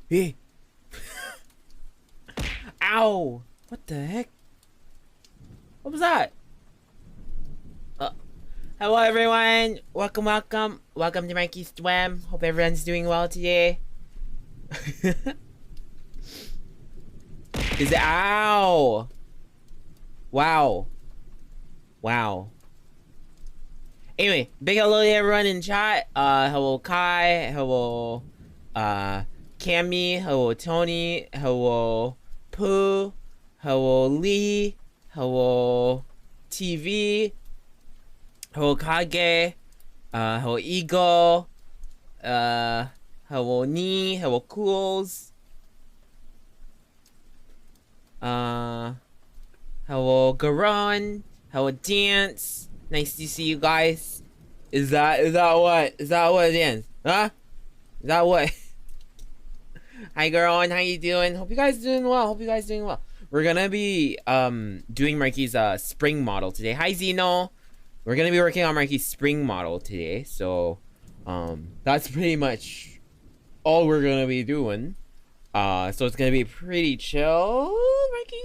Hey. Ow! What the heck? What was that? Uh, Hello everyone! Welcome to Mikey's Dwam. Hope everyone's doing well today. Is it? Ow! Wow. Wow. Anyway, big hello to everyone in chat. Hello Kai, hello Cammy, hello Tony, hello Pooh, hello Lee, hello TV, hello Kage, hello Ego, hello Ni, hello Cools, hello Garon, hello Dance. Nice to see you guys. Is that what it is? Huh? Is that what? Hi Garon, how you doing? Hope you guys doing well. We're gonna be doing Marky's spring model today. Hi Zeno. We're gonna be working on Marky's spring model today. So that's pretty much all we're gonna be doing. So it's gonna be pretty chill, Marky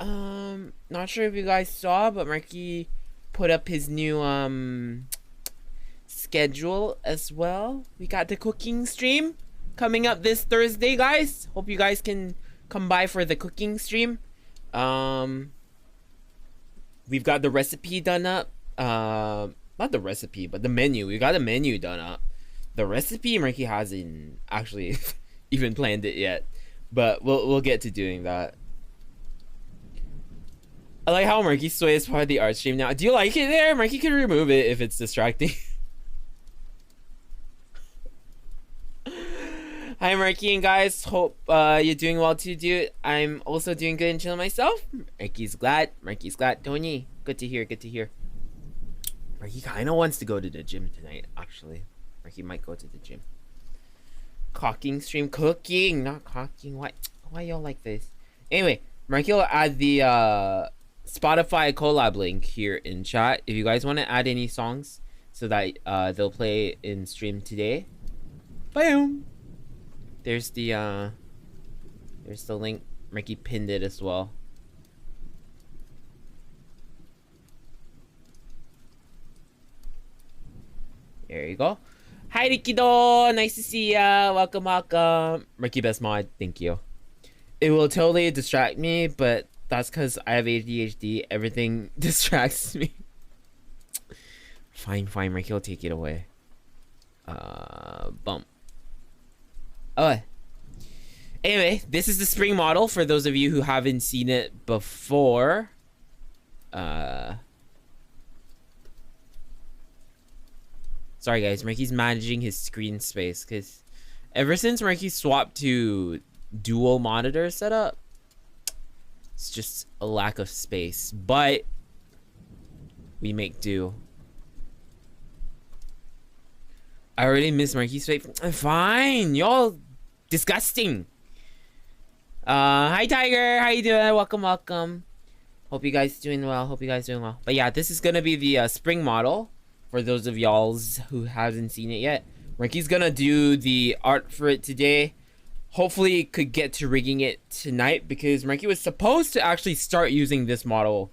guesses. Not sure if you guys saw, but Marky put up his new schedule as well. We got the cooking stream coming up this Thursday, guys. Hope you guys can come by for the cooking stream. We've got the recipe done up. Not the recipe, but the menu. We got the menu done up. The recipe, Marky hasn't actually even planned it yet, but we'll get to doing that. I like how Marky Sway is part of the art stream now. Do you like it there? Marky can remove it if it's distracting. Hi Marky and guys, hope you're doing well too, dude. I'm also doing good and chilling myself. Marky's glad. Tony, good to hear. Marky kinda wants to go to the gym tonight, actually. Marky might go to the gym. Cooking stream, cooking, not cocking. Why y'all like this? Anyway, Marky will add the Spotify collab link here in chat if you guys want to add any songs so that they'll play in stream today. Boom. There's the link. Marky pinned it as well. There you go. Hi Rikido, nice to see ya. Welcome. Marky best mod, thank you. It will totally distract me, but that's because I have ADHD. Everything distracts me. Fine, Marky will take it away. Bump. Oh. Anyway, this is the spring model for those of you who haven't seen it before. Sorry guys, Marky's managing his screen space because ever since Marky swapped to dual monitor setup, it's just a lack of space, but we make do. I already miss Marky's face. Fine, y'all disgusting. Hi Tiger, how you doing? Welcome. Hope you guys doing well. But yeah, this is gonna be the spring model for those of y'alls who haven't seen it yet. Marky's gonna do the art for it today. Hopefully could get to rigging it tonight because Marky was supposed to actually start using this model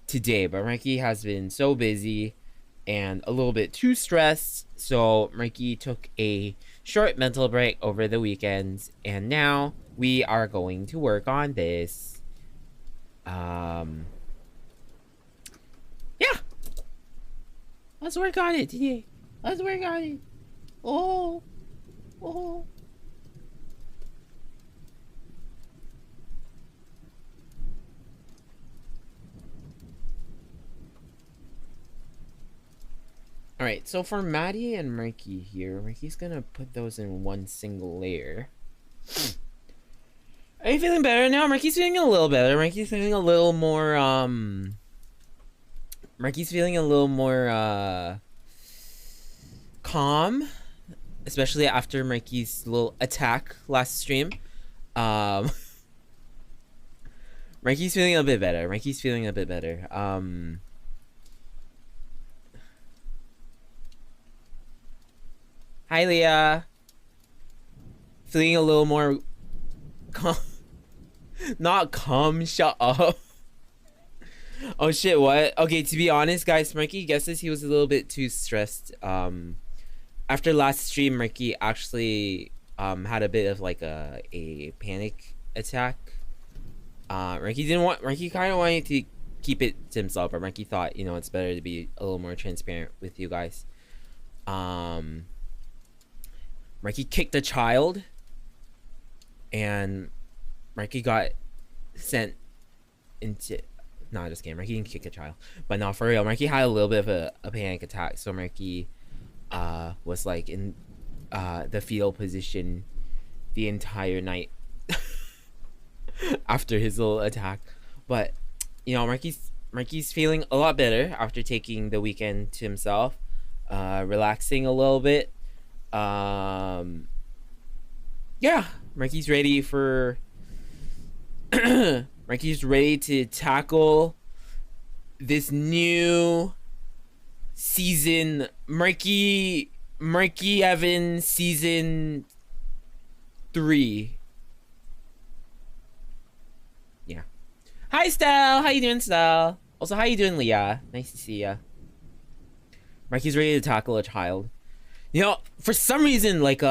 today, but Marky has been so busy and a little bit too stressed, so Marky took a short mental break over the weekends, and now we are going to work on this. Yeah, let's work on it today. Oh. Alright, so for Maddie and Marky here, Marky's gonna put those in one single layer. Are you feeling better now? Marky's feeling a little better. Marky's feeling a little more, calm. Especially after Marky's little attack last stream. Marky's feeling a bit better. Hi, Leah. feeling a little more calm. Not calm, shut up. Oh shit, what? Okay, to be honest, guys, Mikey guesses he was a little bit too stressed. After last stream, Mikey actually had a bit of like a panic attack. Mikey kind of wanted to keep it to himself, but Mikey thought, you know, it's better to be a little more transparent with you guys. Mikey kicked a child, and Mikey got sent into... Nah, just kidding. Mikey didn't kick a child. But no, for real, Mikey had a little bit of a panic attack. So Mikey was like in the fetal position the entire night after his little attack. But, you know, Mikey's feeling a lot better after taking the weekend to himself. Relaxing a little bit. Yeah, Mikey's ready for... Mikey's ready to tackle this new season. Mikey Evans season 3. Yeah. Hi, Style. How you doing, Style? Also, how you doing, Leah? Nice to see ya. Mikey's ready to tackle a child. You know, for some reason, like,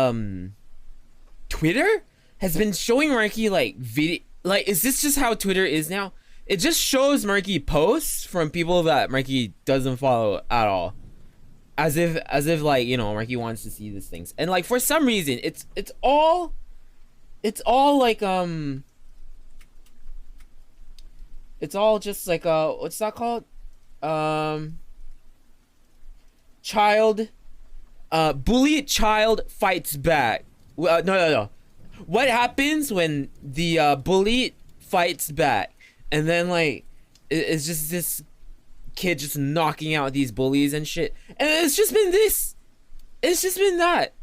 Twitter has been showing Mikey, like, video... Like, is this just how Twitter is now? It just shows Marky posts from people that Marky doesn't follow at all. As if like, you know, Marky wants to see these things. And like for some reason, it's all like it's all just like what's that called? Bullied child fights back. No. What happens when the bully fights back, and then like it's just this kid just knocking out these bullies and shit, and it's just been this, it's just been that.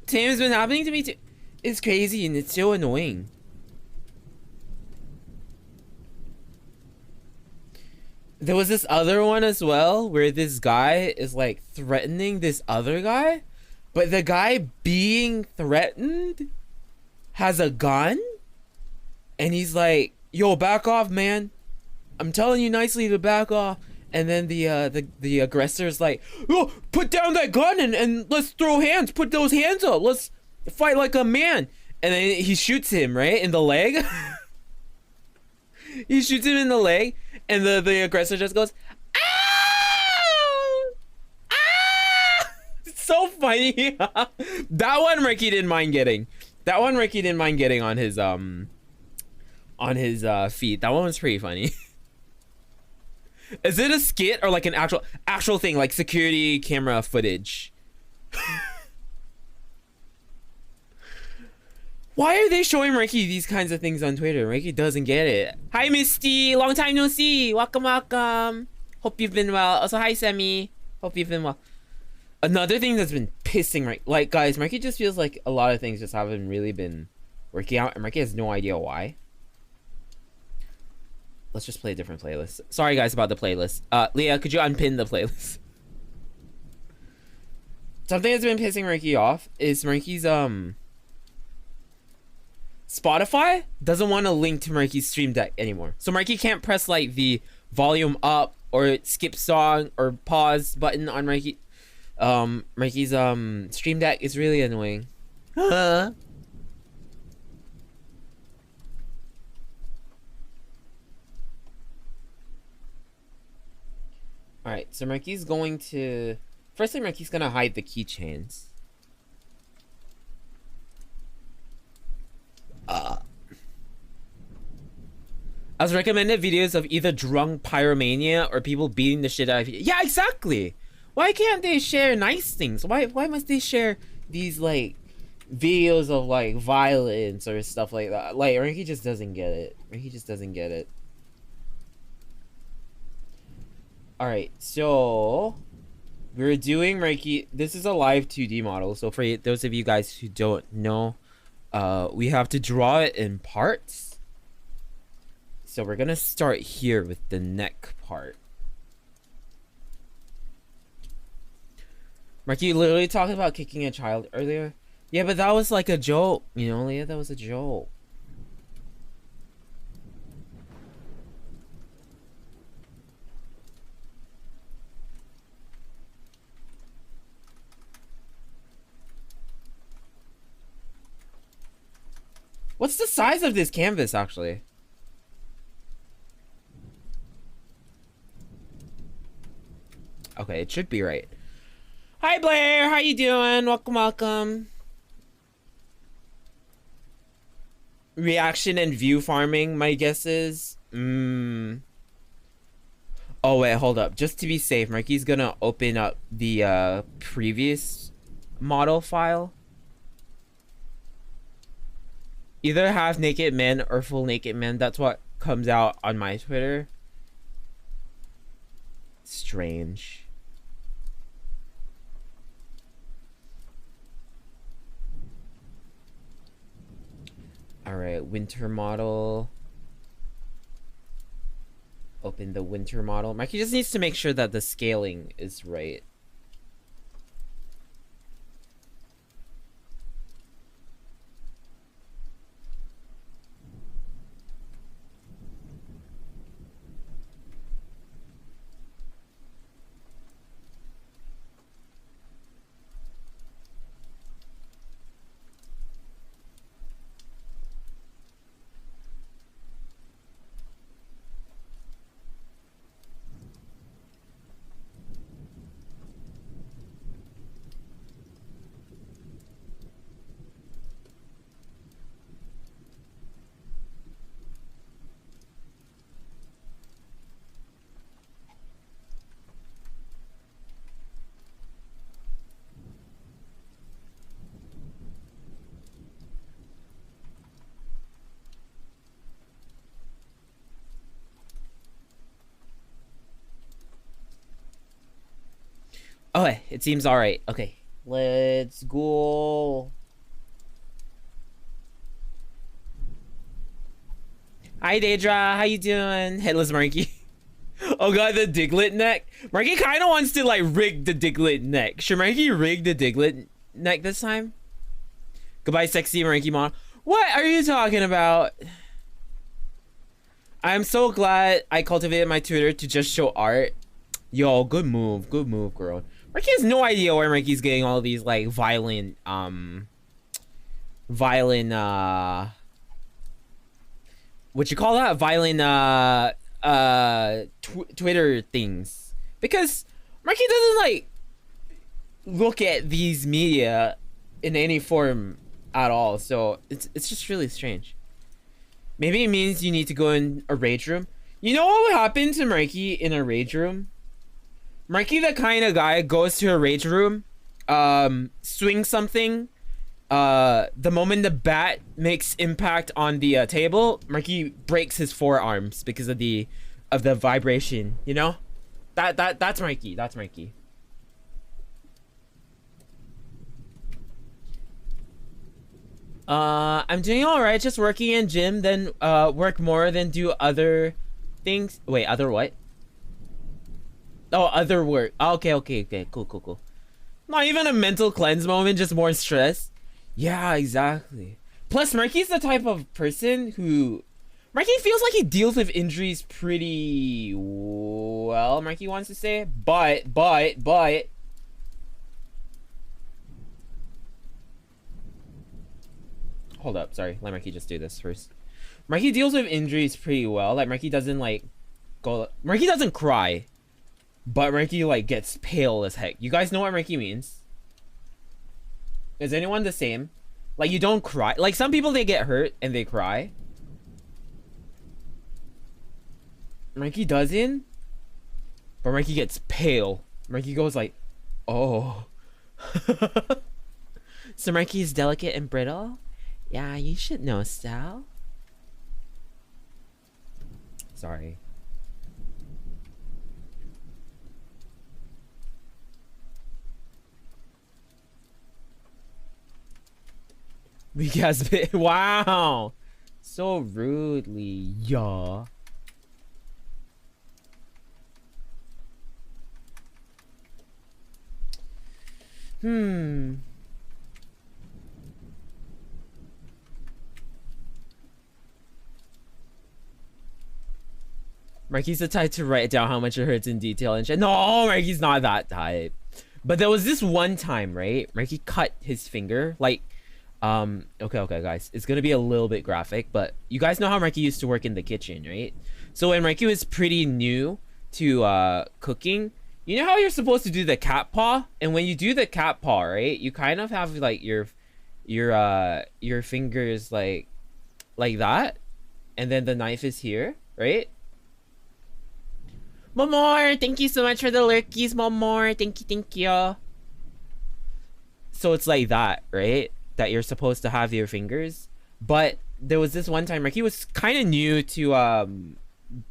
Same has been happening to me too. It's crazy and it's so annoying. There was this other one as well where this guy is like threatening this other guy. But the guy being threatened has a gun, and he's like, "Yo, back off, man! I'm telling you nicely to back off." And then the aggressor's like, "Oh, put down that gun and let's throw hands. Put those hands up. Let's fight like a man." And then he shoots him right in the leg. He shoots him in the leg, and the aggressor just goes, so funny. That one Ricky didn't mind getting. That one Ricky didn't mind getting on his feet. That one was pretty funny. Is it a skit or like an actual thing, like security camera footage? Why are they showing Ricky these kinds of things on Twitter? Ricky doesn't get it. Hi Misty, long time no see. Welcome. Hope you've been well. Also hi Semi. Hope you've been well. Another thing that's been pissing like guys, Marky just feels like a lot of things just haven't really been working out, and Marky has no idea why. Let's just play a different playlist. Sorry guys about the playlist. Leah, could you unpin the playlist? Something that's been pissing Marky off is Marky's Spotify doesn't want to link to Marky's Stream Deck anymore. So Marky can't press like the volume up or skip song or pause button on Marky. Marky's Stream Deck is really annoying. Alright, so Marky's going to... Firstly, Marky's gonna hide the keychains. As recommended videos of either drunk pyromania or people beating the shit out of you. Yeah, exactly! Why can't they share nice things? Why must they share these like videos of like violence or stuff like that? Like Ricky just doesn't get it. Ricky just doesn't get it. Alright, so we're doing Ricky. This is a live 2D model. So for those of you guys who don't know, we have to draw it in parts. So we're gonna start here with the neck part. Marky literally talked about kicking a child earlier. Yeah, but that was like a joke, you know, Leah. That was a joke. What's the size of this canvas, actually? Okay, it should be right. Hi, Blair. How you doing? Welcome, welcome. Reaction and view farming, my guess is. Oh, wait, hold up. Just to be safe, Marky's gonna open up the previous model file. Either half naked men or full naked men. That's what comes out on my Twitter. Strange. Alright, winter model. Open the winter model. Marky just needs to make sure that the scaling is right. Okay, it seems alright. Okay, let's go. Hi, Daedra. How you doing? Headless Marky. Oh god, the Diglett neck. Marky kind of wants to like rig the Diglett neck. Should Marky rig the Diglett neck this time? Goodbye, sexy Marky mom. What are you talking about? I'm so glad I cultivated my Twitter to just show art. Yo, good move, girl. Marky has no idea where Marky's getting all these like violent, what you call that? Violent, Twitter things. Because Marky doesn't like look at these media in any form at all. So it's just really strange. Maybe it means you need to go in a rage room. You know what would happen to Marky in a rage room? Marky, the kind of guy, goes to a rage room, swings something. The moment the bat makes impact on the table, Marky breaks his forearms because of the vibration. You know, that's Marky. That's Marky. I'm doing all right. Just working in gym, then work more, then do other things. Wait, other what? Oh, other work. Oh, okay. Cool. Not even a mental cleanse moment, just more stress. Yeah, exactly. Plus, Marky's the type of person who... Marky feels like he deals with injuries pretty well, Marky wants to say. But... Hold up, sorry. Let Marky just do this first. Marky deals with injuries pretty well. Like, Marky doesn't, like, go... Marky doesn't cry. But Marky, like, gets pale as heck. You guys know what Marky means? Is anyone the same? Like, you don't cry. Like, some people, they get hurt and they cry. Marky doesn't. But Marky gets pale. Marky goes like, oh. So Marky is delicate and brittle? Yeah, you should know, Sal. Sorry. Weak ass bit. Wow. So rudely, y'all. Marky's the type to write down how much it hurts in detail and shit. No, Marky's not that type. But there was this one time, right? Marky cut his finger. Like, okay, guys. It's gonna be a little bit graphic, but you guys know how Marky used to work in the kitchen, right? So when Marky was pretty new to cooking, you know how you're supposed to do the cat paw? And when you do the cat paw, right? You kind of have like your fingers like that. And then the knife is here, right? Momor, thank you so much for the lurkies, Momor. Thank you. So it's like that, right? That you're supposed to have your fingers. But there was this one time, Marky was kind of new to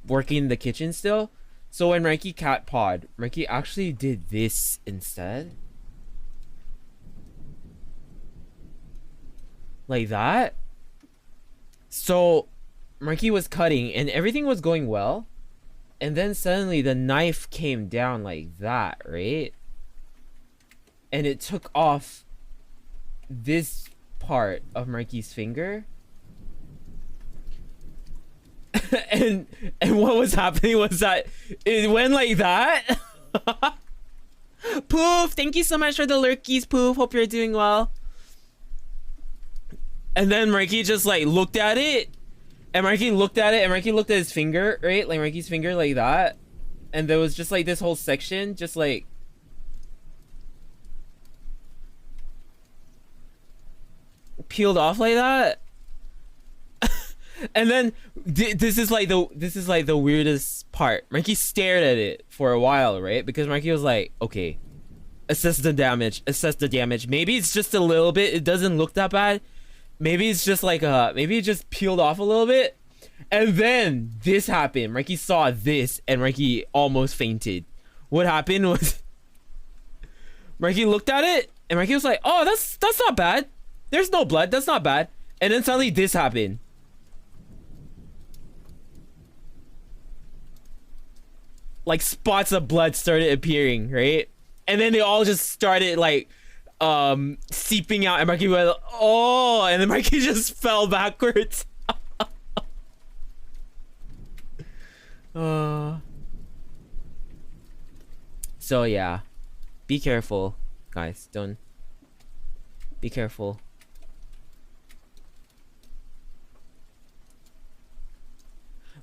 working in the kitchen still. So when Marky cat pawed, Marky actually did this instead. Like that. So Marky was cutting and everything was going well. And then suddenly the knife came down like that, right? And it took off this part of Marky's finger. and what was happening was that it went like that. Poof, thank you so much for the lurkies, Poof. Hope you're doing well. And then Marky just like looked at it. And Marky looked at it, and Marky looked at his finger, right? Like Marky's finger like that. And there was just like this whole section, just like peeled off like that. And then this is like the weirdest part. Marky stared at it for a while, right? Because Marky was like, okay, assess the damage. Maybe it's just a little bit, it doesn't look that bad. Maybe it's just like maybe it just peeled off a little bit. And then this happened. Marky saw this and Marky almost fainted. What happened was Marky looked at it and Marky was like, oh, that's not bad. There's no blood, that's not bad. And then suddenly this happened. Like spots of blood started appearing, right? And then they all just started like seeping out, and Marky went, oh, and then Marky just fell backwards. So yeah, be careful, guys. Don't be careful.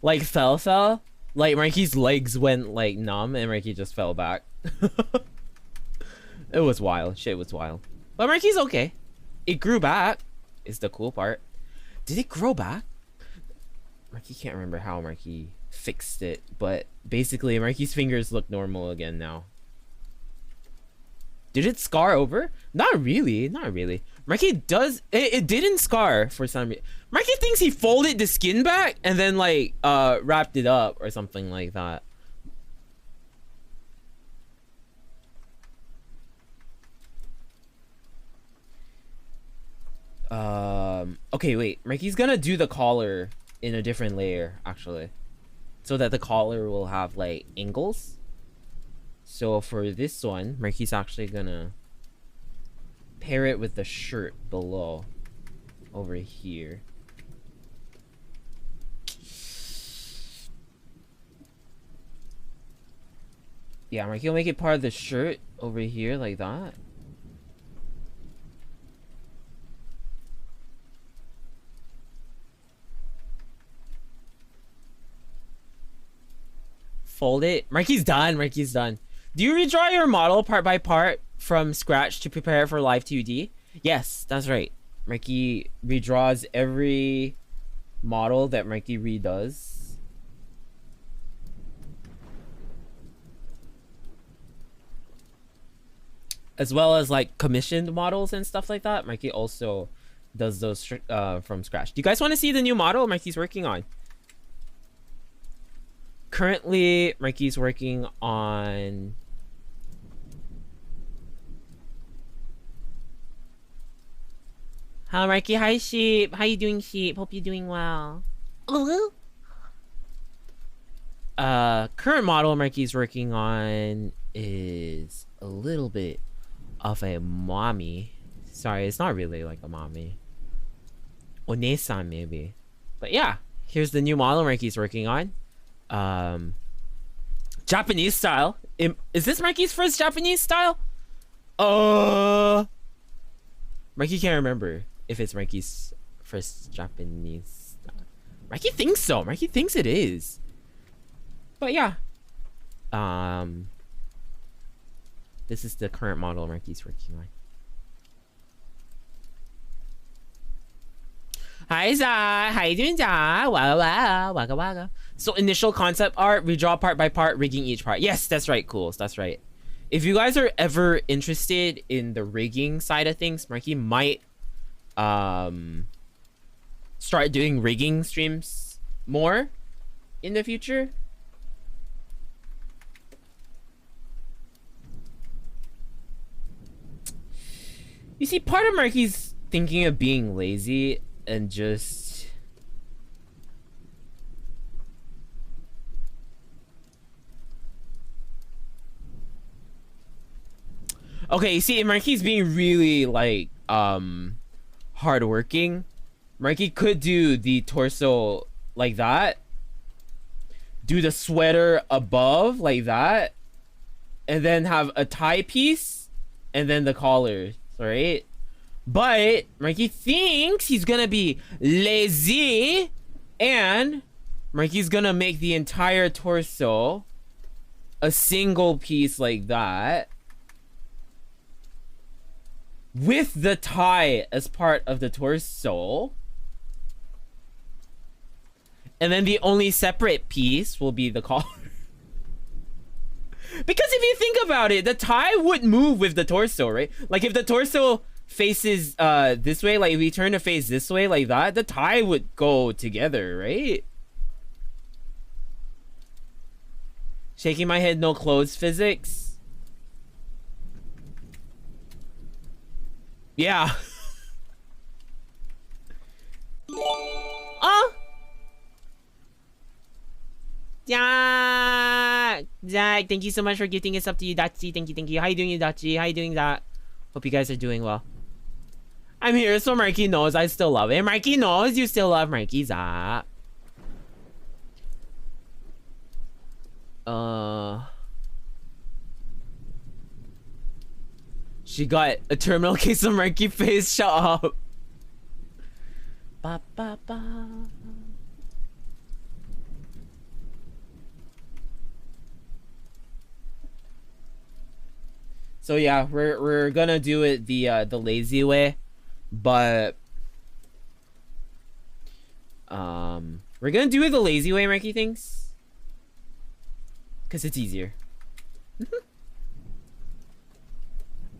Like fell. Like Marky's legs went like numb, and Marky just fell back. It was wild. Shit was wild. But Marky's okay. It grew back. Is the cool part. Did it grow back? Marky can't remember how Marky fixed it, but basically Marky's fingers look normal again now. Did it scar over? Not really. Marky does it didn't scar for some reason. Marky thinks he folded the skin back and then like wrapped it up or something like that. Okay, wait. Marky's gonna do the collar in a different layer, actually. So that the collar will have, like, angles. So for this one, Marky's actually gonna pair it with the shirt below. Over here. Yeah, Marky will make it part of the shirt over here, like that. Fold it. Marky's done. Do you redraw your model part by part from scratch to prepare it for live 2D? Yes, that's right. Marky redraws every model that Marky redoes. As well as like commissioned models and stuff like that. Marky also does those from scratch. Do you guys want to see the new model Marky's working on? Currently, Marky's working on Hello, Marky. Hi, Sheep. How you doing, Sheep? Hope you're doing well. Current model Marky's working on is a little bit of a mommy. Sorry, it's not really like a mommy. Onesan, maybe. But yeah, here's the new model Marky's working on. Japanese style. Is this Marky's first Japanese style? Marky can't remember if it's Marky's first Japanese style. Marky thinks so. Marky thinks it is. But yeah. This is the current model Marky's working on. Hi, Zah. How you doing, Zah? Wow, waka waka. So initial concept art, we draw part by part, rigging each part. Yes, that's right, cool. That's right. If you guys are ever interested in the rigging side of things, Marky might start doing rigging streams more in the future. You see, part of Marky's thinking of being lazy and just okay, you see, Marky's being really like hardworking. Marky could do the torso like that, do the sweater above like that, and then have a tie piece and then the collar, right? But Marky thinks he's gonna be lazy and Marky's gonna make the entire torso a single piece like that with the tie as part of the torso. And then the only separate piece will be the collar. Because if you think about it, the tie would move with the torso, right? Like if the torso faces this way, like if we turn the face this way like that, the tie would go together, right? Shaking my head, no clothes physics. Yeah. Zach, thank you so much for gifting us up to you, Dachi. Thank you. How you doing, Dachi? How you doing, that? Hope you guys are doing well. I'm here so Marky knows I still love him. Marky knows you still love Marky, Zach. She got a terminal case of Marky face. Shut up. Ba ba ba. So yeah, we're gonna do it the lazy way, but we're gonna do it the lazy way, Marky thinks, because it's easier.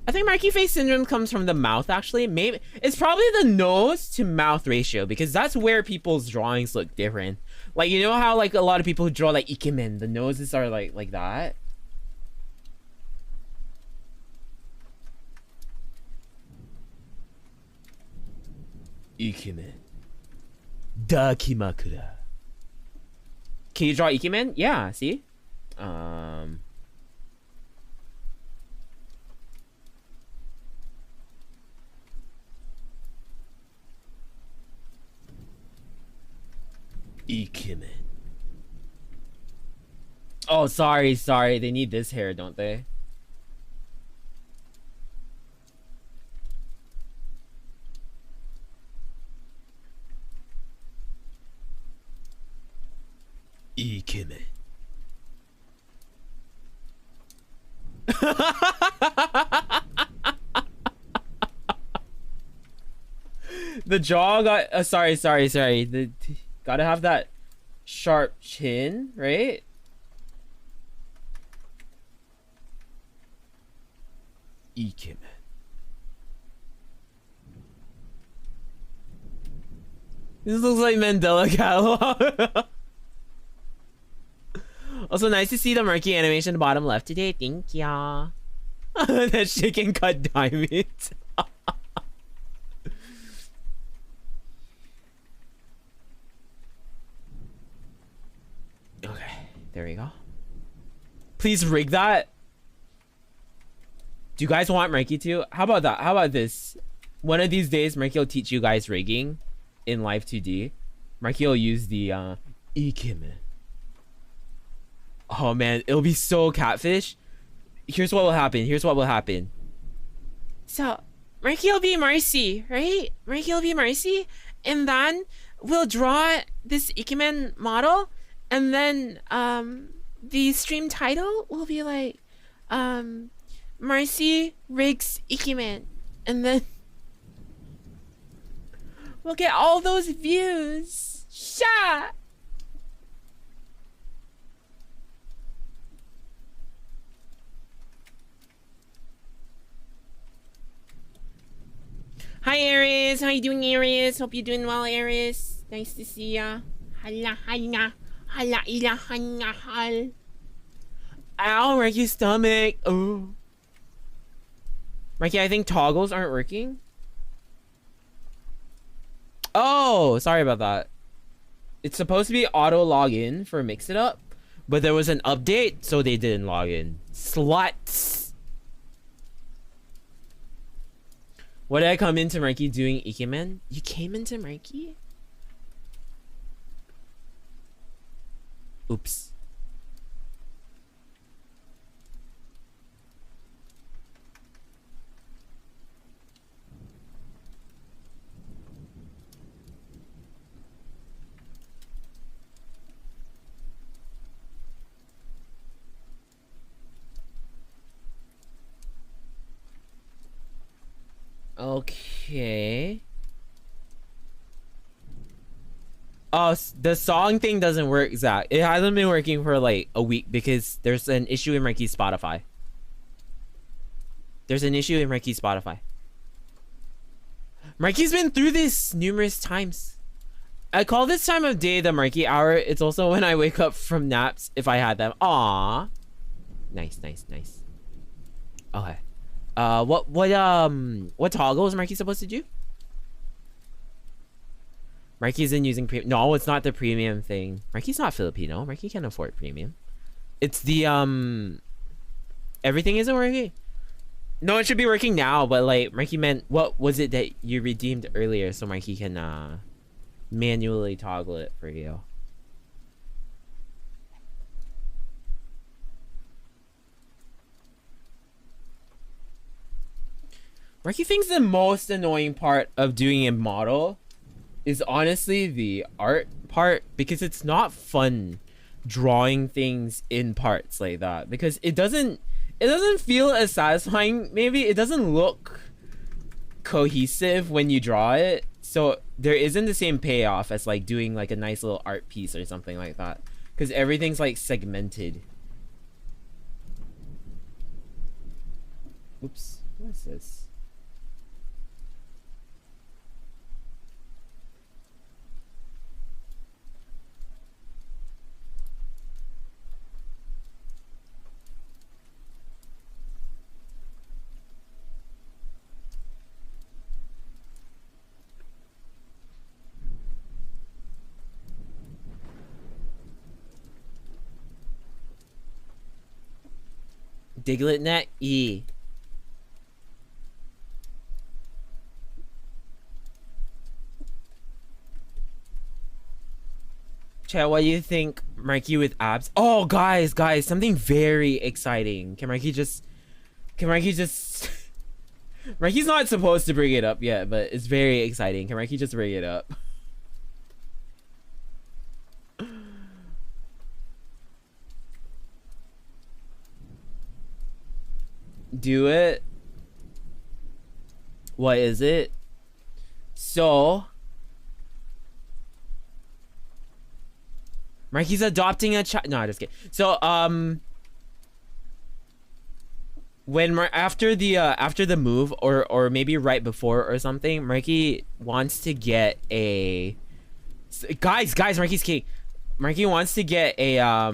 I think Marky face syndrome comes from the mouth, actually. Maybe it's probably the nose to mouth ratio, because that's where people's drawings look different. Like, you know how like a lot of people who draw like ikemen, the noses are like that. Ikemen. Dakimakura. Can you draw ikemen? Yeah, see? Ikemen. Oh, sorry. They need this hair, don't they? Ikemen. The jaw got sorry. Gotta have that sharp chin, right? Ikemen. This looks like Mandela catalog. Also, nice to see the Marky animation in the bottom left today. Thank ya. That shit can cut diamonds. Okay, there we go. Please rig that. Do you guys want Marky to? How about that? How about this? One of these days, Marky will teach you guys rigging in L2D. Marky will use the Ikemen. Oh man, it'll be so catfish. Here's what will happen. Here's what will happen. So, Marky will be Marcy, right? Marky will be Marcy, and then we'll draw this Ikemen model, and then the stream title will be like Marcy Riggs Ikemen, and then we'll get all those views. Sha. Hi Aries, how you doing Aries? Hope you're doing well Aries. Nice to see ya. Hala hala hala ila hala hal. Ow, Marky's stomach. Oh. Marky, I think toggles aren't working. Oh, sorry about that. It's supposed to be auto login for Mix It Up, but there was an update, so they didn't log in. Sluts. What did I come into Marky doing, Ikemen? You came into Marky? Oops. Okay. Oh, the song thing doesn't work, Zach. It hasn't been working for like a week because there's an issue in Marky's Spotify. There's an issue in Marky's Spotify. Marky's been through this numerous times. I call this time of day the Marky hour. It's also when I wake up from naps if I had them. Aww. Nice, nice, nice. Okay. What toggle is Marky supposed to do? Marky isn't using premium. No, it's not the premium thing. Marky's not Filipino. Marky can't afford premium. It's the everything isn't working. No, it should be working now, but like Marky meant what was it that you redeemed earlier so Marky can manually toggle it for you. Marky thinks the most annoying part of doing a model is honestly the art part because it's not fun drawing things in parts like that because it doesn't feel as satisfying. Maybe it doesn't look cohesive when you draw it, so there isn't the same payoff as like doing like a nice little art piece or something like that because everything's like segmented. Oops, what's this? DigletNet E. Chat, what do you think Marky with abs? Oh, guys, something very exciting. Can Marky just... Marky's not supposed to bring it up yet, but it's very exciting. Can Marky just bring it up? Do it. What is it? So Marky's adopting a child. No, just kidding. So when after the move or maybe right before or something, Marky wants to get a guys Marky's king. Marky wants to get a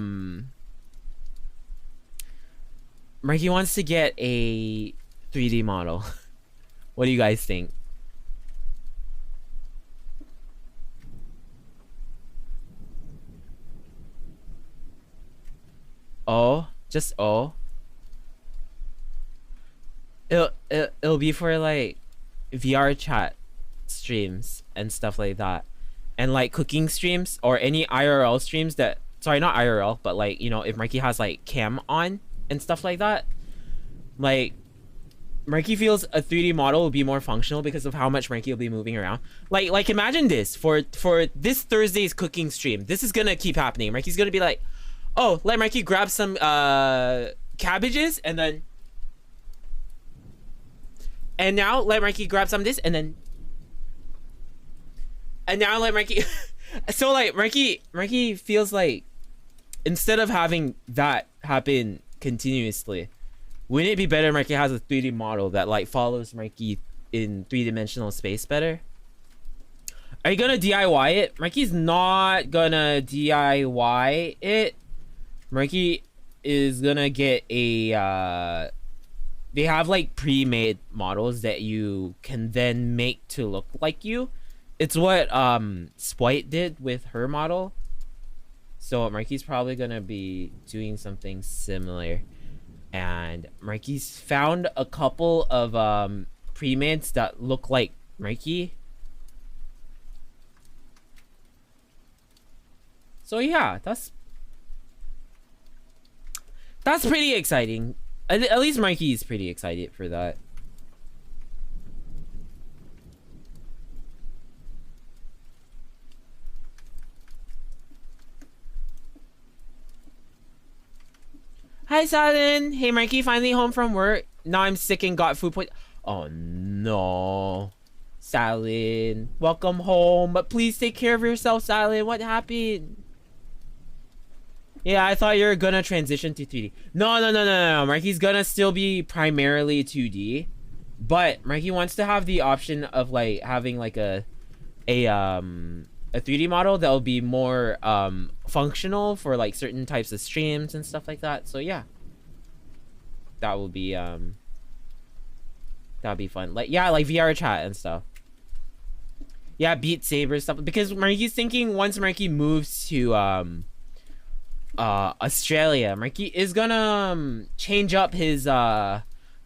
Marky wants to get a 3D model. What do you guys think? Oh, just oh. It'll be for like VR chat streams and stuff like that, and like cooking streams or any IRL streams that sorry, not IRL, but like, you know, if Marky has like cam on and stuff like that, like Marky feels a 3D model will be more functional because of how much Marky will be moving around. Like imagine this for this Thursday's cooking stream. This is gonna keep happening. Marky's gonna be like, oh, let Marky grab some cabbages and now let Marky grab some of this and now let Marky so like Marky feels like instead of having that happen continuously, wouldn't it be better if Marky has a 3D model that like follows Marky in 3-dimensional space better? Are you gonna DIY it? Marky's not gonna DIY it. Marky is gonna get a they have like pre-made models that you can then make to look like you. It's what Spite did with her model. So Marky's probably gonna be doing something similar. And Marky's found a couple of pre-mades that look like Marky. So yeah, that's pretty exciting. At least Marky's pretty excited for that. Hi, Salin. Hey, Marky, finally home from work. Now I'm sick and got food poisoning. Oh, no. Salin, welcome home. But please take care of yourself, Salin. What happened? Yeah, I thought you were gonna transition to 3D. No. Marky's gonna still be primarily 2D. But Marky wants to have the option of, like, having, like, a 3D model that will be more functional for like certain types of streams and stuff like that. So yeah, that will be that'll be fun. Like yeah, like VR chat and stuff. Yeah, Beat Saber stuff, because Marky's thinking once Marky moves to Australia, Marky is gonna change up his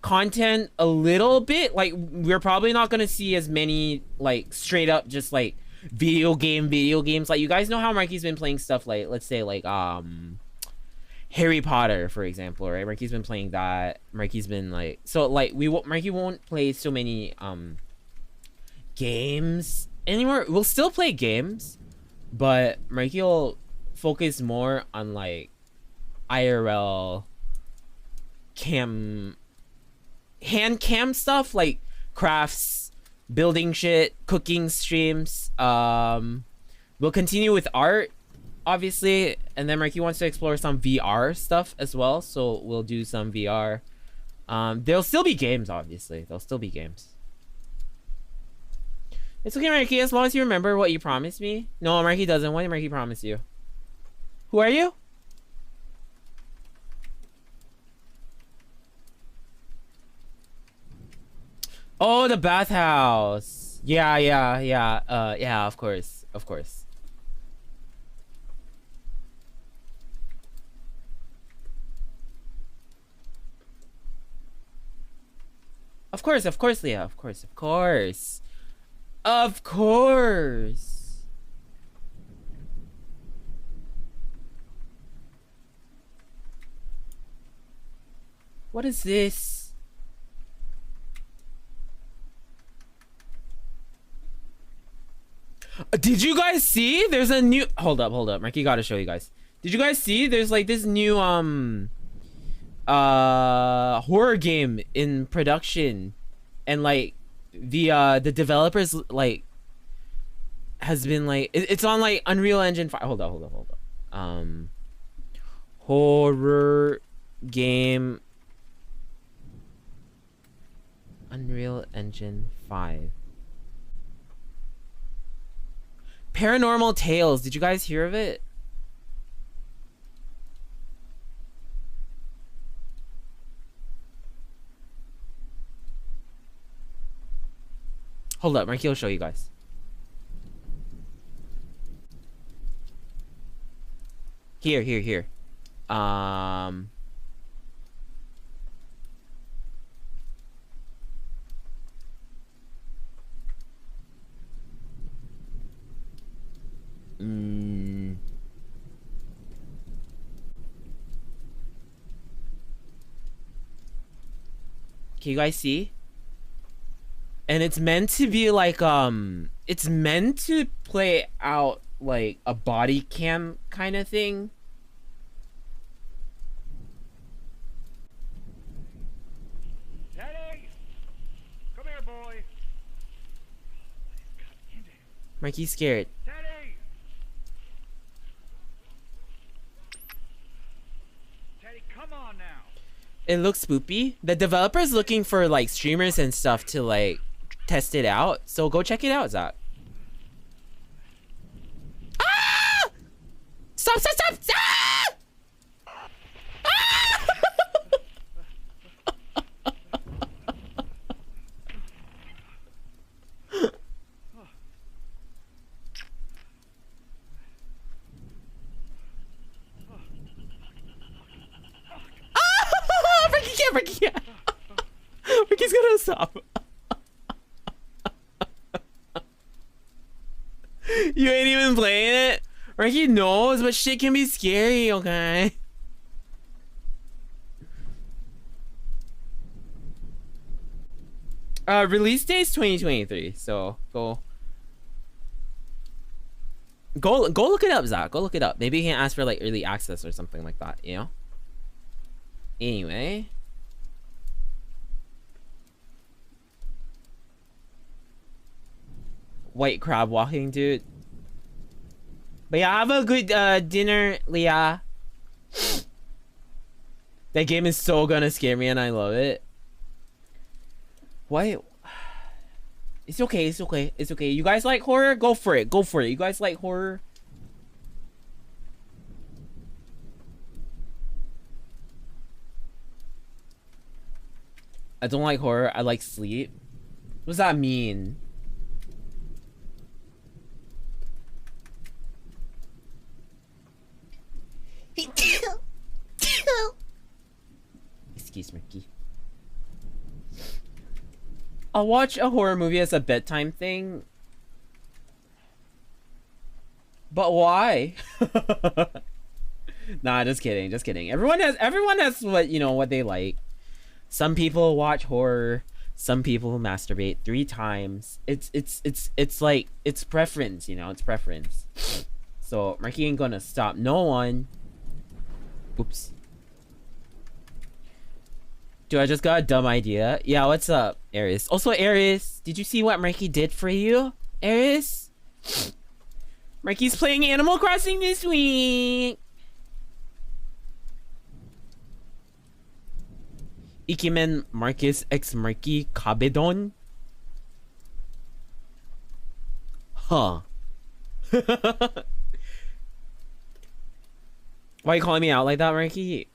content a little bit. Like we're probably not gonna see as many like straight up just like video games. Like you guys know how Marky's been playing stuff like, let's say like Harry Potter, for example, right? Marky's been playing that. Marky's been like, so like Marky won't play so many games anymore. We'll still play games, but Marky will focus more on like IRL hand cam stuff, like crafts, building shit, cooking streams. We'll continue with art, obviously, and then Marky wants to explore some VR stuff as well, so we'll do some VR. There'll still be games, obviously. There'll still be games. It's okay, Marky, as long as you remember what you promised me. No, Marky doesn't. What did Marky promise you? Who are you? Oh, the bathhouse. Yeah. Yeah, of course. Of course, Leah. Of course. Of course. What is this? Did you guys see? There's a new... Hold up. Marky gotta show you guys. Did you guys see? There's like this new horror game in production, and like the developers like has been like it's on like Unreal Engine 5. Hold up. Horror game, Unreal Engine 5. Paranormal Tales. Did you guys hear of it? Hold up, Marky will show you guys. Here. Can you guys see? And it's meant to be like it's meant to play out like a body cam kind of thing. Teddy! Come here, boy. Mikey's scared. Teddy! Teddy, come on now. It looks spoopy. The developer's looking for like streamers and stuff to like test it out. So go check it out, Zach. Ah! Stop, stop, stop! Ah! Ah! Ricky can't. Ricky's gonna stop. You ain't even playing it? Ricky knows, but shit can be scary, okay? Release date's 2023, so go look it up, Zach. Go look it up. Maybe you can ask for like early access or something like that, you know? Anyway. White crab walking, dude. But yeah, have a good dinner, Leah. That game is so gonna scare me and I love it. Why? It's okay, it's okay, it's okay. You guys like horror? Go for it, go for it. You guys like horror? I don't like horror, I like sleep. What does that mean? Excuse me. I'll watch a horror movie as a bedtime thing. But why? Nah, just kidding, just kidding. Everyone has what, you know, what they like. Some people watch horror, some people masturbate 3 times. It's like, it's preference, you know, it's preference. So Marky ain't gonna stop no one. Oops. Dude, I just got a dumb idea. Yeah, what's up, Aries? Also, Aries, did you see what Marky did for you? Aries? Marky's playing Animal Crossing this week. Ikimen Marcus X Marky Kabedon? Huh. Why are you calling me out like that, Marky?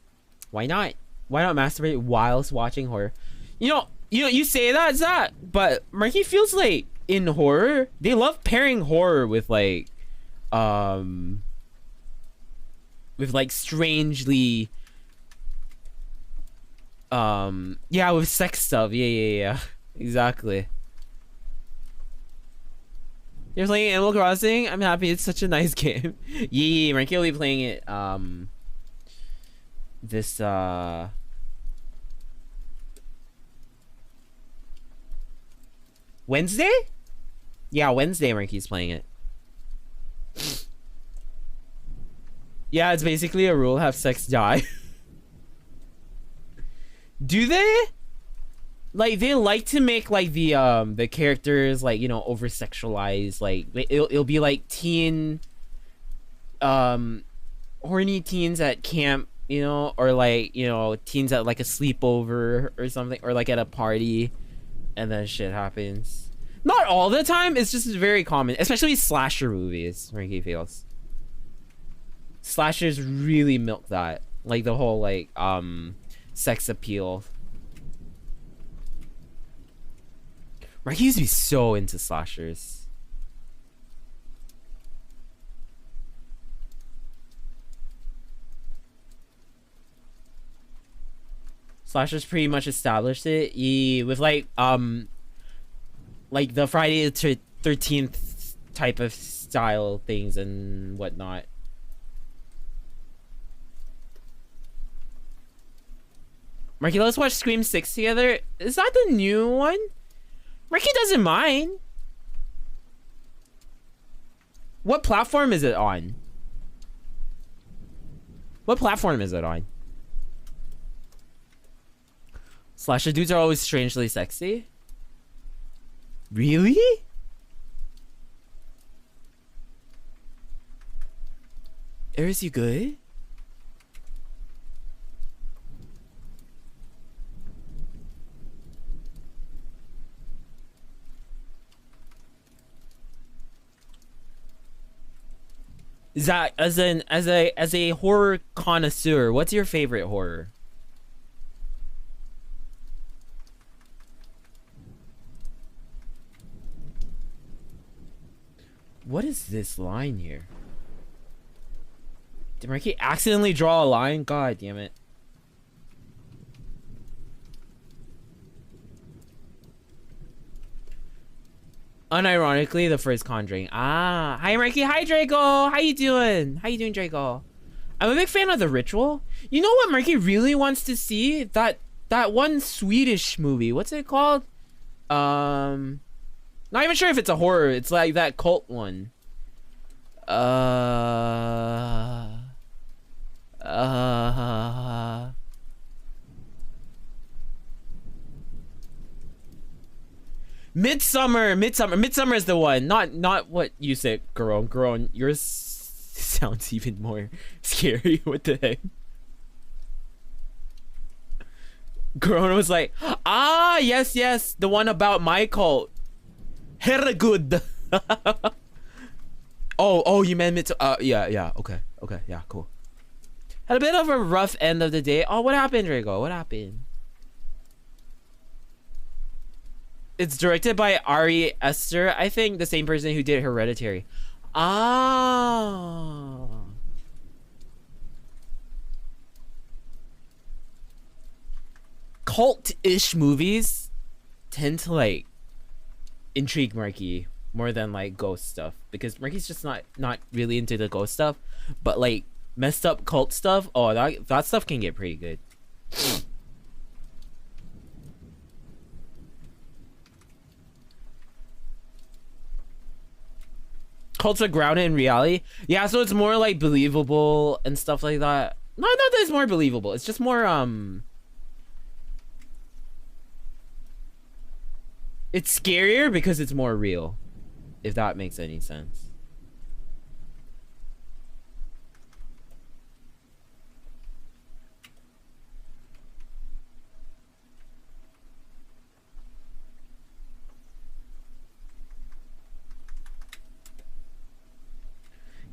Why not? Why not masturbate whilst watching horror? You say that, Zach, but Marky feels like in horror, they love pairing horror with like strangely yeah, with sex stuff. Yeah. Exactly. You're playing Animal Crossing? I'm happy, it's such a nice game. Yeah, Marky will be playing it this Wednesday? Yeah, Wednesday Marky's playing it. Yeah, it's basically a rule, have sex, die. Do they? Like, they like to make like the characters like, you know, over sexualized. Like it'll be like teen horny teens at camp, you know, or like, you know, teens at like a sleepover or something, or like at a party, and then shit happens. Not all the time, it's just very common, especially slasher movies. Ricky feels slashers really milk that, like the whole like sex appeal. Ricky used to be so into slashers. Slashers pretty much established it. With like the Friday the 13th type of style things and whatnot. Marky, let's watch Scream 6 together. Is that the new one? Marky doesn't mind. What platform is it on? What platform is it on? Slasher dudes are always strangely sexy. Really? Eris, you good? Zach, as a horror connoisseur, what's your favorite horror? What is this line here? Did Marky accidentally draw a line? God damn it. Unironically, the first Conjuring. Ah, hi Marky, hi Draco. How you doing? How you doing, Draco? I'm a big fan of The Ritual. You know what Marky really wants to see? That one Swedish movie. What's it called? Not even sure if it's a horror. It's like that cult one. Midsummer is the one. Not what you said, Garon. Yours sounds even more scary. What the heck? Garon was like, ah, yes, the one about my cult. Herregud. oh, you meant yeah, okay, yeah, cool. Had a bit of a rough end of the day. Oh, what happened, Drago? What happened? It's directed by Ari Aster, I think, the same person who did Hereditary. Ah. Cult-ish movies tend to like intrigue Marky more than like ghost stuff, because Marky's just not really into the ghost stuff, but like messed up cult stuff, oh, that stuff can get pretty good. Cults are grounded in reality. Yeah, so it's more like believable and stuff like that. No, not that it's more believable. It's just more it's scarier because it's more real, if that makes any sense.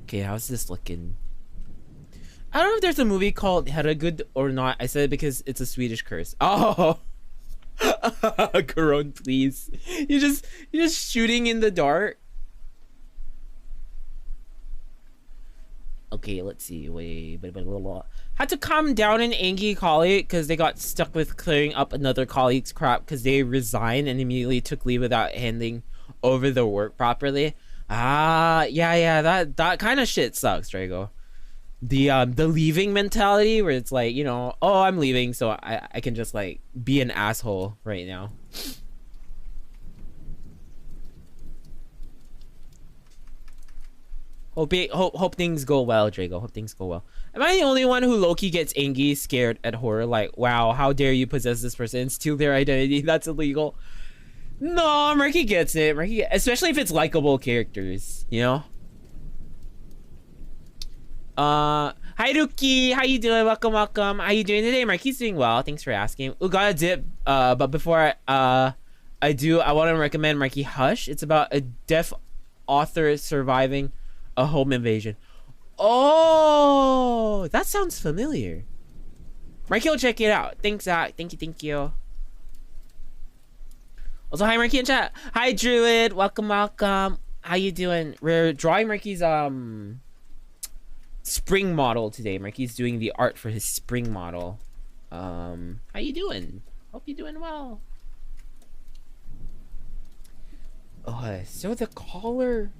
Okay, how's this looking? I don't know if there's a movie called Herregud or not. I said it because it's a Swedish curse. Oh, Garon, please. You're just shooting in the dark. Okay, let's see. Wait, had to calm down an angry colleague because they got stuck with clearing up another colleague's crap because they resigned and immediately took leave without handing over the work properly. Ah, yeah, that kind of shit sucks, Drago. The leaving mentality where it's like, you know, oh, I'm leaving, so I can just like be an asshole right now. Hope things go well, Drago. Hope things go well. Am I the only one who low-key gets angry, scared at horror? Like, wow, how dare you possess this person and steal their identity? That's illegal. No, Murky gets it. Especially if it's likable characters, you know? Hi Ruki, how you doing? Welcome. How you doing today? Murky's doing well. Thanks for asking. Ooh, got a dip. But before I do, I want to recommend Murky Hush. It's about a deaf author surviving a home invasion. Oh, that sounds familiar. Murky will check it out. Thanks, Zach. Thank you. Also, hi Murky in chat. Hi Druid, welcome. How you doing? We're drawing Murky's spring model today. Murky's doing the art for his spring model. How you doing? Hope you're doing well. Oh, so the collar.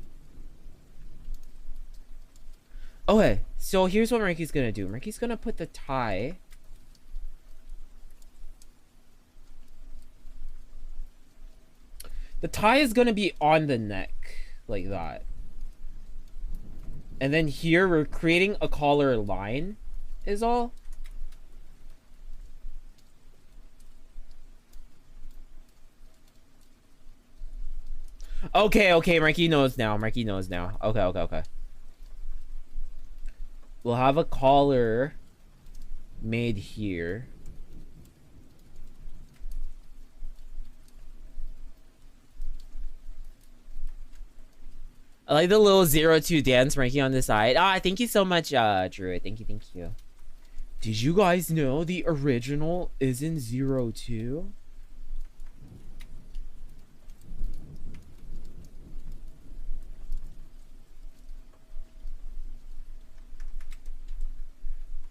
Okay, so here's what Murky's gonna do. Murky's gonna put the tie The tie is gonna be on the neck, like that. And then here we're creating a collar line, is all. Okay, okay, Marky knows now. Marky knows now. Okay, okay, okay. We'll have a collar made here. I like the little 02 dance Marky on the side. Ah, thank you so much, Drew. Thank you, thank you. Did you guys know the original is in 02?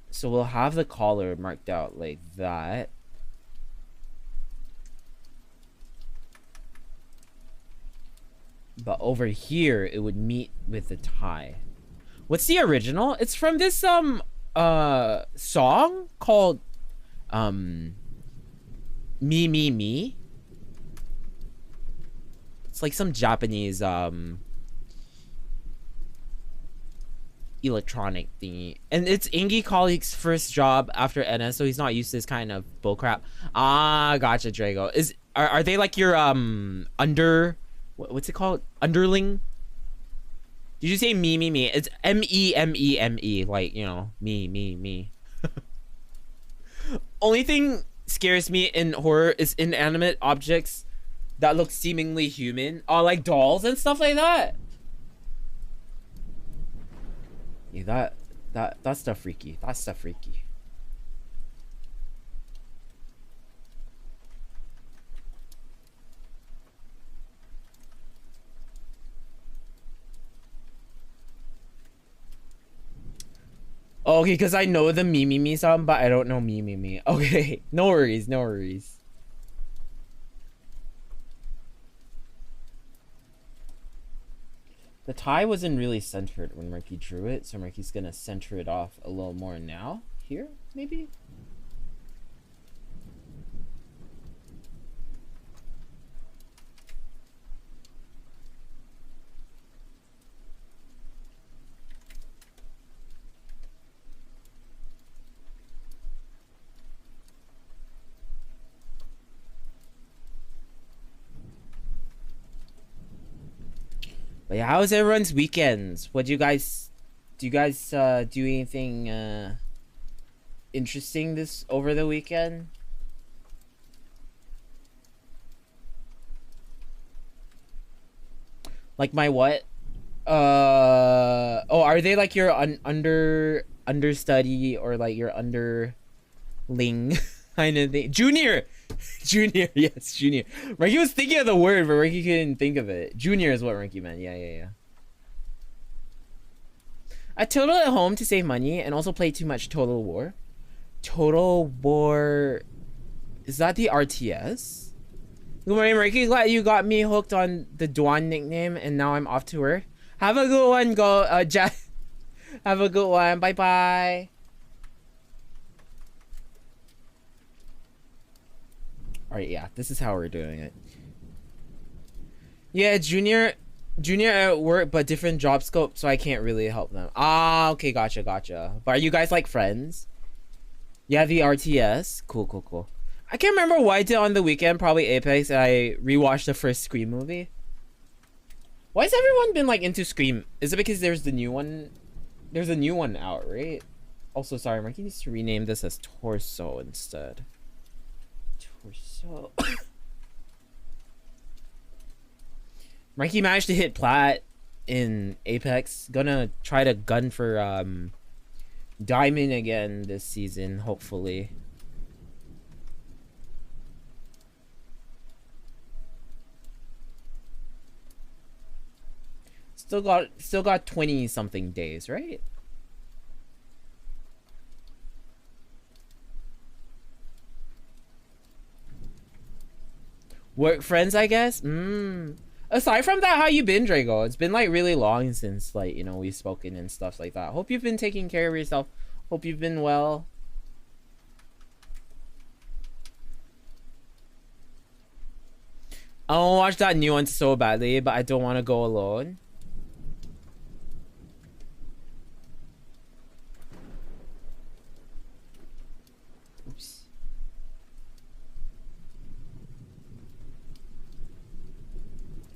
So we'll have the collar marked out like that. But over here, it would meet with the tie. What's the original? It's from this song called Me Me Me. It's like some Japanese electronic thingy. And it's Ingi colleague's first job after NS, so he's not used to this kind of bullcrap. Ah, gotcha, Drago. Are they like your what's it called? Underling? Did you say me, me, me? It's M-E-M-E-M-E. Like, you know, me, me, me. Only thing scares me in horror is inanimate objects that look seemingly human. Oh, like dolls and stuff like that. Yeah, that's stuff freaky. That's stuff freaky. Oh, okay, because I know the Me Me Me song, but I don't know Me Me Me. Okay, no worries, no worries. The tie wasn't really centered when Marky drew it, so Marky's gonna center it off a little more now. Here, maybe? But yeah, how's everyone's weekends? What do you guys do anything interesting this over the weekend? Like my what? Oh, are they like your understudy or like your underling kind of thing? Junior. Junior, yes, junior. Ricky was thinking of the word, but Ricky couldn't think of it. Junior is what Ricky meant. Yeah. I total at home to save money and also play too much Total War. Total War, is that the RTS? Good morning, Ricky. Glad you got me hooked on the Dwan nickname, and now I'm off to work. Have a good one, Jack. Have a good one. Bye bye. Alright, yeah, this is how we're doing it. Yeah, junior at work, but different job scope, so I can't really help them. Ah, okay, gotcha. But are you guys like friends? Yeah, the RTS. Cool. I can't remember what I did on the weekend, probably Apex, and I rewatched the first Scream movie. Why has everyone been like into Scream? Is it because there's the new one? There's a new one out, right? Also, sorry, Marky needs to rename this as Torso instead. So Mikey managed to hit plat in Apex. Gonna try to gun for diamond again this season, hopefully. Still got 20 something days, right? Work friends, I guess. Aside from that, how you been, Drago? It's been like really long since like, you know, we've spoken and stuff like that. Hope you've been taking care of yourself. Hope you've been well. I want to watch that new one so badly, but I don't want to go alone. Oops.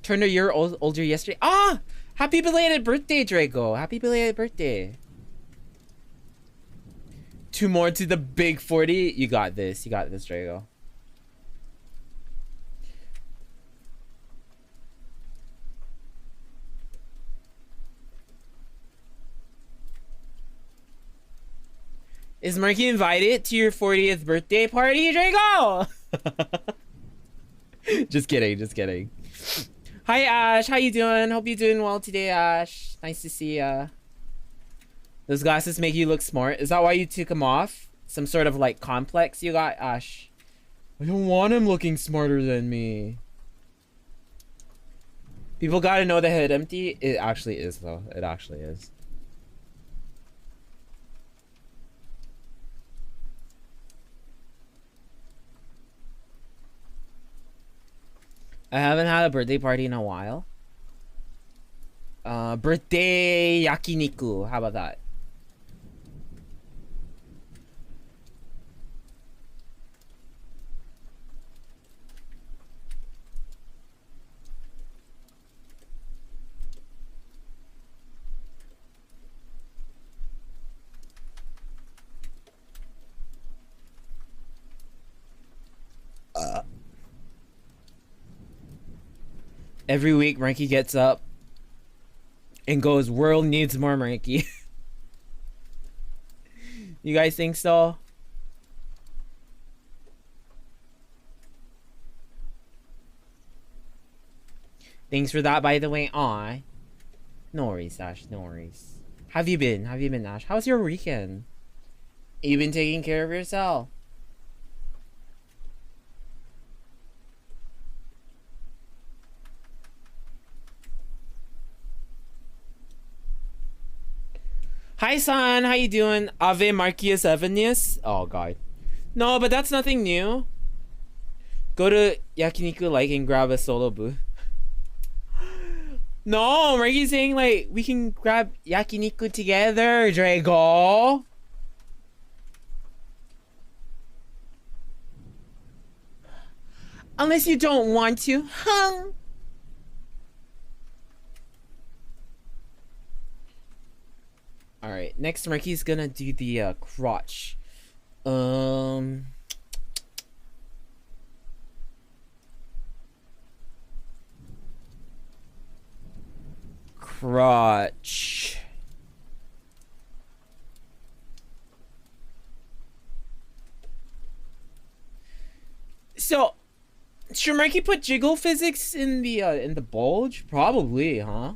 Turned a year older yesterday. Ah! Happy belated birthday, Draco. Happy belated birthday. 2 more to the big 40. You got this. You got this, Draco. Is Marky invited to your 40th birthday party, Draco? Just kidding, just kidding. Hi, Ash. How you doing? Hope you're doing well today, Ash. Nice to see ya. Those glasses make you look smart. Is that why you took them off? Some sort of, like, complex you got, Ash? I don't want him looking smarter than me. People gotta know the head empty. It actually is, though. It actually is. I haven't had a birthday party in a while. Birthday yakiniku. How about that? Every week, Marky gets up and goes, "World needs more Marky." You guys think so? Thanks for that, by the way. Aw. No worries, Ash. No worries. Have you been? Have you been, Ash? How's your weekend? You been taking care of yourself? Hi, son. How you doing? Ave Marcius Evanius? Oh, God. No, but that's nothing new. Go to Yakiniku like and grab a solo booth. No, Marky's saying like we can grab Yakiniku together, Drago. Unless you don't want to. Huh? Alright, next Marky's gonna do the crotch. Crotch. So, should Marky put jiggle physics in the bulge? Probably, huh?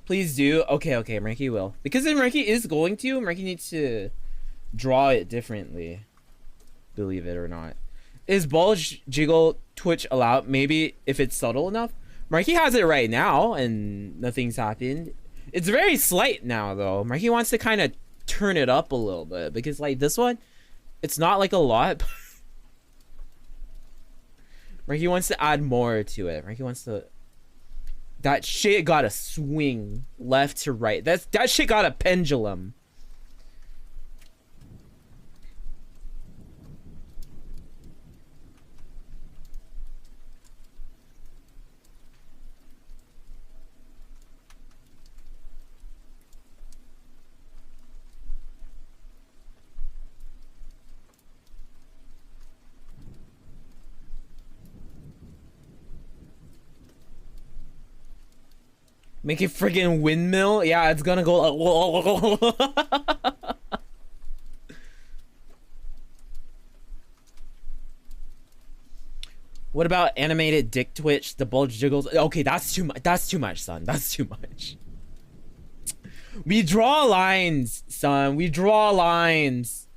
Please do. Okay, okay, Marky will. Because if Marky is going to, Marky needs to draw it differently. Believe it or not. Is bulge jiggle twitch allowed? Maybe if it's subtle enough. Marky has it right now and nothing's happened. It's very slight now though. Marky wants to kind of turn it up a little bit because like this one, it's not like a lot. Marky wants to add more to it. Marky wants to. That shit got a swing left to right. That shit got a pendulum. Make it friggin' windmill? Yeah, it's gonna go like What about animated dick twitch? The bulge jiggles. Okay, that's too much. That's too much, son. That's too much. We draw lines, son. We draw lines.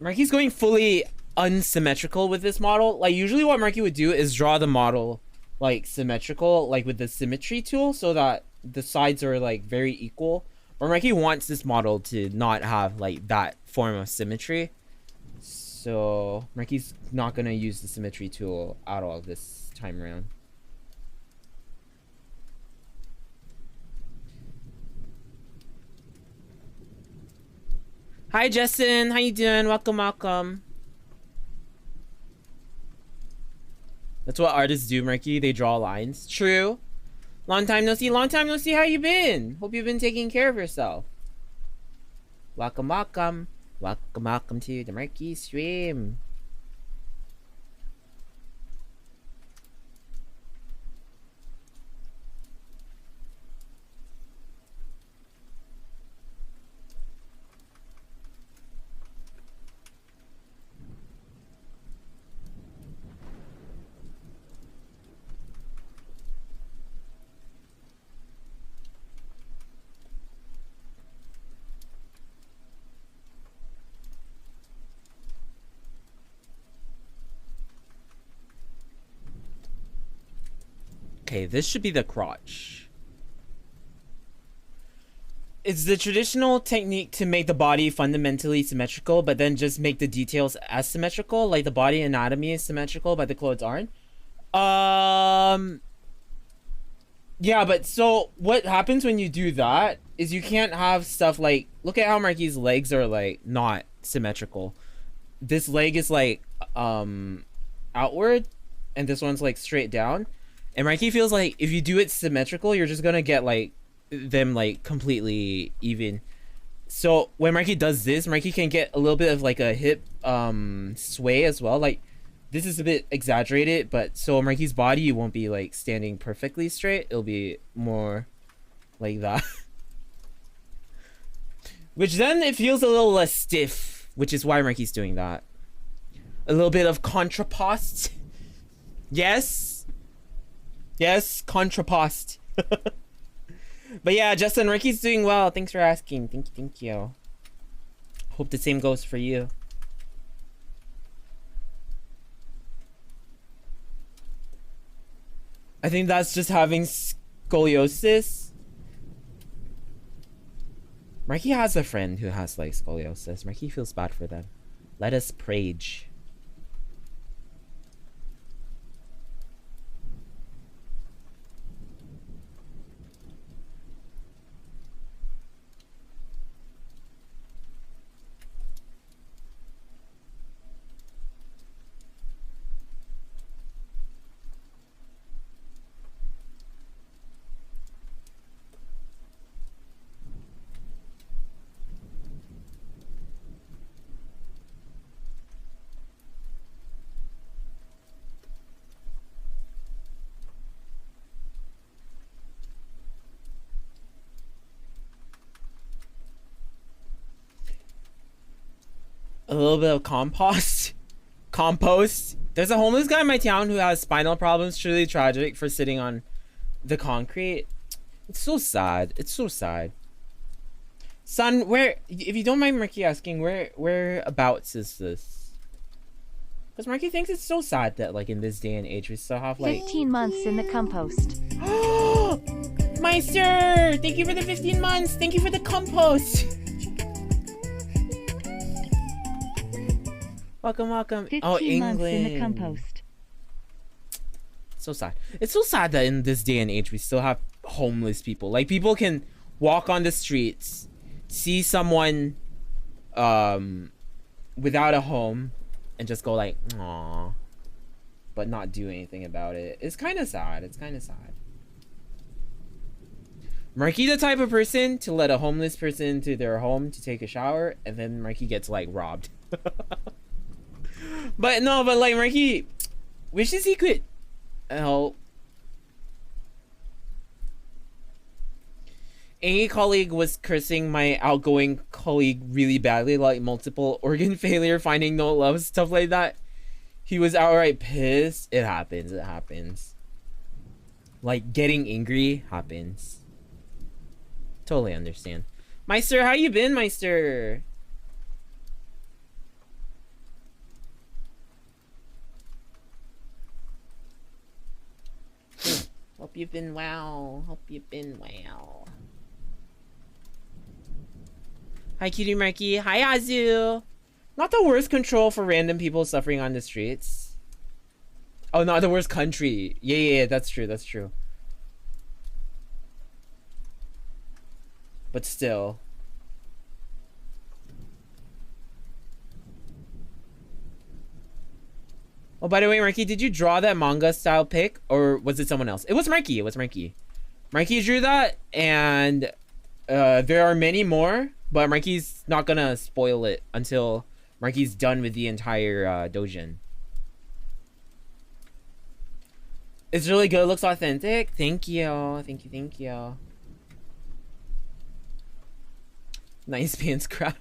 Marky's going fully unsymmetrical with this model. Like, usually what Marky would do is draw the model, like, symmetrical, like, with the symmetry tool, so that the sides are, like, very equal. But Marky wants this model to not have, like, that form of symmetry. So, Marky's not gonna use the symmetry tool at all this time around. Hi, Justin. How you doing? Welcome, welcome. That's what artists do, Marky. They draw lines. True. Long time no see. Long time no see. How you been? Hope you've been taking care of yourself. Welcome, welcome. Welcome, welcome to the Marky stream. Okay, this should be the crotch. It's the traditional technique to make the body fundamentally symmetrical, but then just make the details asymmetrical. Like the body anatomy is symmetrical, but the clothes aren't. Yeah, but so what happens when you do that is you can't have stuff like, look at how Marky's legs are like not symmetrical. This leg is like outward, and this one's like straight down. And Marky feels like if you do it symmetrical, you're just gonna get like them like completely even. So when Marky does this, Marky can get a little bit of like a hip sway as well. Like this is a bit exaggerated, but so Marky's body won't be like standing perfectly straight. It'll be more like that. Which then it feels a little less stiff, which is why Marky's doing that. A little bit of contrapost. Yes. Yes, contrapost. But yeah, Justin, Ricky's doing well. Thanks for asking. Thank you. Hope the same goes for you. I think that's just having scoliosis. Marky has a friend who has like scoliosis. Marky feels bad for them. Let us prage. A little bit of compost. There's a homeless guy in my town who has spinal problems. Truly tragic for sitting on the concrete. It's so sad. It's so sad. Son, where, if you don't mind Marky asking, whereabouts is this? Because Marky thinks it's so sad that like in this day and age we still have like 15 months in the compost. Meister! Thank you for the 15 months. Thank you for the compost. Welcome. 15 oh, England. months in the compost. So sad. It's so sad that in this day and age we still have homeless people. Like people can walk on the streets, see someone without a home, and just go like, "Aww," but not do anything about it. It's kind of sad. Marky the type of person to let a homeless person into their home to take a shower, and then Marky gets like robbed. But like Marky wishes he could help. A colleague was cursing my outgoing colleague really badly, like multiple organ failure, finding no love, stuff like that. He was outright pissed. It happens. Like getting angry happens. Totally understand. Meister, how you been, Meister? you've been well. Hope you've been well. Hi, Cutie Marky. Hi, Azu. Not the worst control for random people suffering on the streets. Oh, not the worst country. Yeah, that's true. That's true. But still. Oh, by the way, Marky, did you draw that manga style pic, or was it someone else? It was Marky. It was Marky. Marky drew that, and there are many more, but Marky's not gonna spoil it until Marky's done with the entire doujin. It's really good. It looks authentic. Thank you. Thank you. Thank you. Nice pants crap.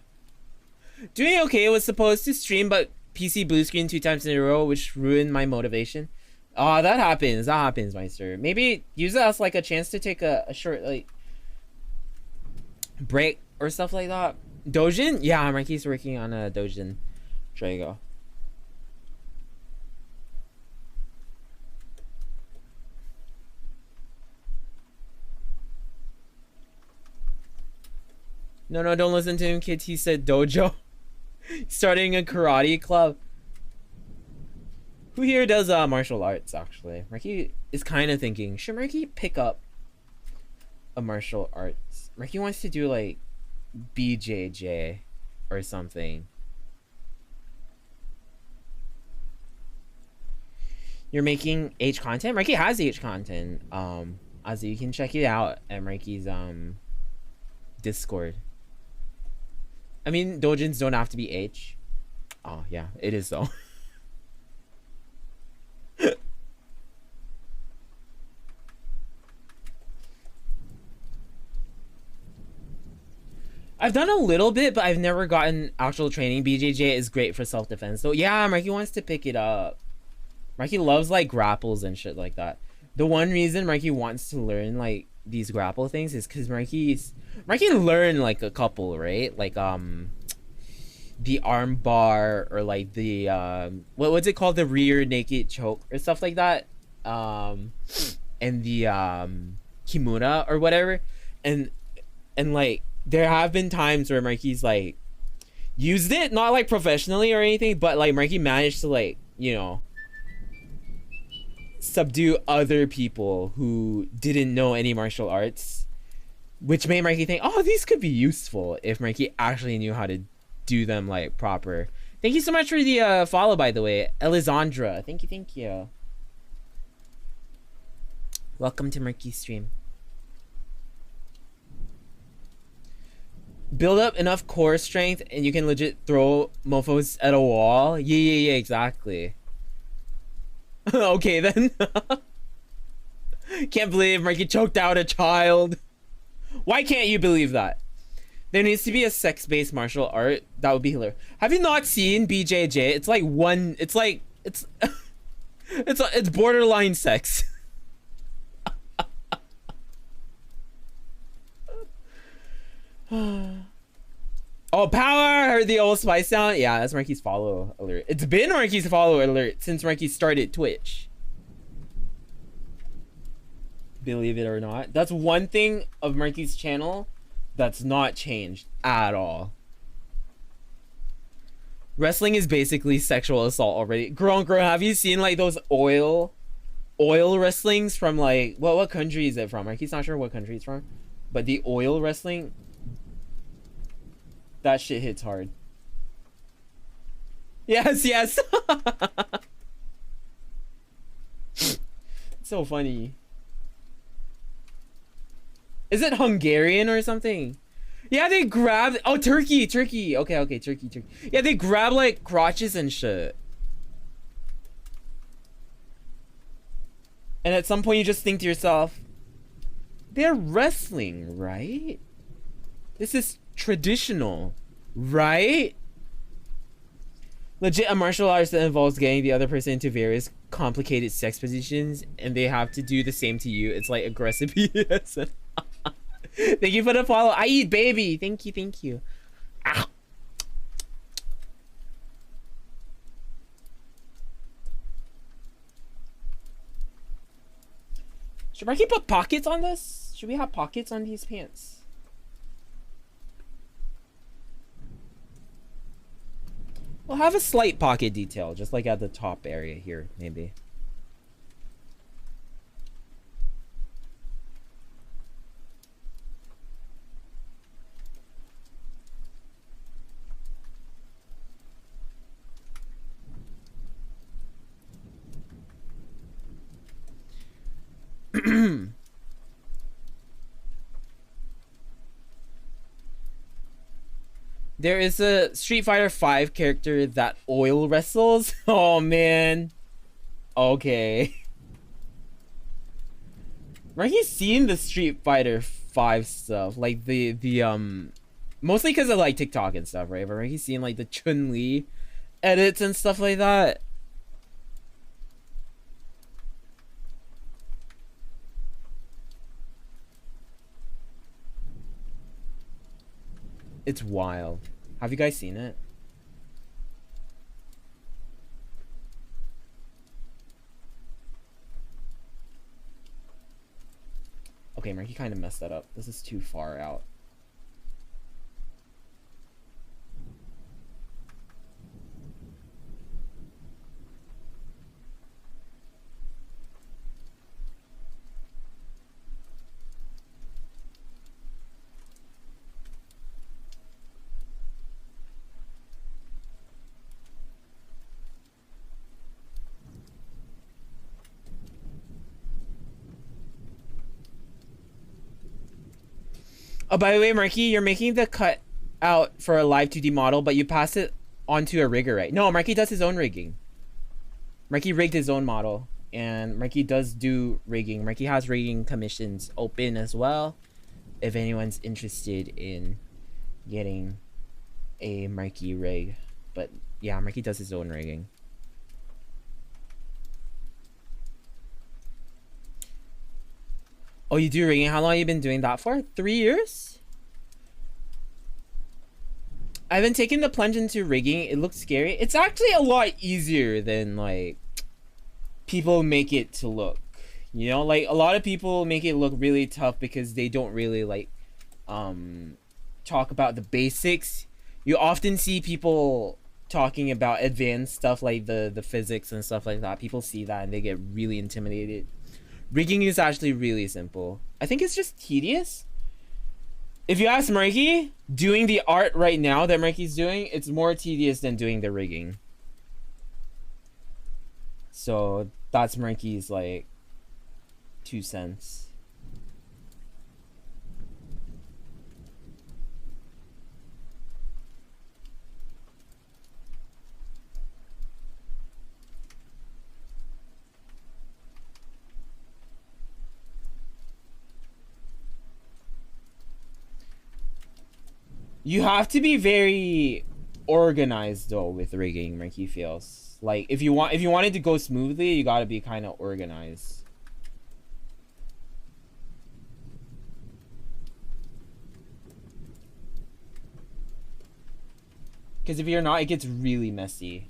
Doing okay. Was supposed to stream, but PC blue screen 2 times in a row, which ruined my motivation. Oh, that happens. That happens, Meister. Maybe use it as like a chance to take a short like break or stuff like that. Dojin? Yeah, Marky's working on a Dojin. There you go. No, don't listen to him, kids. He said dojo. Starting a karate club. Who here does martial arts, actually? Marky is kind of thinking, should Marky pick up a martial arts? Marky wants to do, like, BJJ or something. You're making H content? Marky has H content. Also, you can check it out at Marky's, Discord. I mean, dojins don't have to be H. Oh, yeah, it is though. I've done a little bit, but I've never gotten actual training. BJJ is great for self-defense. So yeah, Marky wants to pick it up. Marky loves like grapples and shit like that. The one reason Marky wants to learn like these grapple things is because Marky learned like a couple, right? Like the arm bar or like the what's it called, the rear naked choke or stuff like that, and the kimura or whatever, and like there have been times where Marky's like used it, not like professionally or anything, but like Marky managed to like, you know, subdue other people who didn't know any martial arts, which made Marky think, oh, these could be useful if Marky actually knew how to do them like proper. Thank you so much for the follow, by the way, Elisandra. Thank you. Welcome to Marky's stream. Build up enough core strength and you can legit throw mofos at a wall. Yeah, exactly. Okay then. Can't believe Marky choked out a child. Why can't you believe that? There needs to be a sex-based martial art. That would be hilarious. Have you not seen BJJ? It's like one. It's like it's it's borderline sex. Oh, power! Heard the old spice sound. Yeah, that's Marky's follow alert. It's been Marky's follow alert since Marky started Twitch. Believe it or not, that's one thing of Marky's channel that's not changed at all. Wrestling is basically sexual assault already. Girl, have you seen like those oil wrestlings from like what country is it from? Marky's not sure what country it's from, but the oil wrestling, that shit hits hard. Yes. It's so funny. Is it Hungarian or something? Yeah, they grab. Oh, Turkey. Okay, Turkey. Yeah, they grab like crotches and shit. And at some point, you just think to yourself, they're wrestling, right? This is traditional, right? Legit, a martial arts that involves getting the other person into various complicated sex positions, and they have to do the same to you. It's like aggressive BDSM. Thank you for the follow. I eat baby. Thank you. Ow. Should Marky put pockets on this? Should we have pockets on these pants? We'll have a slight pocket detail, just like at the top area here, maybe. There is a Street Fighter 5 character that oil wrestles. Oh man. Okay. Marky's seen the Street Fighter 5 stuff, like the mostly because of like TikTok and stuff, right? But Marky's seen like the Chun-Li edits and stuff like that. It's wild. Have you guys seen it? Okay, Marky kind of messed that up. This is too far out. Oh, by the way, Marky, you're making the cut out for a live 2D model, but you pass it onto a rigger, right? No, Marky does his own rigging. Marky rigged his own model, and Marky does do rigging. Marky has rigging commissions open as well, if anyone's interested in getting a Marky rig. But yeah, Marky does his own rigging. Oh, you do rigging? How long have you been doing that for? 3 years? I've been taking the plunge into rigging. It looks scary. It's actually a lot easier than like people make it to look. You know, like a lot of people make it look really tough because they don't really like talk about the basics. You often see people talking about advanced stuff like the physics and stuff like that. People see that and they get really intimidated. Rigging is actually really simple. I think it's just tedious. If you ask Marky, doing the art right now that Marky's doing, it's more tedious than doing the rigging. So that's Marky's like 2 cents. You have to be very organized though with rigging, Marky feels. Like if you want it to go smoothly, you gotta be kind of organized. Because if you're not, it gets really messy.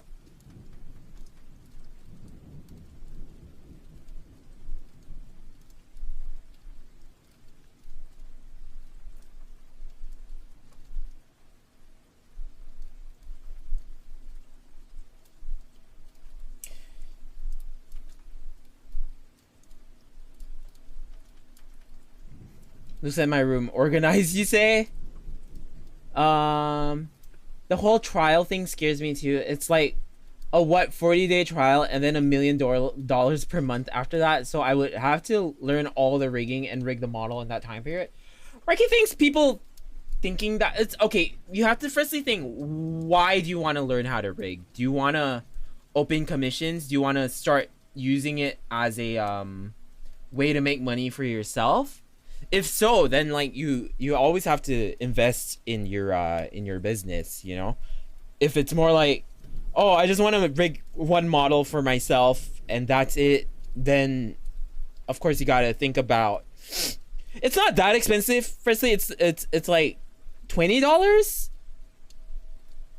Looks at my room organized, you say? The whole trial thing scares me too. It's like a 40-day trial and then $1 million per month after that. So I would have to learn all the rigging and rig the model in that time period. Marky thinks people thinking that it's okay. You have to firstly think, why do you want to learn how to rig? Do you want to open commissions? Do you want to start using it as a way to make money for yourself? If so, then like you always have to invest in your business, you know. If it's more like, oh, I just want to rig one model for myself and that's it, then of course you got to think about, it's not that expensive. Firstly, it's like $20,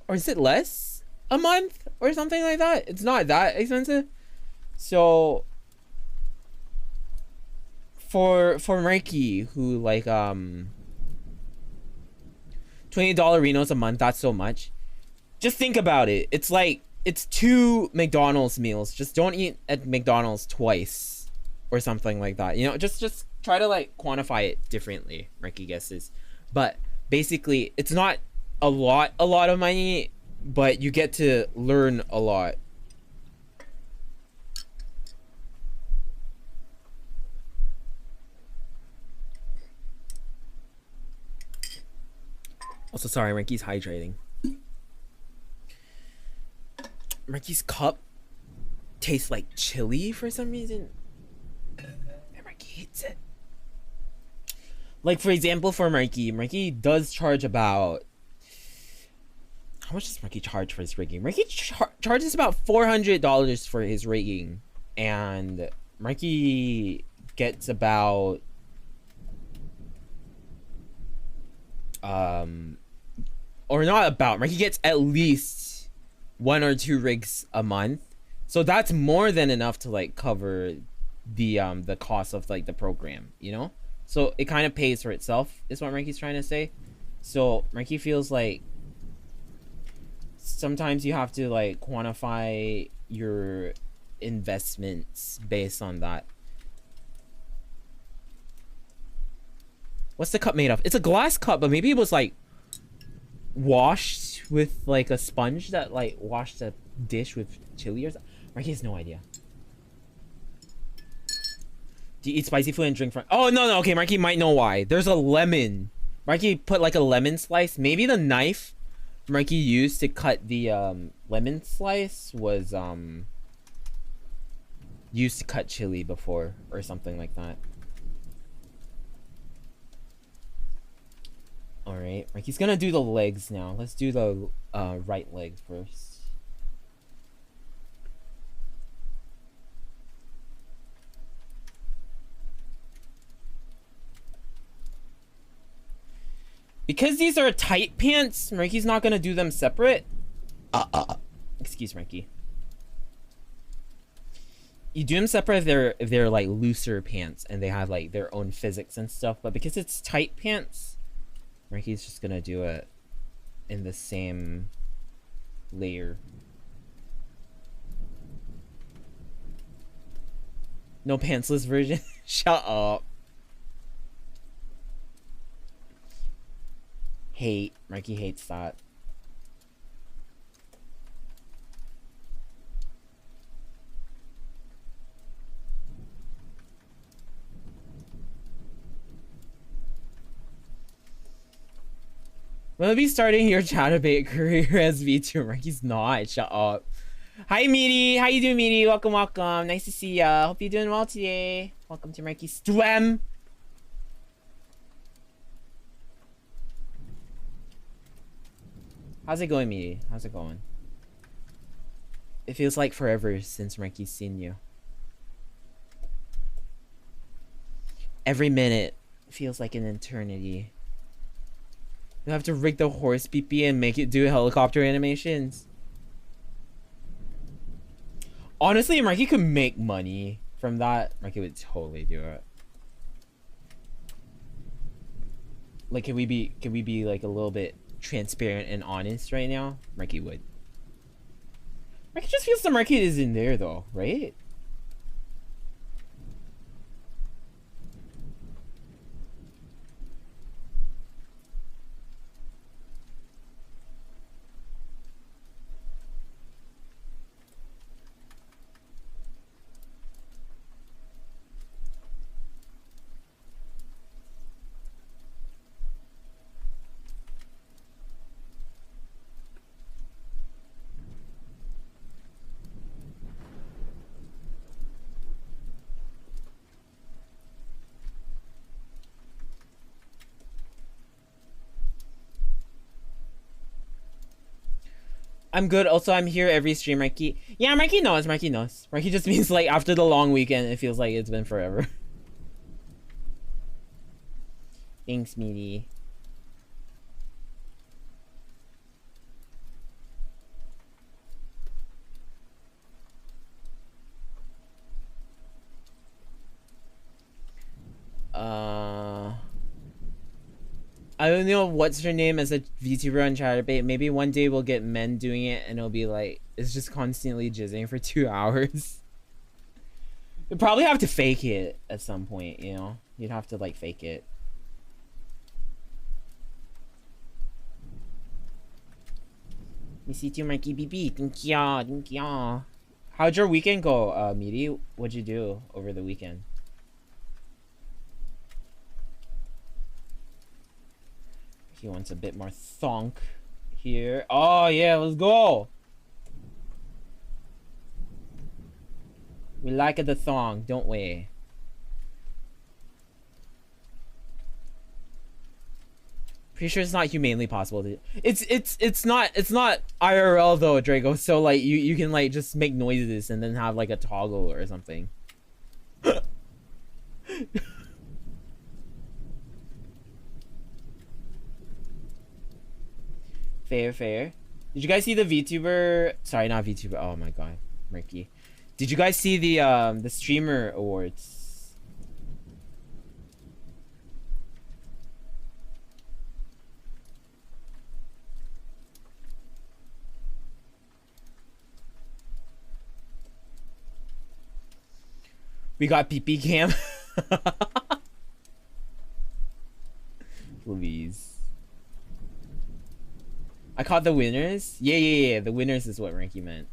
or is it less a month or something like that? It's not that expensive. So for Marky, who like $20 Renos a month, that's so much. Just think about it. It's like it's 2 McDonald's meals. Just don't eat at McDonald's twice or something like that. You know, just try to like quantify it differently, Marky guesses. But basically, it's not a lot of money, but you get to learn a lot. Also, sorry, Marky's hydrating. Marky's cup tastes like chili for some reason. And Marky hates it. Like, for example, for Marky does charge about... How much does Marky charge for his rigging? Marky charges about $400 for his rigging. And Marky gets about... Or not about. Marky gets at least 1 or 2 rigs a month. So that's more than enough to like cover the cost of like the program, you know? So it kind of pays for itself, is what Marky's trying to say. So Marky feels like sometimes you have to like quantify your investments based on that. What's the cup made of? It's a glass cup, but maybe it was like washed with like a sponge that like washed a dish with chili or something. Marky has no idea. Do you eat spicy food and drink from... Oh, no. Okay, Marky might know why. There's a lemon. Marky put like a lemon slice. Maybe the knife Marky used to cut the lemon slice was used to cut chili before or something like that. Alright, Marky's gonna do the legs now. Let's do the right leg first. Because these are tight pants, Marky's not gonna do them separate. Excuse Marky. You do them separate if they're like looser pants and they have like their own physics and stuff. But because it's tight pants, Marky's just gonna do it in the same layer. No pantsless version? Shut up. Hate. Marky hates that. I'm gonna be starting your chatterbait career as Vtuber. Marky's not. Shut up. Hi, Meaty. How you doing, Meaty? Welcome, welcome. Nice to see ya. Hope you're doing well today. Welcome to Marky's stream. How's it going, Meaty? How's it going? It feels like forever since Marky's seen you. Every minute feels like an eternity. You have to rig the horse PP and make it do helicopter animations. Honestly, Marky could make money from that. Marky would totally do it. Like, can we be like a little bit transparent and honest right now? Marky would. Marky just feels the market is in there though, right? I'm good. Also, I'm here every stream, Marky. Yeah, Marky knows. Marky knows. Marky just means like after the long weekend, it feels like it's been forever. Thanks, Meaty. I don't know what's her name as a VTuber on Chatterbait. Maybe one day we'll get men doing it and it'll be like, it's just constantly jizzing for 2 hours. You'd probably have to fake it at some point, you know? You'd have to like fake it. Miss you too, Mikey BB. Thank ya, thank ya. How'd your weekend go, Meaty? What'd you do over the weekend? He wants a bit more thonk here. Oh yeah, let's go. We like the thong, don't we? Pretty sure it's not humanly possible to. It's not IRL though, Drago. So like you can like just make noises and then have like a toggle or something. Fair. Did you guys see the VTuber? Sorry, not VTuber. Oh my god, Murky. Did you guys see the streamer awards? We got PP cam. Please. I caught the winners? Yeah. The winners is what Ranky meant.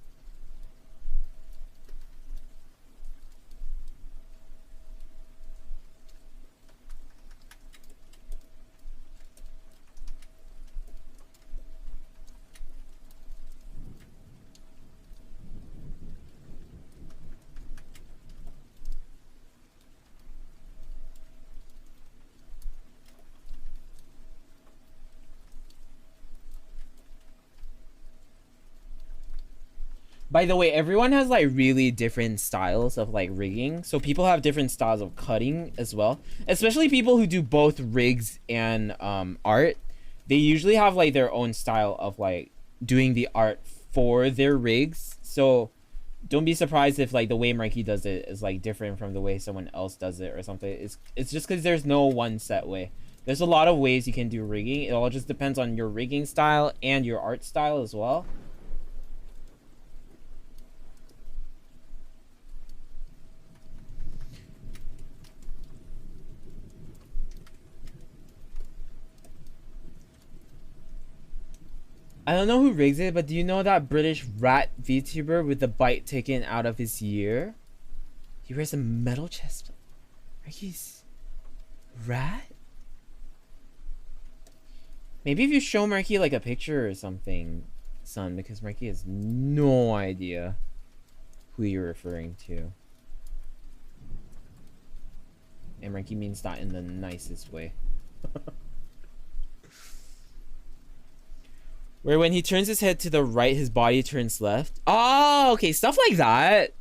By the way, everyone has like really different styles of like rigging. So people have different styles of cutting as well. Especially people who do both rigs and art. They usually have like their own style of like doing the art for their rigs. So don't be surprised if like the way Marky does it is like different from the way someone else does it or something. It's just because there's no one set way. There's a lot of ways you can do rigging. It all just depends on your rigging style and your art style as well. I don't know who rigs it, but do you know that British rat VTuber with the bite taken out of his ear? He wears a metal chest. Marky's rat? Maybe if you show Marky like a picture or something, son, because Marky has no idea who you're referring to. And Marky means that in the nicest way. Where when he turns his head to the right, his body turns left. Oh, okay, stuff like that.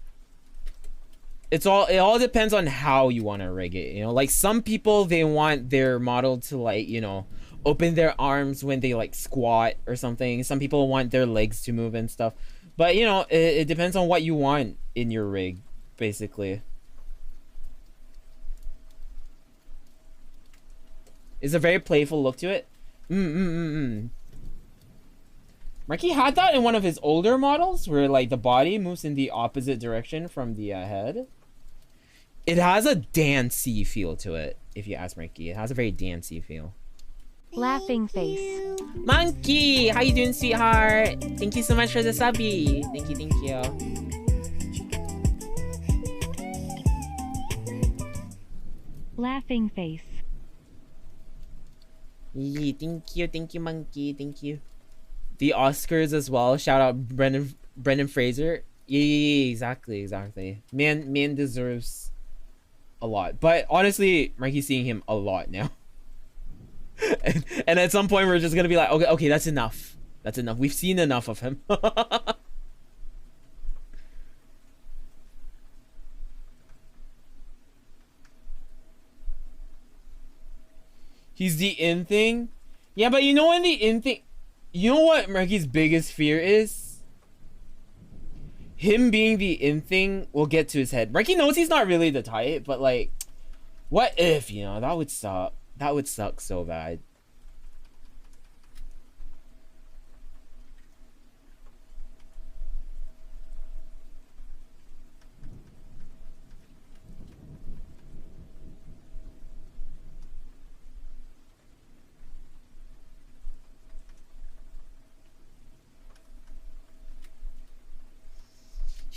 It all depends on how you want to rig it, you know? Like some people, they want their model to like, you know, open their arms when they like squat or something. Some people want their legs to move and stuff. But, you know, it depends on what you want in your rig, basically. It's a very playful look to it. Marky had that in one of his older models where like the body moves in the opposite direction from the head. It has a dancey feel to it, if you ask Marky. It has a very dancey feel. Laughing face. Monkey! How you doing, sweetheart? Thank you so much for the subby. Thank you. Laughing face. Yeah, thank you, monkey. Thank you. The Oscars as well. Shout out Brendan Fraser. Yeah, exactly. Man deserves a lot. But honestly, Marky's seeing him a lot now. and at some point we're just gonna be like, okay, that's enough. That's enough. We've seen enough of him. He's the in thing. Yeah, but you know when the in thing. You know what Marky's biggest fear is? Him being the in thing will get to his head. Marky knows he's not really the type, but like, what if, you know, that would suck. That would suck so bad.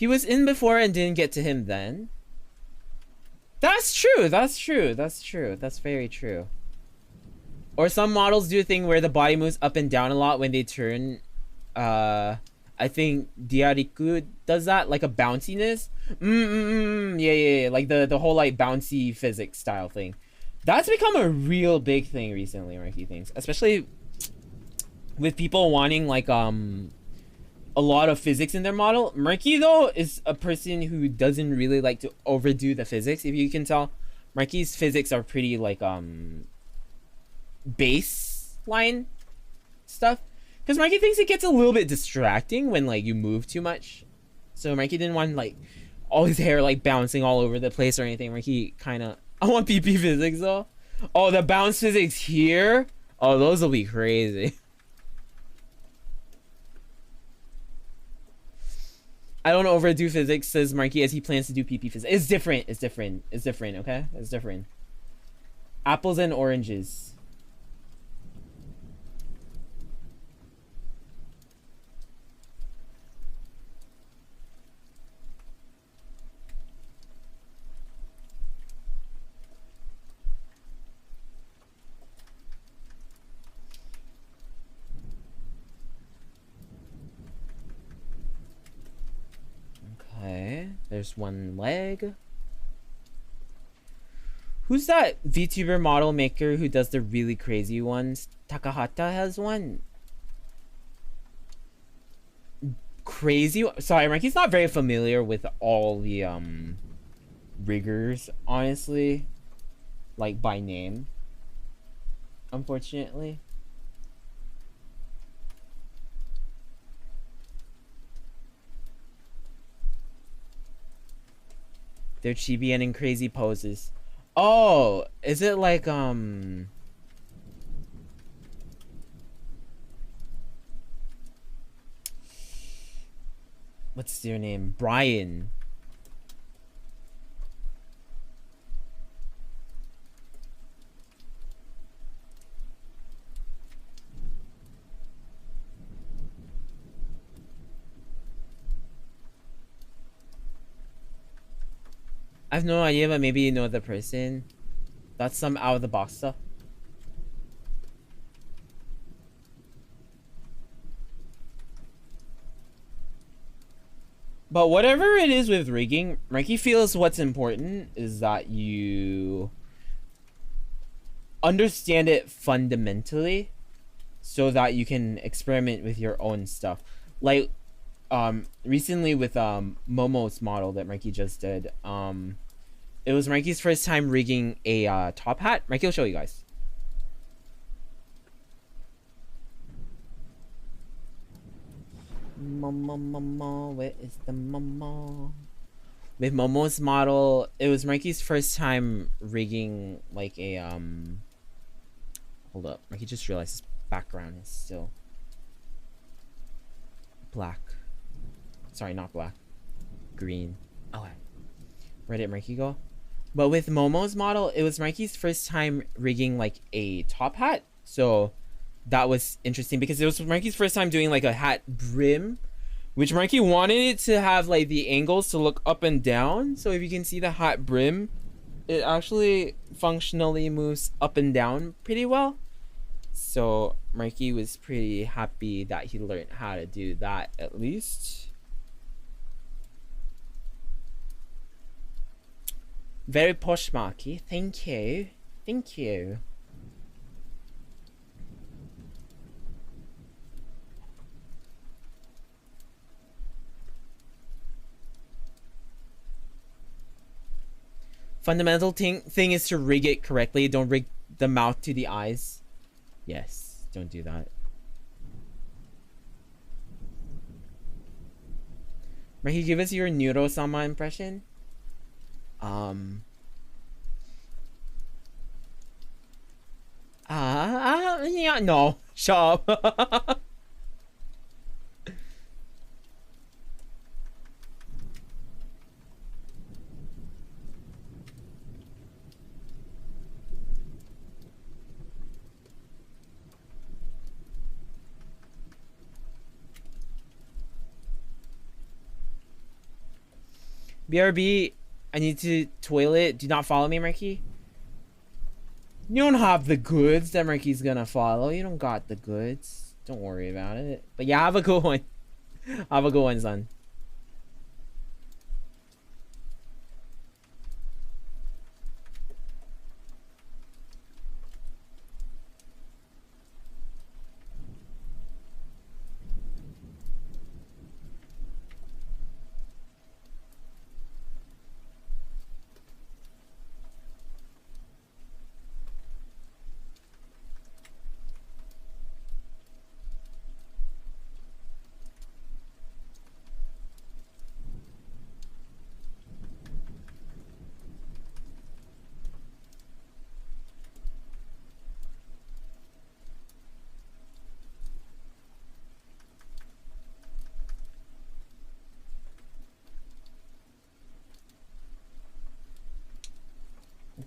He was in before and didn't get to him then. That's true. That's true. That's true. That's very true. Or some models do a thing where the body moves up and down a lot when they turn. I think Diariku does that, like a bounciness. Yeah. Like the whole like bouncy physics style thing. That's become a real big thing recently, Marky thinks. Especially with people wanting like a lot of physics in their model. Marky though is a person who doesn't really like to overdo the physics, if you can tell. Marky's physics are pretty like baseline stuff. Because Marky thinks it gets a little bit distracting when like you move too much. So Marky didn't want like all his hair like bouncing all over the place or anything. Marky kinda I want PP physics though. Oh, the bounce physics here? Oh, those will be crazy. I don't overdo physics, says Marky, as he plans to do PP physics. It's different. It's different. It's different, okay? It's different. Apples and oranges. Okay, there's one leg. Who's that VTuber model maker who does the really crazy ones? Takahata has one. Crazy? Sorry, Marky's not very familiar with all the riggers, honestly. Like by name. Unfortunately. They're chibi and in crazy poses. Oh, is it like what's their name? Brian. I have no idea, but maybe you know the person. That's some out of the box stuff. But whatever it is with rigging, Marky feels what's important is that you understand it fundamentally so that you can experiment with your own stuff. Like recently with Momo's model that Marky just did, it was Marky's first time rigging a top hat. Marky will show you guys. Momo, where is the Momo? With Momo's model, it was Marky's first time rigging like a hold up, Marky just realized his background is still black. Sorry, not black. Green. Okay. Where did Marky go? But with Momo's model, it was Marky's first time rigging like a top hat. So that was interesting because it was Marky's first time doing like a hat brim, which Marky wanted it to have like the angles to look up and down. So if you can see the hat brim, it actually functionally moves up and down pretty well. So Marky was pretty happy that he learned how to do that at least. Very posh, Marky. Thank you. Thank you. Fundamental thing is to rig it correctly. Don't rig the mouth to the eyes. Yes, don't do that. Marky, give us your Neuro-sama impression. Yeah, no. Shut up. BRB, I need to toilet. Do not follow me, Marky. You don't have the goods that Marky's gonna follow. You don't got the goods. Don't worry about it. But yeah, have a good one. Have a good one, son.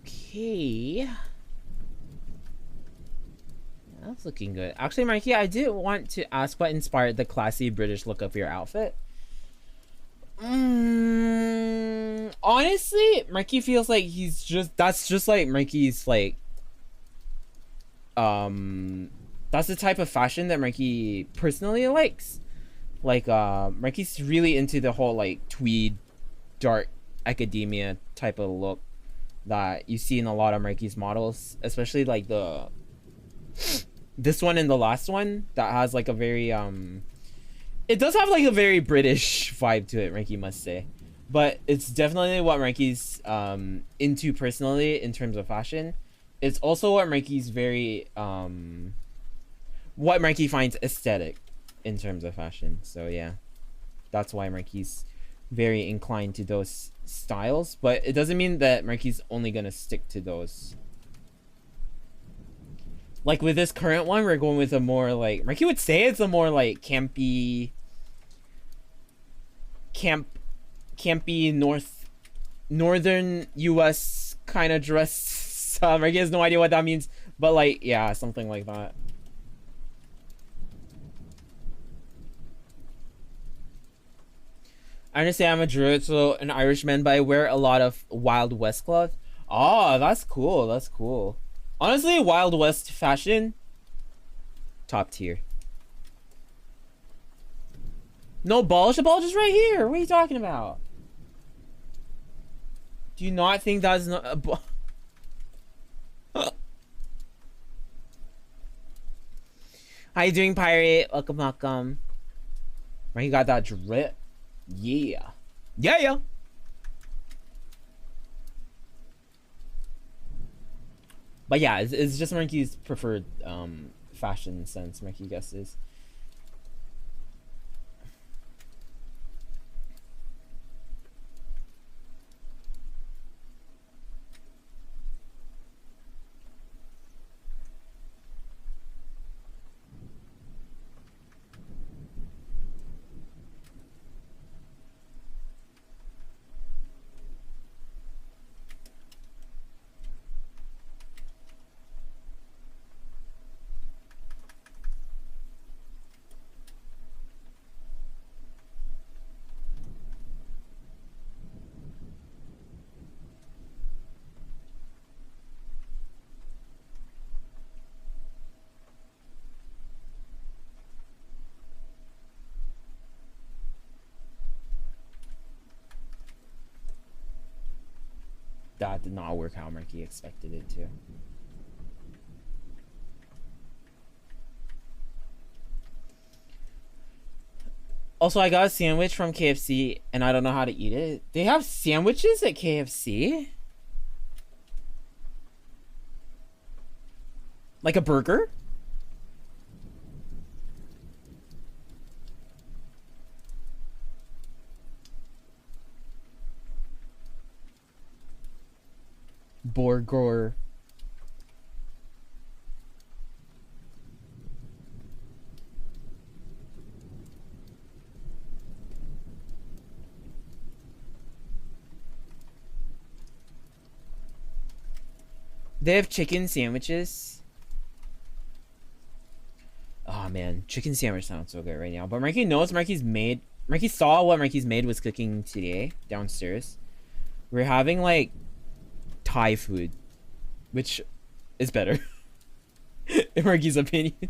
Okay. That's looking good. Actually, Mikey, I did want to ask what inspired the classy British look of your outfit. Honestly, Mikey feels like that's just like Mikey's like that's the type of fashion that Mikey personally likes. Like Mikey's really into the whole like tweed dark academia type of look that you see in a lot of Mikey's models, especially like this one and the last one that has like a very it does have like a very British vibe to it, Mikey must say. But it's definitely what Mikey's into personally in terms of fashion. It's also what Mikey's very what Mikey finds aesthetic in terms of fashion. So yeah, that's why Mikey's very inclined to those styles, but it doesn't mean that Mikey's only gonna stick to those. Like with this current one, we're going with a more like Mikey would say it's a more like campy northern US kind of dress. Mikey has no idea what that means, but like yeah, something like that. I understand I'm a Druid, so an Irishman, but I wear a lot of Wild West clothes. Oh, that's cool. That's cool. Honestly, Wild West fashion, top tier. No bulge? The bulge is right here. What are you talking about? Do you not think that's not a bulge? How you doing, Pirate? Welcome, welcome. Right, you got that drip. Yeah. Yeah. But yeah, it's just Mikey's preferred fashion sense, Mikey guesses. That did not work how Mikey expected it to. Also, I got a sandwich from KFC and I don't know how to eat it. They have sandwiches at KFC? Like a burger? Burger. They have chicken sandwiches. Oh man, chicken sandwich sounds so good right now. But Mikey knows Mikey's Marky saw what Marky's maid was cooking today downstairs. We're having like Thai food, which is better in Marky's opinion.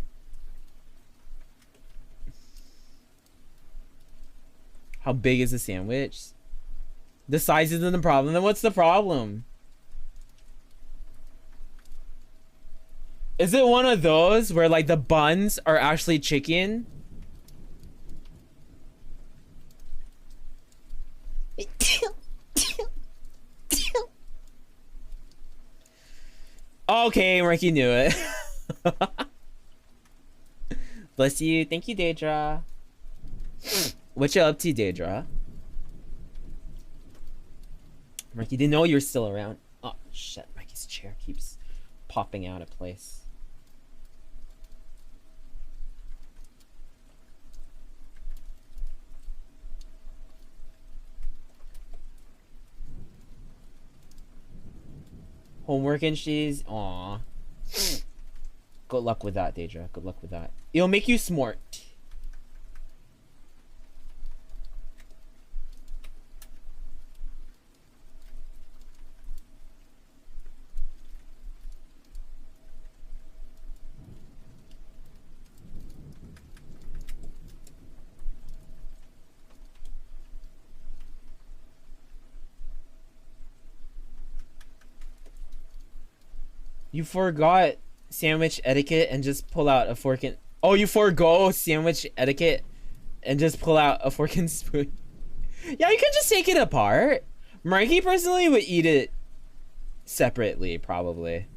How big is the sandwich? The size isn't the problem. Then what's the problem? Is it one of those where like the buns are actually chicken? Okay, Ricky knew it. Bless you. Thank you, Daedra. What you up to, Daedra? Ricky didn't know you're still around. Oh, shit. Ricky's chair keeps popping out of place. Homework and she's aw. Good luck with that, Daedra. Good luck with that. It'll make you smart. You forgot sandwich etiquette and just pull out a fork and... Oh, you forgo sandwich etiquette and just pull out a fork and spoon. Yeah, you could just take it apart. Marky personally would eat it separately, probably.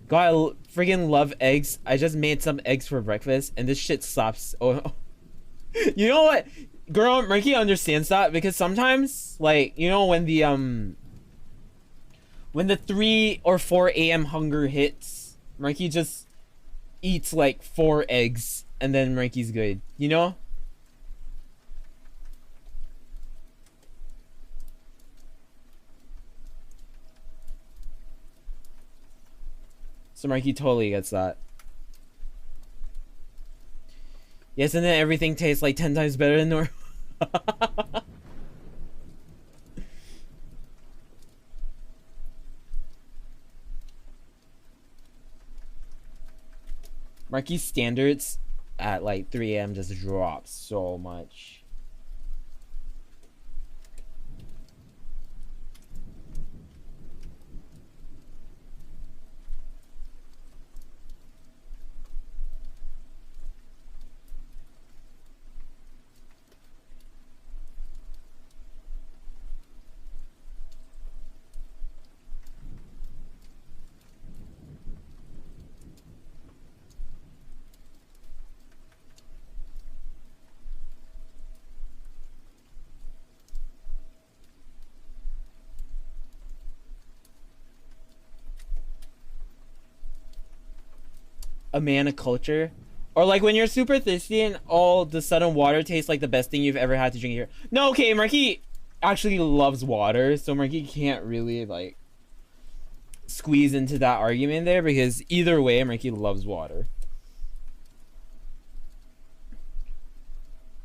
God, I freaking love eggs. I just made some eggs for breakfast and this shit slaps. Oh, you know what? Girl, Marky understands that because sometimes, like, you know, when the 3 or 4 a.m. hunger hits, Marky just eats like 4 eggs and then Marky's good, you know? So Marky totally gets that. Yes, and then everything tastes like 10 times better than normal. Marky's standards at like 3 a.m. just drop so much. A man of culture, or like when you're super thirsty and all the sudden water tastes like the best thing you've ever had to drink here. No, okay, Marky actually loves water, so Marky can't really like squeeze into that argument there because either way, Marky loves water.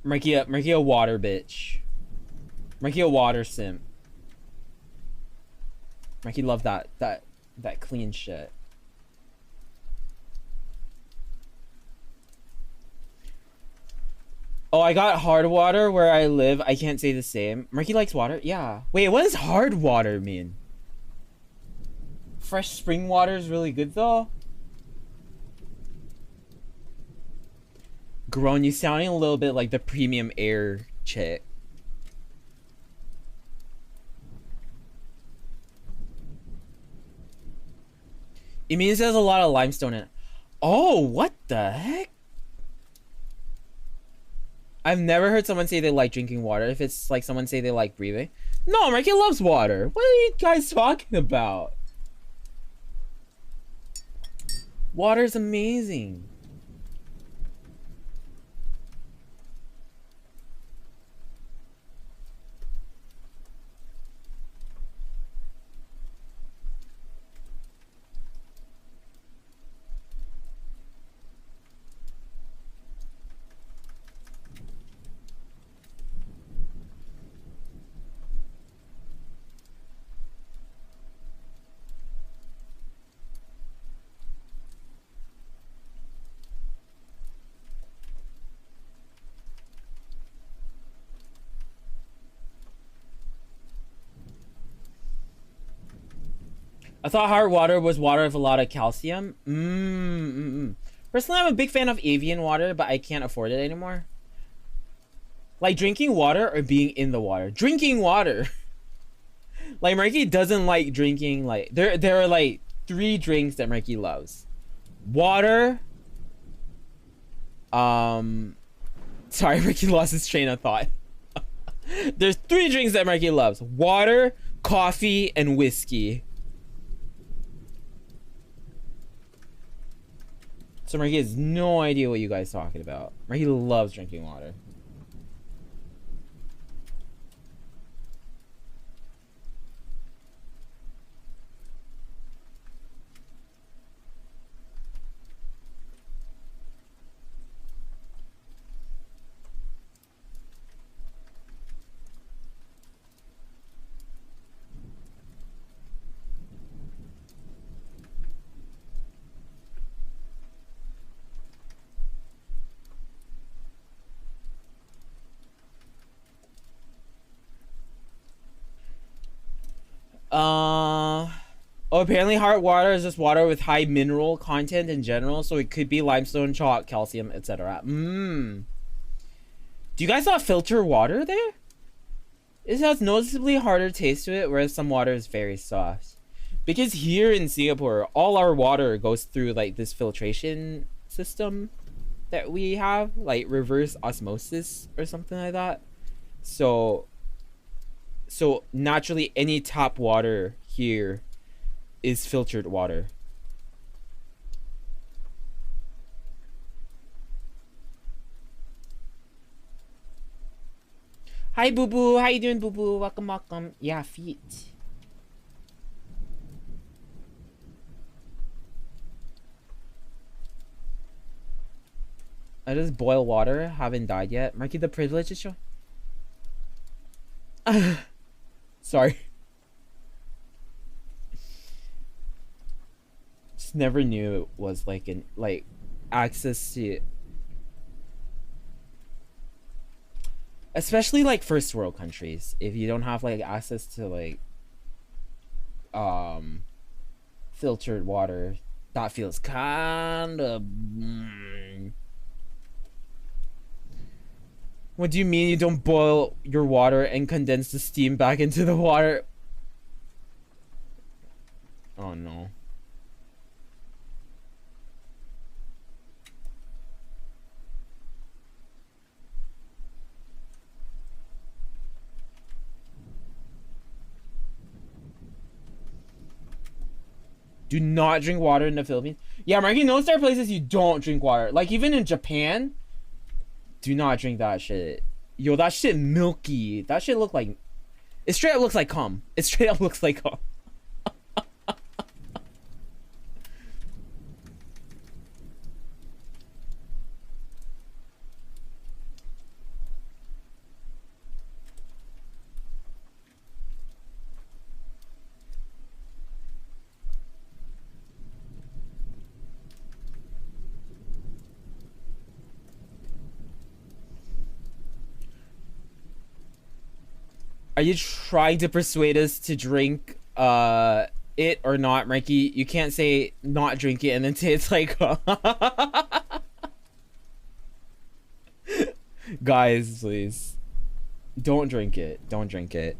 Marky a water bitch. Marky a water simp. Marky love that clean shit. Oh, I got hard water where I live. I can't say the same. Marky likes water? Yeah. Wait, what does hard water mean? Fresh spring water is really good though? Grown, you sounding a little bit like the premium air chick. It means there's a lot of limestone in it. Oh, what the heck? I've never heard someone say they like drinking water if it's like someone say they like breathing. No, Marky loves water. What are you guys talking about? Water's amazing. I thought hard water was water with a lot of calcium. Personally, I'm a big fan of avian water, but I can't afford it anymore. Like drinking water or being in the water? Drinking water. Like Marky doesn't like drinking. Like there are like 3 drinks that Marky loves. Water. Sorry, Marky lost his train of thought. There's 3 drinks that Marky loves: water, coffee, and whiskey. So Marky has no idea what you guys are talking about. Marky loves drinking water. Oh, apparently hard water is just water with high mineral content in general, so it could be limestone, chalk, calcium, etc. Do you guys not filter water there? It has noticeably harder taste to it, whereas some water is very soft. Because here in Singapore, all our water goes through like this filtration system that we have, like reverse osmosis or something like that. So naturally any tap water here is filtered water. Hi Boo Boo, how you doing Boo Boo? Welcome, welcome. Yeah, feet. I just boil water, haven't died yet. Marky the privilege is show. Sorry. Just never knew it was like an access to, especially like first world countries. If you don't have like access to like filtered water, that feels kind of. What do you mean you don't boil your water and condense the steam back into the water? Oh no. Do not drink water in the Philippines. Yeah, Marky knows there are places you don't drink water. Like even in Japan, do not drink that shit. Yo, that shit milky. That shit look like, it straight up looks like cum. It straight up looks like cum. Are you trying to persuade us to drink it or not, Mikey? You can't say not drink it and then say it's like guys, please. Don't drink it. Don't drink it.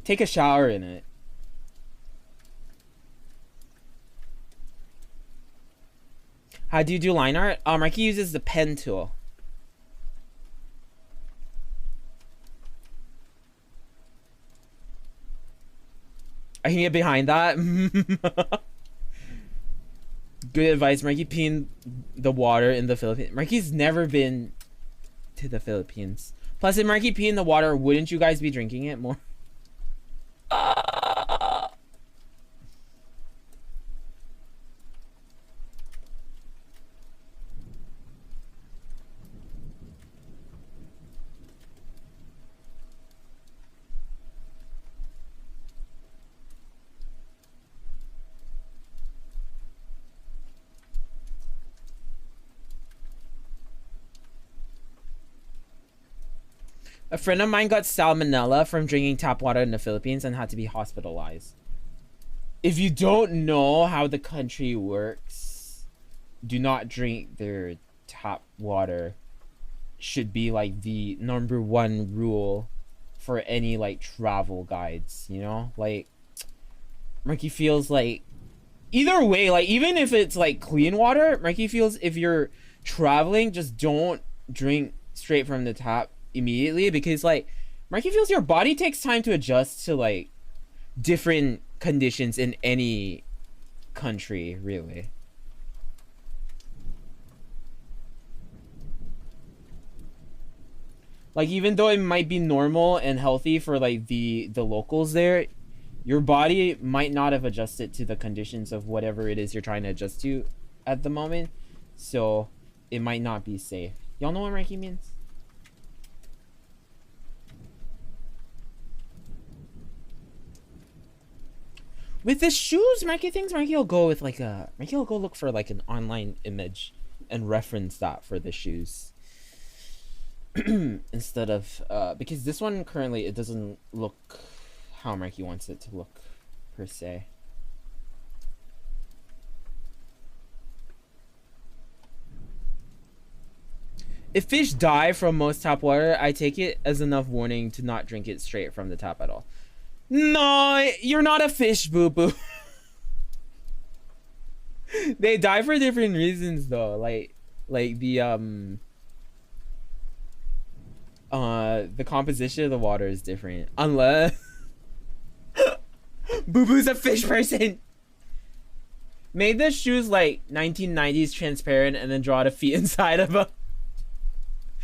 Take a shower in it. How do you do line art? Mikey uses the pen tool. I can get behind that. Good advice, Mikey. Peeing the water in the Philippines. Mikey's never been to the Philippines. Plus, if Mikey pee in the water, wouldn't you guys be drinking it more? A friend of mine got salmonella from drinking tap water in the Philippines and had to be hospitalized. if you don't know how the country works, do not drink their tap water. Should be like the number one rule for any like travel guides, you know? Like Marky feels like either way, like even if it's like clean water, Marky feels if you're traveling, just don't drink straight from the tap immediately, because like Marky feels your body takes time to adjust to like different conditions in any country, really. Like even though it might be normal and healthy for like the locals there, your body might not have adjusted to the conditions of whatever it is you're trying to adjust to at the moment, so it might not be safe. Y'all know what Reiki means? With the shoes, Marky thinks Marky will go with like a Marky will go look for like an online image and reference that for the shoes. Instead of because this one currently it doesn't look how Marky wants it to look per se. If fish die from most tap water, I take it as enough warning to not drink it straight from the tap at all. No, you're not a fish, boo boo. They die for different reasons though. Like the composition of the water is different. Unless Boo Boo's a fish person. Made the shoes like 1990s transparent and then draw the feet inside of them.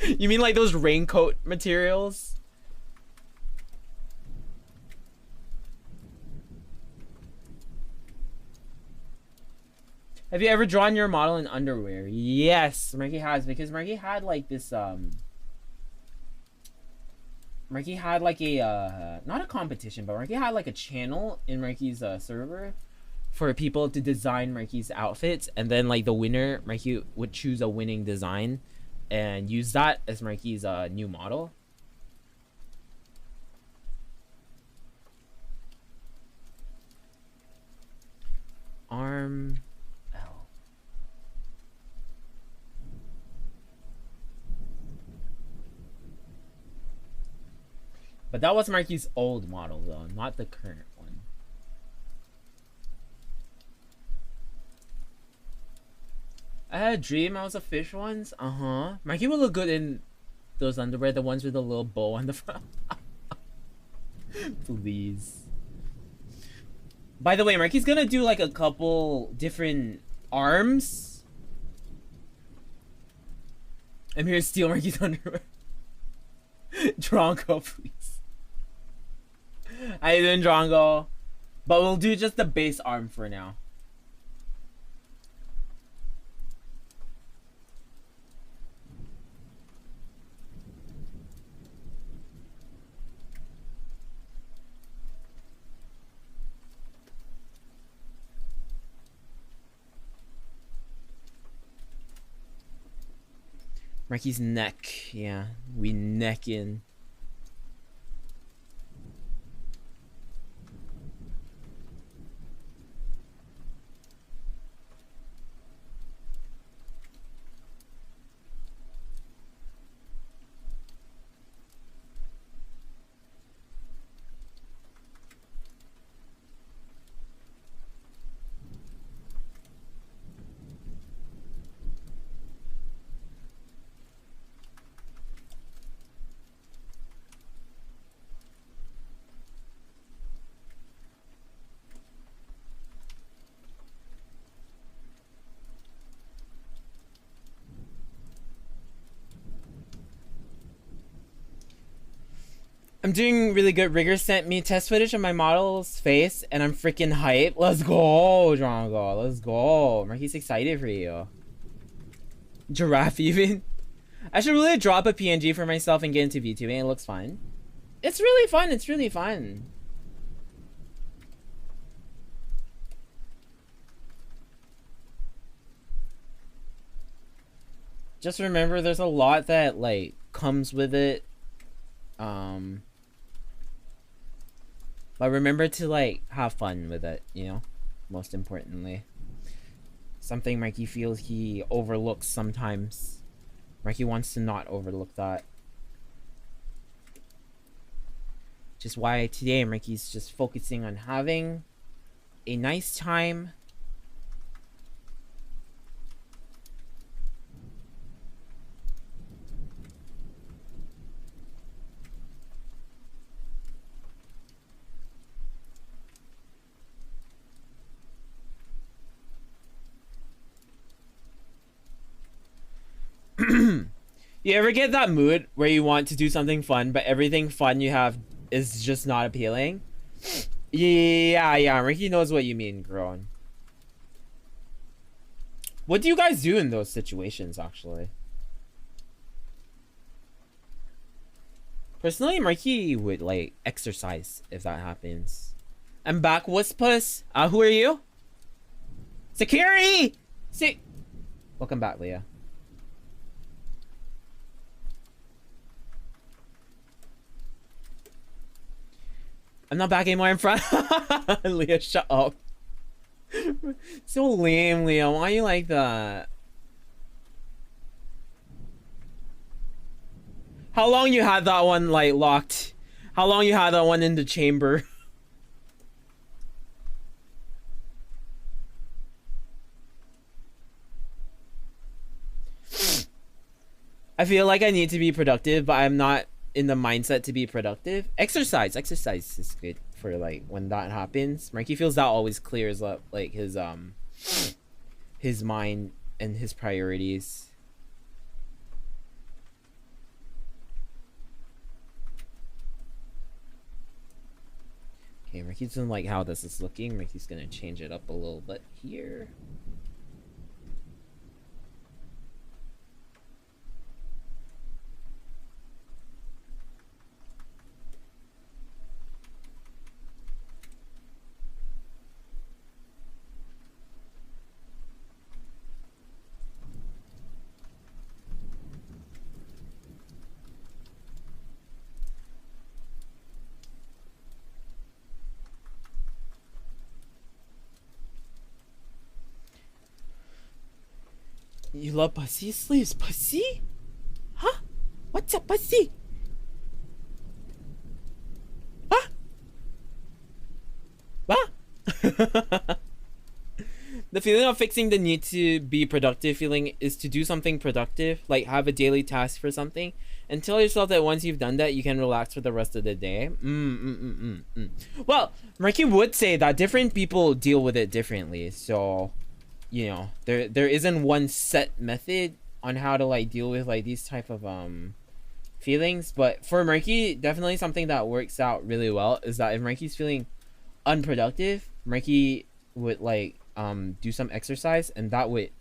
You mean like those raincoat materials? Have you ever drawn your model in underwear? Yes, Marky has, because Marky had like this Marky had like a not a competition, but Marky had like a channel in Marky's server for people to design Marky's outfits, and then like the winner, Marky would choose a winning design and use that as Marky's new model. Arm L. But that was Marky's old model though, not the current one. I had a dream I was a fish once. Uh-huh. Marky would look good in those underwear, the ones with the little bow on the front. Please. By the way, Marky's gonna do like a couple different arms. I'm here to steal Marky's underwear. Drongo, please. How you doing, Drongo? But we'll do just the base arm for now. Marky's neck, yeah, we neck in. I'm doing really good. Rigger sent me test footage of my model's face, and I'm freaking hype. Let's go, Drongo. Let's go. Marky's excited for you. Giraffe even. I should really drop a PNG for myself and get into VTubing. It looks fun. It's really fun. It's really fun. Just remember, there's a lot that like comes with it. But remember to like have fun with it, you know? most importantly. Something Mikey feels he overlooks sometimes. Mikey wants to not overlook that. Just why today Mikey's just focusing on having a nice time. You ever get that mood where you want to do something fun, but everything fun you have is just not appealing? Yeah, Ricky knows what you mean, grown. What do you guys do in those situations, actually? Personally, Marky would, like, exercise if that happens. I'm back, Wuspus. Who are you? Security! Welcome back, Leah. I'm not back anymore in front. Leah, shut up. So lame, Leah. Why are you like that? How long you had that one, like, locked? How long you had that one in the chamber? I feel like I need to be productive, but I'm not in the mindset to be productive. Exercise is good for, like, when that happens. Marky feels that always clears up, like, his mind and his priorities. Okay, Marky doesn't like how this is looking. Marky's gonna change it up a little bit here. You love pussy sleeves? Pussy? Huh? What's a pussy? Huh? What? The feeling of fixing the need to be productive feeling is to do something productive, like have a daily task for something, and tell yourself that once you've done that, you can relax for the rest of the day. Well, Marky would say that different people deal with it differently, so, you know, there isn't one set method on how to, like, deal with, like, these type of feelings. But for Marky, definitely something that works out really well is that if Marky's feeling unproductive, Marky would, like, do some exercise, and that would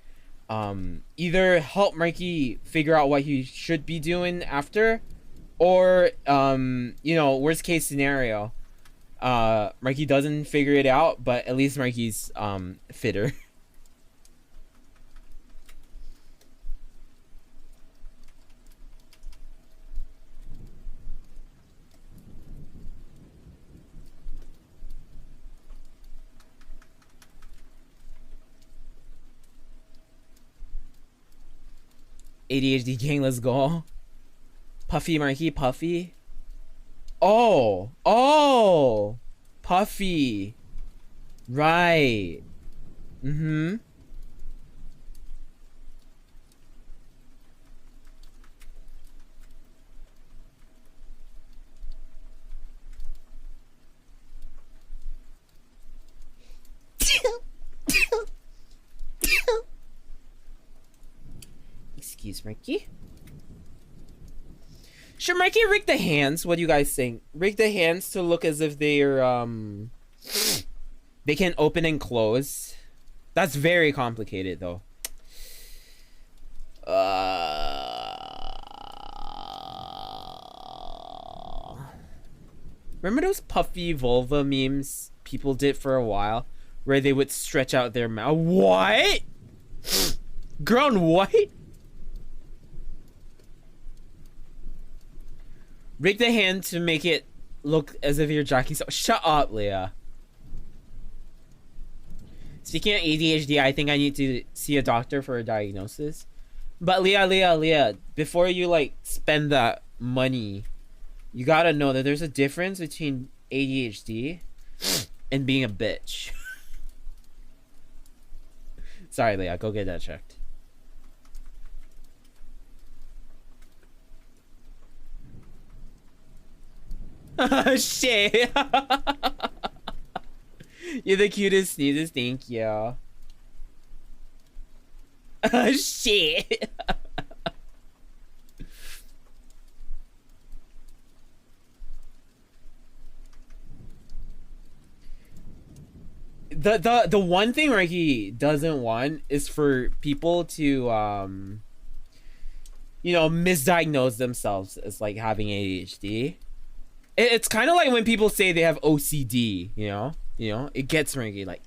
either help Marky figure out what he should be doing after, or you know, worst case scenario, Marky doesn't figure it out, but at least Marky's fitter. ADHD gang, let's go. Puffy, Marky, Puffy. Oh, Puffy. Right. Excuse Marky. Should Marky rig the hands? What do you guys think? Rig the hands to look as if they're they can open and close. That's very complicated though. Remember those puffy vulva memes people did for a while, where they would stretch out their mouth? What? Grown white? Rig the hand to make it look as if you're jacking. So shut up, Leah. Speaking of ADHD, I think I need to see a doctor for a diagnosis. But Leah, before you like spend that money, you gotta know that there's a difference between ADHD and being a bitch. Sorry, Leah, go get that checked. Shit. You're the cutest sneezes, thank you. Shit. The one thing Ricky doesn't want is for people to you know, misdiagnose themselves as like having ADHD. It's kind of like when people say they have OCD, you know, it gets Ricky like,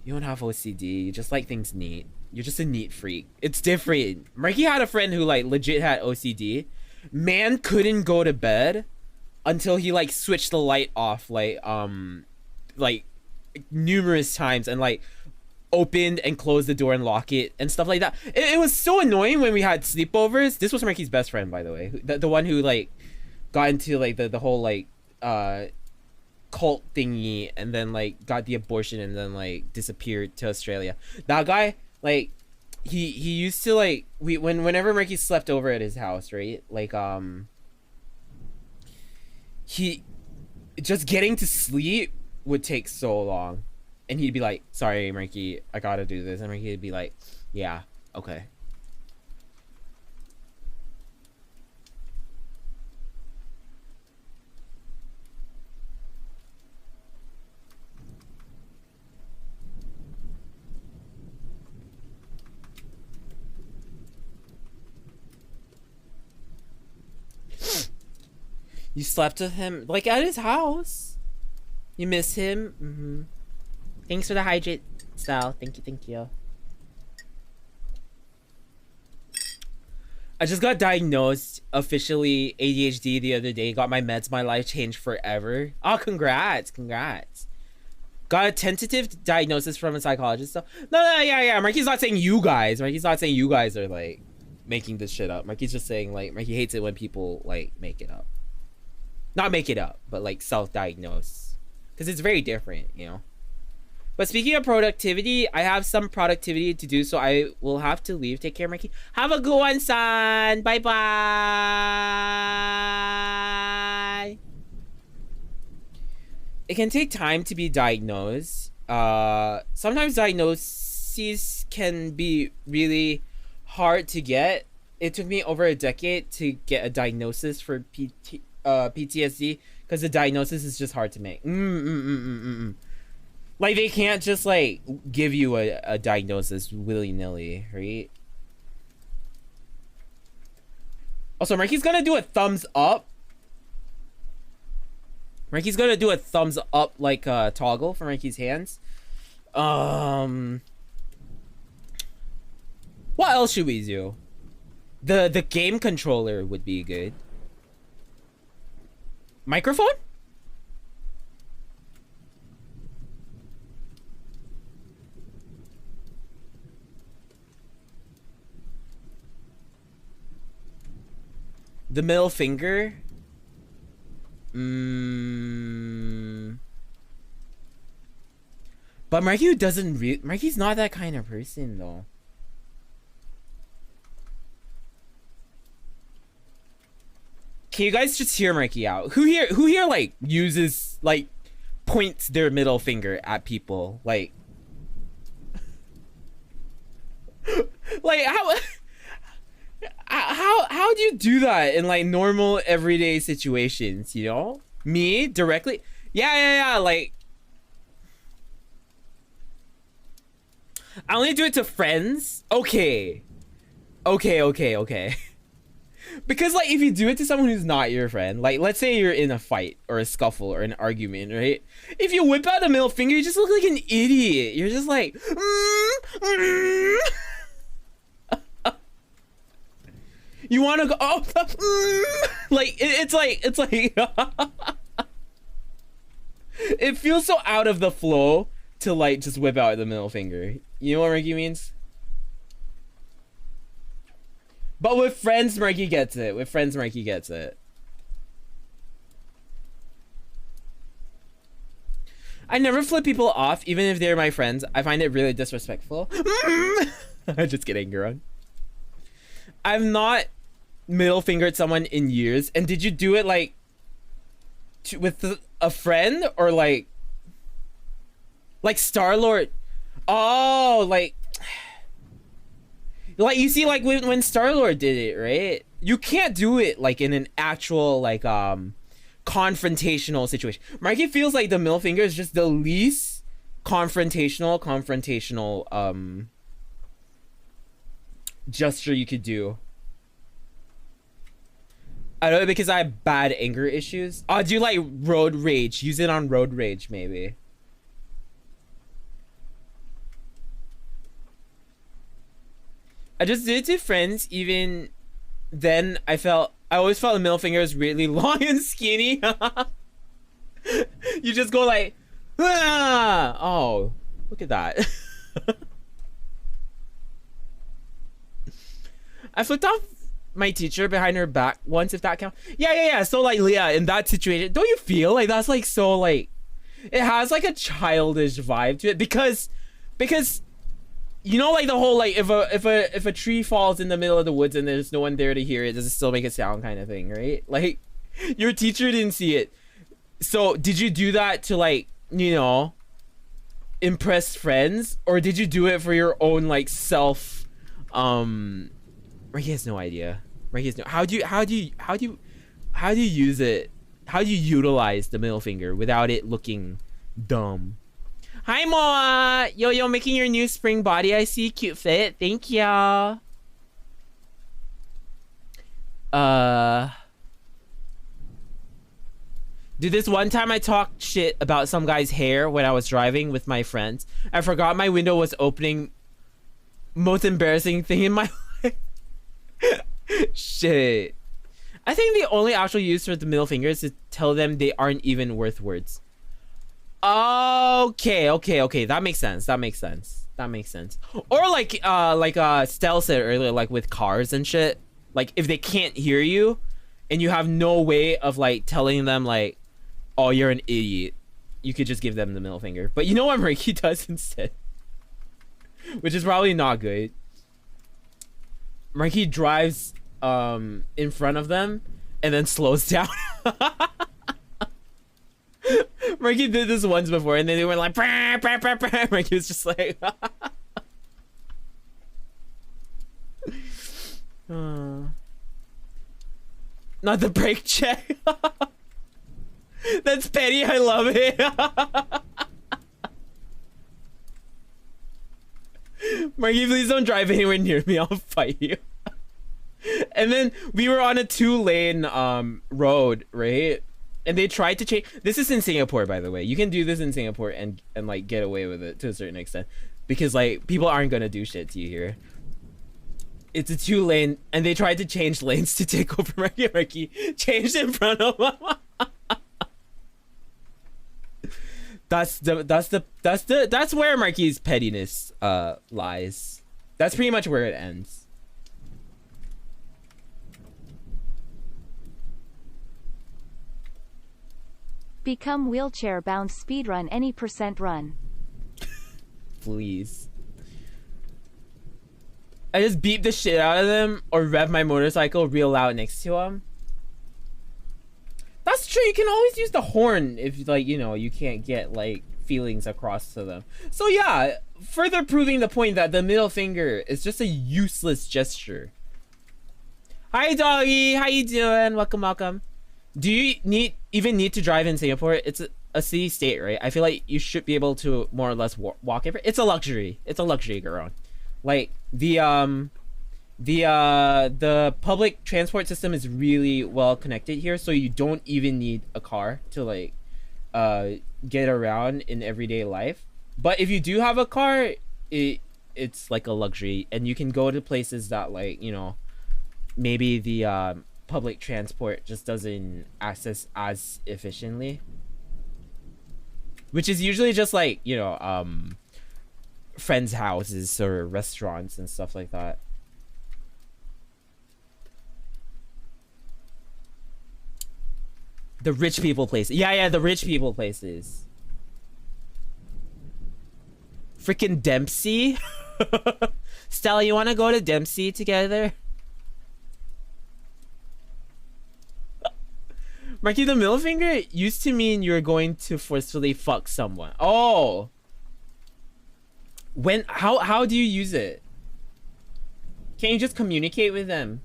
you don't have OCD, you just like things neat. You're just a neat freak. It's different. Ricky had a friend who like legit had OCD. Man couldn't go to bed until he like switched the light off like numerous times and like opened and closed the door and lock it and stuff like that. It was so annoying when we had sleepovers. This was Ricky's best friend, by the way, the one who like got into like the whole like cult thingy and then like got the abortion and then like disappeared to Australia. That guy, like he used to like whenever Ricky slept over at his house, right? Like he just getting to sleep would take so long, and he'd be like, sorry Mikey, I gotta do this, and Mikey would be like, yeah, okay. You slept with him like at his house? You miss him? Mm-hmm. Thanks for the hydrate, Sal. Thank you. I just got diagnosed officially ADHD the other day. Got my meds. My life changed forever. Oh, congrats. Got a tentative diagnosis from a psychologist. So yeah. Mikey's not saying you guys. Mikey's not saying you guys are like making this shit up. Mikey's just saying like Mikey hates it when people like make it up. Not make it up, but like self-diagnose. Because it's very different, you know. But speaking of productivity, I have some productivity to do, so I will have to leave. Take care, Mikey. Have a good one, son. Bye-bye. It can take time to be diagnosed. Sometimes diagnoses can be really hard to get. It took me over a decade to get a diagnosis for PTSD because the diagnosis is just hard to make. Like they can't just like give you a diagnosis willy-nilly, right? Also, Mikey's gonna do a thumbs up. Mikey's gonna do a thumbs up like toggle for Mikey's hands. What else should we do? The game controller would be good. Microphone? The middle finger? But Marky doesn't Marky's not that kind of person though. Can you guys just hear Marky out? Who here like uses like points their middle finger at people like like how do you do that in like normal everyday situations, you know? Me directly? Yeah, like I only do it to friends. Okay. Because like if you do it to someone who's not your friend, like let's say you're in a fight or a scuffle or an argument, right? If you whip out a middle finger, you just look like an idiot. You're just like you want to go like it's like it feels so out of the flow to like just whip out the middle finger. You know what Marky means? But with friends, Marky gets it. With friends, Marky gets it. I never flip people off, even if they're my friends. I find it really disrespectful. Just kidding, girl. I've not middle fingered someone in years. And did you do it like with a friend or like Star-Lord? Oh, like you see, like when Star-Lord did it, right? You can't do it like in an actual like confrontational situation. Marky feels like the middle finger is just the least confrontational gesture you could do. I don't know, because I have bad anger issues. Oh, do you like road rage? Use it on road rage, maybe. I just did it to friends. Even then, I always felt the middle finger was really long and skinny. You just go like, ah! Oh, look at that. I flipped off my teacher behind her back once, if that counts. Yeah. So like, yeah, in that situation, don't you feel like that's like so like, it has like a childish vibe to it because you know, like the whole like if a tree falls in the middle of the woods and there's no one there to hear it, does it still make a sound kind of thing, right? Like your teacher didn't see it. So did you do that to like, you know, impress friends, or did you do it for your own like self Ricky has no idea. How do you use it? How do you utilize the middle finger without it looking dumb? Hi Moa! Yo, making your new spring body. I see, cute fit. Thank ya. Dude, this one time I talked shit about some guy's hair when I was driving with my friends. I forgot my window was opening. Most embarrassing thing in my life. Shit. I think the only actual use for the middle finger is to tell them they aren't even worth words. Okay. That makes sense. Or like Stell said earlier, like with cars and shit. Like if they can't hear you and you have no way of like telling them like, oh, you're an idiot, you could just give them the middle finger. But you know what Ricky does instead? Which is probably not good. Marky drives in front of them and then slows down. Marky did this once before and then they were like brah, brah, brah, brah. Marky was just like not the brake check. That's petty. I love it. Marky, please don't drive anywhere near me. I'll fight you. And then we were on a 2-lane road, right? And they tried to change. This is in Singapore, by the way. You can do this in Singapore and like get away with it to a certain extent, because like people aren't gonna do shit to you here. It's a 2-lane, and they tried to change lanes to take over Marky. Marky changed in front of them. That's where Marky's pettiness lies. That's pretty much where it ends. Become wheelchair bound speedrun any % run. Please. I just beat the shit out of them or rev my motorcycle real loud next to them. That's true. You can always use the horn if, like, you know, you can't get like feelings across to them. So yeah, further proving the point that the middle finger is just a useless gesture. Hi doggy, how you doing? Welcome. Do you even need to drive in Singapore? It's a city state, right? I feel like you should be able to more or less walk everywhere. It's a luxury. It's a luxury, girl. Like the public transport system is really well connected here, so you don't even need a car to like get around in everyday life. But if you do have a car, it's like a luxury, and you can go to places that, like, you know, maybe the public transport just doesn't access as efficiently. which is usually just like, you know, friends' houses or restaurants and stuff like that. The rich people places. Yeah, the rich people places. Freaking Dempsey. Stella, you want to go to Dempsey together? Marky, the middle finger used to mean you're going to forcefully fuck someone. Oh. When, how do you use it? Can't you just communicate with them?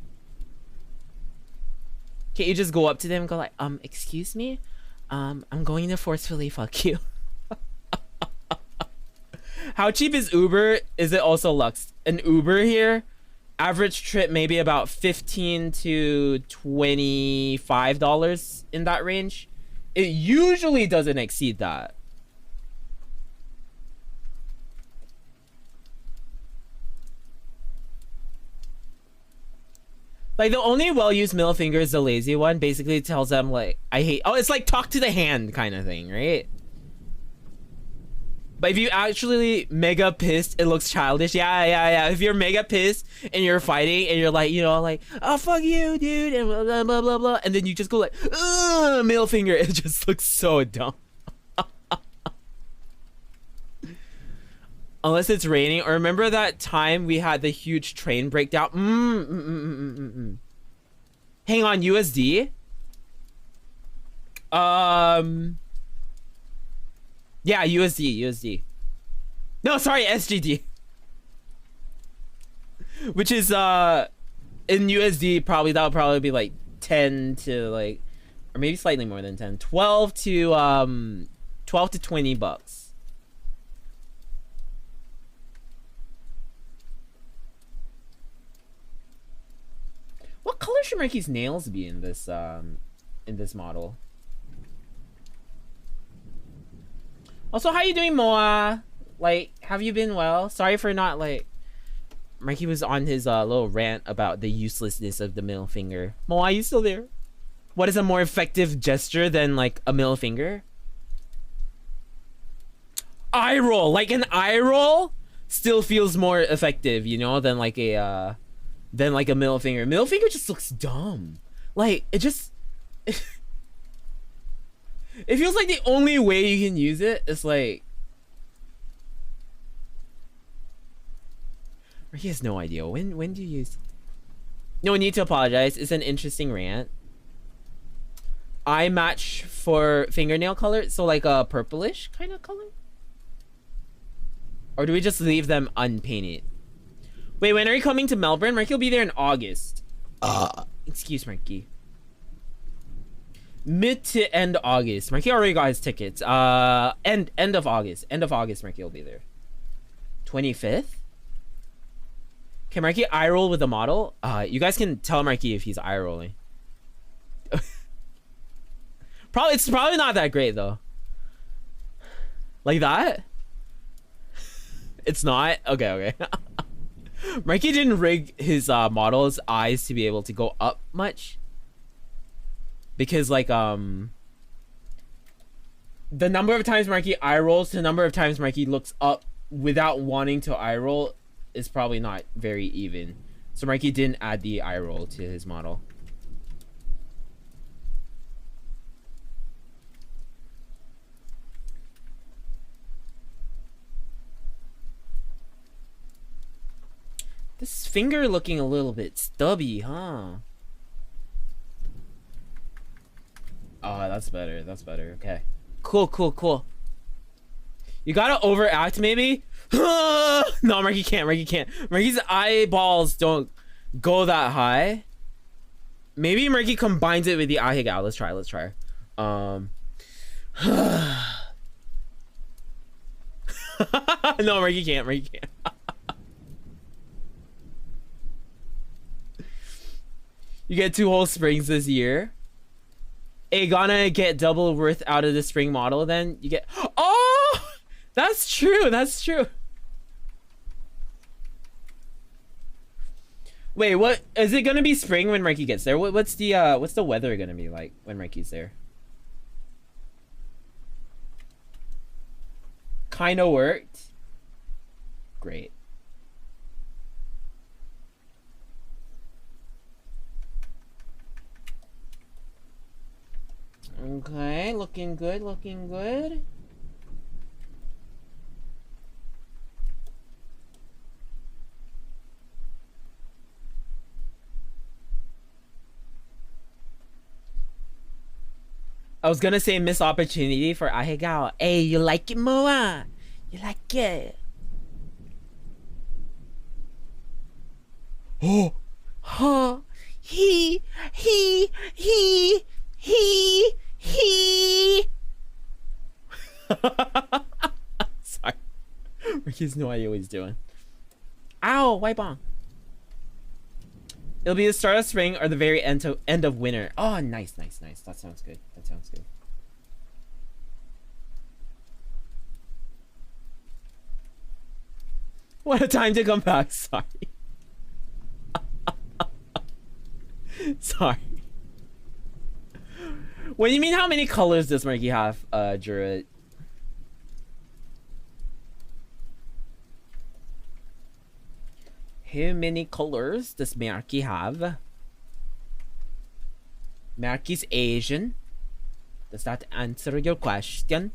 Can't you just go up to them and go like, excuse me? I'm going to forcefully fuck you. How cheap is Uber? Is it also Lux? An Uber here, average trip maybe about $15 to $25 in that range. It usually doesn't exceed that. Like, the only well-used middle finger is the lazy one. Basically, it tells them, like, I hate... Oh, it's like talk to the hand kind of thing, right? But if you actually mega pissed, it looks childish. Yeah. If you're mega pissed and you're fighting and you're like, you know, like, oh, fuck you, dude, and blah, blah, blah, blah, blah. And then you just go like, middle finger. It just looks so dumb. Unless it's raining. Or remember that time we had the huge train breakdown? Hang on, USD? Yeah, USD. No, sorry, SGD. Which is, in USD, probably, that'll probably be like 10 to like, or maybe slightly more than 10. 12 to 20 bucks. What color should Marky's nails be in this model? Also, how you doing, Moa? Like, have you been well? Sorry for not, like... Marky was on his little rant about the uselessness of the middle finger. Moa, are you still there? What is a more effective gesture than, like, a middle finger? Eye roll! Like, an eye roll still feels more effective, you know, than, like, a middle finger. Middle finger just looks dumb. Like, it just... It feels like the only way you can use it is like... Or he has no idea. When do you use... No need to apologize. It's an interesting rant. Eye match for fingernail color. So like a purplish kind of color? Or do we just leave them unpainted? Wait, when are you coming to Melbourne? Marky will be there in August. Excuse Marky. Mid to end August. Marky already got his tickets. End of August. End of August, Marky will be there. 25th? Can Marky eye roll with the model? You guys can tell Marky if he's eye rolling. It's probably not that great though. Like that? It's not? Okay. Marky didn't rig his model's eyes to be able to go up much. Because like the number of times Marky eye rolls to the number of times Marky looks up without wanting to eye roll is probably not very even. So Marky didn't add the eye roll to his model. This finger looking a little bit stubby, huh? Oh, that's better. That's better. Okay. Cool. You gotta overact, maybe? No, Marky can't. Marky's eyeballs don't go that high. Maybe Marky combines it with the eye gal. Let's try. No, Marky can't. You get 2 whole springs this year. Hey, gonna get double worth out of the spring model then? You get... Oh! That's true. Wait, what? Is it gonna be spring when Marky gets there? What's the weather gonna be like when Marky's there? kind of worked. Great. Okay, looking good, looking good. I was gonna say missed opportunity for Ahegao. Hey, you like it, Moa? You like it? Oh, huh? He. Sorry. Ricky's no idea what he's doing. Ow, wipe on. It'll be the start of spring or the very end of winter. Oh, nice. That sounds good. That sounds good. What a time to come back. Sorry. Sorry. What do you mean how many colors does Marky have, Druid? How many colors does Marky have? Marky's Asian. Does that answer your question?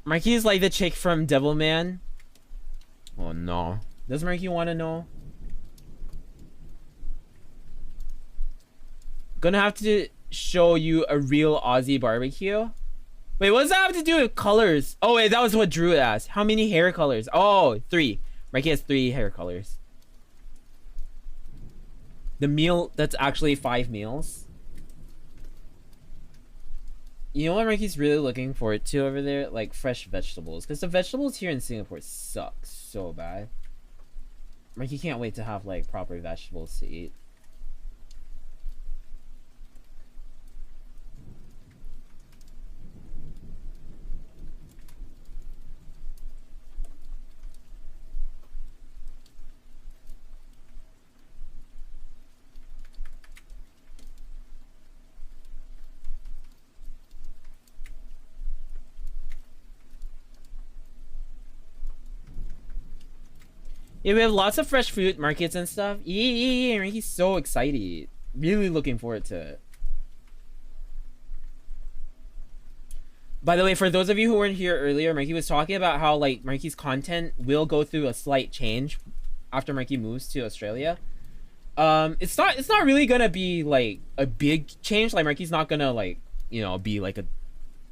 Marky is like the chick from Devilman. Oh no. Does Marky want to know? Gonna have to show you a real Aussie barbecue. Wait, what does that have to do with colors? Oh wait, that was what Drew asked. How many hair colors? Oh, 3. Marky has 3 hair colors. The meal, that's actually 5 meals. You know what Marky's really looking forward to over there? Like fresh vegetables. Because the vegetables here in Singapore suck so bad. Marky can't wait to have like proper vegetables to eat. Yeah, we have lots of fresh fruit markets and stuff. Yeah, he's so excited. Really looking forward to it. By the way, for those of you who weren't here earlier, Marky was talking about how like Marky's content will go through a slight change after Marky moves to Australia. It's not really gonna be like a big change. Like Marky's not gonna like, you know, be like a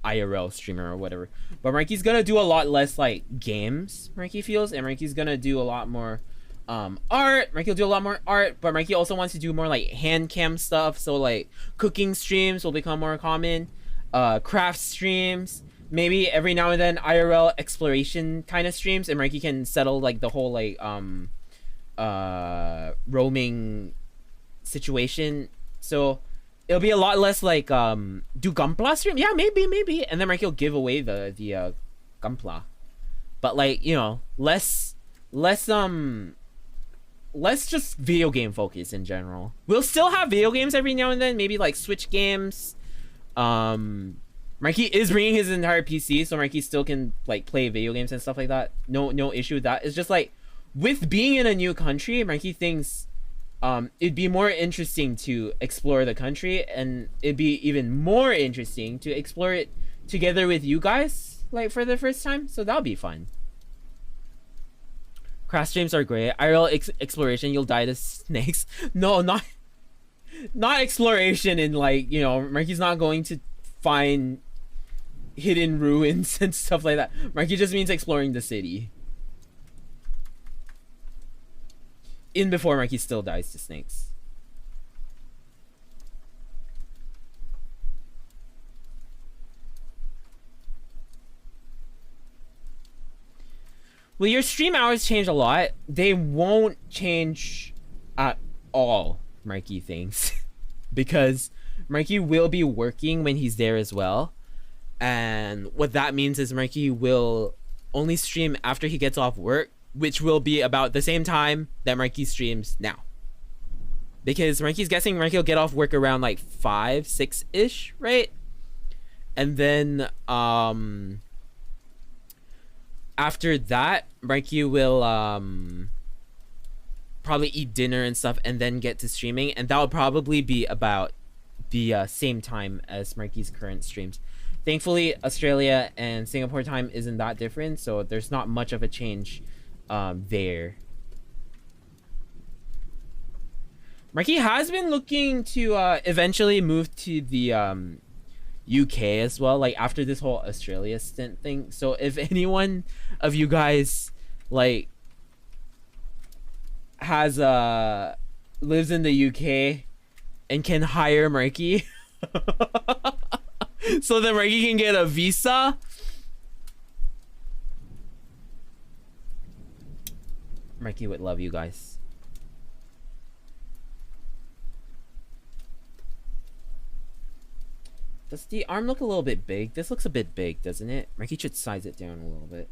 IRL streamer or whatever, but Marky's gonna do a lot less like games, Marky feels, and Marky's gonna do a lot more art. Marky will do a lot more art, but Marky also wants to do more like hand cam stuff, so like cooking streams will become more common, craft streams, maybe every now and then IRL exploration kind of streams, and Marky can settle like the whole like roaming situation. So it'll be a lot less like do Gunpla stream? Yeah, maybe. And then Marky will give away the Gunpla. But like, you know, less just video game focus in general. We'll still have video games every now and then, maybe like Switch games. Marky is bringing his entire PC, so Marky still can like play video games and stuff like that. No issue with that. It's just like with being in a new country, Marky thinks it'd be more interesting to explore the country, and it'd be even more interesting to explore it together with you guys, like for the first time. So that'll be fun. Craft streams are great. IRL exploration, you'll die to snakes. No, not exploration in like, you know, Marky's not going to find hidden ruins and stuff like that. Marky just means exploring the city. In before Marky still dies to snakes. Will your stream hours change a lot? They won't change at all, Marky thinks. Because Marky will be working when he's there as well. And what that means is Marky will only stream after he gets off work, which will be about the same time that Marky streams now. Because Marky's guessing Marky will get off work around like 5, 6-ish, right? And then after that, Marky will probably eat dinner and stuff and then get to streaming, and that will probably be about the same time as Marky's current streams. Thankfully, Australia and Singapore time isn't that different, so there's not much of a change there. Marky has been looking to eventually move to the UK as well, like after this whole Australia stint thing. So if anyone of you guys like has lives in the UK and can hire Marky so that Marky can get a visa, Marky would love you guys. Does the arm look a little bit big? This looks a bit big, doesn't it? Marky should size it down a little bit.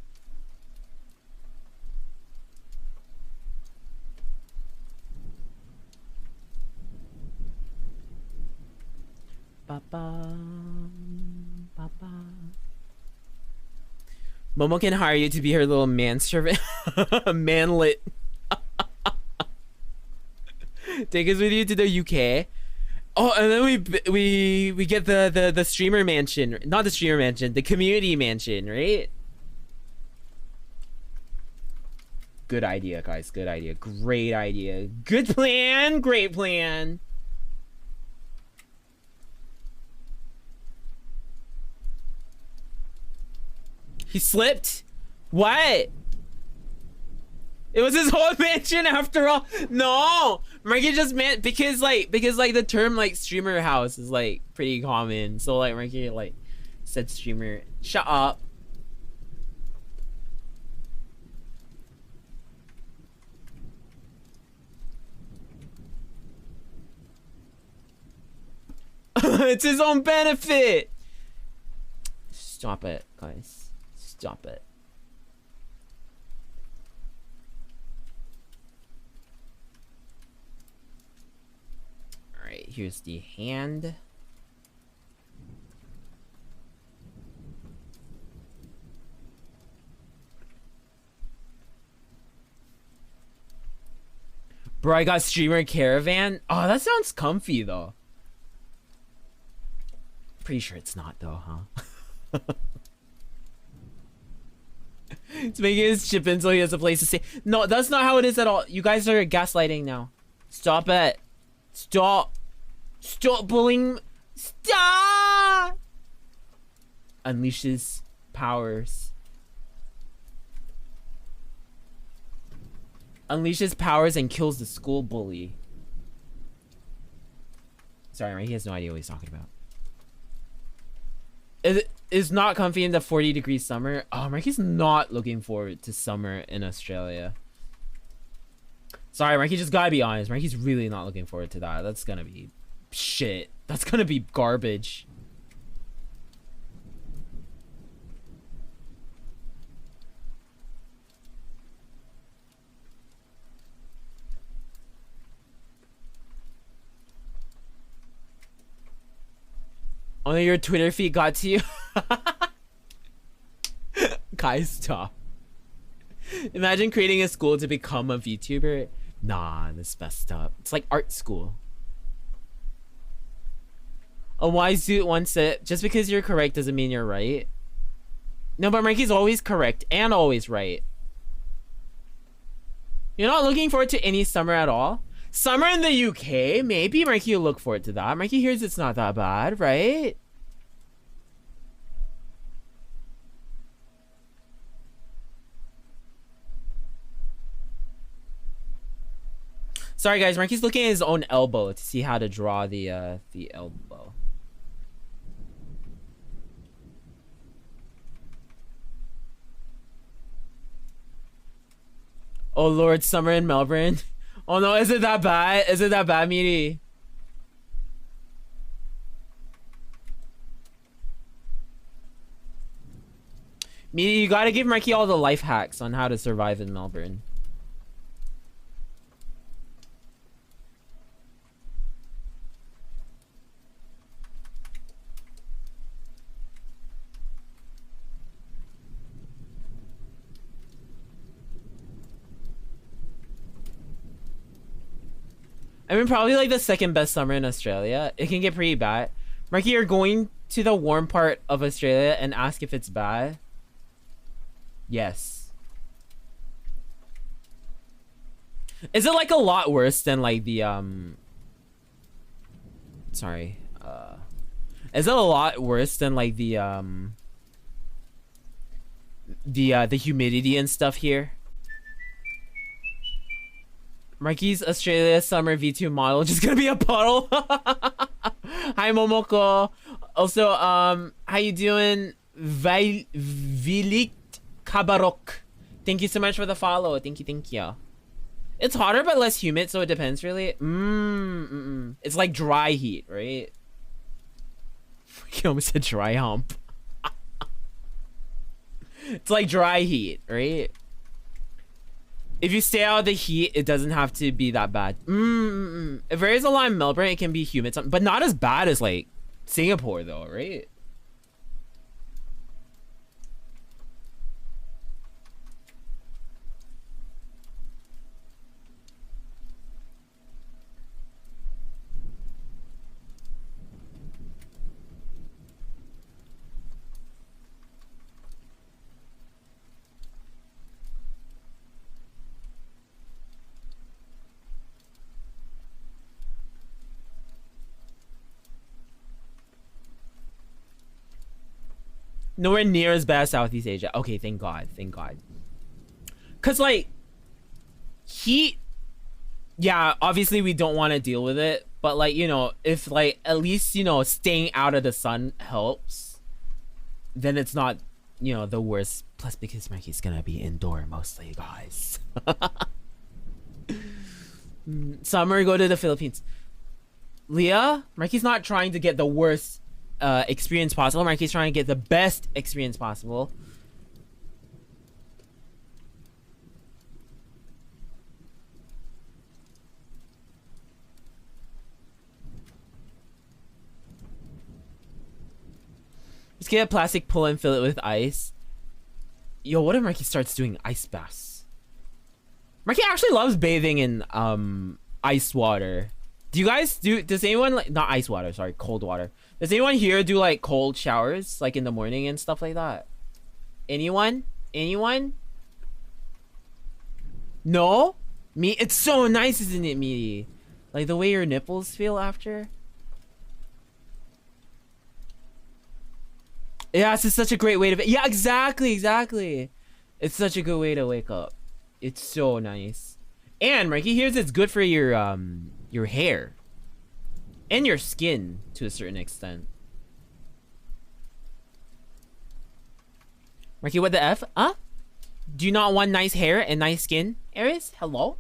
Momo can hire you to be her little manservant. Manlet. Take us with you to the UK. Oh, and then we get the streamer mansion. Not the streamer mansion, the community mansion, right? Good idea, guys. Good idea. Great idea. Good plan. Great plan. He slipped? What? It was his whole mansion after all. No, Marky just meant because the term like streamer house is like pretty common. So like Marky like said streamer. Shut up. It's his own benefit. Stop it, guys. Stop it. Alright, here's the hand. Bro, I got streamer caravan. Oh, that sounds comfy though. Pretty sure it's not though, huh? It's making his chip in so he has a place to stay. No, that's not how it is at all. You guys are gaslighting now. Stop it. Stop. Stop bullying. Stop. Unleashes powers. Unleashes powers and kills the school bully. Sorry, right? He has no idea what he's talking about. It is not comfy in the 40-degree summer. Oh, Marky's not looking forward to summer in Australia. Sorry, Marky, just gotta be honest. Marky's really not looking forward to that. That's gonna be shit. That's gonna be garbage. Only your Twitter feed got to you. Guys, stop. Imagine creating a school to become a VTuber. Nah, that's messed up. It's like art school. A wise dude once said, just because you're correct doesn't mean you're right. No, but Marky's always correct and always right. You're not looking forward to any summer at all? Summer in the UK? Maybe Marky will look forward to that. Marky hears it's not that bad, right? Sorry guys, Marky's looking at his own elbow to see how to draw the elbow. Oh Lord, summer in Melbourne. Oh no, is it that bad? Is it that bad, Meaty? Me, you gotta give Marky all the life hacks on how to survive in Melbourne. I mean, probably like the second best summer in Australia. It can get pretty bad. Marky, you're going to the warm part of Australia and ask if it's bad? Yes. Is it like a lot worse than like the sorry. Is it a lot worse than like the humidity and stuff here? Marky's Australia summer V2 model just gonna be a puddle. Hi Momoko. Also, how you doing? Vilik Kabarok. Thank you so much for the follow. Thank you. It's hotter but less humid, so it depends really. It's like dry heat, right? I almost said dry hump. It's like dry heat, right? If you stay out of the heat, it doesn't have to be that bad. If there is a lot in Melbourne, it can be humid, but not as bad as like Singapore though, right? Nowhere near as bad as Southeast Asia. Okay, thank God. Cause like heat, yeah, obviously we don't want to deal with it, but like, you know, if like at least, you know, staying out of the sun helps, then it's not, you know, the worst. Plus because Mikey's gonna be indoor mostly, guys. Summer, go to the Philippines. Leah, Mikey's not trying to get the worst experience possible. Marky's trying to get the best experience possible. Just get a plastic pull and fill it with ice. Yo, what if Marky starts doing ice baths? Marky actually loves bathing in ice water. Do you guys does anyone like, not ice water, sorry, cold water. Does anyone here do like cold showers like in the morning and stuff like that? Anyone? No? Me? It's so nice, isn't it, me? Like the way your nipples feel after? Yeah, it's just such a great way to... Yeah, exactly. It's such a good way to wake up. It's so nice. And Marky, here's it's good for your hair. And your skin, to a certain extent. Marky, what the F? Huh? Do you not want nice hair and nice skin, Aries? Hello?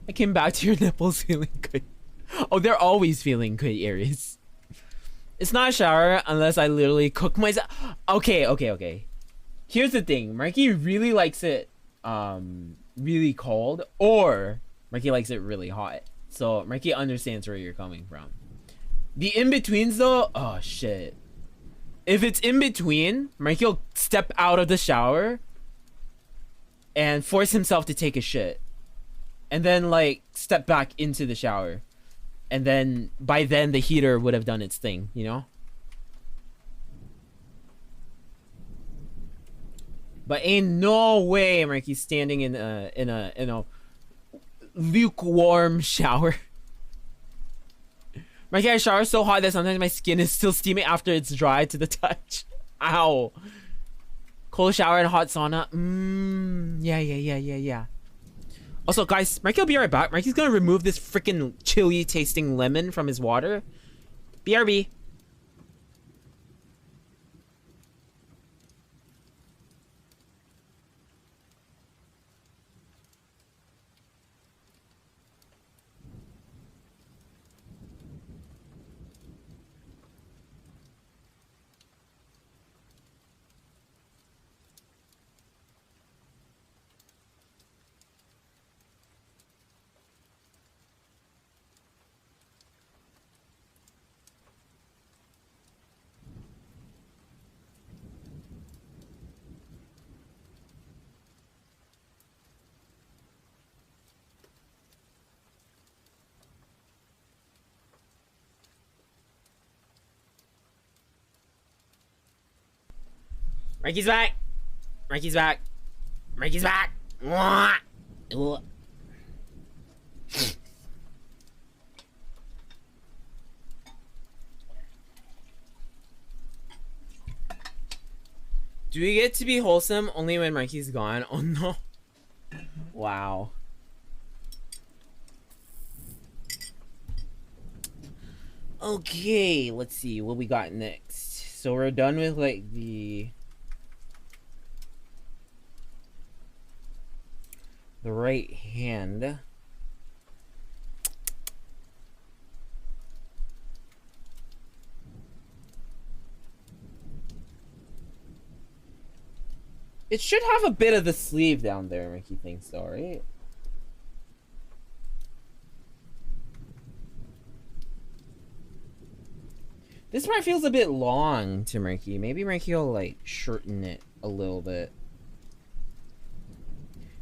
I came back to your nipples feeling good. Oh, they're always feeling good, Aries. It's not a shower unless I literally cook myself. Okay. Here's the thing. Marky really likes it really cold, or Marky likes it really hot. So Marky understands where you're coming from. The in-betweens though, oh shit. If it's in between, Marky will step out of the shower and force himself to take a shit. And then like step back into the shower. And then by then the heater would have done its thing, you know? But ain't no way Marky's standing in a lukewarm shower. Marky, I shower so hot that sometimes my skin is still steaming after it's dry to the touch. Ow. Cold shower and hot sauna. Yeah. Also, guys, Marky will be right back. Marky's gonna remove this freaking chili tasting lemon from his water. BRB. Mikey's back. Mikey's back. Mikey's back. Mwah. Ugh. Do we get to be wholesome only when Mikey's gone? Oh no. Wow. Okay, let's see what we got next. So we're done with like the right hand. It should have a bit of the sleeve down there, Mickey thinks though, right? This part feels a bit long to Murky. Maybe Murky will like shorten it a little bit.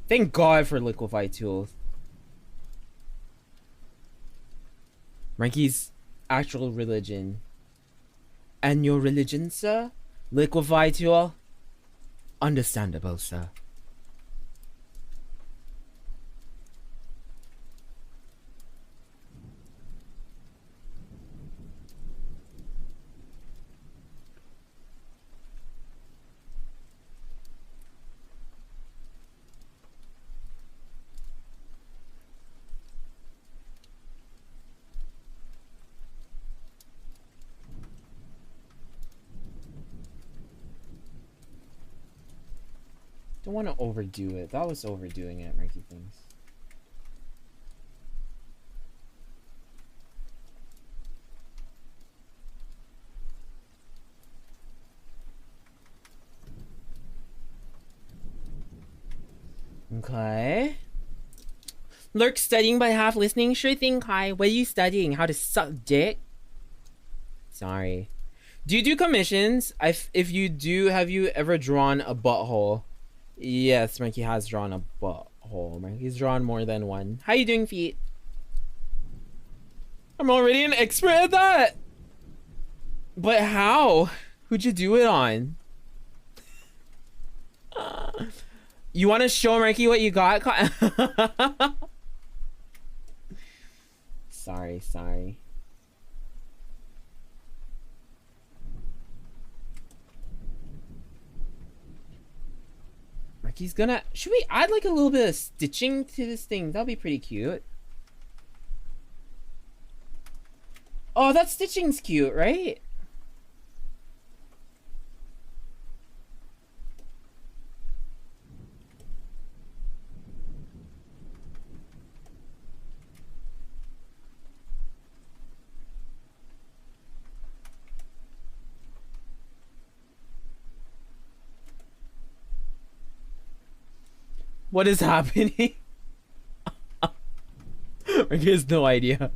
Thank God for liquefied tools. Murky's actual religion. And your religion, sir? Liquefied tool? Understandable, sir. Don't want to overdo it. That was overdoing it, Murky things. Okay. Lurk studying but half listening. Sure thing, Kai. What are you studying? How to suck dick? Sorry. Do you do commissions? If you do, have you ever drawn a butthole? Yes, Mikey has drawn a butthole. Mikey's drawn more than one. How you doing, feet? I'm already an expert at that. But how? Who'd you do it on? You want to show Mikey what you got? Sorry. Marky's gonna... Should we add like a little bit of stitching to this thing? That'll be pretty cute. Oh, that stitching's cute, right? What is happening? Marky has no idea.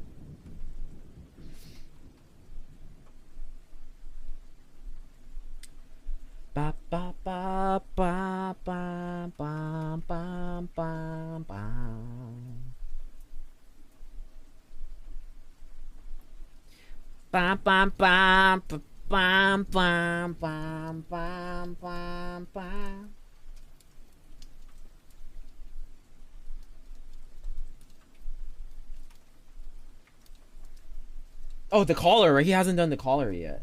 Ba ba ba ba ba ba ba ba ba. Ba ba ba ba ba ba ba ba ba. Oh, the collar, right? He hasn't done the collar yet.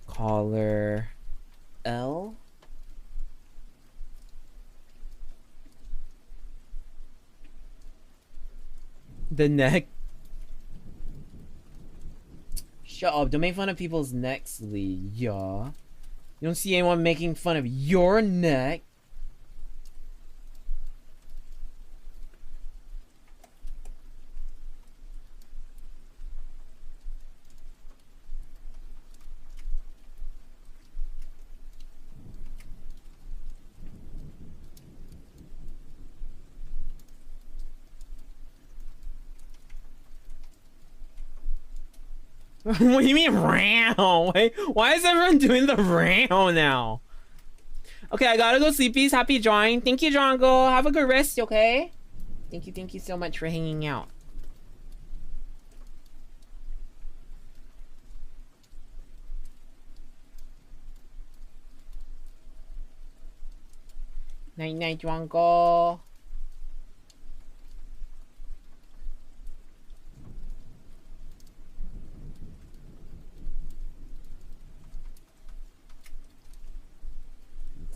Collar L. The neck. Shut up, don't make fun of people's necks, Lee. Yeah. You don't see anyone making fun of your neck. What do you mean round? Why is everyone doing the round now? Okay, I gotta go sleepies. Happy drawing. Thank you, Drongo. Have a good rest, okay? Thank you so much for hanging out. Night night, Drongo.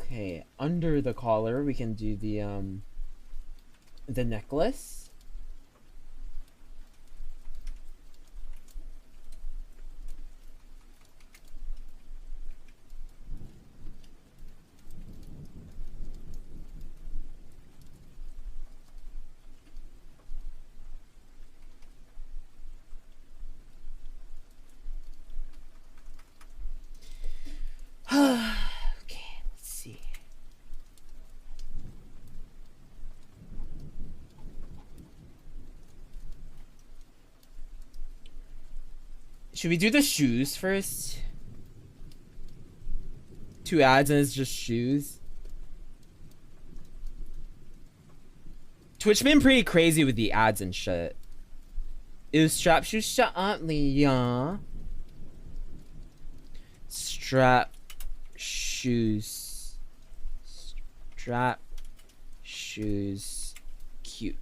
Okay, under the collar we can do the necklace. Okay, let's see. Should we do the shoes first? 2 ads and it's just shoes. Twitch been pretty crazy with the ads and shit. Ew, strap shoes, shut up, Leah. Strap shoes. Strap shoes. Cute.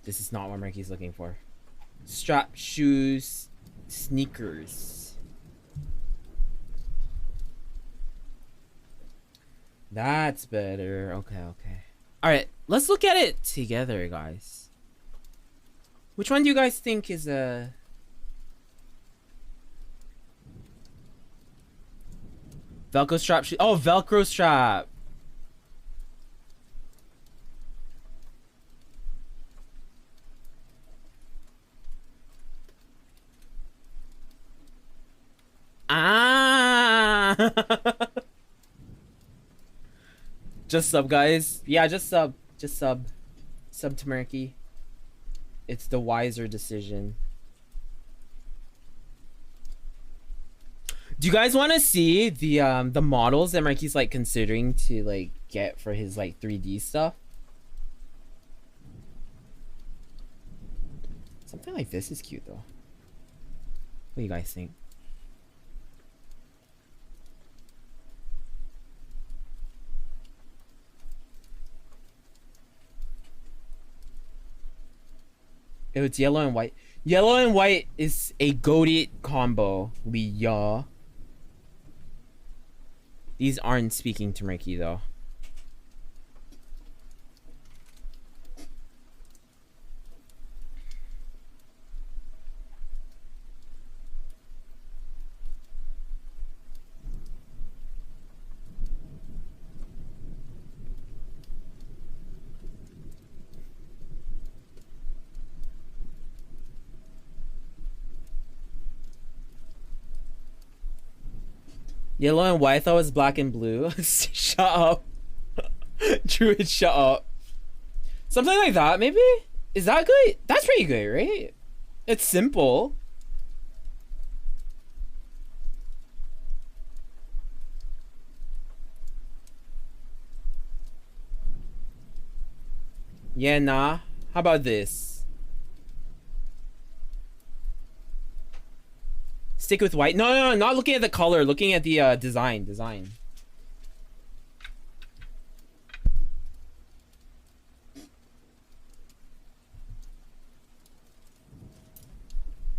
This is not what Murky's looking for. Strap shoes. Sneakers. That's better. Okay, okay. Alright, let's look at it together, guys. Which one do you guys think is a... Velcro strap? Oh, Velcro strap. Ah! Just sub, guys. Yeah, just sub. Just sub. Sub to Murky. It's the wiser decision. Do you guys want to see the models that Murky's like considering to like get for his like 3D stuff? Something like this is cute though. What do you guys think? It's yellow and white. Yellow and white is a goated combo, Leah. These aren't speaking to Murky though. Yellow and white, I thought it was black and blue. Shut up. Druid, shut up. Something like that, maybe? Is that good? That's pretty good, right? It's simple. Yeah, nah. How about this? Stick with white. No, no, no, not looking at the color. Looking at the design.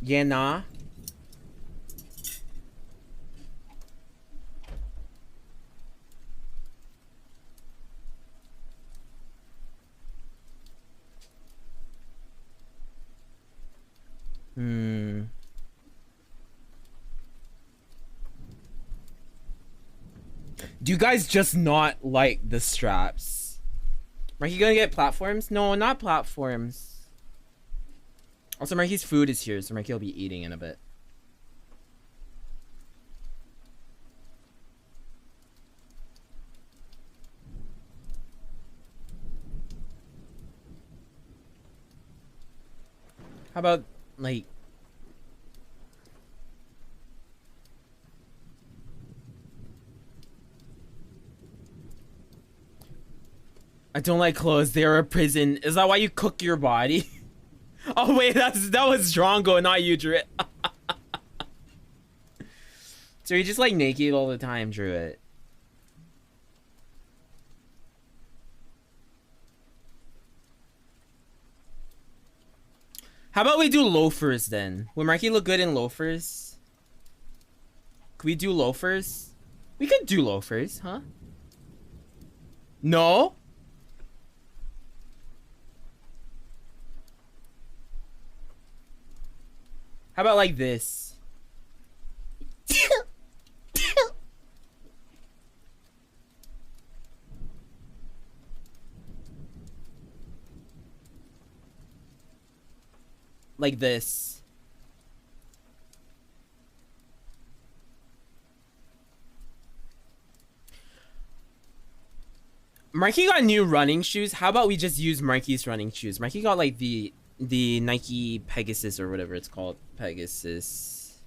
Yeah, nah. Do you guys just not like the straps? Marky gonna get platforms? No, not platforms. Also, Marky's food is here, so Marky will be eating in a bit. How about like I don't like clothes. They're a prison. Is that why you cook your body? Oh wait, that was Drongo, not you, Druid. So you're just like naked all the time, Druid. How about we do loafers then? Would Marky look good in loafers? Could we do loafers? We could do loafers, huh? No? How about like this? Like this. Marky got new running shoes. How about we just use Marky's running shoes? Marky got like the Nike Pegasus or whatever it's called. Pegasus.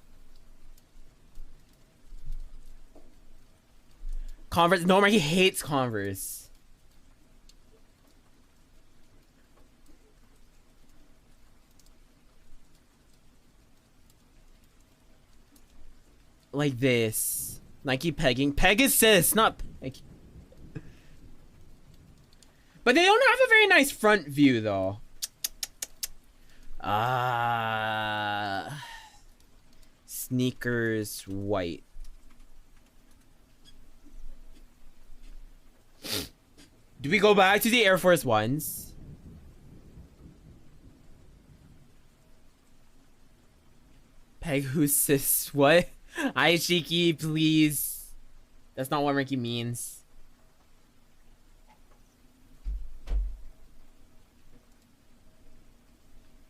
Converse. No, Marky hates Converse. Like this. Nike pegging. Pegasus, not Peg. But they don't have a very nice front view though. Sneakers white. Do we go back to the Air Force Ones? Pegasus, what? Hi, Cheeky, please. That's not what Ricky means.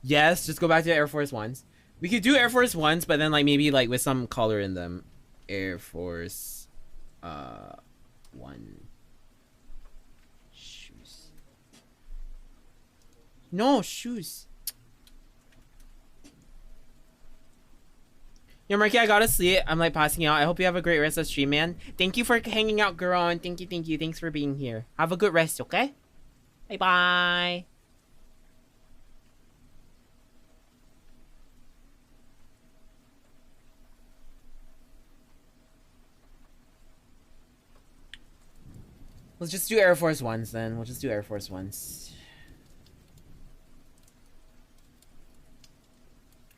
Yes, just go back to Air Force Ones. We could do Air Force Ones, but then like maybe like with some color in them. Air Force One shoes. No shoes. Yo, Marky, I gotta sleep. I'm like passing out. I hope you have a great rest of the stream, man. Thank you for hanging out, Garon. Thank you, thank you. Thanks for being here. Have a good rest, okay? Bye bye. Let's just do Air Force Ones then. We'll just do Air Force Ones.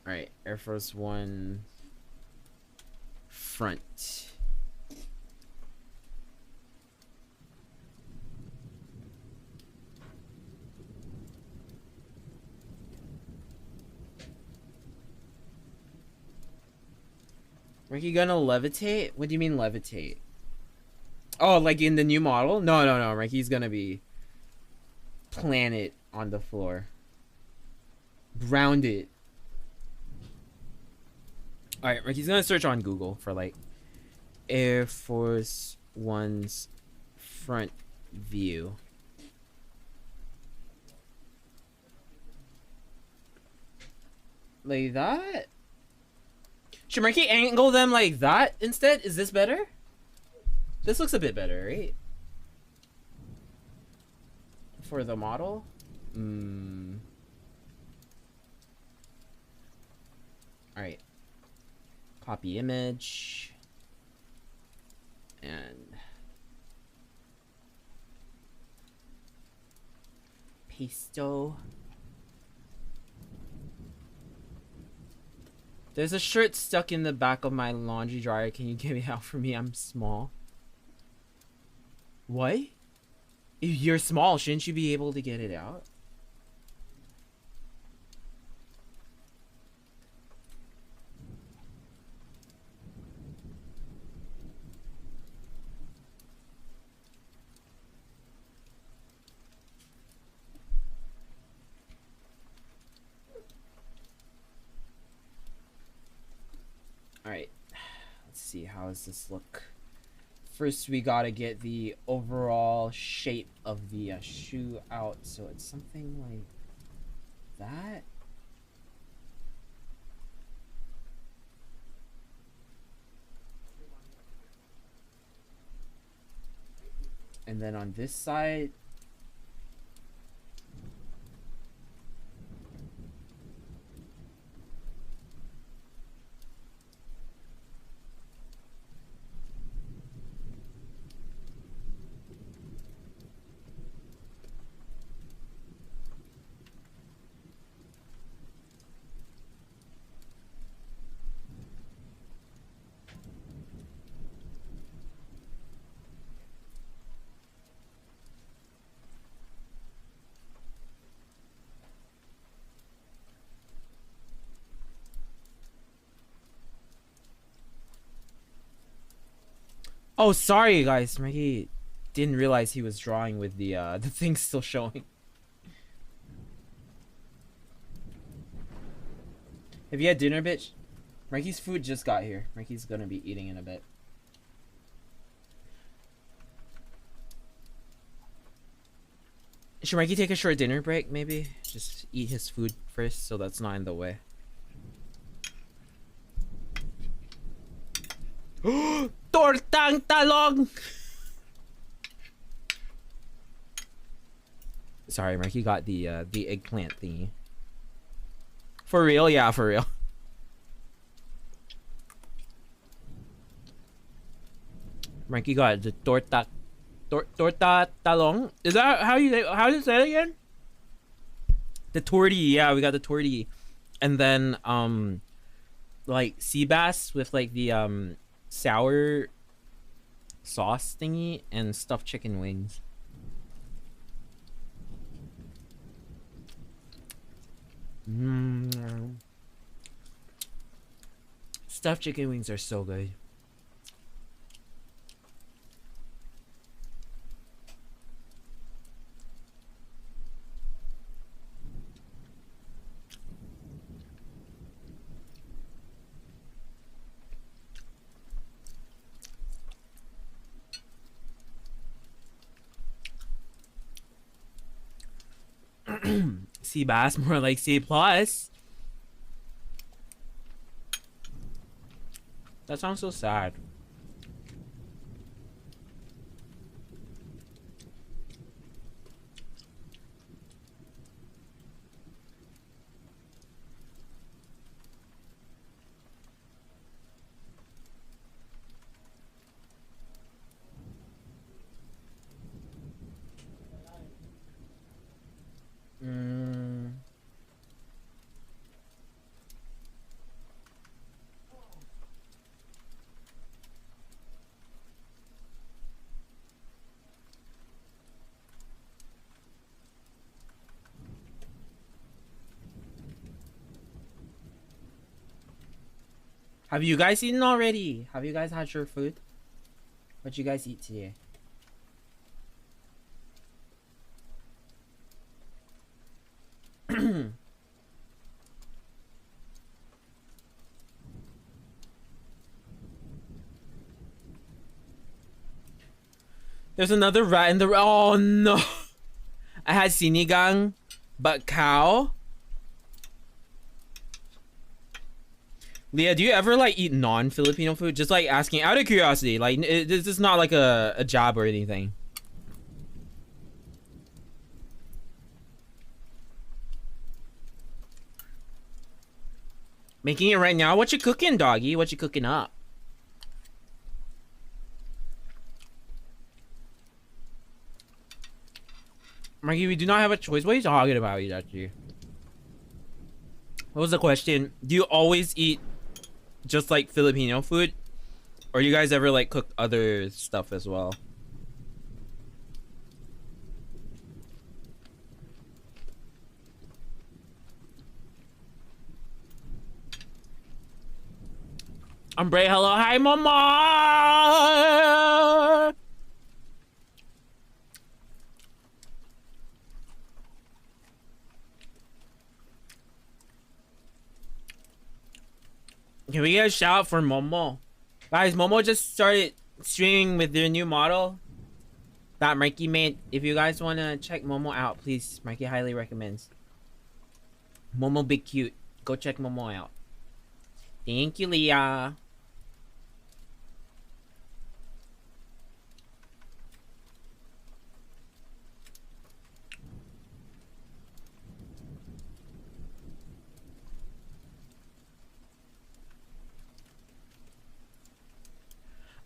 Alright, Air Force One front. Ricky gonna levitate? What do you mean levitate? Oh, like in the new model? No, no, no. Ricky's gonna be planet on the floor. Grounded. Alright, Ricky's gonna search on Google for like Air Force One's front view. Like that? Should Ricky angle them like that instead? Is this better? This looks a bit better, right? For the model? Alright. Copy image. And pasto. There's a shirt stuck in the back of my laundry dryer. Can you get it out for me? I'm small. What? If you're small, shouldn't you be able to get it out? Alright. Let's see, how does this look? First, we gotta get the overall shape of the shoe out, so it's something like that. And then on this side, oh, sorry guys, Mikey didn't realize he was drawing with the the thing still showing. Have you had dinner, bitch? Mikey's food just got here. Mikey's gonna be eating in a bit. Should Mikey take a short dinner break, maybe? Just eat his food first so that's not in the way. Tortang talong! Sorry, Mikey got the eggplant thingy. For real? Yeah, for real. Mikey got the torta talong. Is that how you say it again? The torty, yeah, we got the torty. And then like sea bass with like the sour sauce thingy and stuffed chicken wings. Stuffed chicken wings are so good. C bass, more like C plus. That sounds so sad. Have you guys eaten already? Have you guys had your food? What'd you guys eat today? There's another rat in the... Oh no! I had sinigang, but cow. Leah, do you ever like eat non-Filipino food? Just like asking out of curiosity. Like this is not like a job or anything. Making it right now? What you cooking, doggy? What you cooking up? Marky, we do not have a choice. What are you talking about, Itachi? What was the question? Do you always eat just like Filipino food? Or you guys ever like cook other stuff as well? Bray, hello. Hi, mama. Can we get a shout out for Momo? Guys, Momo just started streaming with their new model that Mikey made. If you guys want to check Momo out, please, Mikey highly recommends. Momo big cute. Go check Momo out. Thank you, Leah.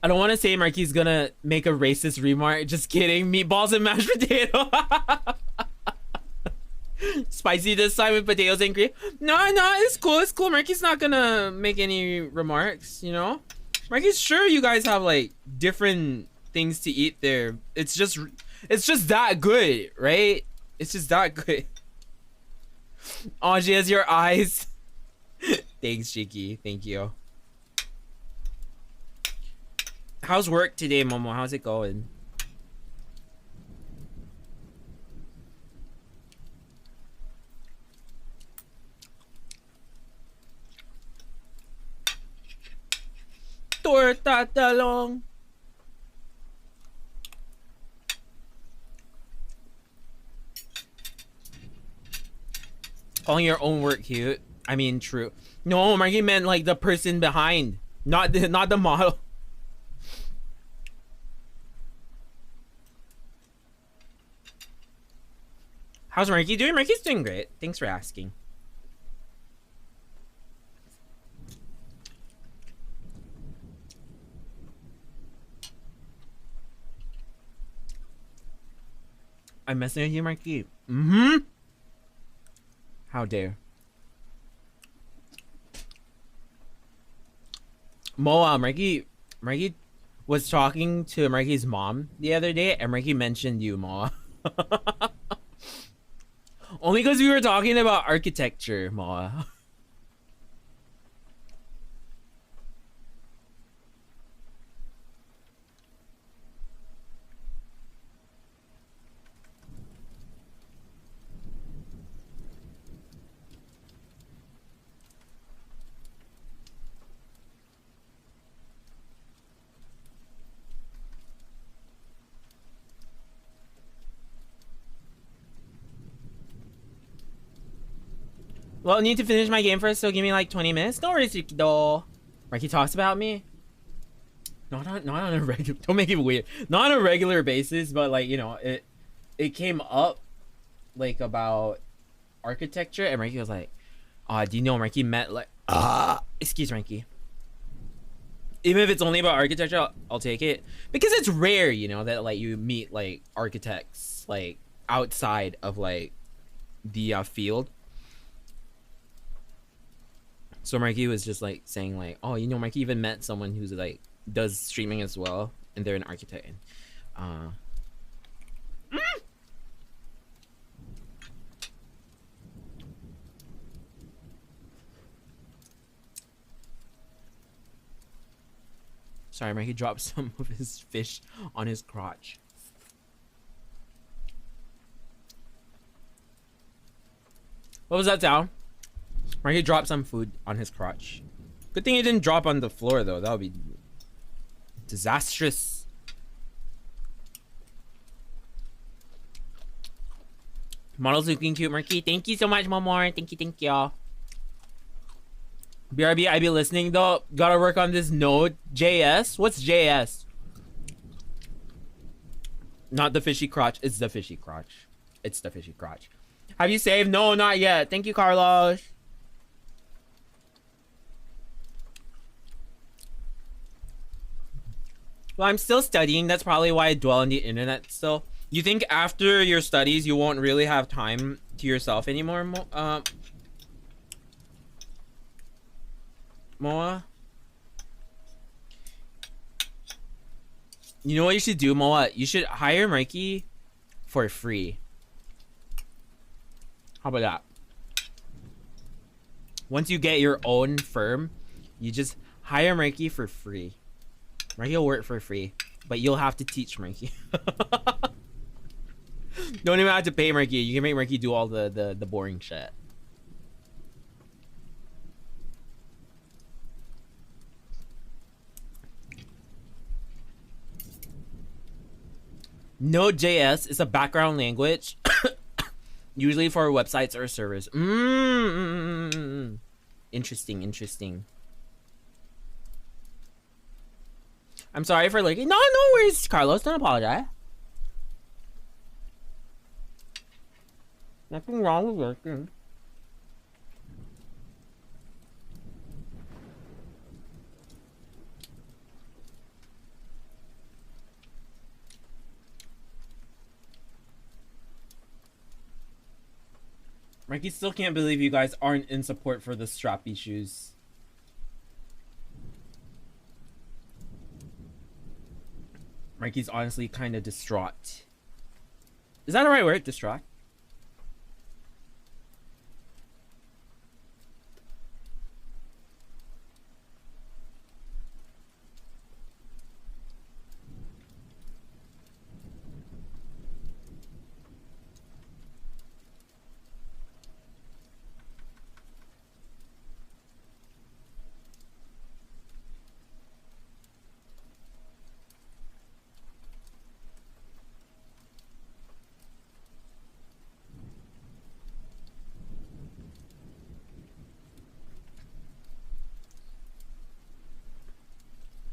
I don't want to say Marky's gonna make a racist remark. Just kidding. Meatballs and mashed potato. Spicy this time with potatoes and cream. No, it's cool. It's cool. Marky's not gonna make any remarks, you know? Marky's sure you guys have like different things to eat there. It's just that good, right? It's just that good. Oh, she has your eyes. Thanks, Cheeky. Thank you. How's work today, Momo? How's it going? Torta talong. Calling your own work cute. I mean, true. No, Marky meant like the person behind, not the model. How's Marky doing? Marky's doing great. Thanks for asking. I'm messing with you, Marky. How dare. Moa, Marky was talking to Marky's mom the other day, and Marky mentioned you, Moa. Only because we were talking about architecture, Moa. Well, I need to finish my game first, so give me like 20 minutes. No worries, though. Marky talks about me. Not on a regular. Don't make it weird. Not on a regular basis, but like, you know, it came up like about architecture, and Marky was like, do you know Marky met like excuse Marky. Even if it's only about architecture, I'll take it, because it's rare, you know, that like you meet like architects like outside of like the field. So Marky was just like saying like, oh, you know, Marky even met someone who's like does streaming as well, and they're an architect. And, Sorry, Marky dropped some of his fish on his crotch. What was that sound? Marky dropped some food on his crotch. Good thing he didn't drop on the floor, though. That would be disastrous. Model's looking cute, Marky. Thank you so much, Momor. Thank you. BRB, I be listening, though. Gotta work on this Node. JS? What's JS? Not the fishy crotch. It's the fishy crotch. It's the fishy crotch. Have you saved? No, not yet. Thank you, Carlos. Well, I'm still studying. That's probably why I dwell on the internet still. You think after your studies, you won't really have time to yourself anymore, Moa? You know what you should do, Moa? You should hire Marky for free. How about that? Once you get your own firm, you just hire Marky for free. Marky will work for free, but you'll have to teach Marky. Don't even have to pay Marky. You can make Marky do all the boring shit. Node.js is a background language, usually for websites or servers. Interesting. I'm sorry for lurking. No worries, Carlos. Don't apologize. Nothing wrong with lurking. Mikey still can't believe you guys aren't in support for the strappy shoes. Mikey's honestly kind of distraught. Is that the right word? Distraught?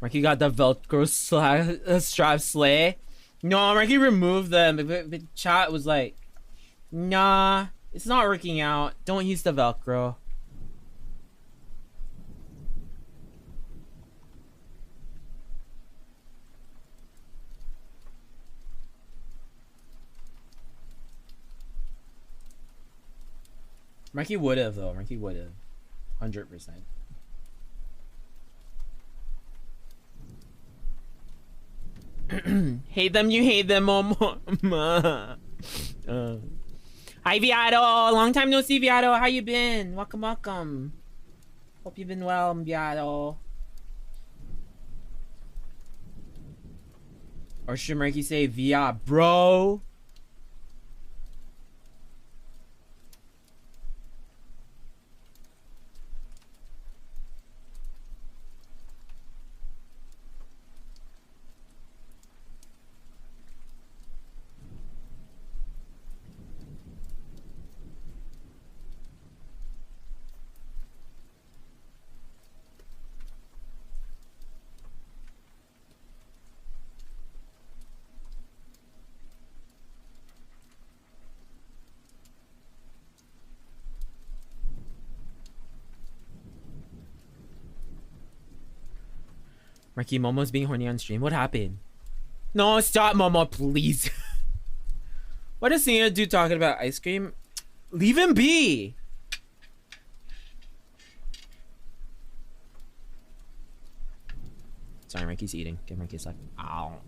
Marky got the Velcro strap sleigh. No, Marky removed them. The chat was like, nah, it's not working out. Don't use the Velcro. Marky would have though. Marky would have. 100%. Hate them, you hate them, Momo. Hi, Viado. Long time no see, Viado. How you been? Welcome, welcome. Hope you've been well, Viado. Or should Marky say, Via, bro? Marky, Momo's being horny on stream. What happened? No, stop, Momo, please. What is Singer dude talking about ice cream? Leave him be. Sorry, Marky's eating. Give Marky a sec. Ow.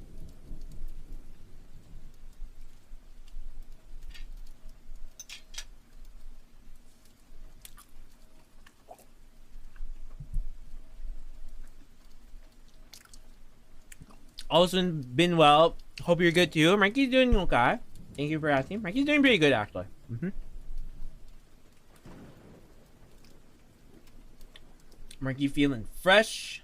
Also been well. Hope you're good too. Marky's doing okay. Thank you for asking. Marky's doing pretty good actually. Marky feeling fresh.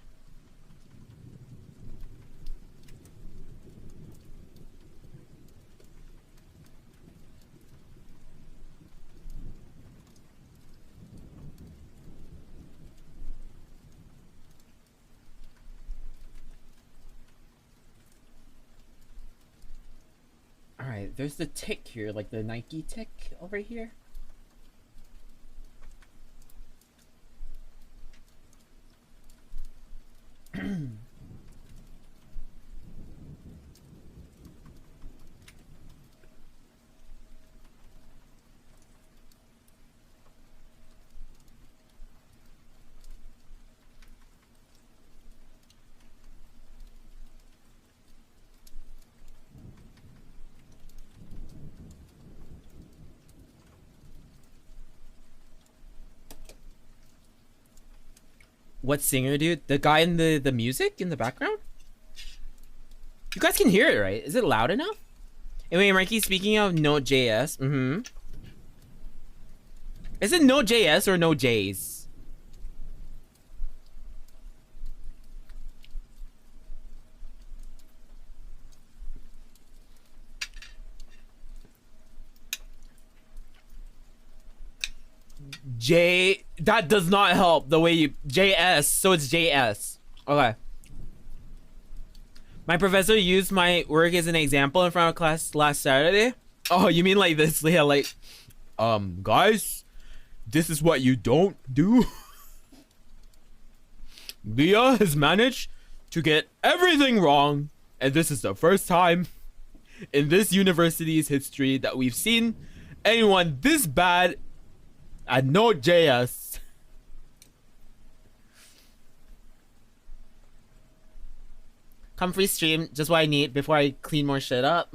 Alright, there's the tick here, like the Nike tick over here. What singer, dude? The guy in the music in the background? You guys can hear it, right? Is it loud enough? Anyway, Mikey, speaking of Node.js, is it Node.js or Node.js? J, that does not help the way you, JS, so it's JS. Okay. My professor used my work as an example in front of class last Saturday. Oh, you mean like this? Yeah, like, guys, this is what you don't do. Leah has managed to get everything wrong, and this is the first time in this university's history that we've seen anyone this bad Node.js. Come free stream, just what I need before I clean more shit up.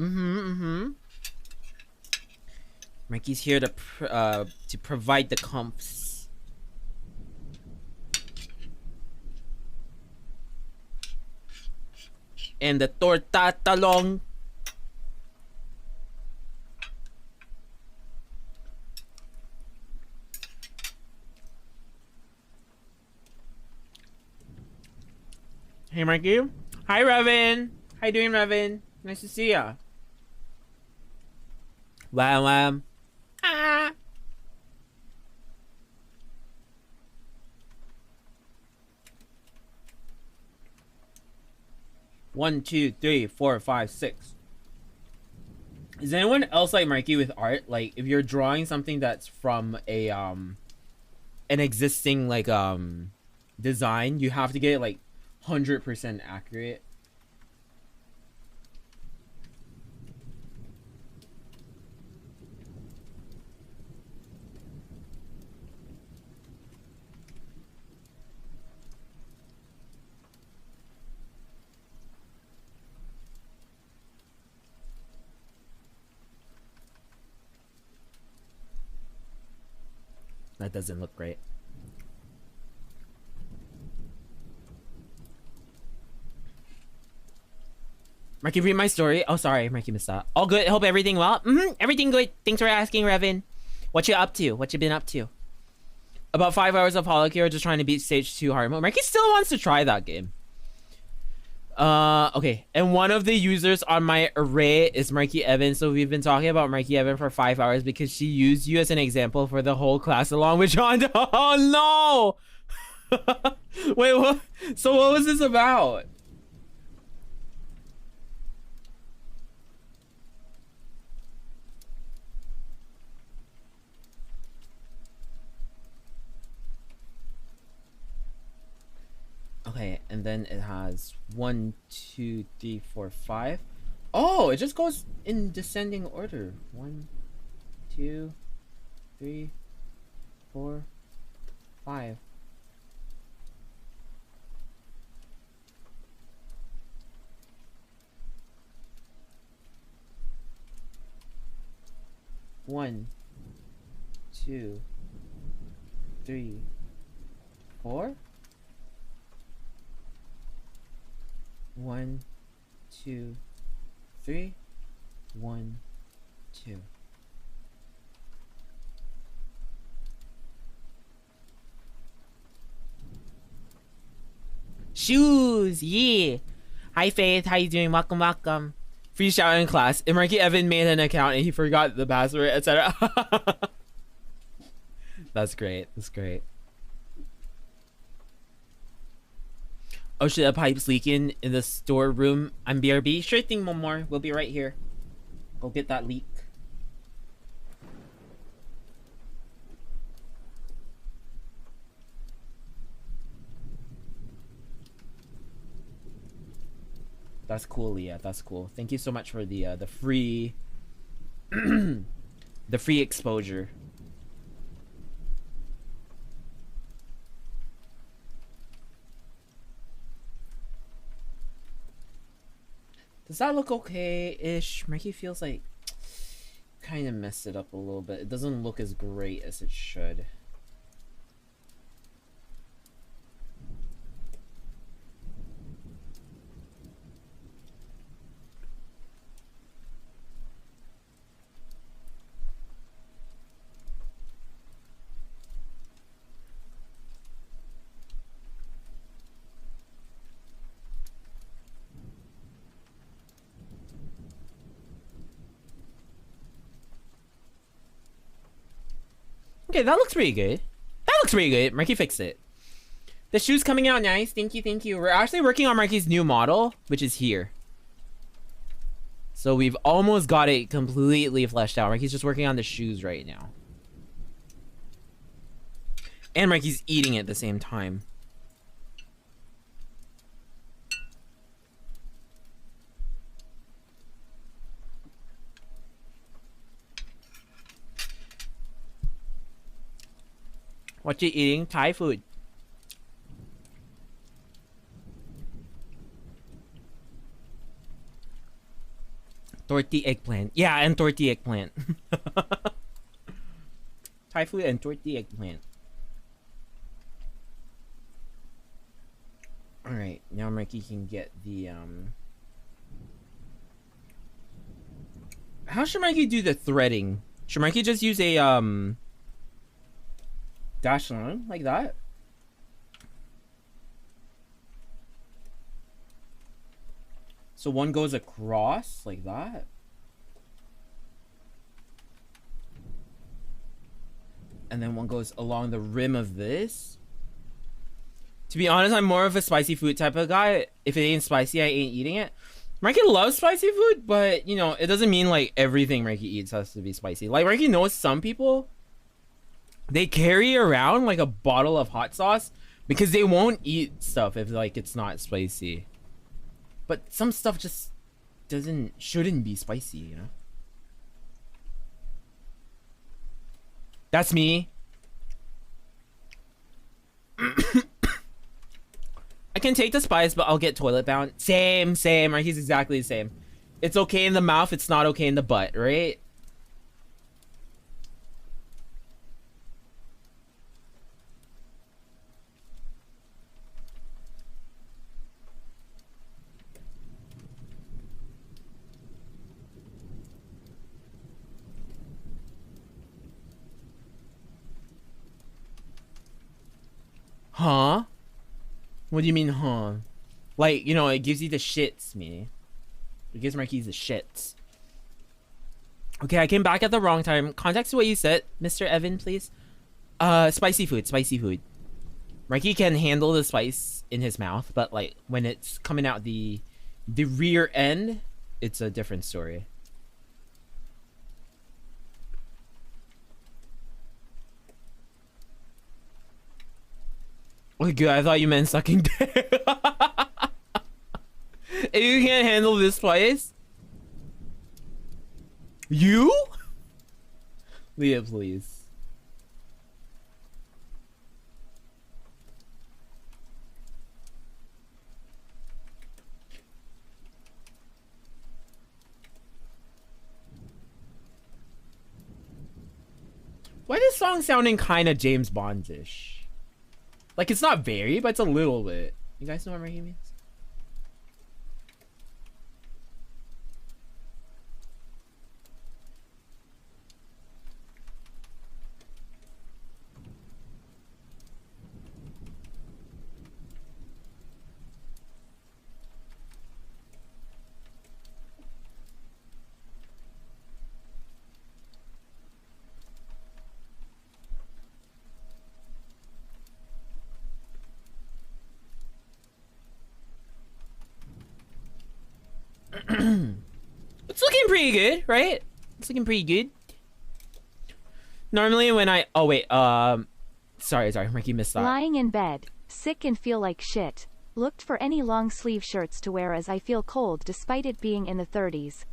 Mikey's here to provide the comps. And the torta talong. Hey, Mikey. Hi, Revin. How you doing, Revin? Nice to see ya. Wham wham. Ah. One, two, three, four, five, six. Is anyone else like Mikey with art? Like, if you're drawing something that's from a an existing like design, you have to get it like 100% accurate. That doesn't look great. Marky, read my story. Oh, sorry, Marky missed that. All good. Hope everything well. Everything good. Thanks for asking, Revin. What you up to? What you been up to? About 5 hours of Holocure, just trying to beat stage 2 hard mode. Marky still wants to try that game. Okay. And one of the users on my array is Marky Evan. So we've been talking about Marky Evan for 5 hours because she used you as an example for the whole class along with John. Oh no! Wait, what? So what was this about? Okay, and then it has 1, 2, 3, 4, 5. Oh, it just goes in descending order. 1, 2, 3, 4, 5. One, 2, 3, 4. 1, 2, 3. 1, 2. Shoes, yeah. Hi Faith, how you doing? Welcome, welcome. Free shout in class. And Marky Evan made an account and he forgot the password, etc. That's great. That's great. Oh shit, a pipe's leaking in the storeroom. I'm BRB. Sure thing, Momor. We'll be right here. Go get that leak. That's cool, Leah. That's cool. Thank you so much for the free the free exposure. Does that look okay-ish? Marky feels like kind of messed it up a little bit. It doesn't look as great as it should. Okay, that looks pretty good. That looks pretty good. Marky fixed it. The shoe's coming out nice. Thank you, thank you. We're actually working on Marky's new model, which is here. So we've almost got it completely fleshed out. Marky's just working on the shoes right now. And Marky's eating at the same time. What you eating? Thai food. Tortilla eggplant. Yeah, and tortilla eggplant. Thai food and tortilla eggplant. Alright, now Mikey can get the How should Mikey do the threading? Should Mikey just use a dash line like that? So one goes across like that. And then one goes along the rim of this. To be honest, I'm more of a spicy food type of guy. If it ain't spicy, I ain't eating it. Mikey loves spicy food, but you know, it doesn't mean like everything Mikey eats has to be spicy. Like Mikey knows some people, they carry around like a bottle of hot sauce because they won't eat stuff if like it's not spicy. But some stuff just shouldn't be spicy, you know? That's me. I can take the spice, but I'll get toilet bound. Same, right? He's exactly the same. It's okay in the mouth, it's not okay in the butt, right? Huh? What do you mean, huh? Like, you know, it gives you the shits, me. It gives Marquise the shits. Okay, I came back at the wrong time. Context to what you said, Mr. Evan, please. Spicy food, spicy food. Marquis can handle the spice in his mouth, but like when it's coming out the rear end, it's a different story. Oh, good. I thought you meant sucking dick. If you can't handle this spice, you? Leah, please. Why is this song sounding kind of James Bond-ish? Like, it's not very, but it's a little bit. You guys know what Marquis means? It's looking pretty good, right? It's looking pretty good. Normally when I... Oh, wait. Sorry. Ricky missed that. Lying in bed, sick and feel like shit. Looked for any long sleeve shirts to wear as I feel cold despite it being in the 30s.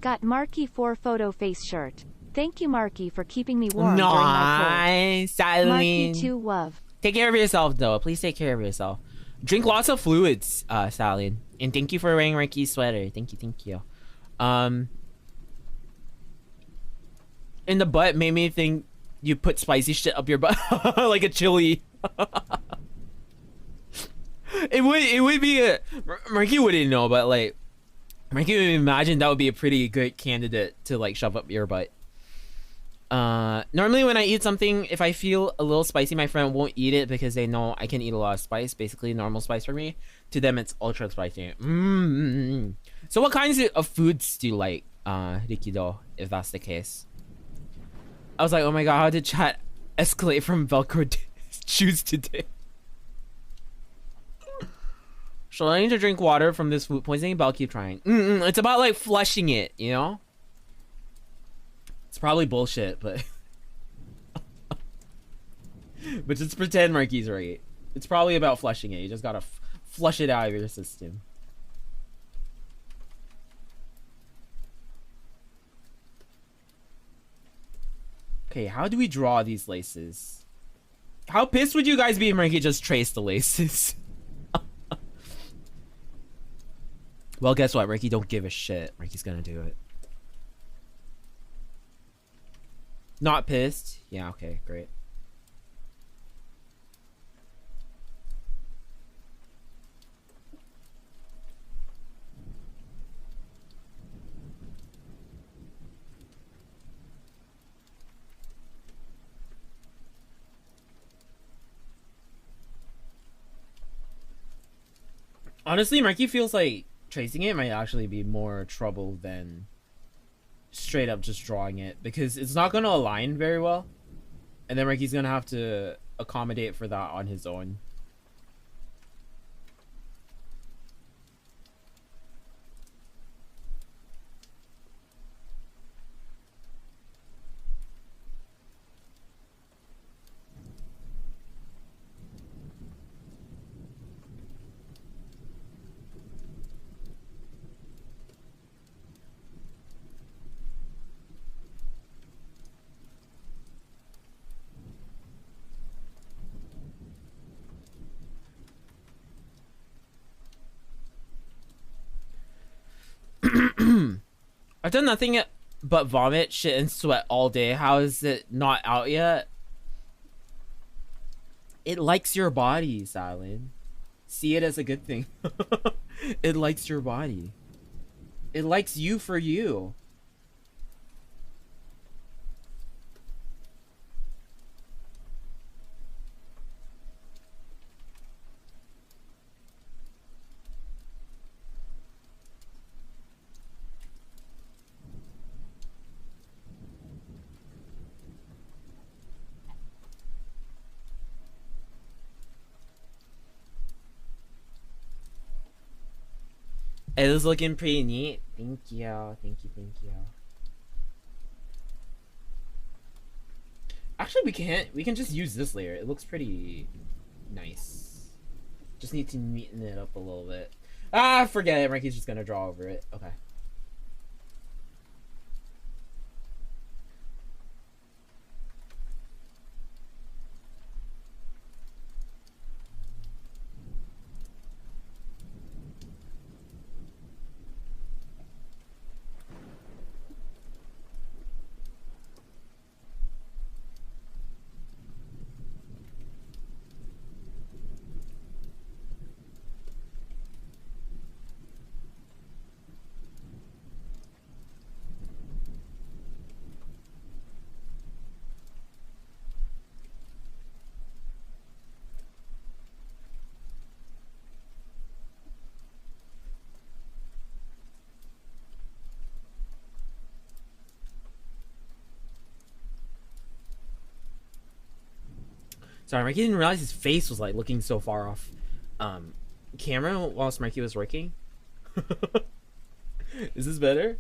Got Marky 4 photo face shirt. Thank you, Marky, for keeping me warm during my cold. Marky 2 love. Take care of yourself, though. Please take care of yourself. Drink lots of fluids, Stallion. And thank you for wearing Marky's sweater. Thank you. In the butt made me think you put spicy shit up your butt. Like a chili. It would be a... Marky wouldn't know, but like... Marky would imagine that would be a pretty good candidate to like shove up your butt. Normally when I eat something, if I feel a little spicy, my friend won't eat it because they know I can eat a lot of spice. Basically normal spice for me. To them it's ultra spicy. So what kinds of foods do you like, Rikido, if that's the case? I was like, oh my god, how did chat escalate from Velcro shoes today? So I need to drink water from this food poisoning, but I'll keep trying. It's about like flushing it, you know? It's probably bullshit, but... but just pretend Marky's right. It's probably about flushing it. You just gotta flush it out of your system. Okay, how do we draw these laces? How pissed would you guys be if Marky just traced the laces? Well, guess what? Ricky don't give a shit. Ricky's gonna do it. Not pissed? Yeah, okay, great. Honestly, Marky feels like tracing it might actually be more trouble than straight up just drawing it, because it's not going to align very well, and then Marky's going to have to accommodate for that on his own. I've done nothing but vomit, shit, and sweat all day. How is it not out yet? It likes your body, Silent. See it as a good thing. It likes your body. It likes you for you. It is looking pretty neat. Thank you. Thank you. Thank you. Actually, we can just use this layer. It looks pretty nice. Just need to neaten it up a little bit. Ah, forget it. Ricky's just gonna draw over it. Okay. Sorry, Mikey didn't realize his face was like looking so far off camera whilst Mikey was working. Is this better?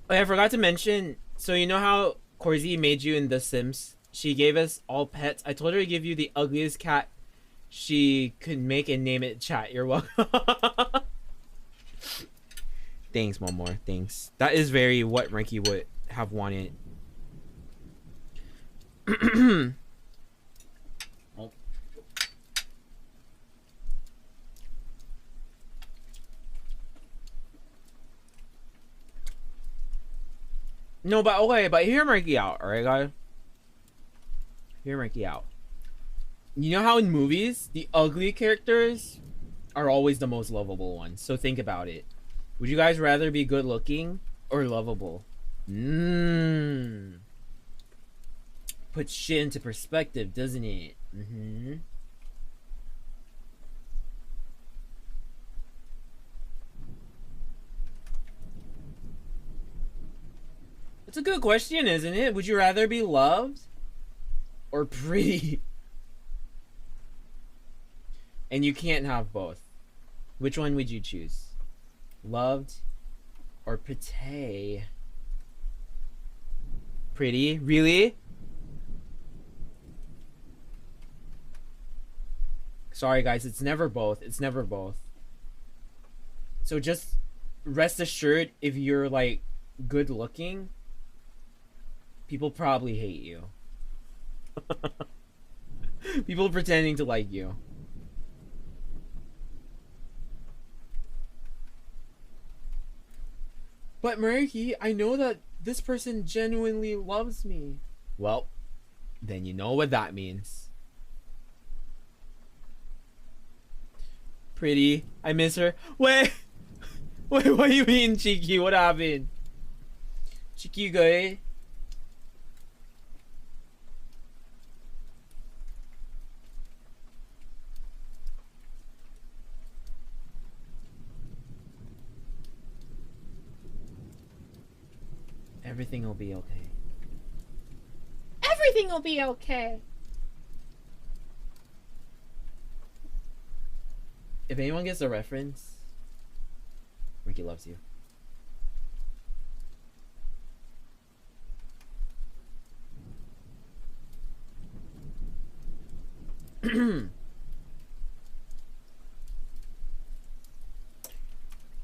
Oh, yeah, I forgot to mention, so you know how Corsi made you in The Sims? She gave us all pets. I told her to give you the ugliest cat she could make and name it chat. You're welcome. Thanks, one more. Thanks. That is very what Mikey would have wanted. Oh. No, but okay, but hear Mikey out, alright, guys? Hear Mikey out. You know how in movies, the ugly characters are always the most lovable ones. So think about it. Would you guys rather be good looking or lovable? Puts shit into perspective, doesn't it? It's a good question, isn't it? Would you rather be loved or pretty? And you can't have both. Which one would you choose? Loved or pretty? Pretty? Really? Sorry guys, it's never both. It's never both. So just rest assured, if you're like good looking, people probably hate you. People pretending to like you. But Mariki, I know that this person genuinely loves me. Well, then you know what that means. Pretty. I miss her. Wait. Wait, what do you mean, Cheeky? What happened? Cheeky guy. Everything will be okay. Everything will be okay. If anyone gets a reference, Ricky loves you.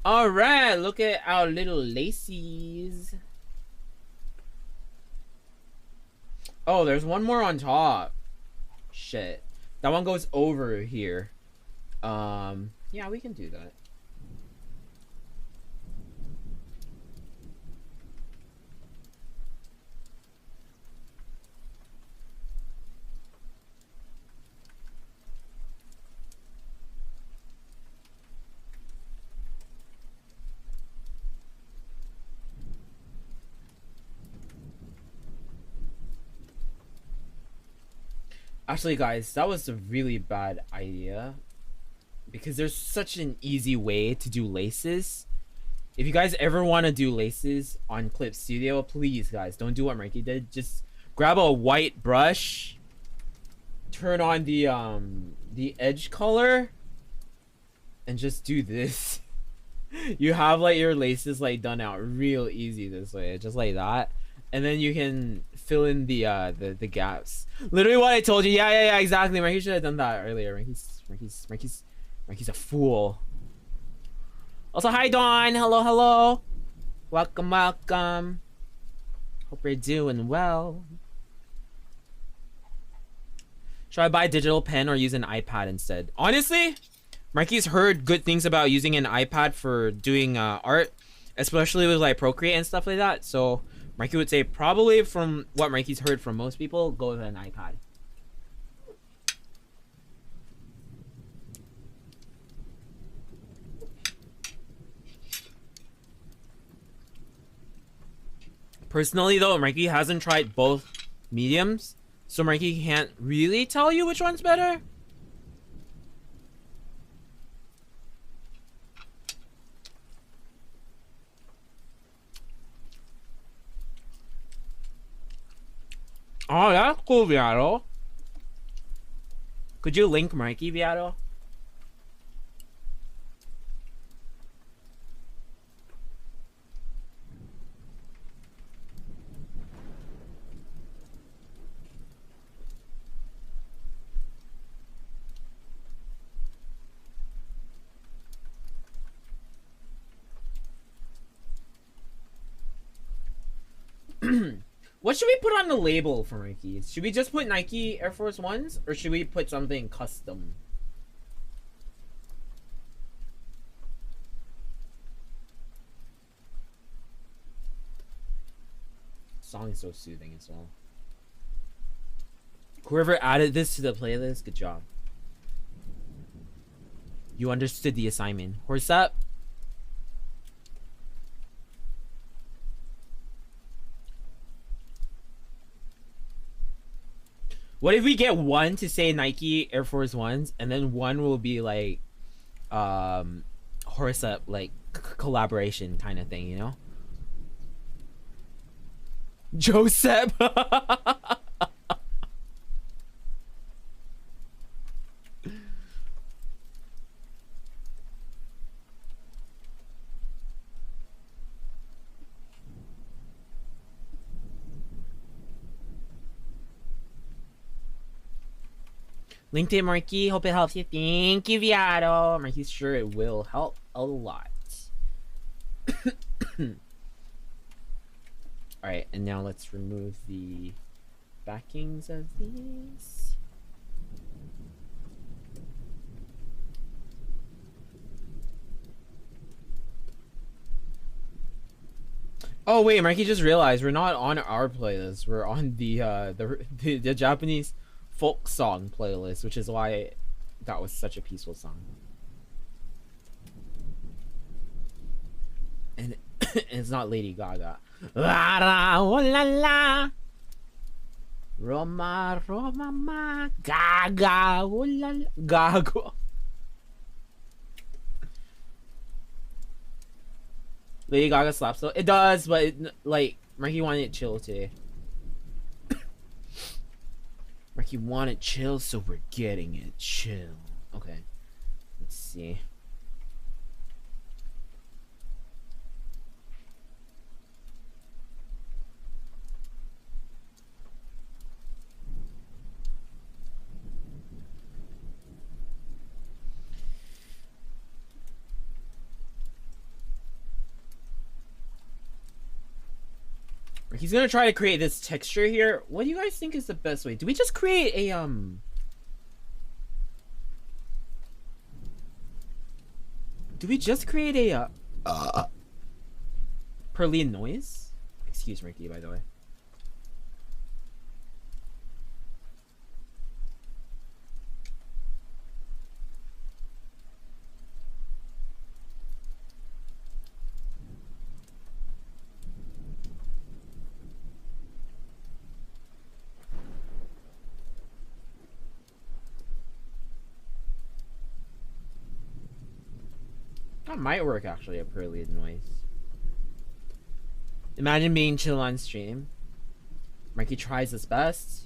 All right, look at our little laces. Oh, there's one more on top. Shit. That one goes over here. Yeah, we can do that. Actually, guys, that was a really bad idea. Because there's such an easy way to do laces. If you guys ever want to do laces on Clip Studio, please, guys, don't do what Mikey did. Just grab a white brush, turn on the edge color, and just do this. You have like your laces like done out real easy this way, just like that. And then you can fill in the gaps. Literally what I told you. Yeah, exactly. Mikey should have done that earlier. Mikey's a fool. Also, hi Dawn. Hello. Welcome. Hope you're doing well. Should I buy a digital pen or use an iPad instead? Honestly, Mikey's heard good things about using an iPad for doing art, especially with like Procreate and stuff like that. So Mikey would say probably from what Mikey's heard from most people, go with an iPad. Personally though, Mikey hasn't tried both mediums, so Mikey can't really tell you which one's better. Oh, that's cool, Viato. Could you link Mikey, Viato? What should we put on the label for Nike? Should we just put Nike Air Force Ones, or should we put something custom? Song is so soothing as well. Whoever added this to the playlist, good job. You understood the assignment. Horse up. What if we get one to say Nike Air Force Ones, and then one will be like, horse up, like collaboration kind of thing, you know? Joseph. LinkedIn Marky, hope it helps you. Thank you, Viado. Marky's sure it will help a lot. Alright, and now let's remove the backings of these. Oh wait, Marky just realized we're not on our playlist. We're on the Japanese folk song playlist, which is why that was such a peaceful song. And it's not Lady Gaga. La la la la. Roma Roma ma Gaga la la Gaga. Lady Gaga slaps though. It does, but like Marky wanted it chill today. Marky wanted chill, so we're getting it chill. Okay, let's see. He's gonna try to create this texture here. What do you guys think is the best way? Do we just create a Do we just create a Perlian noise? Excuse Ricky, by the way. That might work actually, a Perlian noise. Imagine being chill on stream. Marky tries his best.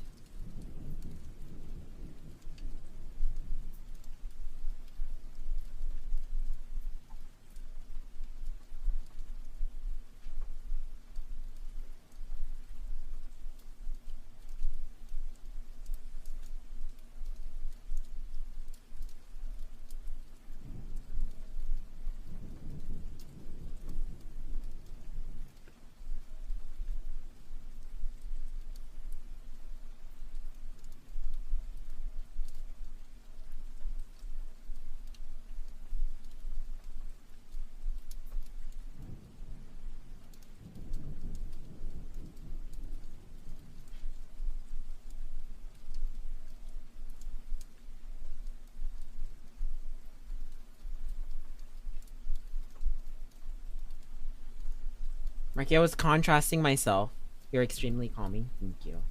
Marky, I was contrasting myself. You're extremely calming. Thank you.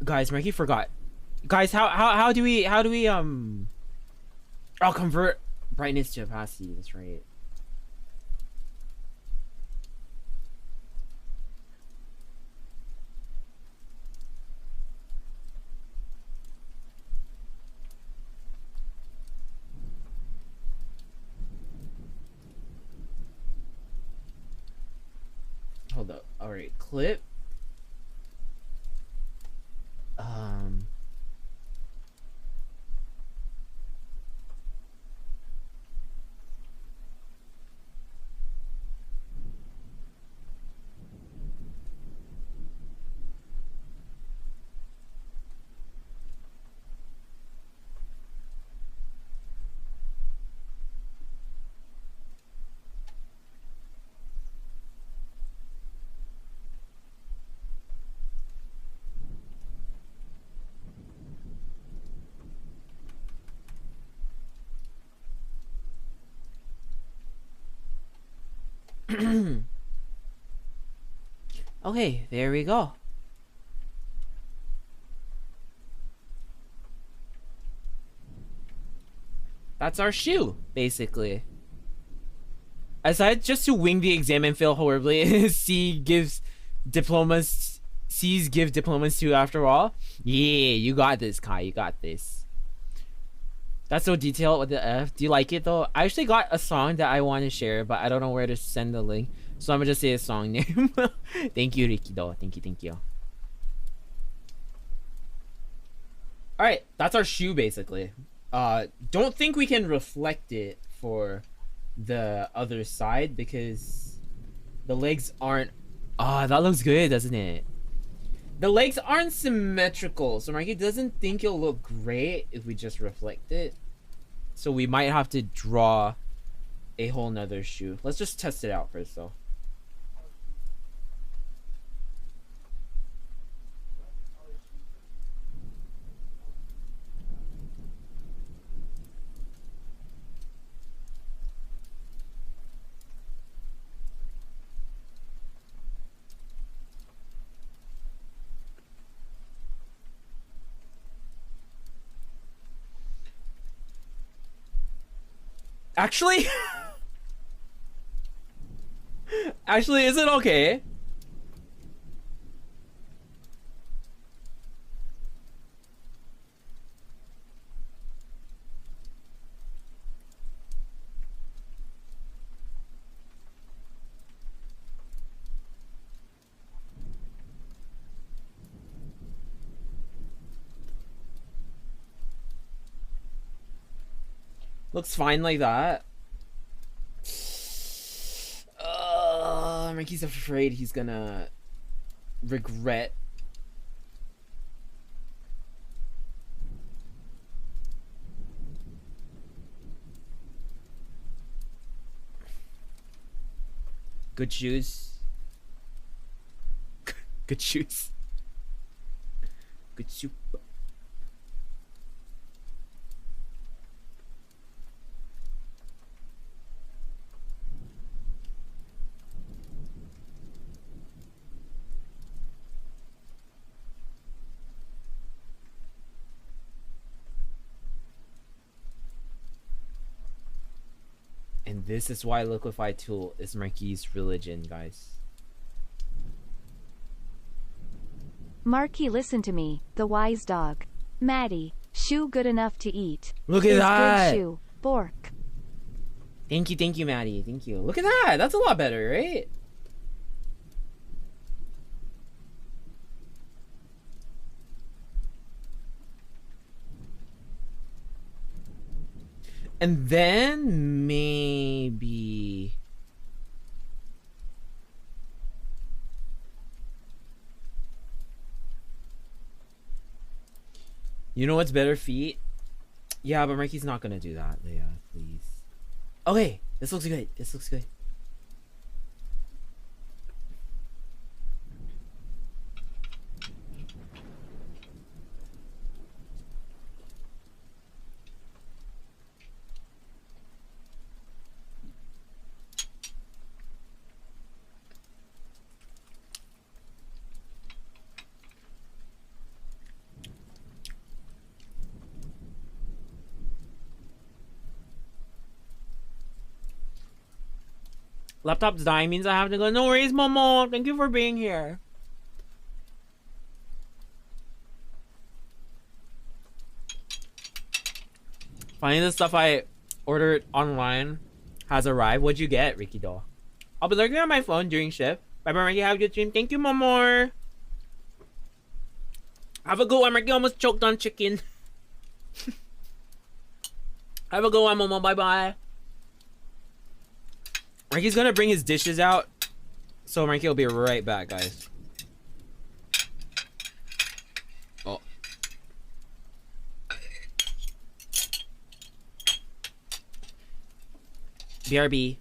Guys, Marky forgot. Guys, how do we I'll convert brightness to opacity, that's right. Hold up. Alright, clip. Okay, there we go. That's our shoe, basically. Aside just to wing the exam and fail horribly, C's give diplomas to after all. Yeah, you got this, Kai. You got this. That's so detailed with the F. Do you like it though? I actually got a song that I want to share, but I don't know where to send the link. So I'm gonna just say a song name. Thank you, Ricky though. Thank you, thank you. All right, that's our shoe basically. Don't think we can reflect it for the other side because the legs aren't. Ah, that looks good, doesn't it? The legs aren't symmetrical, so Marky doesn't think it'll look great if we just reflect it. So we might have to draw a whole nother shoe. Let's just test it out first though. Actually, actually, is it okay? Looks fine like that. Mikey's afraid he's gonna regret. Good shoes. Good shoes. Good shoe. And this is why Liquify Tool is Marky's religion, guys. Marky, listen to me, the wise dog. Maddie, shoe good enough to eat. Look at Is that. Good shoe. Bork. Thank you, Maddie. Thank you. Look at that. That's a lot better, right? And then maybe you know what's better, feet? Yeah, but Marky's not gonna do that, Leah, please. Okay, this looks good. This looks good. Laptop's dying means I have to go. No worries, Momo. Thank you for being here. Finally, the stuff I ordered online has arrived. What'd you get, Ricky Doll? I'll be lurking on my phone during shift. Bye bye, Ricky. Have a good stream. Thank you, Momo. Have a good one, Ricky. Almost choked on chicken. Have a good one, Momo. Bye bye. Ricky's gonna bring his dishes out, so Ricky will be right back, guys. Oh. BRB.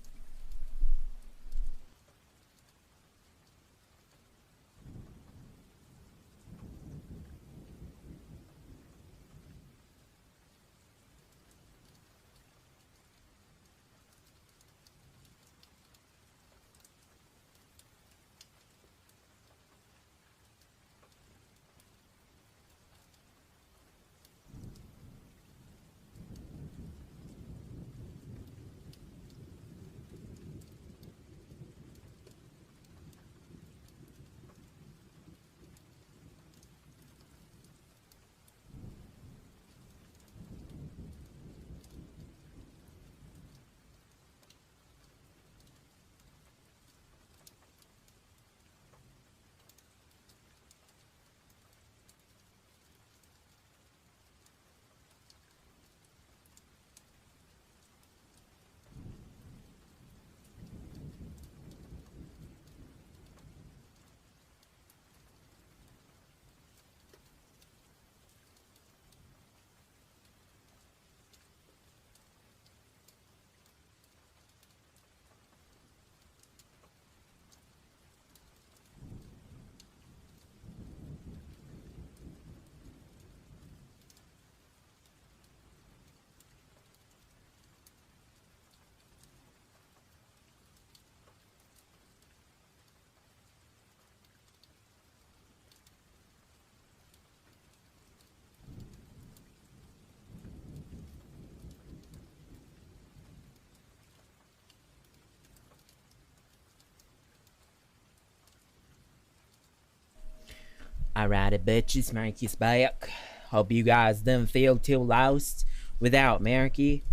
Alrighty, bitches, Marky's back. Hope you guys didn't feel too lost without Marky.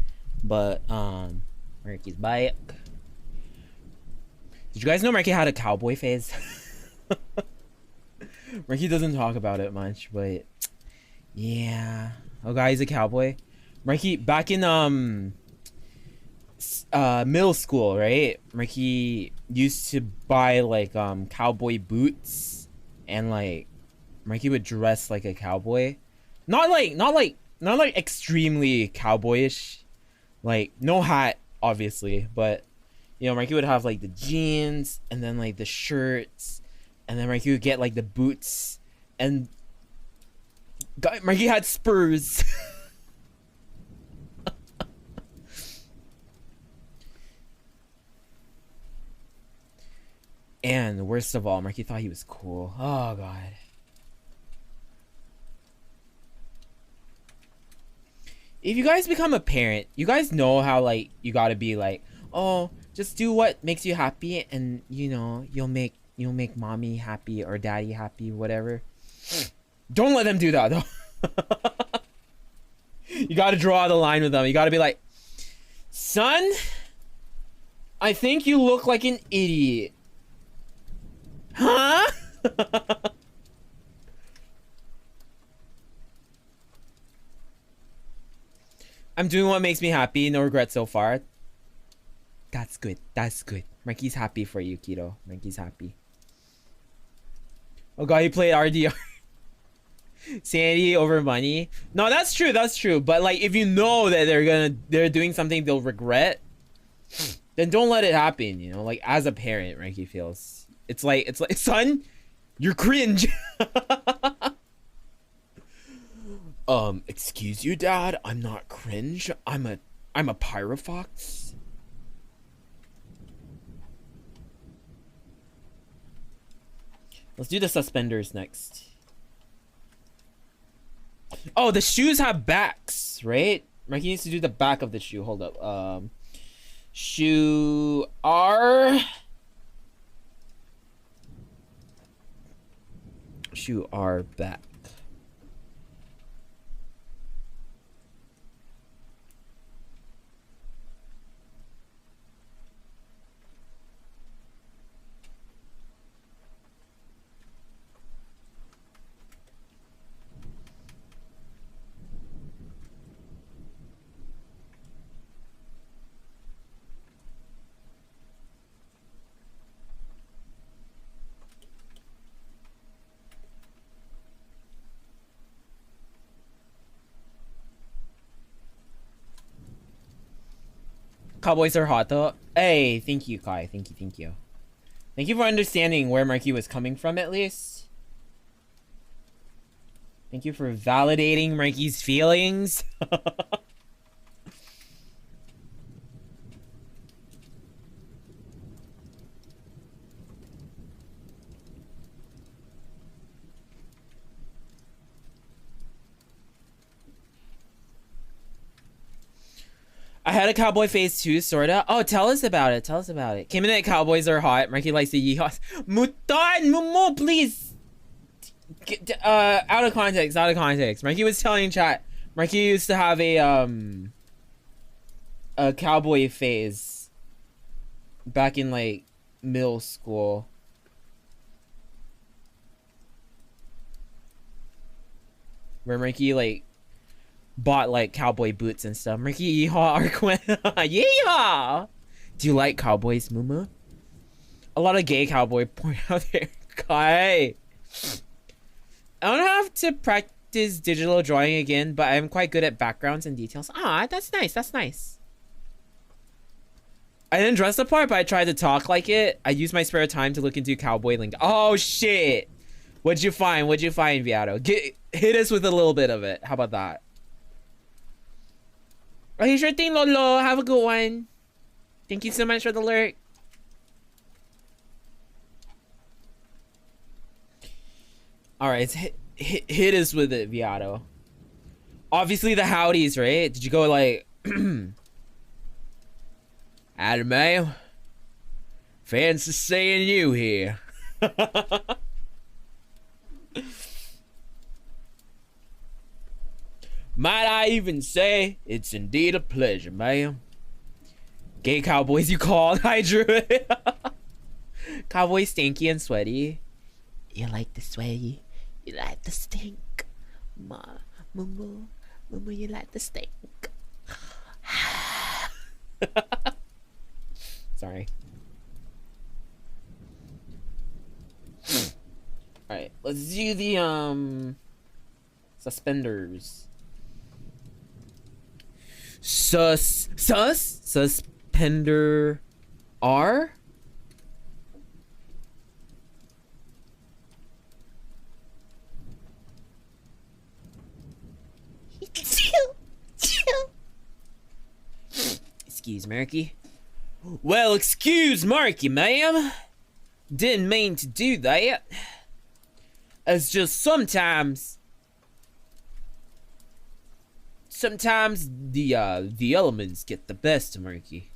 But, Marky's back. Did you guys know Marky had a cowboy phase? Marky doesn't talk about it much, but yeah. Oh, guy, he's a cowboy. Marky, back in, middle school, right? Marky used to buy, like, cowboy boots and, like, Marky would dress like a cowboy. Not like extremely cowboyish. Like, no hat, obviously, but, you know, Marky would have, like, the jeans, and then, like, the shirts, and then Marky would get, like, the boots, and Marky had spurs. And, worst of all, Marky thought he was cool. Oh, God. If you guys become a parent, you guys know how, like, you gotta be like, oh, just do what makes you happy, and, you know, you'll make mommy happy or daddy happy, whatever. Don't let them do that, though. You gotta draw the line with them. You gotta be like, son, I think you look like an idiot. Huh? I'm doing what makes me happy. No regrets so far. That's good. That's good. Marky's happy for you, Keto. Marky's happy. Oh god, he played RDR. Sanity over money. No, that's true. That's true. But like, if you know that they're doing something they'll regret, then don't let it happen. You know, like as a parent, Marky feels. It's like, son, you're cringe. Excuse you, Dad. I'm not cringe. I'm a pyrofox. Let's do the suspenders next. Oh, the shoes have backs, right? Marky needs to do the back of the shoe. Hold up. Shoe R. Shoe R back. Cowboys are hot though. Hey, thank you, Kai. Thank you. Thank you for understanding where Marky was coming from, at least. Thank you for validating Marky's feelings. I had a cowboy phase too, sorta. Oh, tell us about it. Tell us about it. Came in that cowboys are hot. Marky likes the yeehaws. Mutan, Mumu, please. Out of context. Out of context. Marky was telling chat. Marky used to have a cowboy phase back in like middle school. Where Marky like bought like cowboy boots and stuff. Marky yeehaw Arquen. Yeehaw! Do you like cowboys, Mumu? A lot of gay cowboy porn out there. Kai. I don't have to practice digital drawing again, but I'm quite good at backgrounds and details. Ah, that's nice. That's nice. I didn't dress the part, but I tried to talk like it. I used my spare time to look into cowboy link. Oh shit! What'd you find? What'd you find, Viato? Hit us with a little bit of it. How about that? Okay, sure thing, Lolo. Have a good one. Thank you so much for the lurk. Alright, hit us with it, Viato. Obviously the howdies, right? Did you go like... Anime? Fancy seeing you here. Might I even say, it's indeed a pleasure, ma'am. Gay cowboys you called, I drew it. Cowboys stinky and sweaty. You like the sweaty, you like the stink. Moo, you like the stink. Sorry. Alright, let's do the suspenders. Suspender R? Excuse Marky. Well, excuse Marky, ma'am. Didn't mean to do that. It's just sometimes the elements get the best of Marky.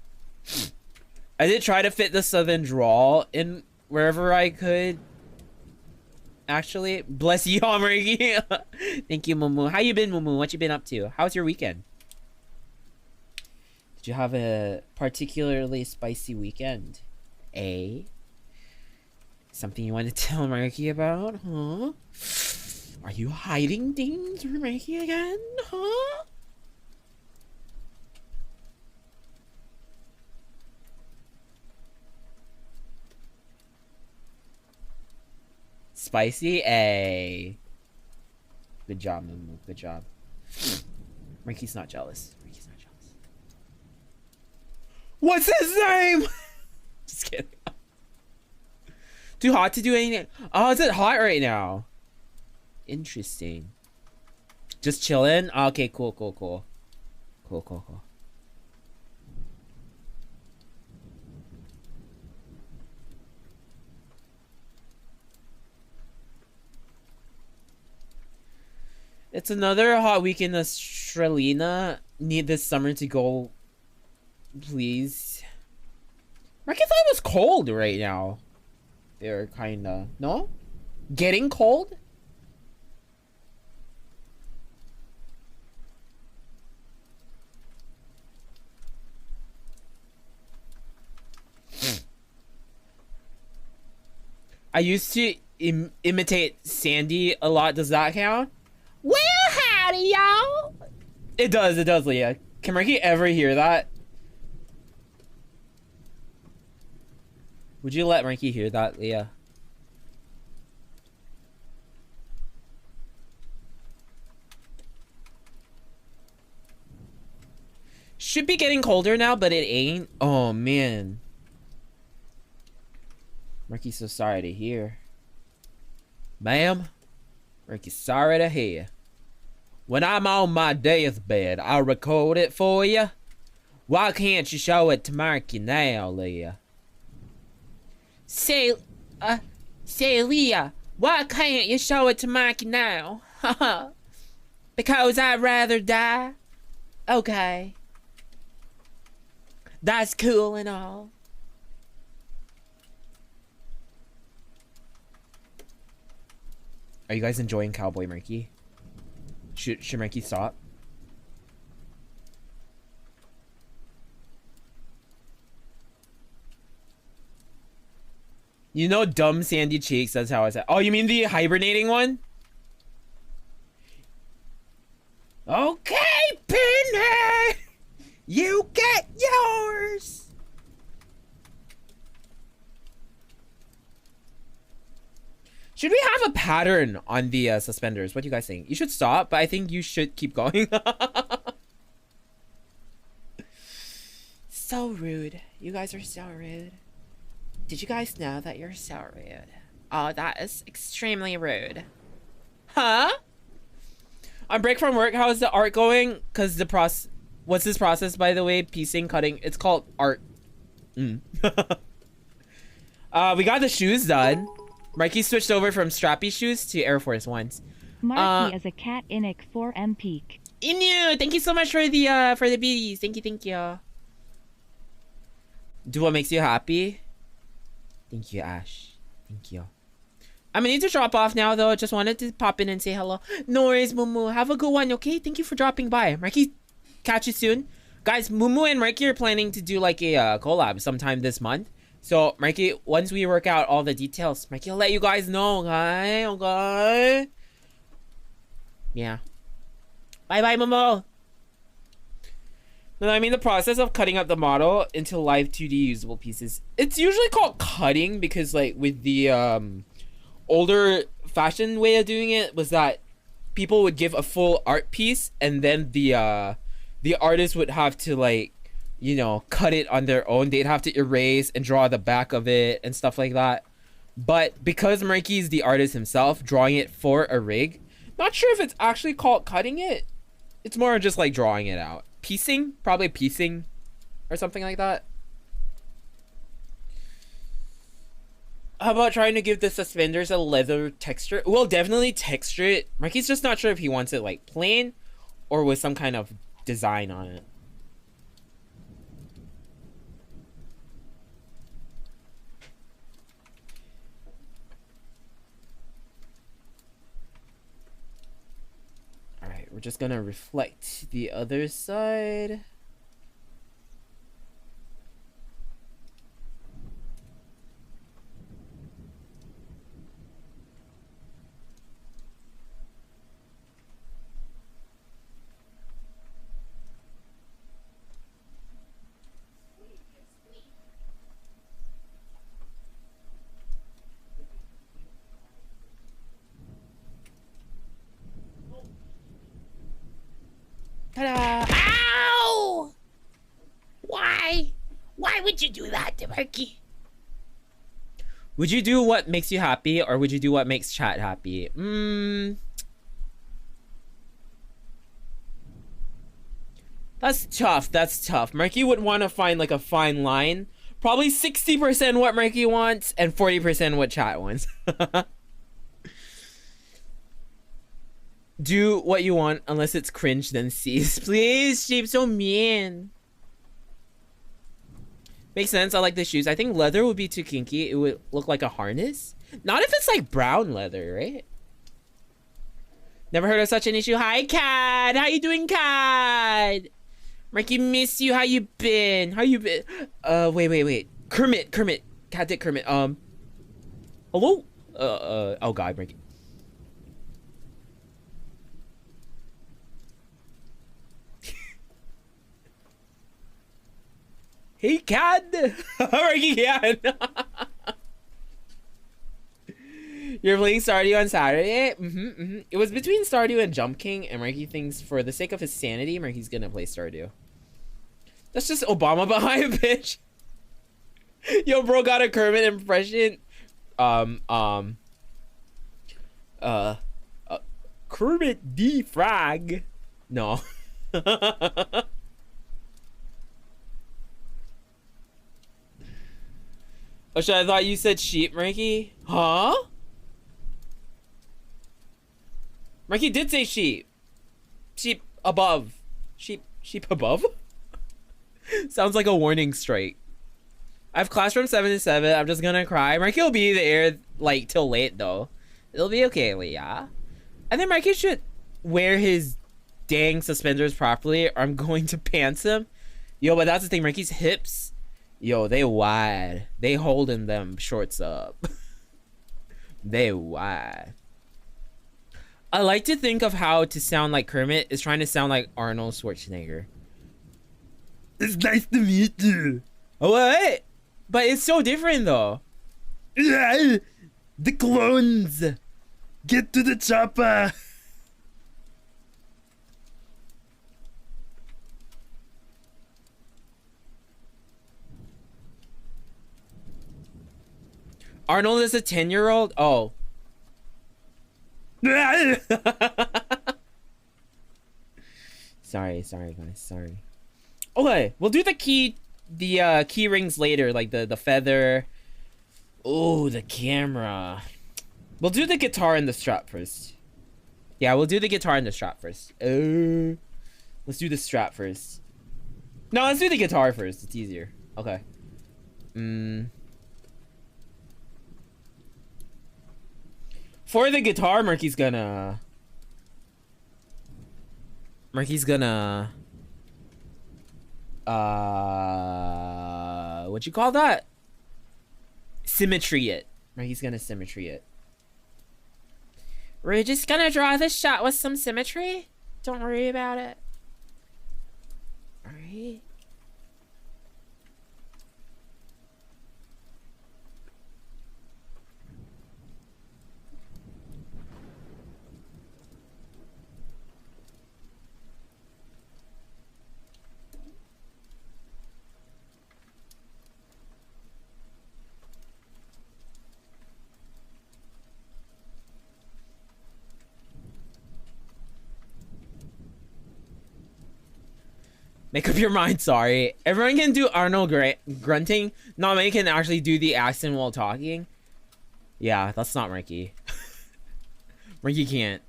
I did try to fit the southern drawl in wherever I could. Actually, bless you, Marky. Thank you, Mumu. How you been, Mumu? What you been up to? How's your weekend? Did you have a particularly spicy weekend? Something you want to tell Marky about, huh? Are you hiding things from Marky again, huh? Spicy, Good job, Mumu. Good job. Marky's not jealous. Marky's not jealous. What's his name? Just kidding. Too hot to do anything. Oh, is it hot right now? Interesting. Just chilling? Okay, cool. Cool. It's another hot week in Australia. Need this summer to go, please. Marky thought it was cold right now. They're kinda... No? Getting cold? I used to imitate Sandy a lot. Does that count? Well, howdy, y'all. It does, Leah. Can Marky ever hear that? Would you let Marky hear that, Leah? Should be getting colder now, but it ain't. Oh, man. Marky's so sorry to hear. Ma'am, Marky's sorry to hear. When I'm on my deathbed, I'll record it for you. Why can't you show it to Marky now, Leah? Say, Leah, why can't you show it to Marky now? Because I'd rather die? Okay. That's cool and all. Are you guys enjoying Cowboy Marky? Should Marky stop? You know dumb Sandy Cheeks, that's how I said. Oh, you mean the hibernating one? Okay, Penny! You get yours! Should we have a pattern on the suspenders? What do you guys think? You should stop, but I think you should keep going. So rude. You guys are so rude. Did you guys know that you're so rude? Oh, that is extremely rude. Huh? On break from work, how is the art going? Because the what's this process, by the way? Piecing, cutting. It's called art. We got the shoes done. Marky switched over from strappy shoes to Air Force Ones. Marky is a cat inic 4M peak. Inu, thank you so much for the bees. Thank you. Do what makes you happy. Thank you, Ash. Thank you. I'm gonna need to drop off now, though. Just wanted to pop in and say hello. No worries, Mumu. Have a good one, okay? Thank you for dropping by. Marky, catch you soon. Guys, Mumu and Marky are planning to do like a collab sometime this month. So, Marky, once we work out all the details, Marky will let you guys know, okay? Okay? Yeah. Bye-bye, Mumu. No, I mean the process of cutting up the model into live 2D usable pieces. It's usually called cutting because, like, with the older fashion way of doing it was that people would give a full art piece and then the artist would have to, like, you know, cut it on their own. They'd have to erase and draw the back of it and stuff like that. But because Marky's the artist himself, drawing it for a rig, not sure if it's actually called cutting it. It's more just like drawing it out. Piecing? Probably piecing or something like that. How about trying to give the suspenders a leather texture? We'll definitely texture it. Marky's just not sure if he wants it like plain or with some kind of design on it. Alright, we're just gonna reflect the other side. Ta-da! Ow! Why? Why would you do that to Marky? Would you do what makes you happy, or would you do what makes chat happy? That's tough. That's tough. Marky would want to find like a fine line. Probably 60% what Marky wants and 40% what chat wants. Do what you want unless it's cringe, then cease. Please, sheep, so mean. Makes sense. I like the shoes. I think leather would be too kinky. It would look like a harness. Not if it's like brown leather, right? Never heard of such an issue. Hi, Cad. How you doing, Cad? Marky, miss you. How you been? How you been? Wait. Kermit. Cat Dick Kermit. Hello? Oh God, Marky. Hey, Cad! Marky Cad! You're playing Stardew on Saturday? It was between Stardew and Jump King, and Marky thinks for the sake of his sanity, Marky's gonna play Stardew. That's just Obama behind, bitch. Yo, bro got a Kermit impression. Kermit D Frag. No. Oh shit, I thought you said sheep, Marky. Huh? Marky did say sheep. Sheep above. Sheep above? Sounds like a warning strike. I have class from 7 to 7. I'm just gonna cry. Marky will be there like till late though. It'll be okay, Leah. I think Marky should wear his dang suspenders properly or I'm going to pants him. Yo, but that's the thing, Marky's hips, yo, they wide. They holding them shorts up. They wide. I like to think of how to sound like Kermit is trying to sound like Arnold Schwarzenegger. It's nice to meet you. What? But it's so different though. Yeah, the clones. Get to the chopper. Arnold is a 10-year-old? Oh. Sorry guys, sorry. Okay, we'll do the key rings later, like the feather. Oh, the camera. We'll do the guitar and the strap first. Yeah, we'll do the guitar and the strap first. Let's do the strap first. No, let's do the guitar first. It's easier. Okay. For the guitar, Murky's gonna what you call that? Symmetry it. Murky's gonna symmetry it. We're just gonna draw this shot with some symmetry. Don't worry about it. Alright. Make up your mind, sorry. Everyone can do Arnold grunting. Not many can actually do the accent while talking. Yeah, that's not Ricky. Ricky can't.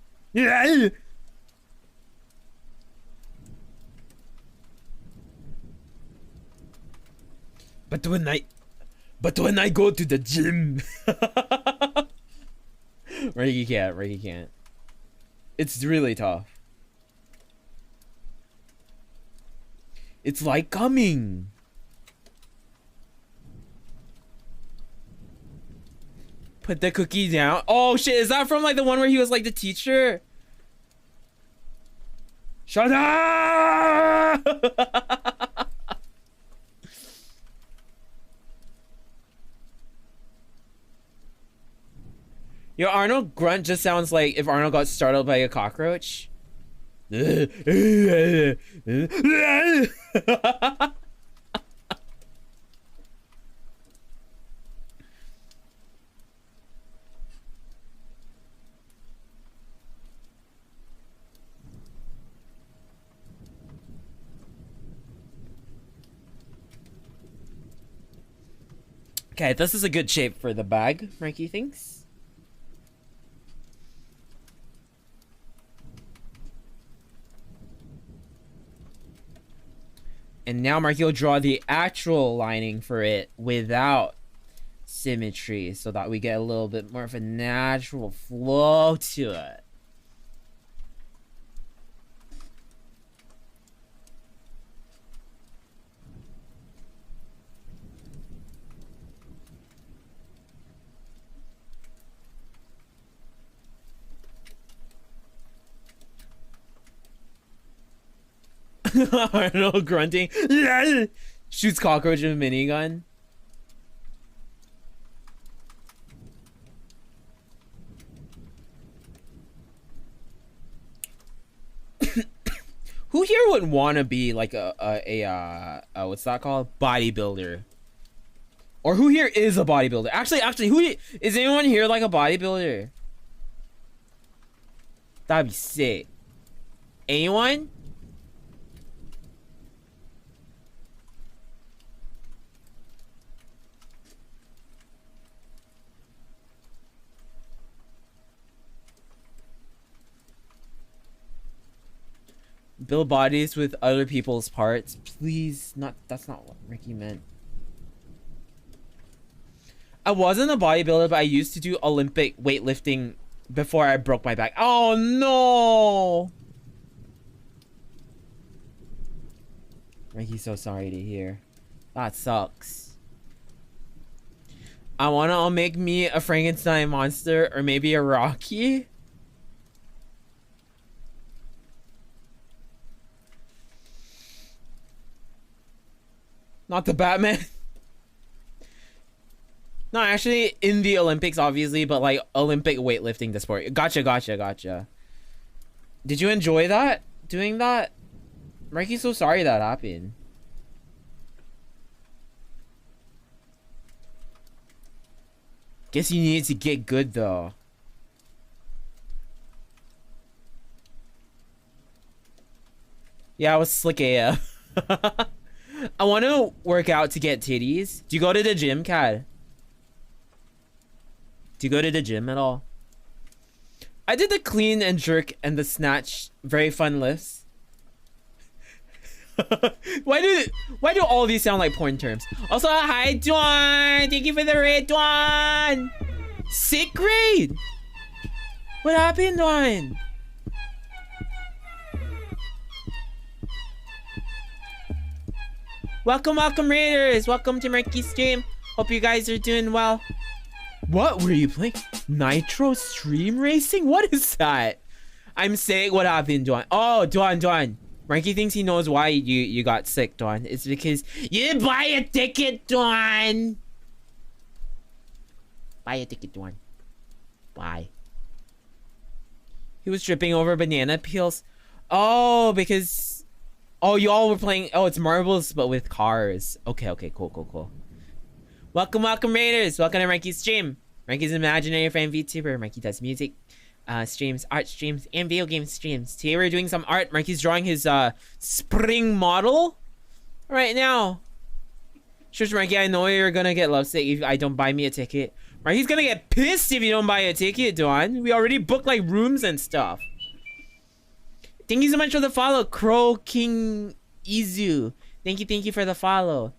But when I go to the gym. Ricky can't. It's really tough. It's like coming. Put the cookie down. Oh shit, is that from like the one where he was like the teacher? Shut up! Yo, Arnold grunt just sounds like if Arnold got startled by a cockroach. Okay, this is a good shape for the bag, Mikey thinks. And now Marky will draw the actual lining for it without symmetry so that we get a little bit more of a natural flow to it. Arnold grunting. Shoots cockroach with a minigun. Who here would want to be like a what's that called? Bodybuilder. Or who here is a bodybuilder? Actually, who is anyone here like a bodybuilder? That'd be sick. Anyone? Build bodies with other people's parts. Please, that's not what Ricky meant. I wasn't a bodybuilder, but I used to do Olympic weightlifting before I broke my back. Oh no! Ricky's so sorry to hear. That sucks. I wanna make me a Frankenstein monster or maybe a Rocky. Not the Batman. No, actually, in the Olympics, obviously, but like Olympic weightlifting, the sport. Gotcha. Did you enjoy that? Doing that? Ricky's so sorry that happened. Guess you needed to get good though. Yeah, I was slick AF. I want to work out to get titties. Do you go to the gym, Kat? Do you go to the gym at all? I did the clean and jerk and the snatch. Very fun lifts. Why do all these sound like porn terms? Also, hi, Dwan. Thank you for the raid, Dwan. Sick raid. What happened, Dawn? Welcome, welcome, Raiders. Welcome to Marky's stream. Hope you guys are doing well. What were you playing? Nitro Stream Racing? What is that? I'm saying, what happened, Dawn? Oh, Dawn. Marky thinks he knows why you got sick, Dawn. It's because you didn't buy a ticket, Dawn. Buy a ticket, Dawn. Bye. He was tripping over banana peels. Oh, because... Oh, you all were playing... Oh, it's marbles, but with cars. Okay, cool. Welcome, Raiders. Welcome to Marky's stream. Marky's imaginary friend VTuber. Marky does music, streams, art streams, and video game streams. Today we're doing some art. Marky's drawing his spring model right now. Shush, Marky, I know you're gonna get lovesick if I don't buy me a ticket. Marky's gonna get pissed if you don't buy a ticket, Dawn. We already booked like rooms and stuff. Thank you so much for the follow, Crow King Izu. Thank you for the follow.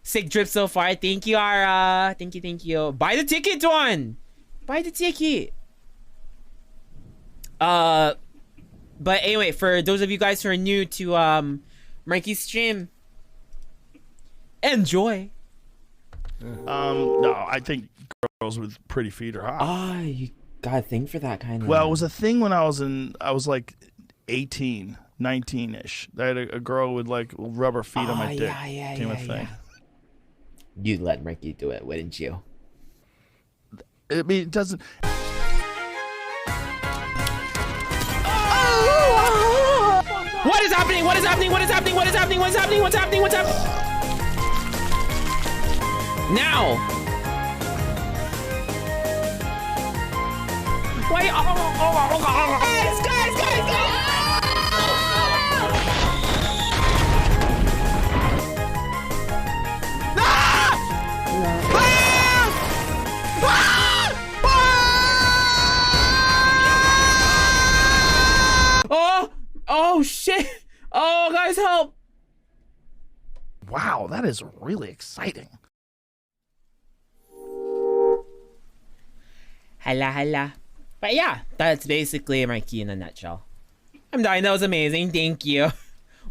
Sick drip so far. Thank you, Ara. Thank you. Buy the ticket, Dawn. Buy the ticket. But anyway, for those of you guys who are new to Marky's stream, enjoy. No, I think girls with pretty feet are hot. Ah, you got a thing for that kind of. Well, it was a thing when I was like 18, 19-ish. I had a girl with like rubber feet on my dick. Became a thing. You'd let Marky do it, wouldn't you? I mean, it doesn't. What is happening? What's happening? Now! Why? Guys! Oh shit! Oh, guys, help! Wow, that is really exciting. Hala. But yeah, that's basically Marky in a nutshell. I'm dying. That was amazing. Thank you.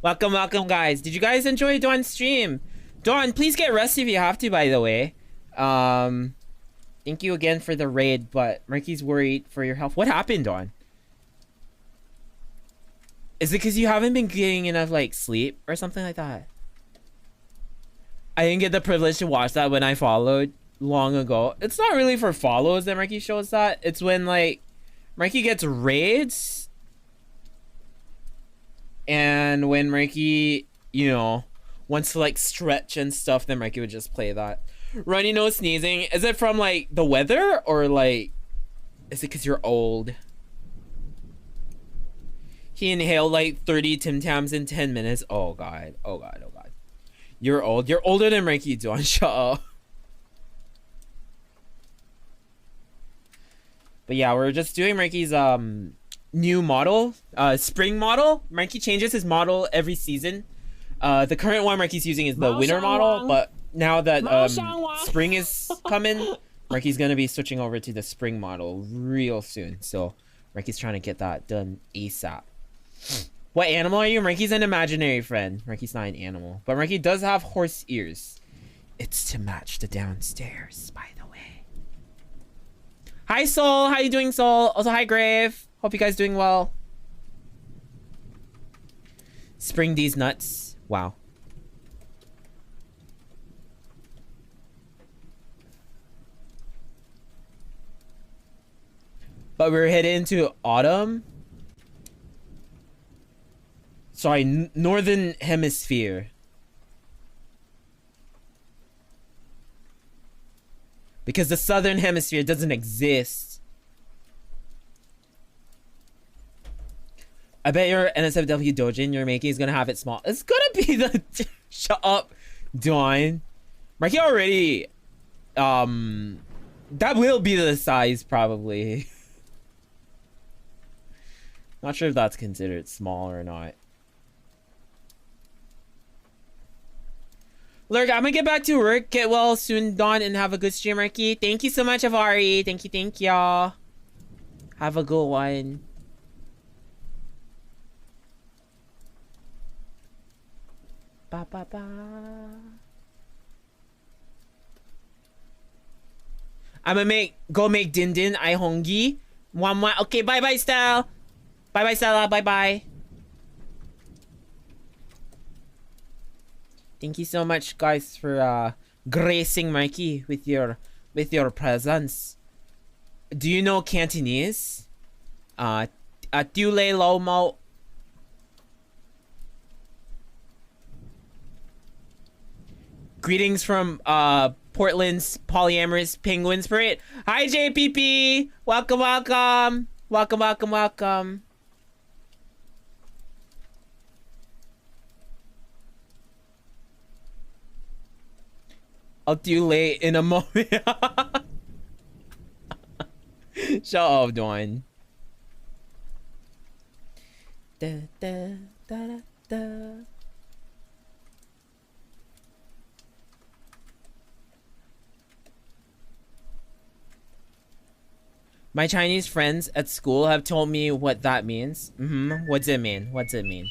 Welcome, guys. Did you guys enjoy Dawn's stream? Dawn, please get rest if you have to, by the way. Thank you again for the raid, but Marky's worried for your health. What happened, Dawn? Is it because you haven't been getting enough, like, sleep or something like that? I didn't get the privilege to watch that when I followed long ago. It's not really for follows that Marky shows that. It's when, like, Marky gets raids. And when Marky, you know, wants to, like, stretch and stuff, then Marky would just play that. Runny nose sneezing. Is it from, like, the weather? Or, like, is it because you're old? He inhaled like 30 Tim Tams in 10 minutes. Oh god. You're old. You're older than Marky, Dawn. Shut up. But yeah, we're just doing Marky's new model, spring model. Marky changes his model every season. The current one Marky's using is the winter model, but now that spring is coming, Marky's gonna be switching over to the spring model real soon. So Marky's trying to get that done ASAP. What animal are you? Marky's an imaginary friend. Marky's not an animal. But Marky does have horse ears. It's to match the downstairs, by the way. Hi, Soul. How you doing, Soul? Also, hi, Grave. Hope you guys doing well. Spring these nuts. Wow. But we're headed into autumn. Sorry, northern hemisphere. Because the southern hemisphere doesn't exist. I bet your NSFW dojin you're making is gonna have it small. It's gonna be the shut up, Dawn. Marky already that will be the size probably. Not sure if that's considered small or not. Lurk, I'm gonna get back to work. Get well soon, Dawn, and have a good stream, Marky. Thank you so much, Avari. Thank you, y'all. Have a good one. Ba ba ba. I'ma go make Din Din I Hongi. One. Okay, bye bye, Stella. Bye bye, Stella. Bye bye. Thank you so much, guys, for gracing Mikey with your presence. Do you know Cantonese? Tiêu lê lâu mau. Greetings from Portland's polyamorous penguins parade. Hi, JPP. Welcome, welcome, welcome, welcome, welcome. I'll do late in a moment. Shut up, Dawn. Da, da, da, da, da. My Chinese friends at school have told me what that means. What's it mean? What's it mean?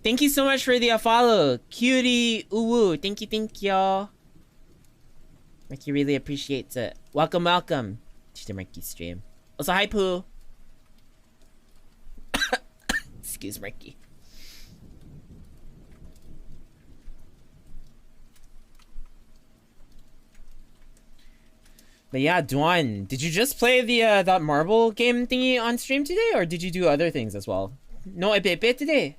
Thank you so much for the follow. Cutie uwu. Thank you. Mikey really appreciates it. Welcome, welcome to the Mikey stream. Also, hi, Pooh. Excuse Mikey. But yeah, Dwan, did you just play the that marble game thingy on stream today, or did you do other things as well? No, a bit today.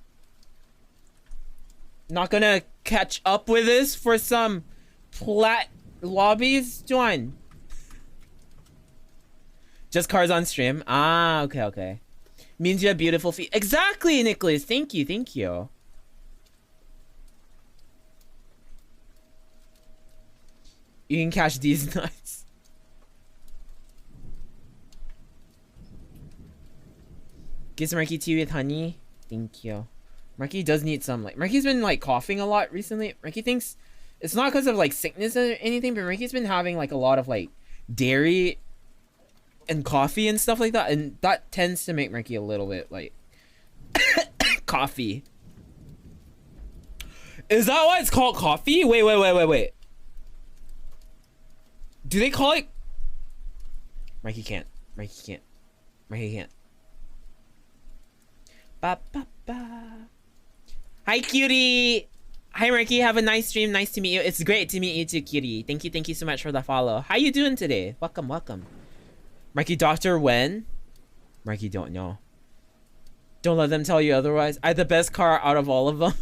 Not gonna catch up with this for some plat lobbies, Dwan. Just cars on stream. Ah, okay. Means you have beautiful feet. Exactly, Nicholas. Thank you. You can catch these nuts. Get some Marky tea with honey. Thank you. Marky does need some, like, Marky's been, like, coughing a lot recently. Marky thinks it's not because of, like, sickness or anything, but Marky's been having, like, a lot of, like, dairy and coffee and stuff like that, and that tends to make Marky a little bit, like, coffee. Is that why it's called coffee? Wait. Do they call it... Marky can't. Ba ba ba. Hi, cutie. Hi, Marky. Have a nice stream. Nice to meet you. It's great to meet you too, cutie. Thank you so much for the follow. How you doing today? Welcome. Marky, Dr. Wen? Marky, don't know. Don't let them tell you otherwise. I had the best car out of all of them.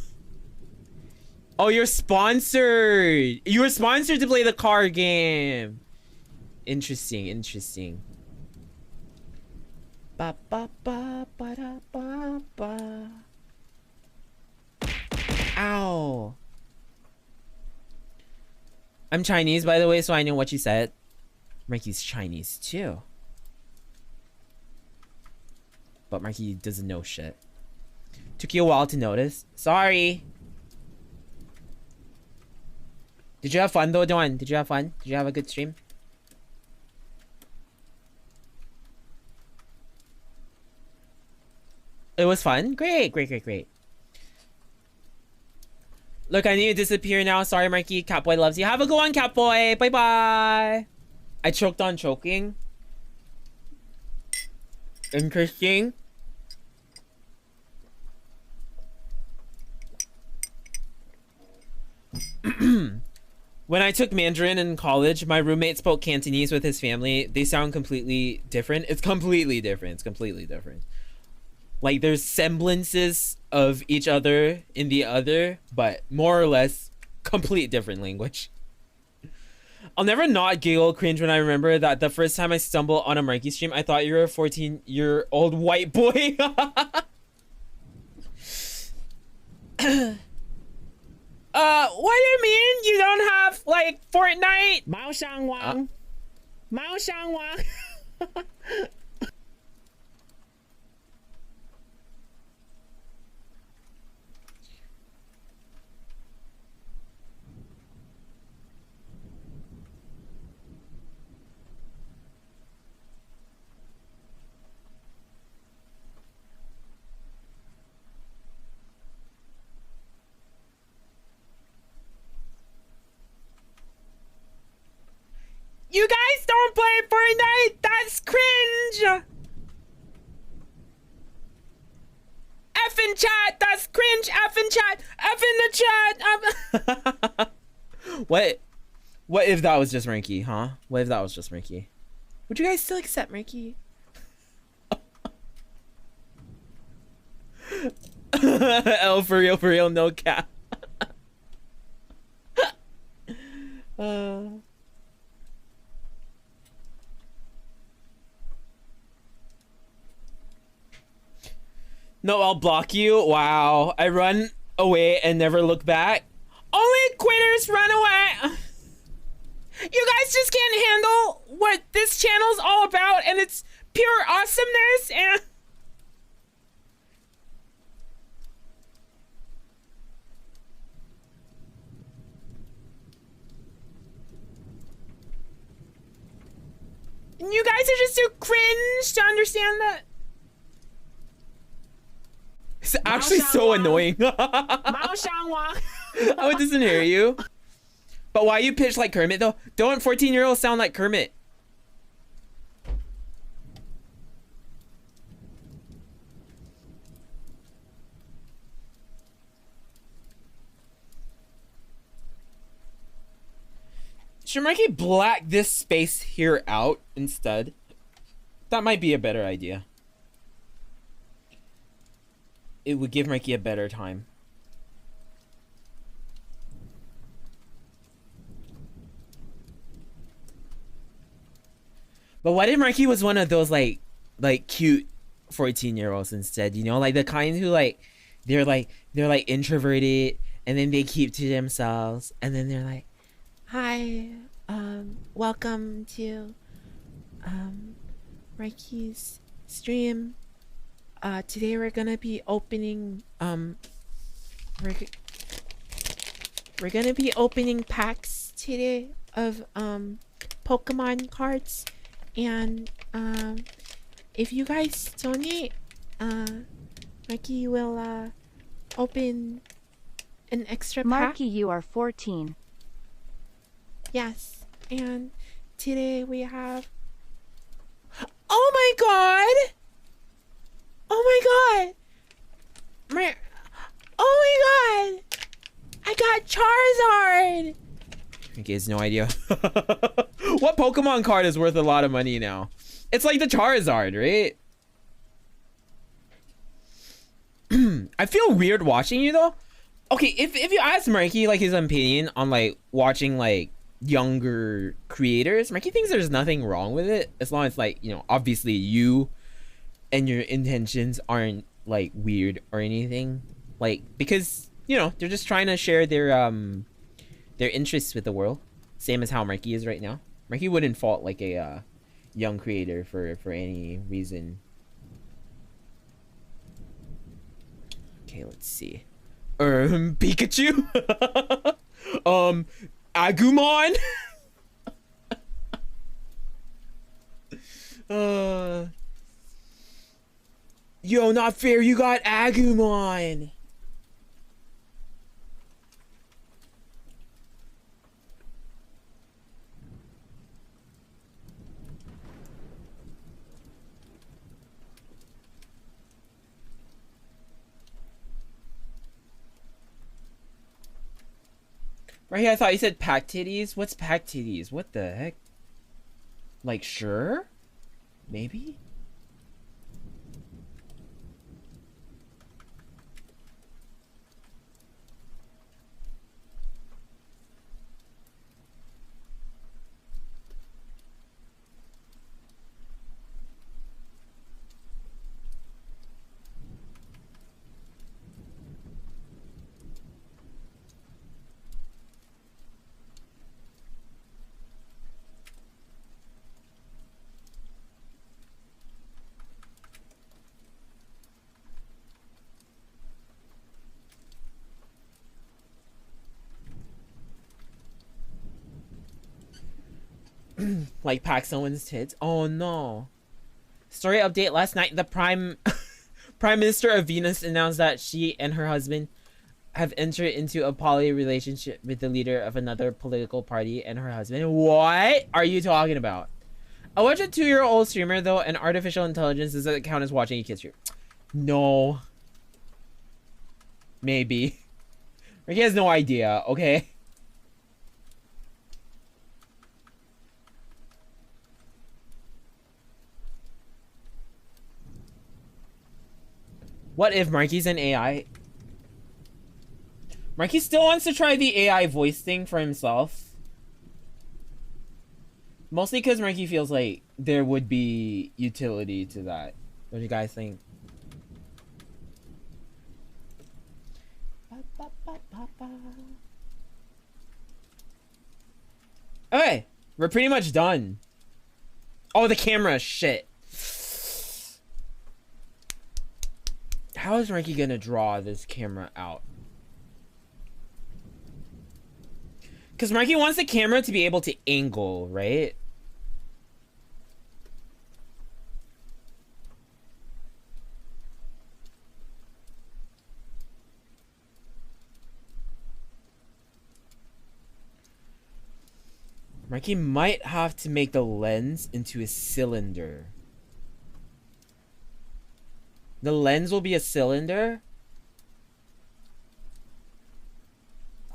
Oh, you're sponsored. You were sponsored to play the car game. Interesting. Ba ba ba ba da ba ba. Ow. I'm Chinese, by the way, so I know what you said. Marky's Chinese too. But Marky doesn't know shit. Took you a while to notice. Sorry. Did you have fun though, Dawn? Did you have fun? Did you have a good stream? It was fun? Great. Look, I need to disappear now. Sorry, Marky. Catboy loves you. Have a good one, Catboy. Bye-bye. I choked on choking. Interesting. When I took Mandarin in college, my roommate spoke Cantonese with his family. They sound completely different. It's completely different. Like, there's semblances of each other in the other, but more or less complete different language. I'll never not giggle cringe when I remember that the first time I stumbled on a Marky stream, I thought you were a 14-year-old white boy. What do you mean you don't have, like, Fortnite? Mao Shang Wang. You guys don't play Fortnite. That's cringe. F in chat. That's cringe. F in chat. F in the chat. What? What if that was just Ranky, huh? What if that was just Ranky? Would you guys still accept Ranky? L for real, no cap. No, I'll block you. Wow. I run away and never look back. Only quitters run away. You guys just can't handle what this channel's all about, and it's pure awesomeness and... You guys are just too cringe to understand that. It's actually so annoying. I doesn't hear you. But why you pitch like Kermit though? Don't 14-year-olds sound like Kermit? Should Mikey black this space here out instead? That might be a better idea. It would give Mikey a better time. But what if Mikey was one of those like cute 14-year-olds instead? You know, like the kind who they're like introverted and then they keep to themselves and then they're like, hi, welcome to Mikey's stream. Today we're gonna be opening we're gonna be opening packs today of Pokemon cards, and if you guys donate, Mikey will open an extra pack. Marky, you are 14. Yes, and today we have... Oh my god! Oh my god! Oh my god! I got Charizard! He has no idea. What Pokemon card is worth a lot of money now? It's like the Charizard, right? I feel weird watching you though. Okay, if you ask Marky like his opinion on like watching like younger creators, Marky thinks there's nothing wrong with it as long as like, you know, obviously you and your intentions aren't like weird or anything, like, because you know they're just trying to share their interests with the world, same as how Marky is right now. Marky wouldn't fault like a young creator for any reason. Okay, let's see. Pikachu. Agumon. Yo, not fair. You got Agumon. Right here, I thought you said pack titties. What's pack titties? What the heck? Like, sure? Maybe? Like pack someone's tits. Oh no. Story update last night. The Prime Minister of Venus announced that she and her husband have entered into a poly relationship with the leader of another political party and her husband. What are you talking about? I watch a 2-year-old streamer though, and artificial intelligence does that count as watching a kid stream? No. Maybe. He has no idea, okay? What if Marky's an AI? Marky still wants to try the AI voice thing for himself. Mostly because Marky feels like there would be utility to that. What do you guys think? Okay, we're pretty much done. Oh, the camera, shit. How is Marky gonna draw this camera out? Because Marky wants the camera to be able to angle, right? Marky might have to make the lens into a cylinder. The lens will be a cylinder?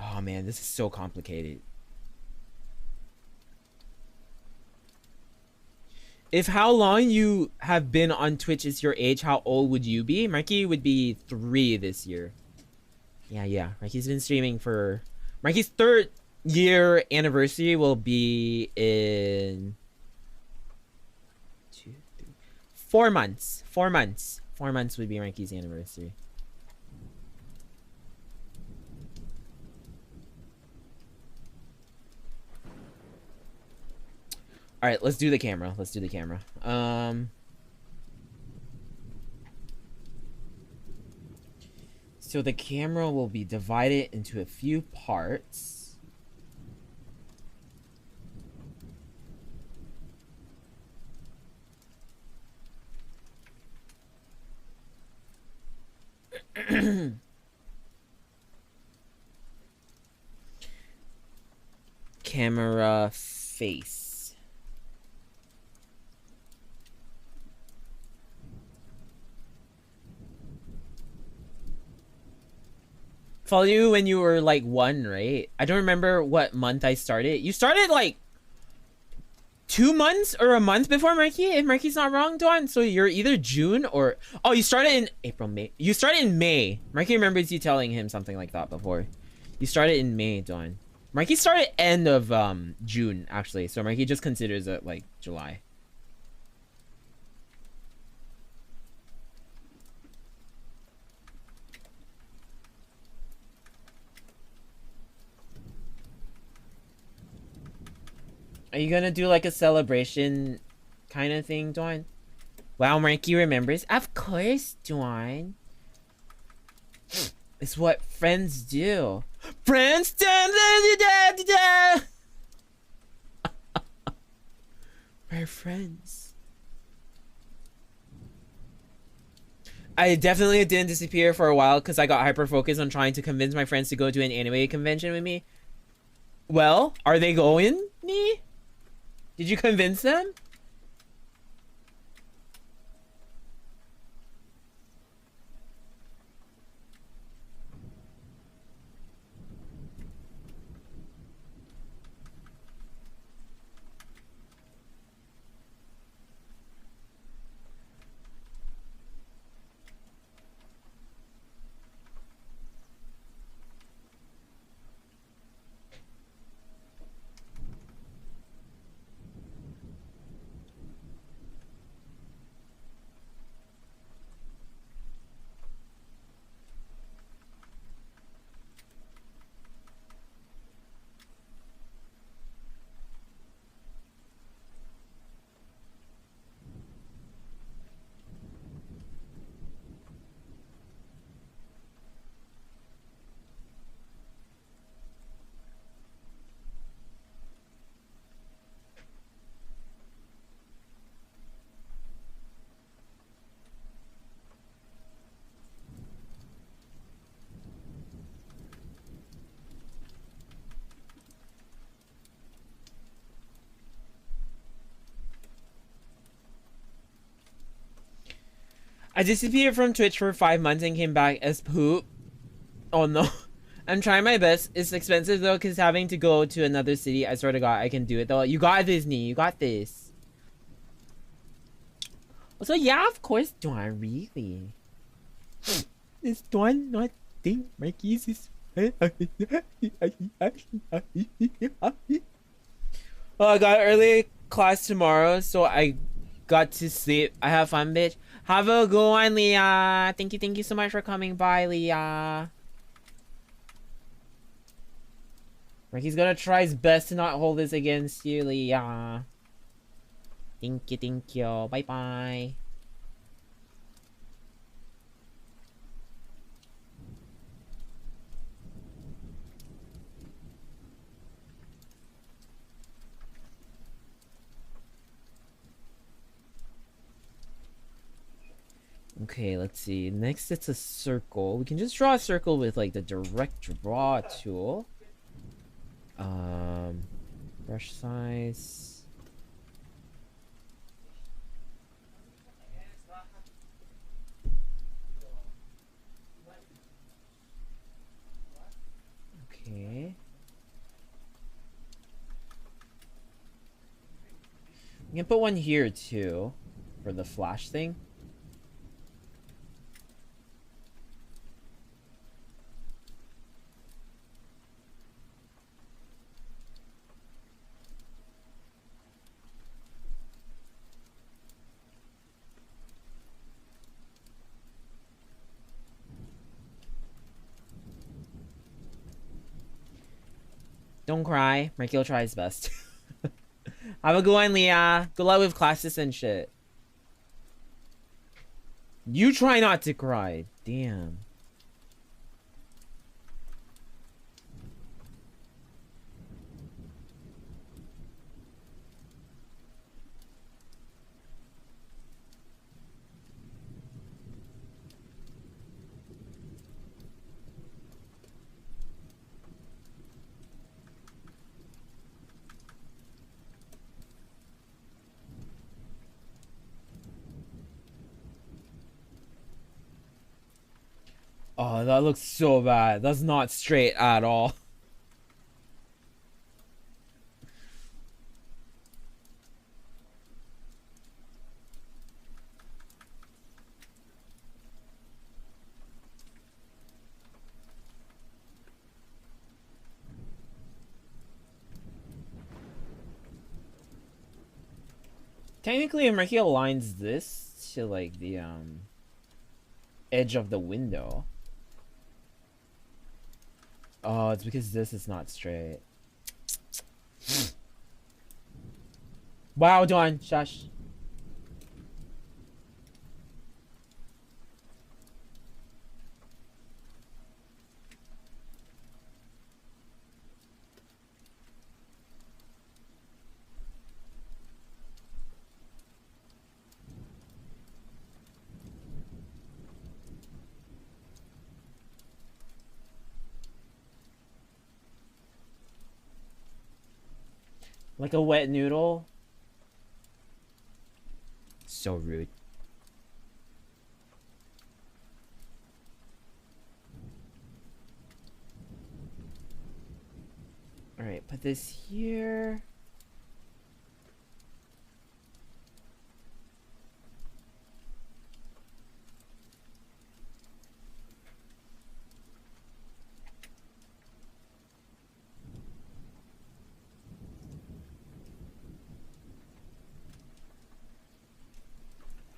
Oh man, this is so complicated. If how long you have been on Twitch is your age, how old would you be? Marky would be 3 this year. Yeah. Marky's been streaming for... Marky's 3rd year anniversary will be in... 2, 3... 4 months. 4 months. 4 months would be Marky's anniversary. All right, let's do the camera. Let's do the camera. So the camera will be divided into a few parts. Camera face. Follow you when you were like 1, right? I don't remember what month I started. You started like 2 months or a month before Marky, if Marky's not wrong, Dawn. So you're either June or... Oh, you started in April, May. You started in May. Marky remembers you telling him something like that before. You started in May, Dawn. Marky started end of June, actually. So Marky just considers it like July. Are you gonna do like a celebration kind of thing, Dawn? Wow, Marky remembers. Of course, Dawn. It's what friends do. Friends We're friends. I definitely didn't disappear for a while because I got hyper focused on trying to convince my friends to go to an anime convention with me. Well, are they going? Me? Did you convince them? I disappeared from Twitch for 5 months and came back as poop. Oh no. I'm trying my best. It's expensive though, because having to go to another city, I swear to God, I can do it though. You got this, knee. You got this. So yeah, of course, do I really? Is Dawn not think Marquis is... Oh, I got early class tomorrow, so I got to sleep. I have fun, bitch. Have a good one, Leah. Thank you so much for coming by, Leah. Ricky's gonna try his best to not hold this against you, Leah. Thank you. Bye bye. Okay, let's see. Next, it's a circle. We can just draw a circle with like the direct draw tool. Brush size. Okay. We can put one here too for the flash thing. Don't cry. Mikey will try his best. Have a good one, Leah. Good luck with classes and shit. You try not to cry. Damn. Oh, that looks so bad. That's not straight at all. Technically, Enrique aligns this to like the edge of the window. Oh, it's because this is not straight. Wow, Dawn, shush. Like a wet noodle. So rude. Alright, put this here.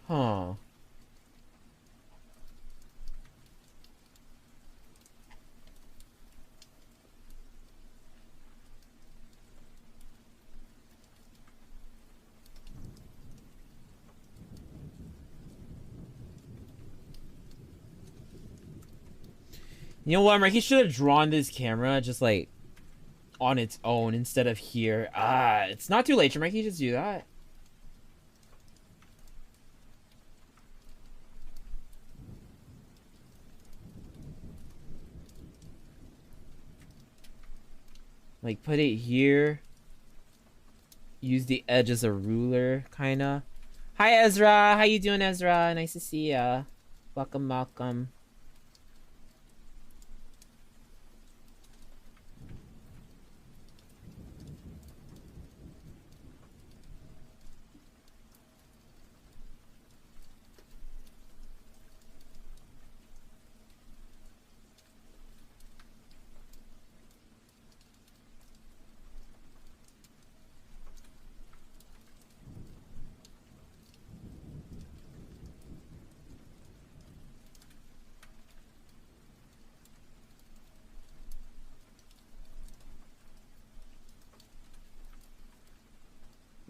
Huh. You know what, Mark? He should have drawn this camera just like on its own instead of here. Ah, it's not too late, Mark. You just do that. Like, put it here. Use the edge as a ruler, kinda. Hi Ezra, how you doing, Ezra? Nice to see ya. Welcome, welcome.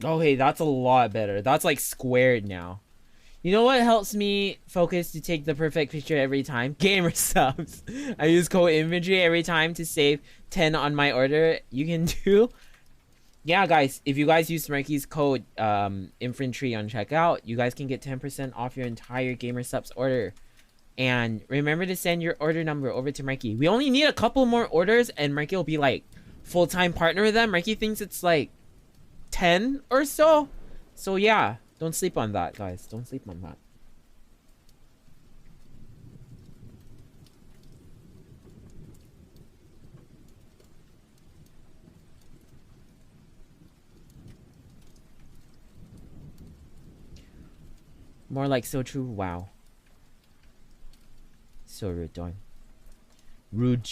Oh, hey, that's a lot better. That's like squared now. You know what helps me focus to take the perfect picture every time? Gamer subs. I use code inventory every time to save 10 on my order. You can do. Yeah, guys, if you guys use Smirky's code infantry on checkout, you guys can get 10% off your entire gamer subs order. And remember to send your order number over to Marky. We only need a couple more orders and Marky will be like full-time partner with them. Marky thinks it's like 10 or so. So yeah, don't sleep on that, guys. Don't sleep on that. More like so true. Wow. So rude, Dawn. Rude.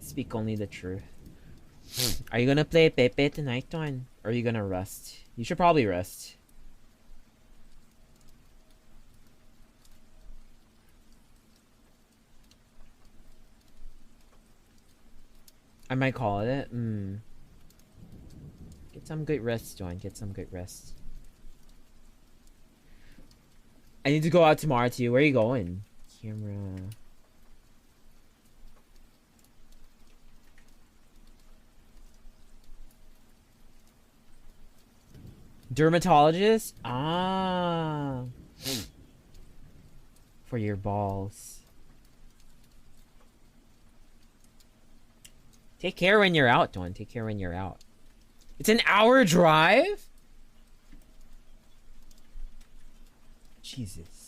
Speak only the truth. Are you gonna play Pepe tonight, Dawn? Or are you gonna rest? You should probably rest. I might call it. Get some good rest, Dawn. Get some good rest. I need to go out tomorrow too. Where are you going? Camera. Dermatologist? Ah. For your balls. Take care when you're out, Dawn. Take care when you're out. It's an hour drive? Jesus.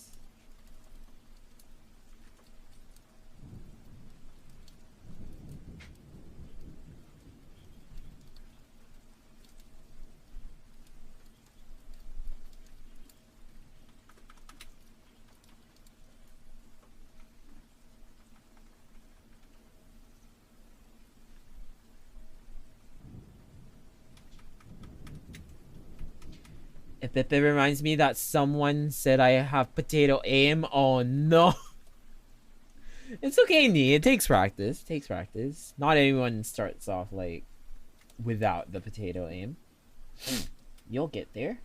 It reminds me that someone said I have potato aim. Oh no. It's okay, Nee. It takes practice. It takes practice. Not everyone starts off like without the potato aim. You'll get there.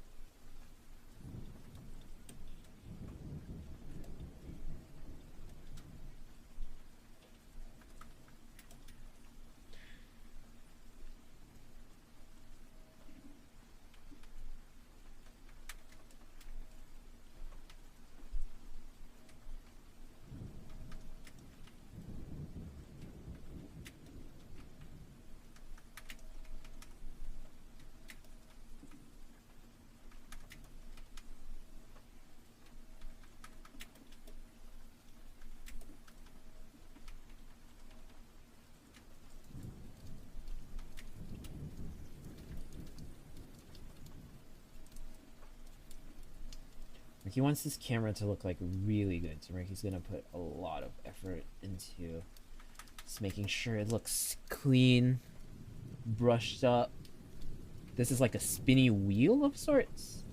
He wants this camera to look like really good, so Ricky's gonna put a lot of effort into just making sure it looks clean, brushed up. This is like a spinny wheel of sorts.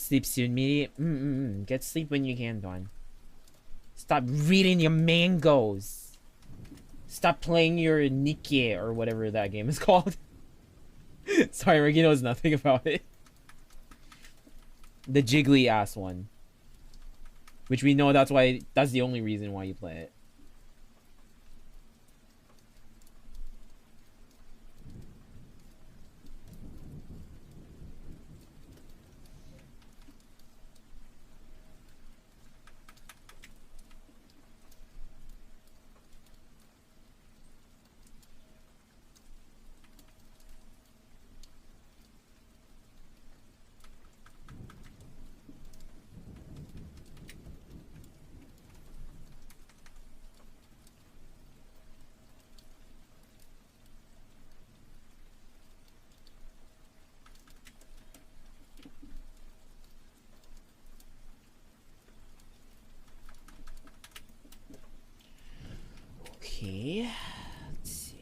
Sleep soon, me. Get sleep when you can, Dawn. Stop reading your mangoes. Stop playing your Nike or whatever that game is called. Sorry, Ricky knows nothing about it. The jiggly ass one. Which we know that's the only reason why you play it. Okay. Let's see.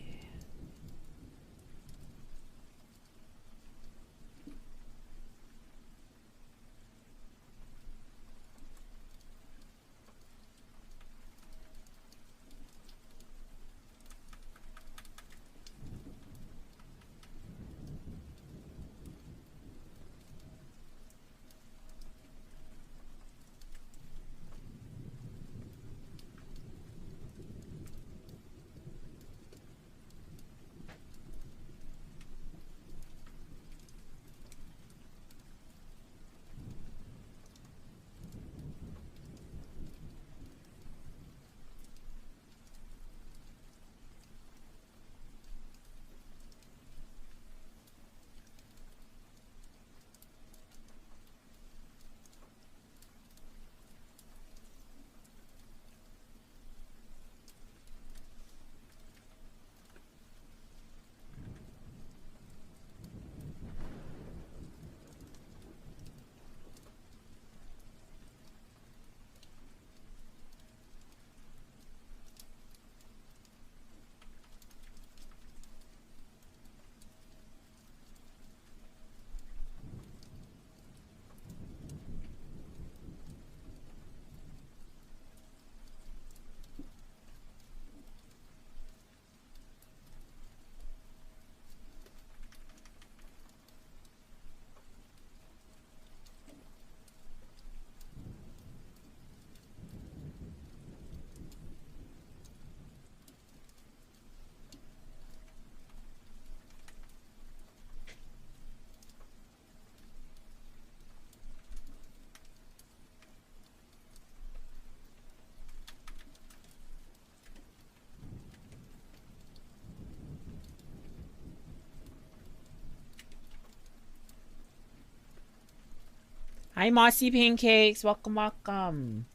Hi, Mossy Pancakes. Welcome, welcome.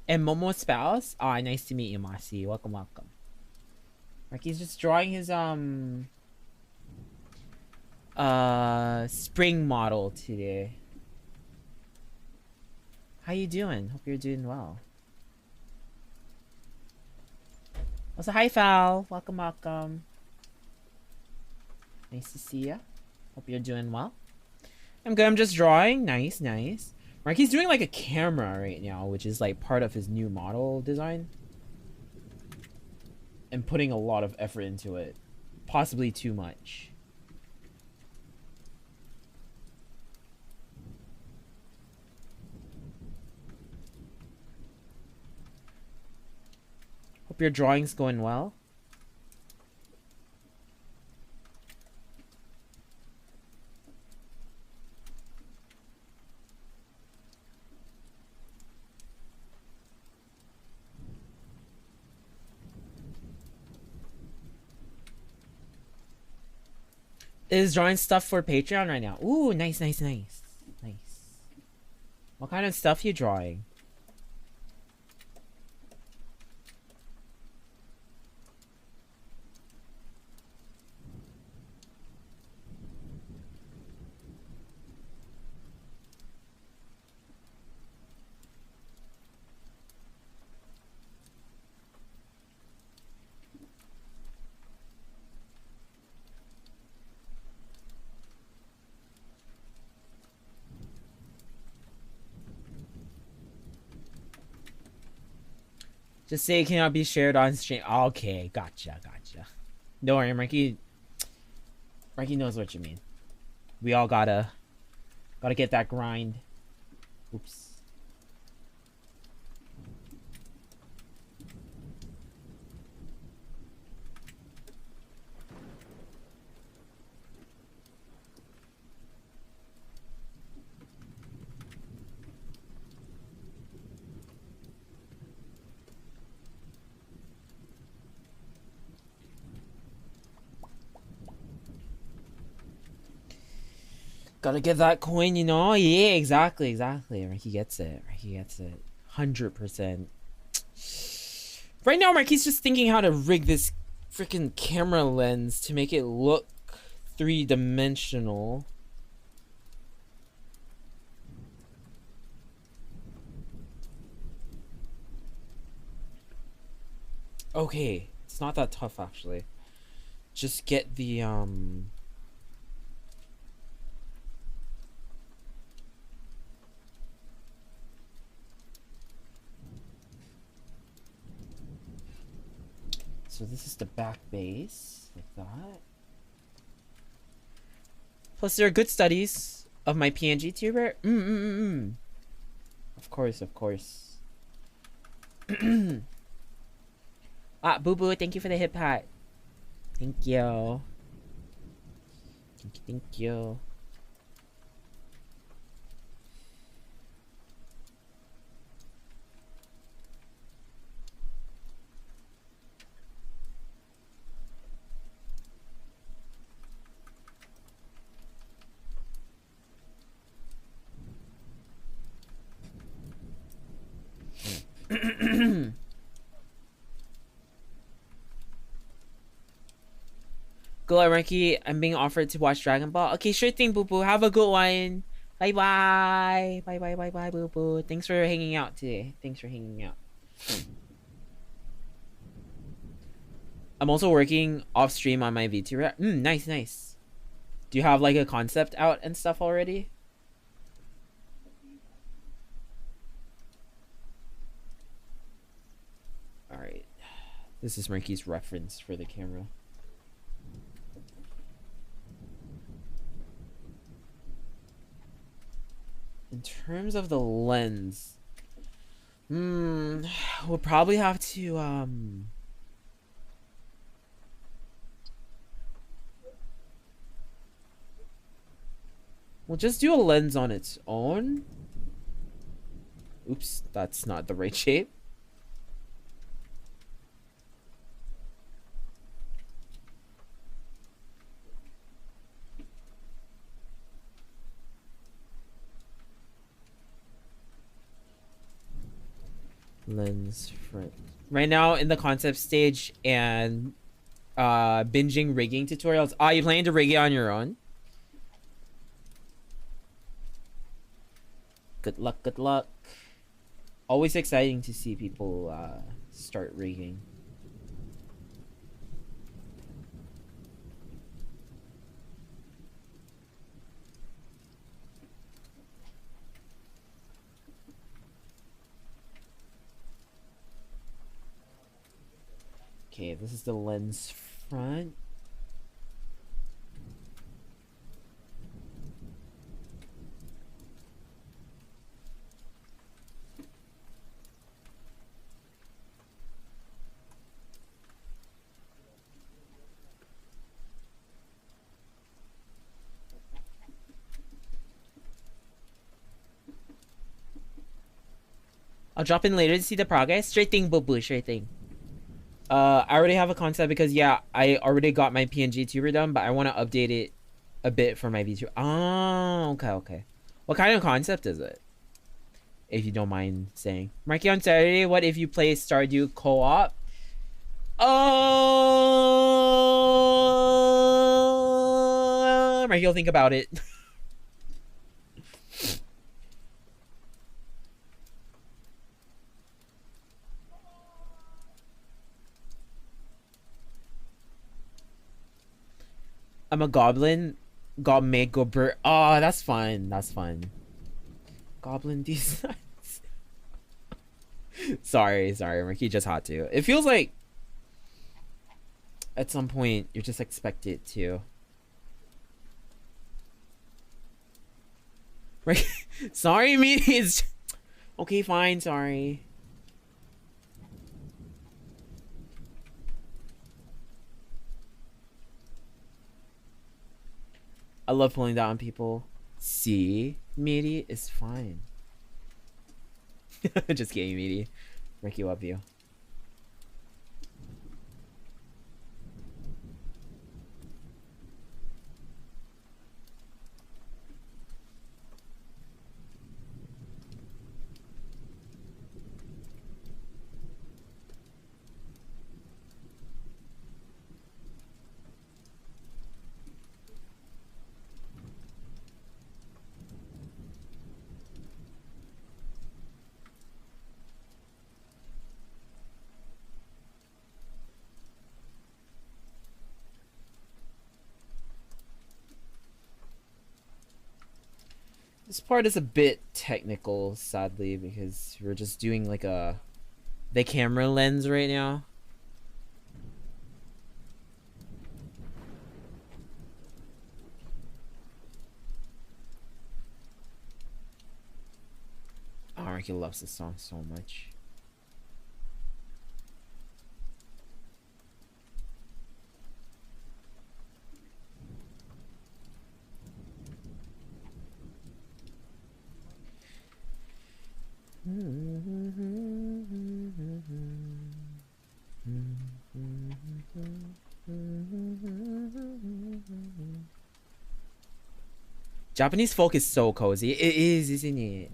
And Momo Spouse. Ah, nice to meet you, Mossy. Welcome, welcome. Marky's just drawing his spring model today. How you doing? Hope you're doing well. Also, hi, Fal. Welcome, welcome. Nice to see ya. Hope you're doing well. I'm good. I'm just drawing. Nice, nice. Marky's doing like a camera right now, which is like part of his new model design. And putting a lot of effort into it. Possibly too much. Hope your drawing's going well. Is drawing stuff for Patreon right now. Ooh, nice, nice, nice. Nice. What kind of stuff you drawing? Just say it cannot be shared on stream. Okay, gotcha. Don't worry, Marky. Marky knows what you mean. We all gotta get that grind. Oops. Gotta get that coin, you know? Yeah, exactly. Marky gets it. 100%. Right now, Marky's just thinking how to rig this freaking camera lens to make it look three-dimensional. Okay, it's not that tough, actually. Just get the, So this is the back base, like that. Plus, there are good studies of my PNG tuber. Of course. Boo Boo, thank you for the hip hat. Thank you. Thank you. Good luck, Ranky. I'm being offered to watch Dragon Ball. Okay, sure thing, Boo Boo. Have a good one. Bye bye. Bye, Boo Boo. Thanks for hanging out today. I'm also working off stream on my Vtuber. Nice. Do you have like a concept out and stuff already? Alright. This is Ranky's reference for the camera. In terms of the lens, we'll probably have to, we'll just do a lens on its own. Oops, that's not the right shape. Lens front. Right now in the concept stage and binging rigging tutorials. You planning to rig it on your own? Good luck. Always exciting to see people start rigging. Okay, this is the lens front. I'll drop in later to see the progress. Straight thing, Boo Boo, straight thing. I already have a concept because, yeah, I already got my PNG tuber done, but I want to update it a bit for my VTuber. Oh, okay. What kind of concept is it? If you don't mind saying. Marky on Saturday, what if you play Stardew co-op? Marky will think about it. I'm a goblin. Got made go bird. Oh, that's fun. Goblin designs. Sorry, Ricky just had to. It feels like at some point you're just expected to. Ricky, sorry, Meaty. It's okay, fine. Sorry. I love pulling down people. See, Meaty is fine. Just kidding, Meaty. Ricky, love you. This part is a bit technical, sadly, because we're just doing like the camera lens right now. Oh, Ricky loves this song so much. Japanese folk is so cozy. It is, isn't it?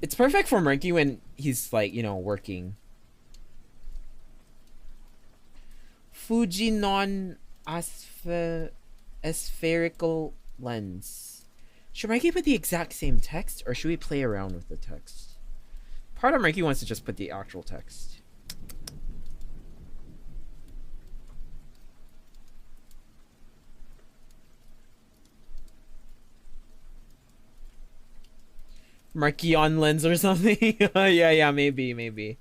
It's perfect for Murky when he's like, you know, working. Fuji non-aspherical lens. Should Murky put the exact same text, or should we play around with the text? Part of Murky wants to just put the actual text. Marquee on lens or something. Yeah, maybe.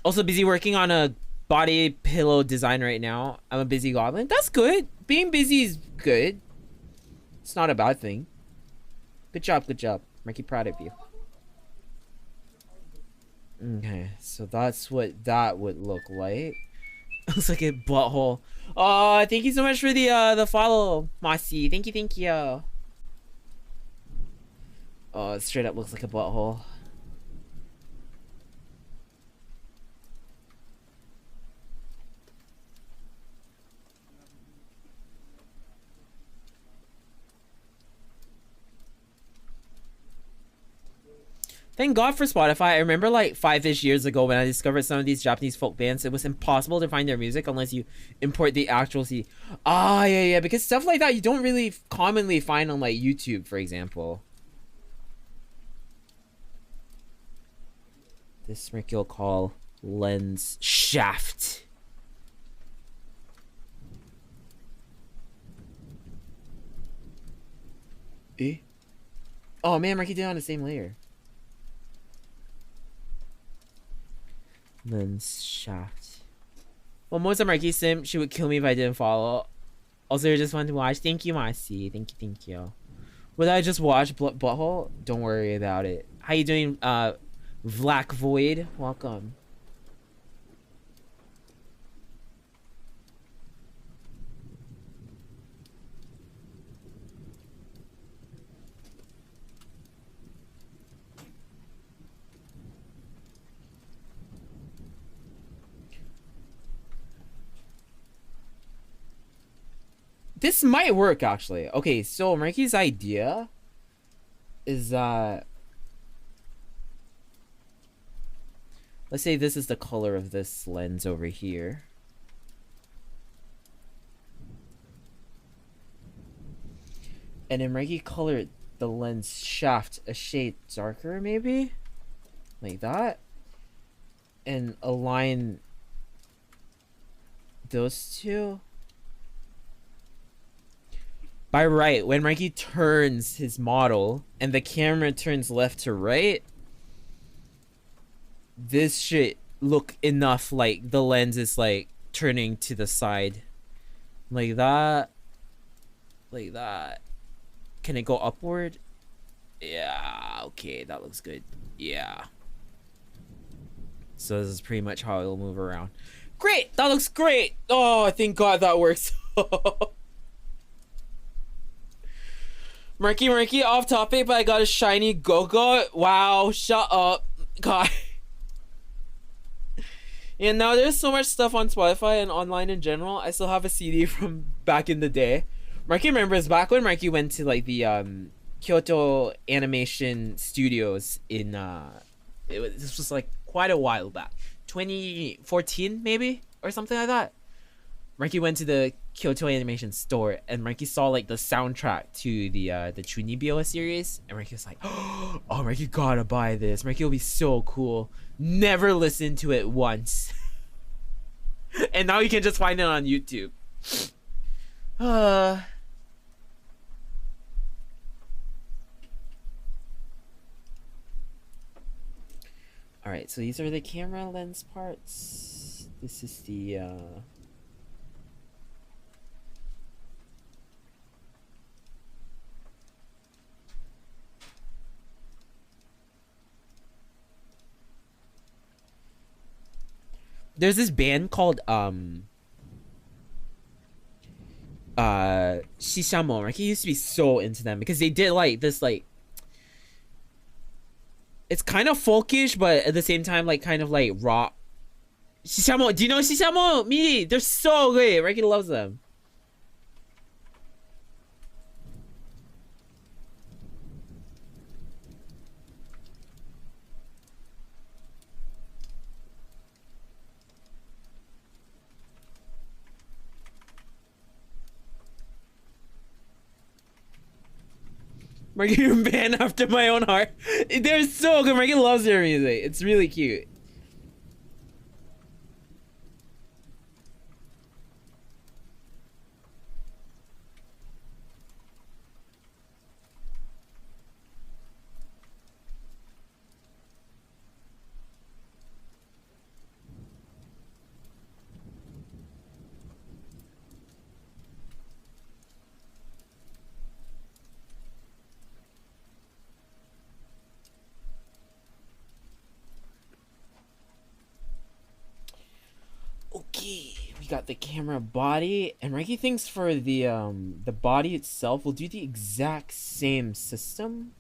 Also busy working on a body pillow design right now. I'm a busy goblin. That's good. Being busy is good. It's not a bad thing. Good job. Marky, proud of you. Okay, so that's what that would look like. Looks like a butthole. Oh, thank you so much for the follow, Mossy. Thank you. Oh, it straight up looks like a butthole. Thank God for Spotify. I remember like 5-ish years ago when I discovered some of these Japanese folk bands, it was impossible to find their music unless you import the actual CD. Ah, yeah, because stuff like that you don't really commonly find on like YouTube, for example. This Rick will call lens shaft. Eh? Oh man, Ricky did it on the same layer. Lens shaft. Well, most of Marky's sim, she would kill me if I didn't follow. Also, you just want to watch. Thank you, Marcy. Thank you. Would I just watch Butthole? Don't worry about it. How you doing, Black Void? Welcome. this might work actually. Okay, so Marky's idea is let's say this is the color of this lens over here. And then Marky colored the lens shaft a shade darker, maybe? Like that. And align those two. By right, when Marky turns his model and the camera turns left to right, this should look enough like the lens is like turning to the side. Like that. Like that. Can it go upward? Yeah, okay, that looks good. Yeah. So this is pretty much how it'll move around. Great! That looks great! Oh, thank God that works. Murky, off topic, but I got a shiny Go-Go. Wow, shut up. God. And now there's so much stuff on Spotify and online in general. I still have a CD from back in the day. Marky remembers back when Marky went to like the Kyoto Animation Studios in this was like quite a while back, 2014 maybe or something like that. Marky went to the Kyoto Animation store and Marky saw like the soundtrack to the Chunibyo series, and Marky was like, "Oh, Marky gotta buy this. Marky will be so cool." Never listened to it once, and now you can just find it on YouTube. Alright, so these are the camera lens parts. This is the there's this band called Shishamo. Like, he used to be so into them because they did like this like, it's kind of folkish but at the same time like kind of like rock. Shishamo, do you know Shishamo? Me, they're so good. Ricky loves them. Marky band after my own heart. They're so good. Marky loves their music. It's really cute. Okay, we got the camera body, and Reiki thinks for the body itself, we'll do the exact same system.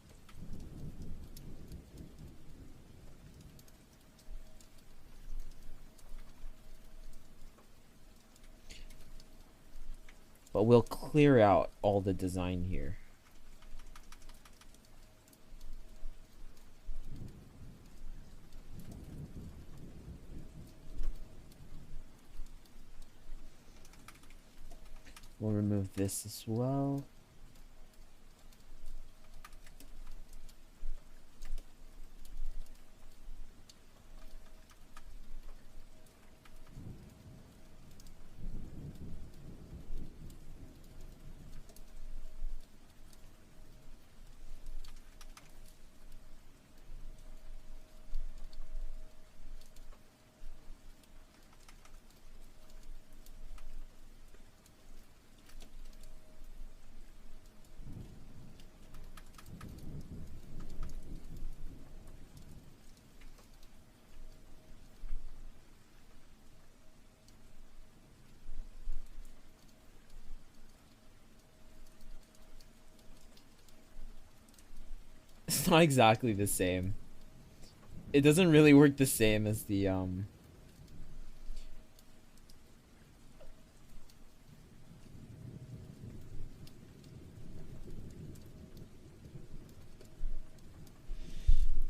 But we'll clear out all the design here. We'll remove this as well. It's not exactly the same. It doesn't really work the same as the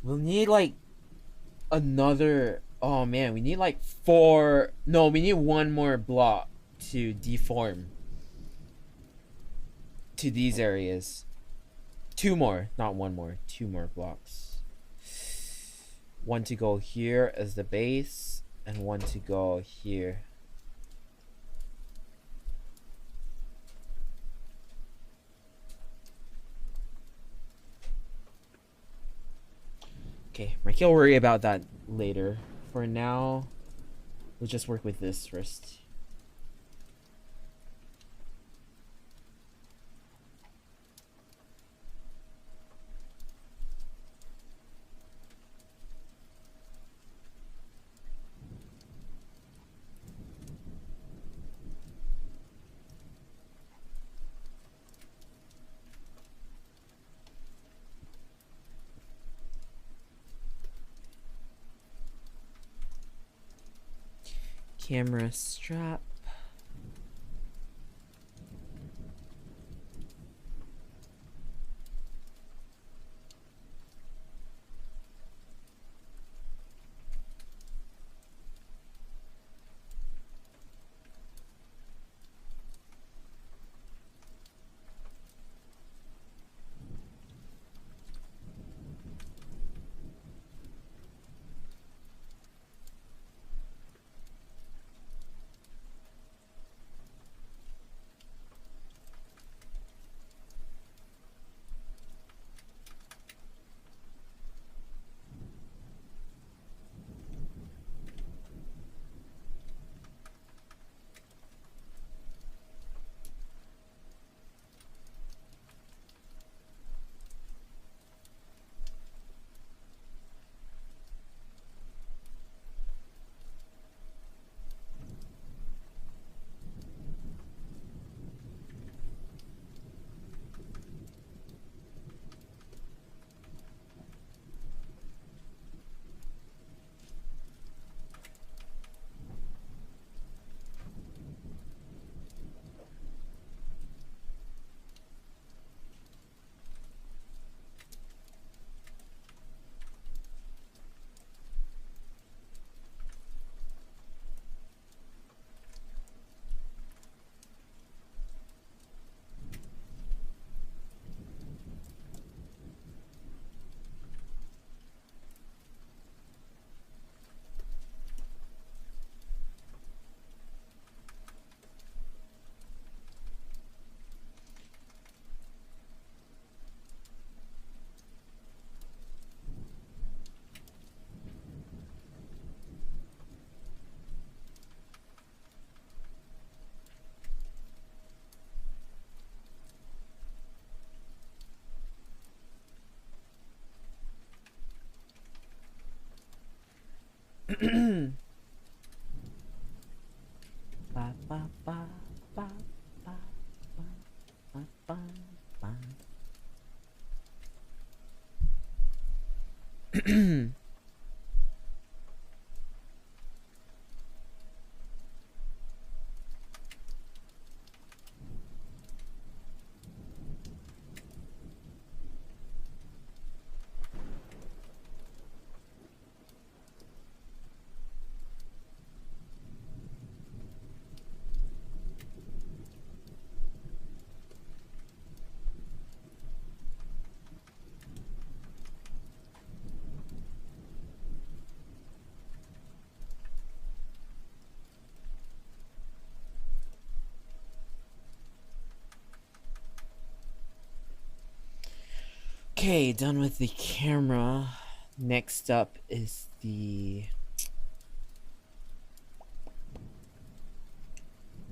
We'll need like another. Oh man, we need like 4. No, we need 1 more block to deform to these areas. 2 more, not 1 more. 2 more blocks. 1 to go here as the base, and 1 to go here. Okay, Marky will worry about that later. For now, we'll just work with this first. Camera strap. Ba, ba, ba, ba, ba, ba, ba, ba, ba. Okay, done with the camera. Next up is the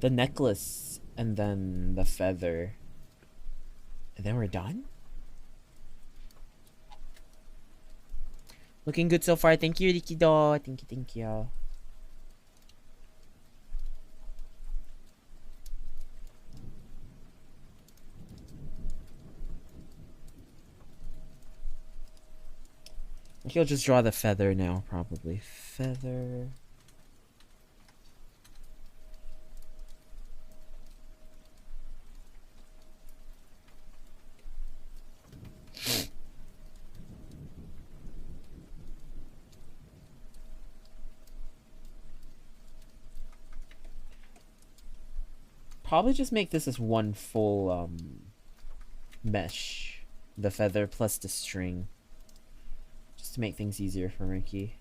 necklace and then the feather. And then we're done? Looking good so far. Thank you, Rikido. Thank you, thank you. I think I'll just draw the feather now, probably. Feather. probably just make this as one full mesh. The feather plus the string. Just to make things easier for Ricky.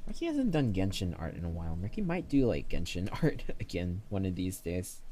Ricky hasn't done Genshin art in a while. Ricky might do like Genshin art again one of these days.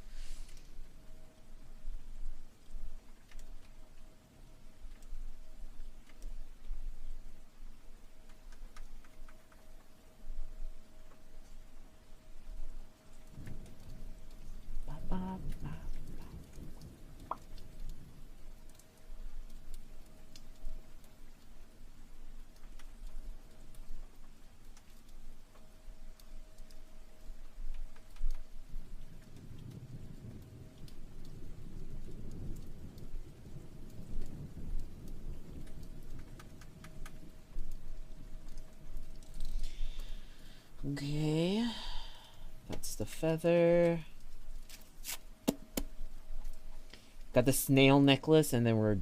Okay, that's the feather. Got the snail necklace, and then we're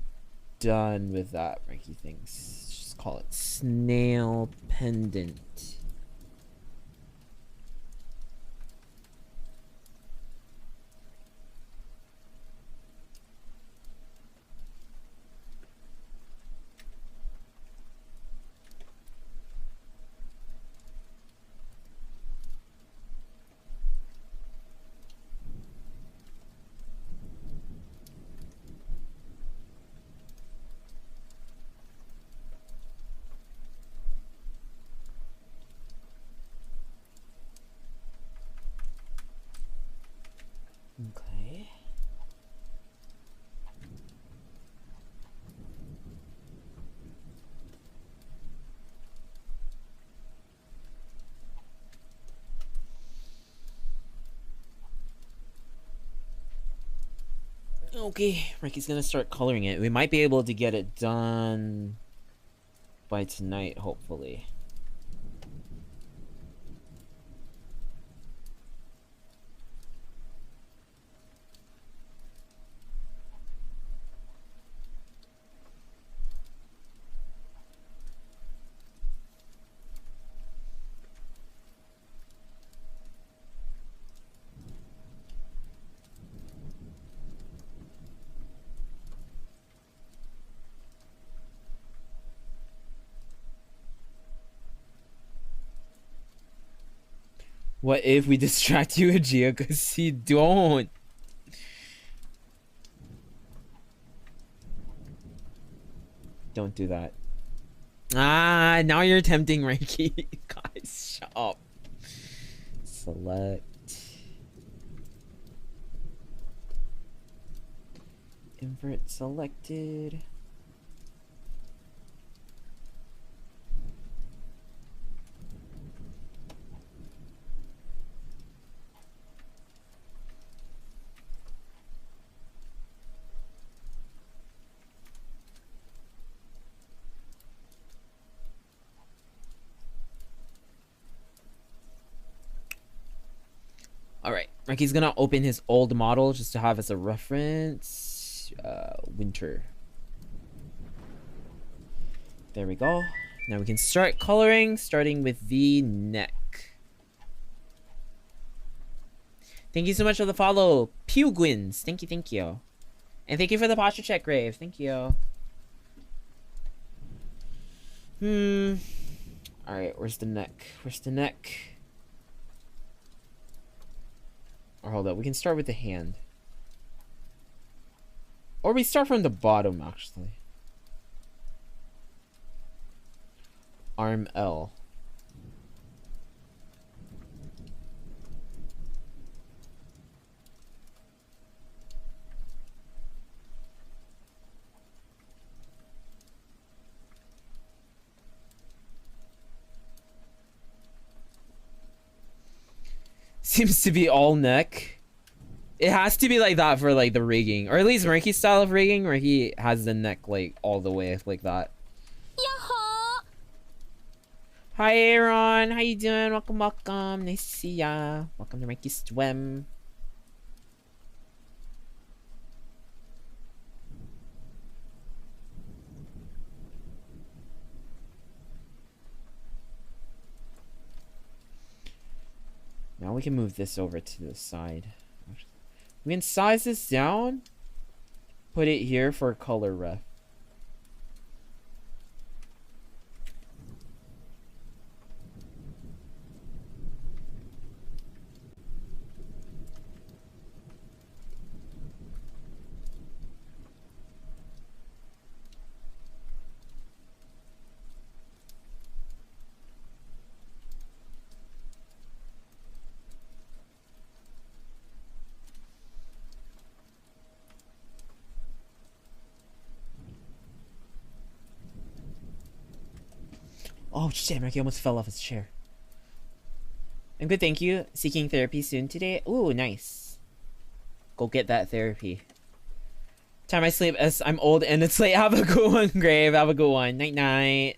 done with that Ricky things. Just call it snail pendant. Okay. Okay, Ricky's gonna start coloring it. We might be able to get it done by tonight, hopefully. What if we distract you, Gia? Cause you don't. Don't do that. Ah, now you're tempting Reiki. Guys, shut up. Select. Invert selected. Alright, Ricky's gonna open his old model just to have as a reference. Winter. There we go. Now we can start coloring, starting with the neck. Thank you so much for the follow, Pewgwins. Thank you, thank you. And thank you for the posture check, Grave. Thank you. Alright, where's the neck? Where's the neck? Or hold up, we can start with the hand. Or we start from the bottom, actually. Arm L. Seems to be all neck. It has to be like that for like the rigging, or at least Murky's style of rigging, where he has the neck like all the way like that. Yahoo! Hi Aaron, how you doing? Welcome, welcome. Nice to see ya. Welcome to Murky's Swim. Now we can move this over to the side. We can size this down. Put it here for color ref. Oh shit, Marky almost fell off his chair. I'm good, thank you. Seeking therapy soon today. Ooh, nice. Go get that therapy. Time I sleep as I'm old and it's late. Have a good one, Grave. Have a good one. Night night.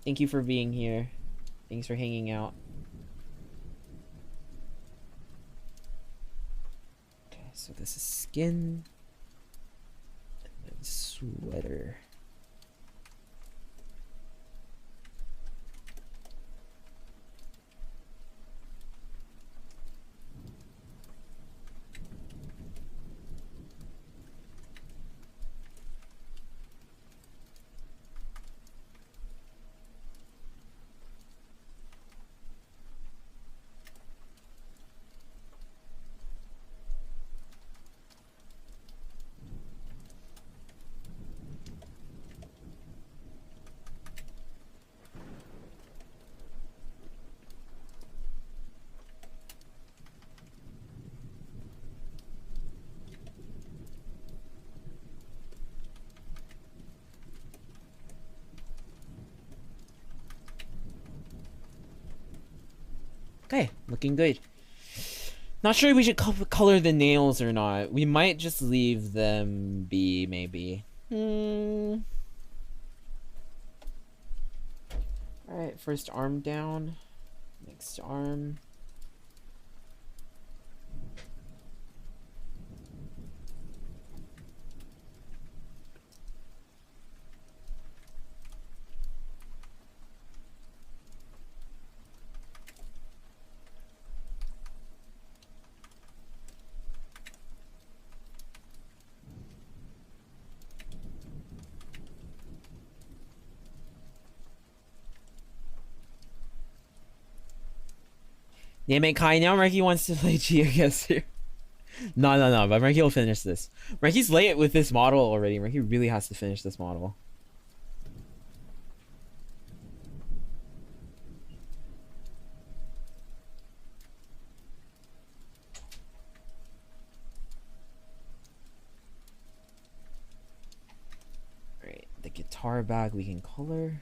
Thank you for being here. Thanks for hanging out. Okay, so this is skin. And then sweater. Okay, looking good. Not sure if we should color the nails or not. We might just leave them be, maybe. Alright, first arm down. Next arm. Name it Kai now. Marky wants to play Geoguessr. No, but Marky will finish this. Marky's late with this model already. Marky really has to finish this model. Alright, the guitar bag we can color.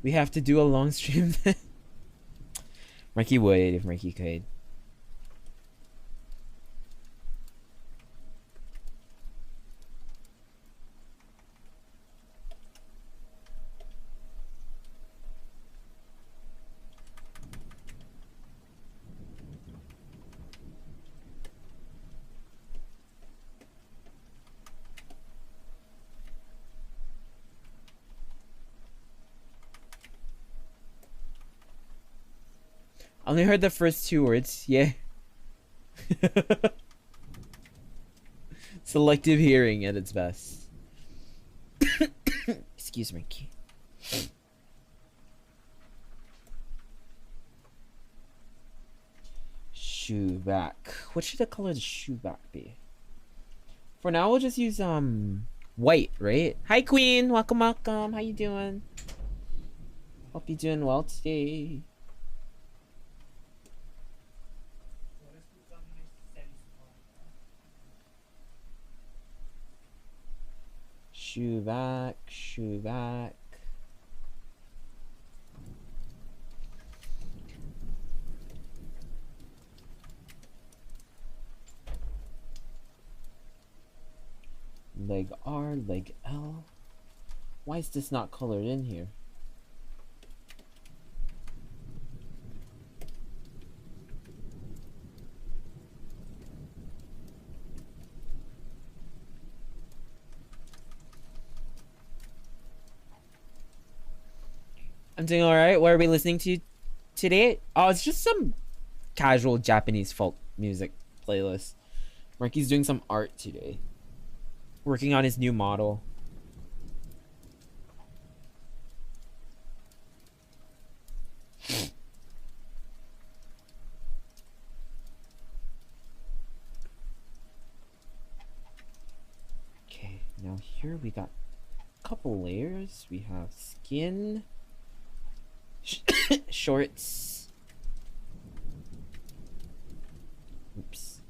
We have to do a long stream then. Marky would if Marky could. I only heard the first two words. Yeah. Selective hearing at its best. Excuse me. Shoe back. What should the color of the shoe back be? For now, we'll just use white, right? Hi, Queen. Welcome, welcome. How you doing? Hope you're doing well today. Shoe back, shoe back. Leg R, leg L. Why is this not colored in here? I'm doing alright. What are we listening to today? Oh, it's just some casual Japanese folk music playlist. Marky's doing some art today. Working on his new model. Okay, now here we got a couple layers. We have skin, shorts. Oops.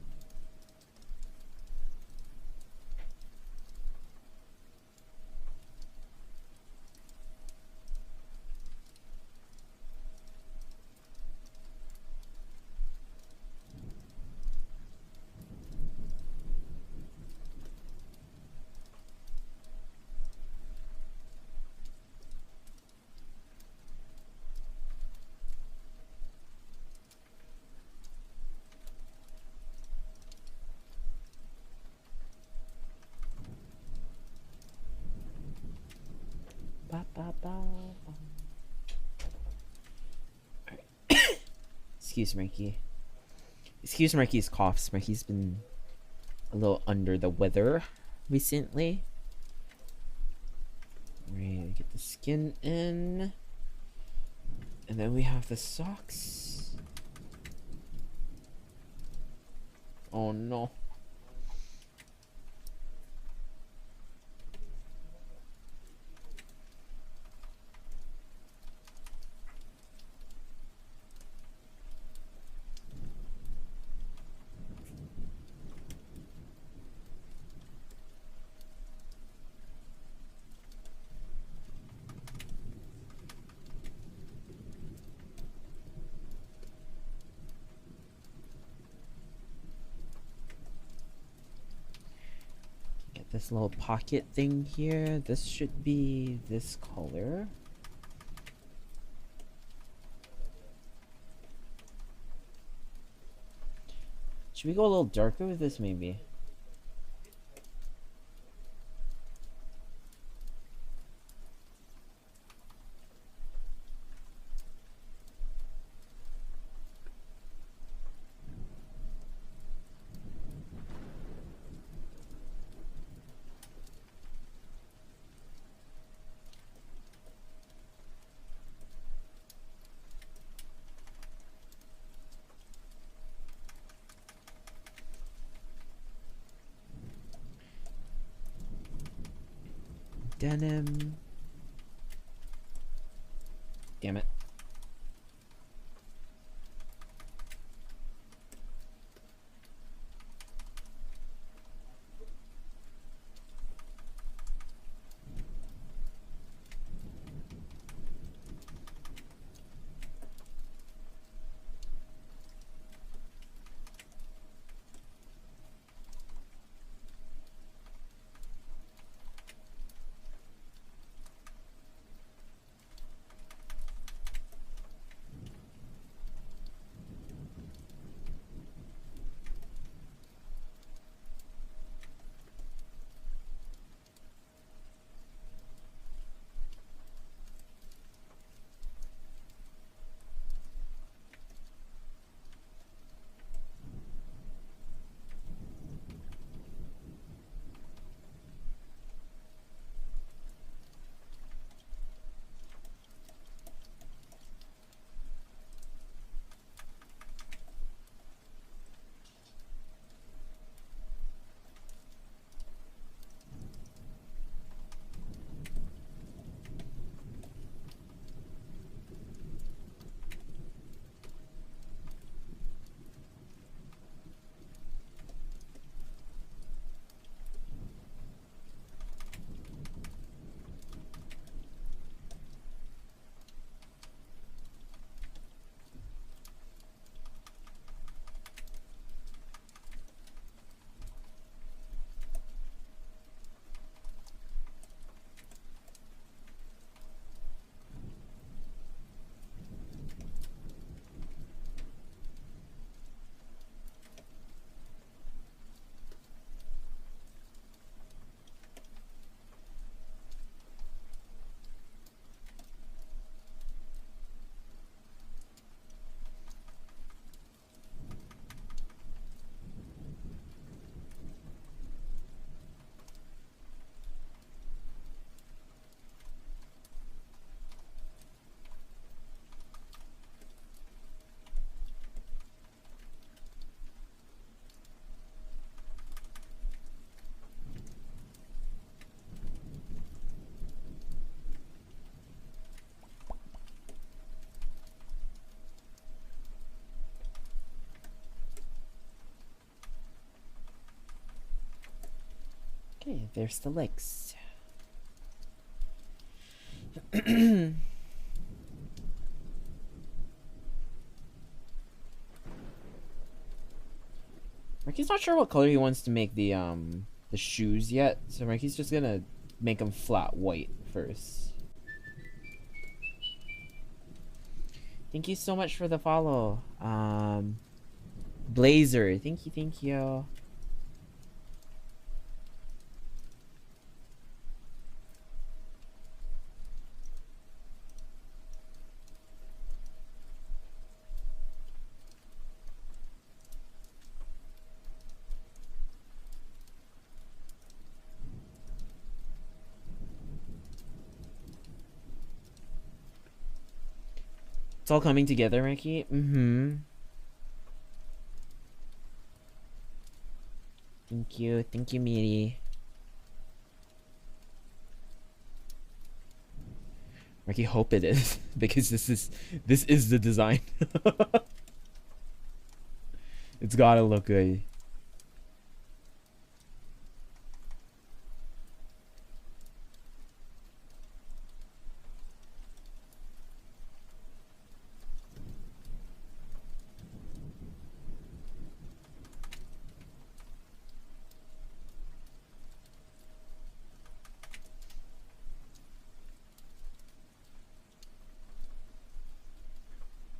Excuse Marky. Excuse Marky's coughs. Marky's been a little under the weather recently. Right, get the skin in. And then we have the socks. Oh no. This little pocket thing here. This should be this color. Should we go a little darker with this maybe? Denim. Damn it. There's the legs. Marky's not sure what color he wants to make the shoes yet, so Marky's just gonna make them flat white first. Thank you so much for the follow. Blazer, thank you. It's all coming together, Ricky. Mm-hmm. Thank you, Miri. Ricky, hope it is because this is the design. It's gotta look good.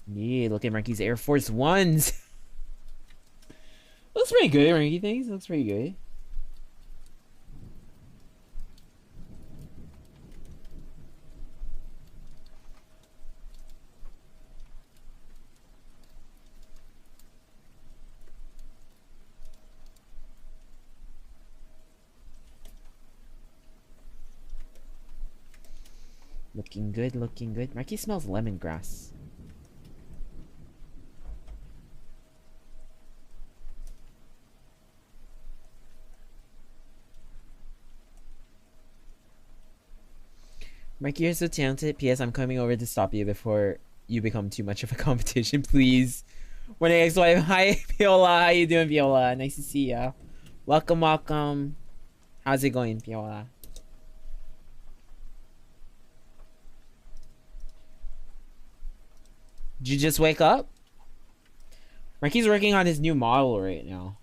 Yeah, look at Marky's Air Force Ones. Looks pretty good, Marky. Thanks. Looks pretty good. Looking good, looking good. Marky smells lemongrass. Marky, you're so talented. P.S. I'm coming over to stop you before you become too much of a competition, please. When I ex-wife, hi, Viola. How you doing, Viola? Nice to see ya. Welcome, welcome. How's it going, Viola? Did you just wake up? Marky's working on his new model right now.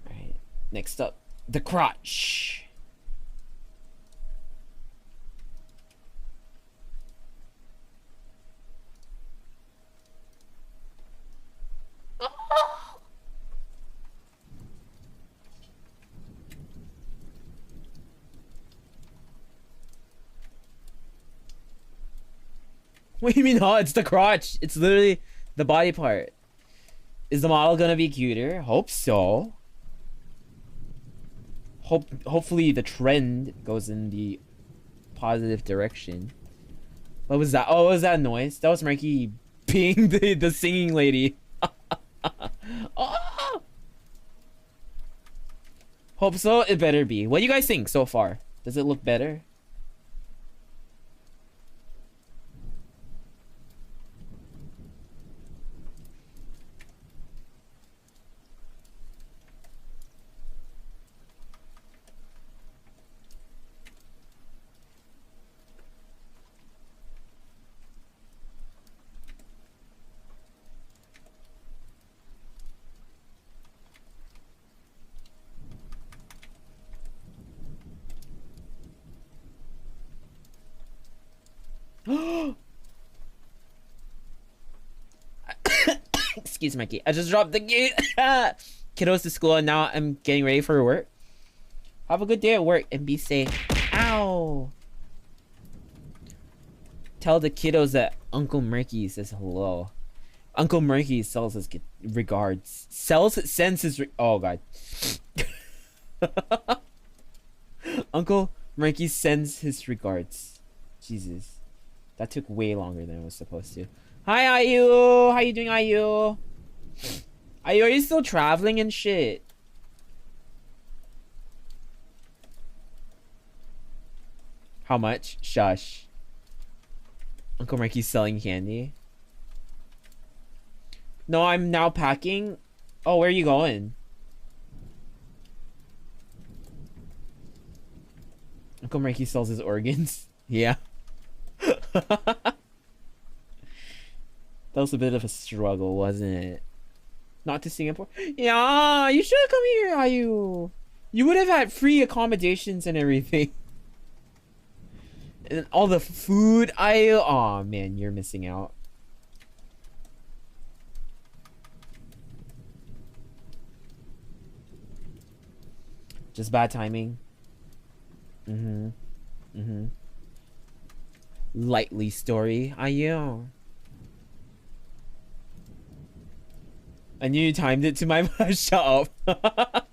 Alright, next up, the crotch. What do you mean, it's the crotch. It's literally the body part. Is the model gonna be cuter? Hope so. Hopefully the trend goes in the positive direction. What was that? Oh, what was that noise? That was Marky being the singing lady. Oh! Hope so. It better be. What do you guys think so far? Does it look better? Excuse my key. I just dropped the key. Kiddos to school and now I'm getting ready for work. Have a good day at work and be safe. Ow. Tell the kiddos that Uncle Murky says hello. Uncle Murky sells his regards. Sends his oh god. Uncle Murky sends his regards. Jesus. That took way longer than it was supposed to. Hi, Ayu! How you doing, Ayu? Ayu, are you still traveling and shit? How much? Shush. Uncle Marky's selling candy. No, I'm now packing. Oh, where are you going? Uncle Mikey sells his organs. Yeah. That was a bit of a struggle, wasn't it? Not to Singapore? Yeah, you should have come here, Ayu. You would have had free accommodations and everything. And all the food, Ayu. Aw, man, you're missing out. Just bad timing. Lightly story, Ayu. I knew you timed it to my shut up.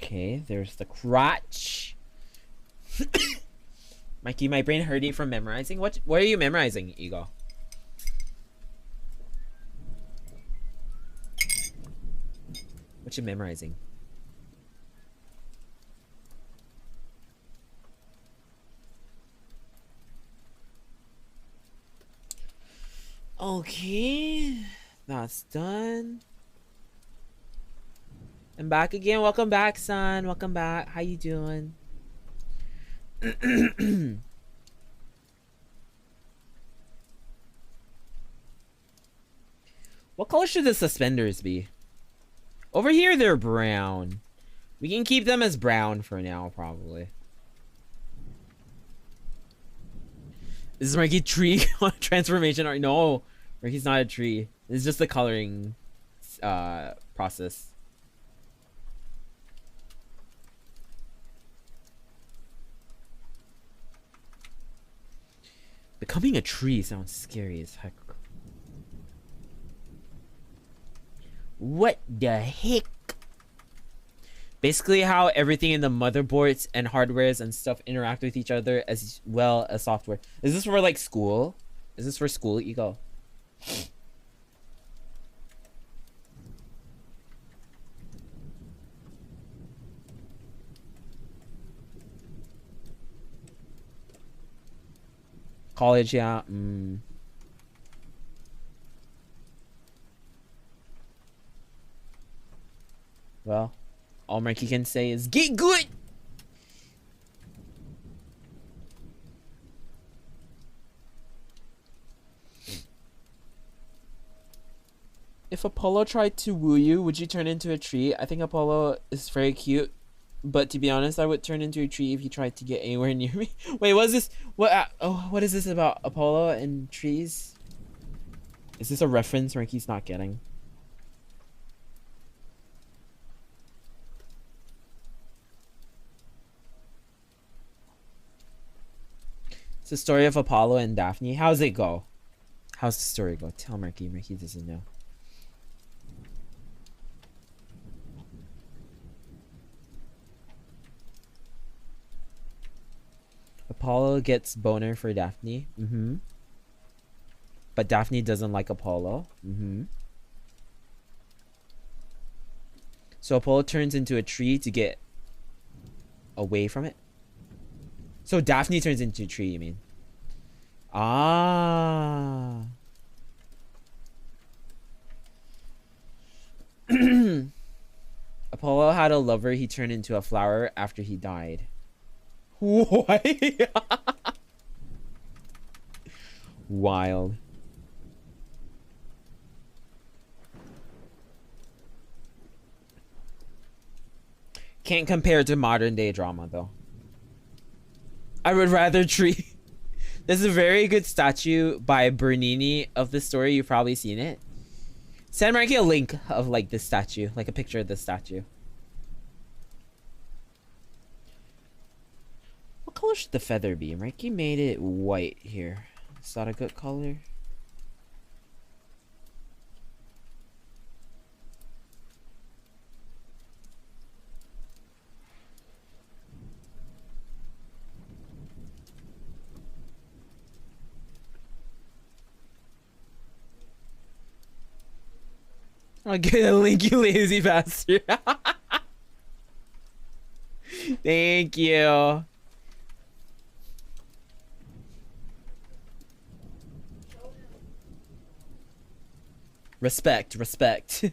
Okay, there's the crotch. Mikey, my brain hurting from memorizing. What are you memorizing, Ego? What you memorizing? Okay, that's done. I'm back again. Welcome back, son. Welcome back. How you doing? What color should the suspenders be? Over here, they're brown. We can keep them as brown for now, probably. Is Marky tree transformation art? No, Marky's not a tree. It's just the coloring process. Becoming a tree sounds scary as heck. What the heck? Basically how everything in the motherboards and hardwares and stuff interact with each other as well as software. Is this for like school? Is this for school, Ego? College, yeah. Well, all Marky can say is get good. If Apollo tried to woo you, would you turn into a tree? I think Apollo is very cute, but to be honest, I would turn into a tree if he tried to get anywhere near me. Wait, what is this? What? What is this about Apollo and trees? Is this a reference Marky's not getting? It's the story of Apollo and Daphne. How's it go? How's the story go? Tell Marky. Marky doesn't know. Apollo gets boner for Daphne. But Daphne doesn't like Apollo. So Apollo turns into a tree to get away from it. So Daphne turns into a tree, you mean? Ah. Apollo had a lover. He turned into a flower after he died. What? Wild. Can't compare to modern day drama though. I would rather tree. There's a very good statue by Bernini of the story. You've probably seen it. Send Marky a link of like this statue, like a picture of this statue. What color should the feather be? Marky made it white here. Is that a good color? I'll get a link, you lazy bastard. Thank you. Respect, respect.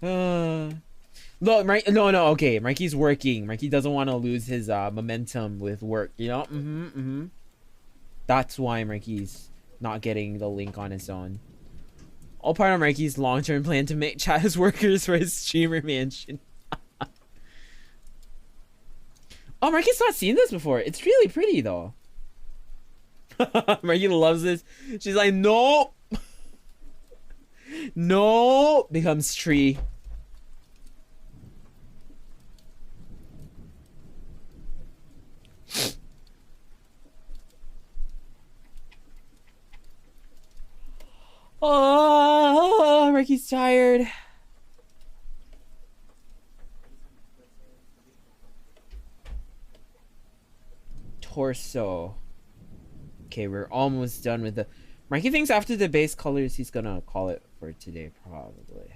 Look, no, okay. Mikey's working. Mikey doesn't want to lose his momentum with work, you know? That's why Mikey's not getting the link on his own. All part of Mikey's long-term plan to make Chaz workers for his streamer mansion. Oh, Mikey's not seen this before. It's really pretty, though. Mikey loves this. She's like, no. No. Becomes tree. Oh, Ricky's tired. Torso. Okay, we're almost done with the... Mikey thinks after the base colors, he's gonna call it for today, probably.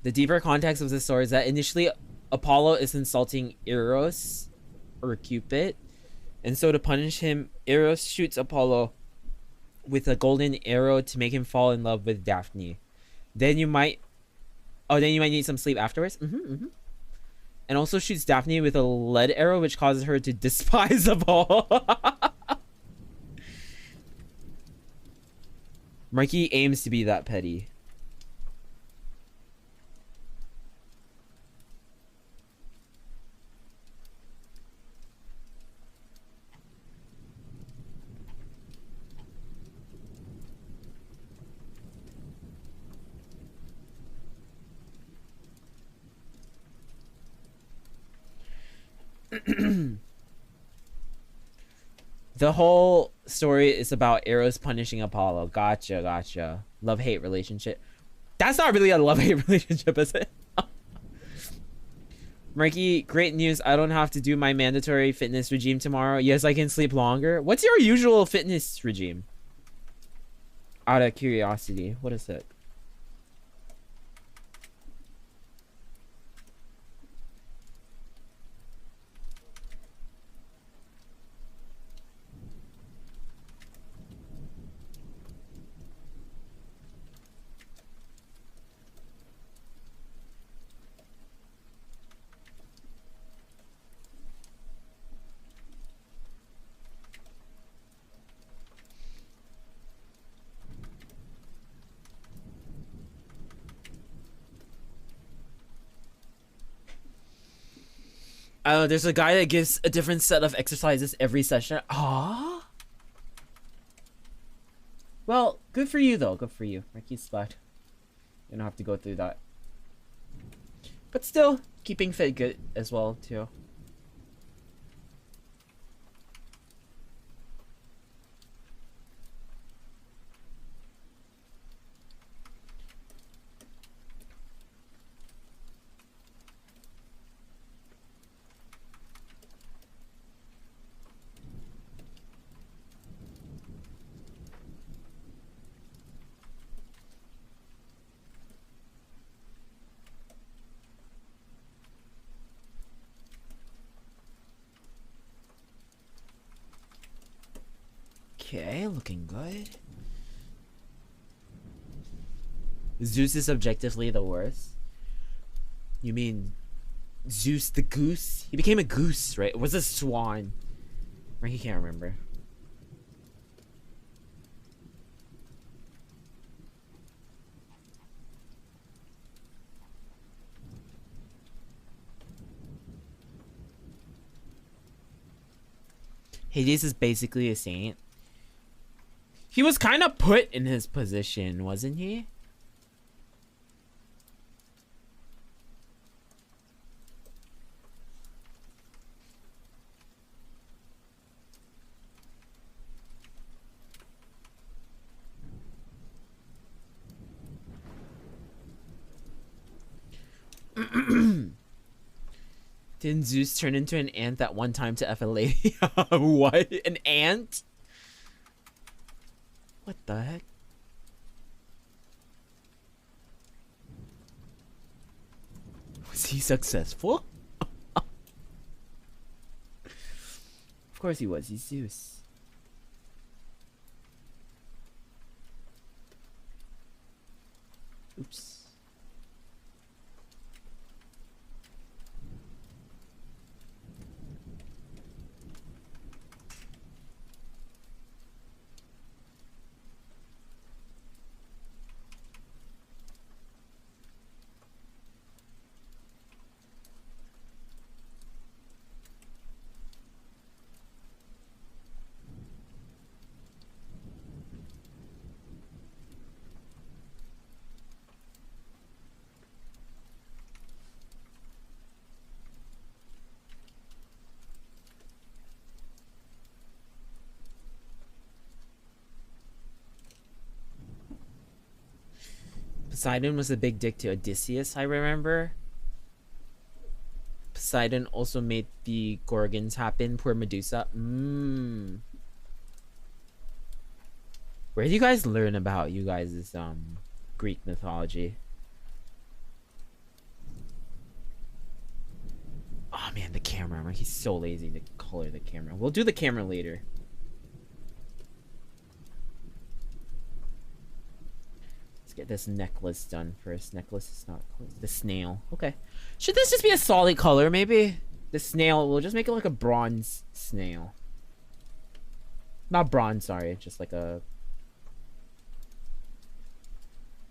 The deeper context of this story is that initially Apollo is insulting Eros or Cupid, and so to punish him, Eros shoots Apollo with a golden arrow to make him fall in love with Daphne. Then you might need some sleep afterwards. And also shoots Daphne with a lead arrow, which causes her to despise Apollo. Mikey aims to be that petty. The whole story is about Eros punishing Apollo. Gotcha. Love-hate relationship. That's not really a love-hate relationship, is it? Mikey, great news. I don't have to do my mandatory fitness regime tomorrow. Yes, I can sleep longer. What's your usual fitness regime? Out of curiosity, what is it? There's a guy that gives a different set of exercises every session. Ah. Well, good for you though. Good for you. Ricky's glad you don't have to go through that. But still, keeping fit good as well too. Okay, looking good. Zeus is objectively the worst. You mean Zeus the goose? He became a goose, right? It was a swan. Right, he can't remember. Hades is basically a saint. He was kind of put in his position, wasn't he? Didn't Zeus turn into an ant at one time to F a lady? What? An ant? What the heck? Was he successful? Of course he was. He's Zeus. Oops. Poseidon was a big dick to Odysseus, I remember. Poseidon also made the Gorgons happen. Poor Medusa. Where do you guys learn about you guys' Greek mythology? Oh man, the camera. He's so lazy to color the camera. We'll do the camera later. Get this necklace done first. Necklace is not close. The snail. Okay. Should this just be a solid color, maybe? The snail, we'll just make it like a bronze snail. Not bronze, sorry. Just like a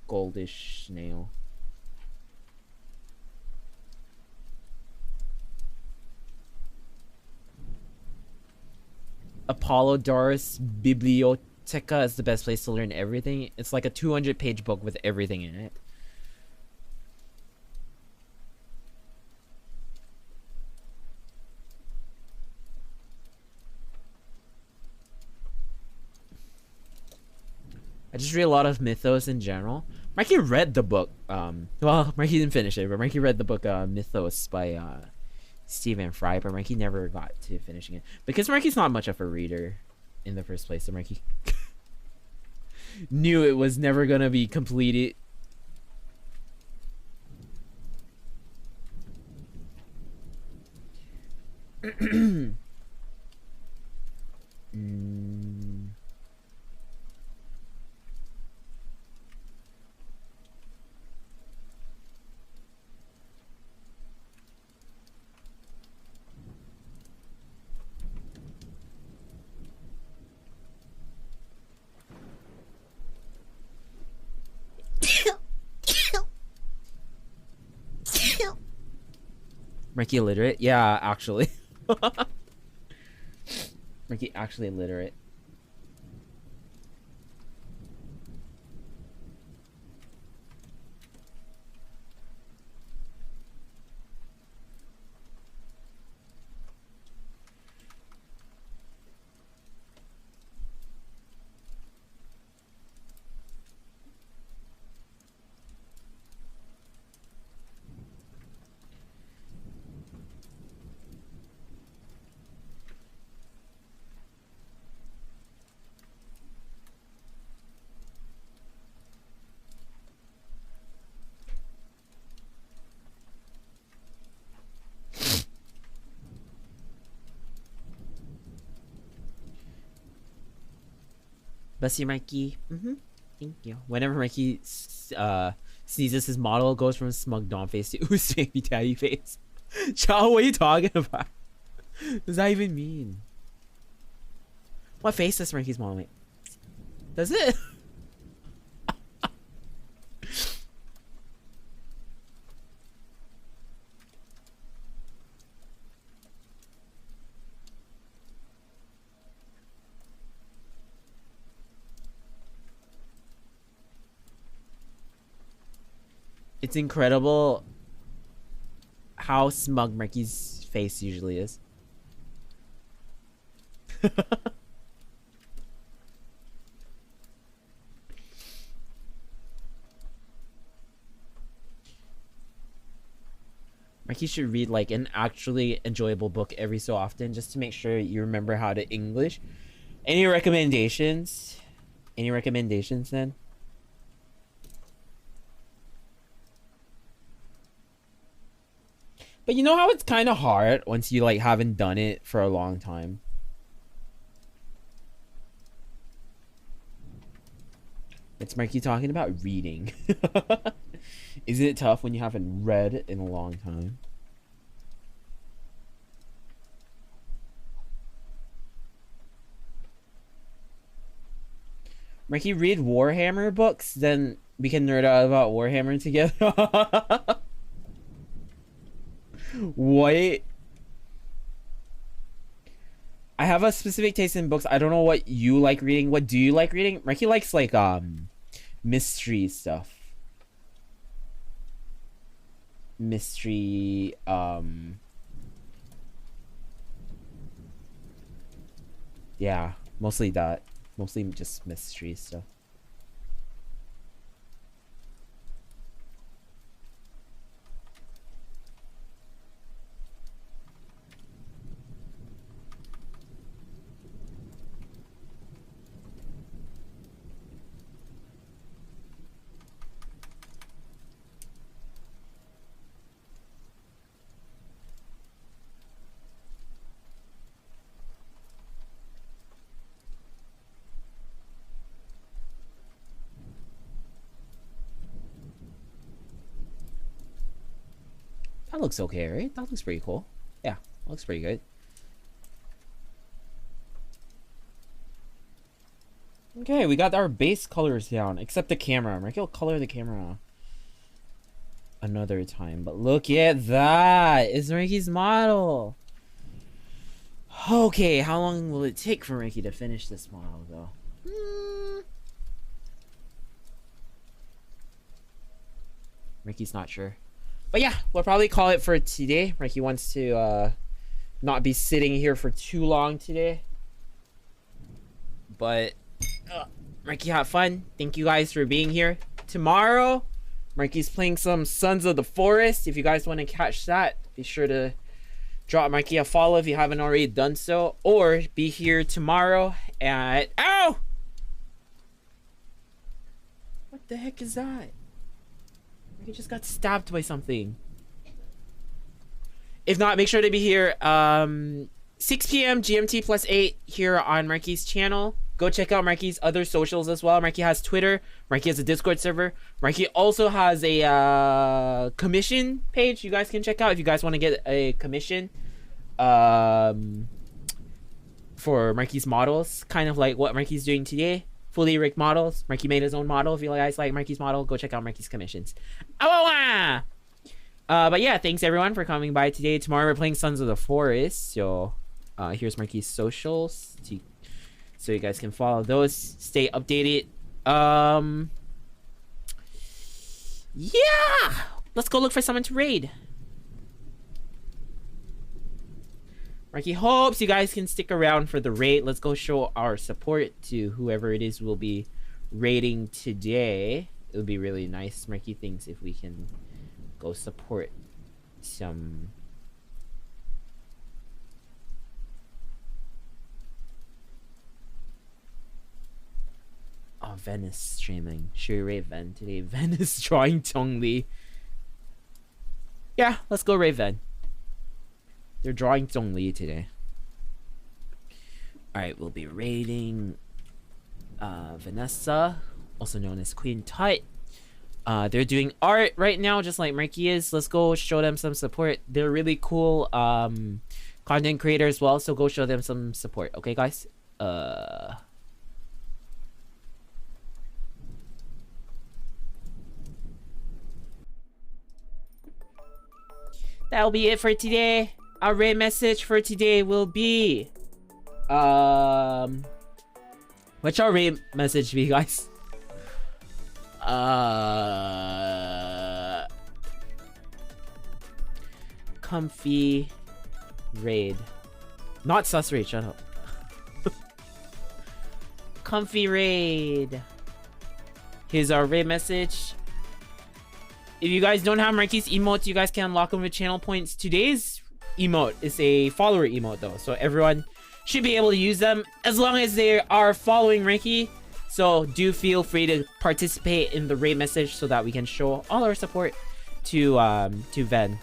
goldish snail. Apollodorus Bibliotheca is the best place to learn everything. It's like a 200-page book with everything in it. I just read a lot of mythos in general. Mikey read the book. Well, Mikey didn't finish it, but Mikey read the book Mythos by Stephen Fry, but Mikey never got to finishing it because Mikey's not much of a reader in the first place. So Mikey knew it was never gonna be completed. Mikey illiterate? Yeah, actually. Mikey actually illiterate. Bless you, Mikey. Thank you. Whenever Mikey sneezes, his model goes from smug Dom face to ooze baby daddy face. Chow, what are you talking about? What does that even mean? What face does Mikey's model make? Does it? It's incredible how smug Mikey's face usually is. Mikey Marky should read like an actually enjoyable book every so often, just to make sure you remember how to English. Any recommendations? Any recommendations then? But you know how it's kind of hard once you like haven't done it for a long time. It's Marky talking about reading. Isn't it tough when you haven't read in a long time? Marky, read Warhammer books, then we can nerd out about Warhammer together. What? I have a specific taste in books. I don't know what you like reading. What do you like reading? Marky likes like mystery stuff. Mystery yeah, mostly that. Mostly just mystery stuff. That looks okay, right? That looks pretty cool. Yeah, looks pretty good. Okay, we got our base colors down, except the camera. Marky will color the camera another time. But look at that! It's Marky's model! Okay, how long will it take for Marky to finish this model, though? Marky's not sure. But yeah, we'll probably call it for today. Marky wants to not be sitting here for too long today. But Marky, have fun. Thank you guys for being here. Tomorrow, Marky's playing some Sons of the Forest. If you guys want to catch that, be sure to drop Marky a follow if you haven't already done so. Or be here tomorrow at... Ow! What the heck is that? He just got stabbed by something. If not, make sure to be here 6 p.m. GMT plus 8 here on Marky's channel. Go check out Marky's other socials as well. Marky has Twitter. Marky has a Discord server. Marky also has a commission page you guys can check out if you guys want to get a commission for Marky's models. Kind of like what Marky's doing today. Fully rigged models. Marky made his own model. If you guys like Marky's model, go check out Marky's commissions. But yeah, thanks everyone for coming by today. Tomorrow we're playing Sons of the Forest. So here's Marky's socials so you guys can follow those. Stay updated. Yeah! Let's go look for someone to raid. Marky hopes you guys can stick around for the raid. Let's go show our support to whoever it is we'll be raiding today. It would be really nice, Marky thinks, if we can go support some... Oh, Ven is streaming. Should we raid Ven today? Ven is drawing Zhongli. Yeah, let's go raid Ven. They're drawing Zhongli today. Alright, we'll be raiding Vanessa, also known as Queen Tut. They're doing art right now, just like Marky is. Let's go show them some support. They're really cool content creators as well, so go show them some support. Okay, guys? That'll be it for today. Our raid message for today will be... What's our raid message be, guys? Comfy raid. Not sus raid, shut up. Comfy raid. Here's our raid message. if you guys don't have Marky's emotes, you guys can unlock them with channel points. Today's emote is a follower emote though, so everyone should be able to use them as long as they are following Marky. So do feel free to participate in the raid message so that we can show all our support to Ven.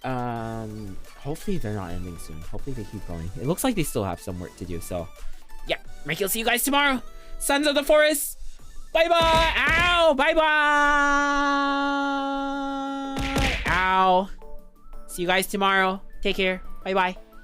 Hopefully they're not ending soon. Hopefully they keep going. It looks like they still have some work to do. So yeah, Marky will see you guys tomorrow. Sons of the Forest. Bye bye. Ow. Bye bye. Ow. See you guys tomorrow. Take care. Bye bye.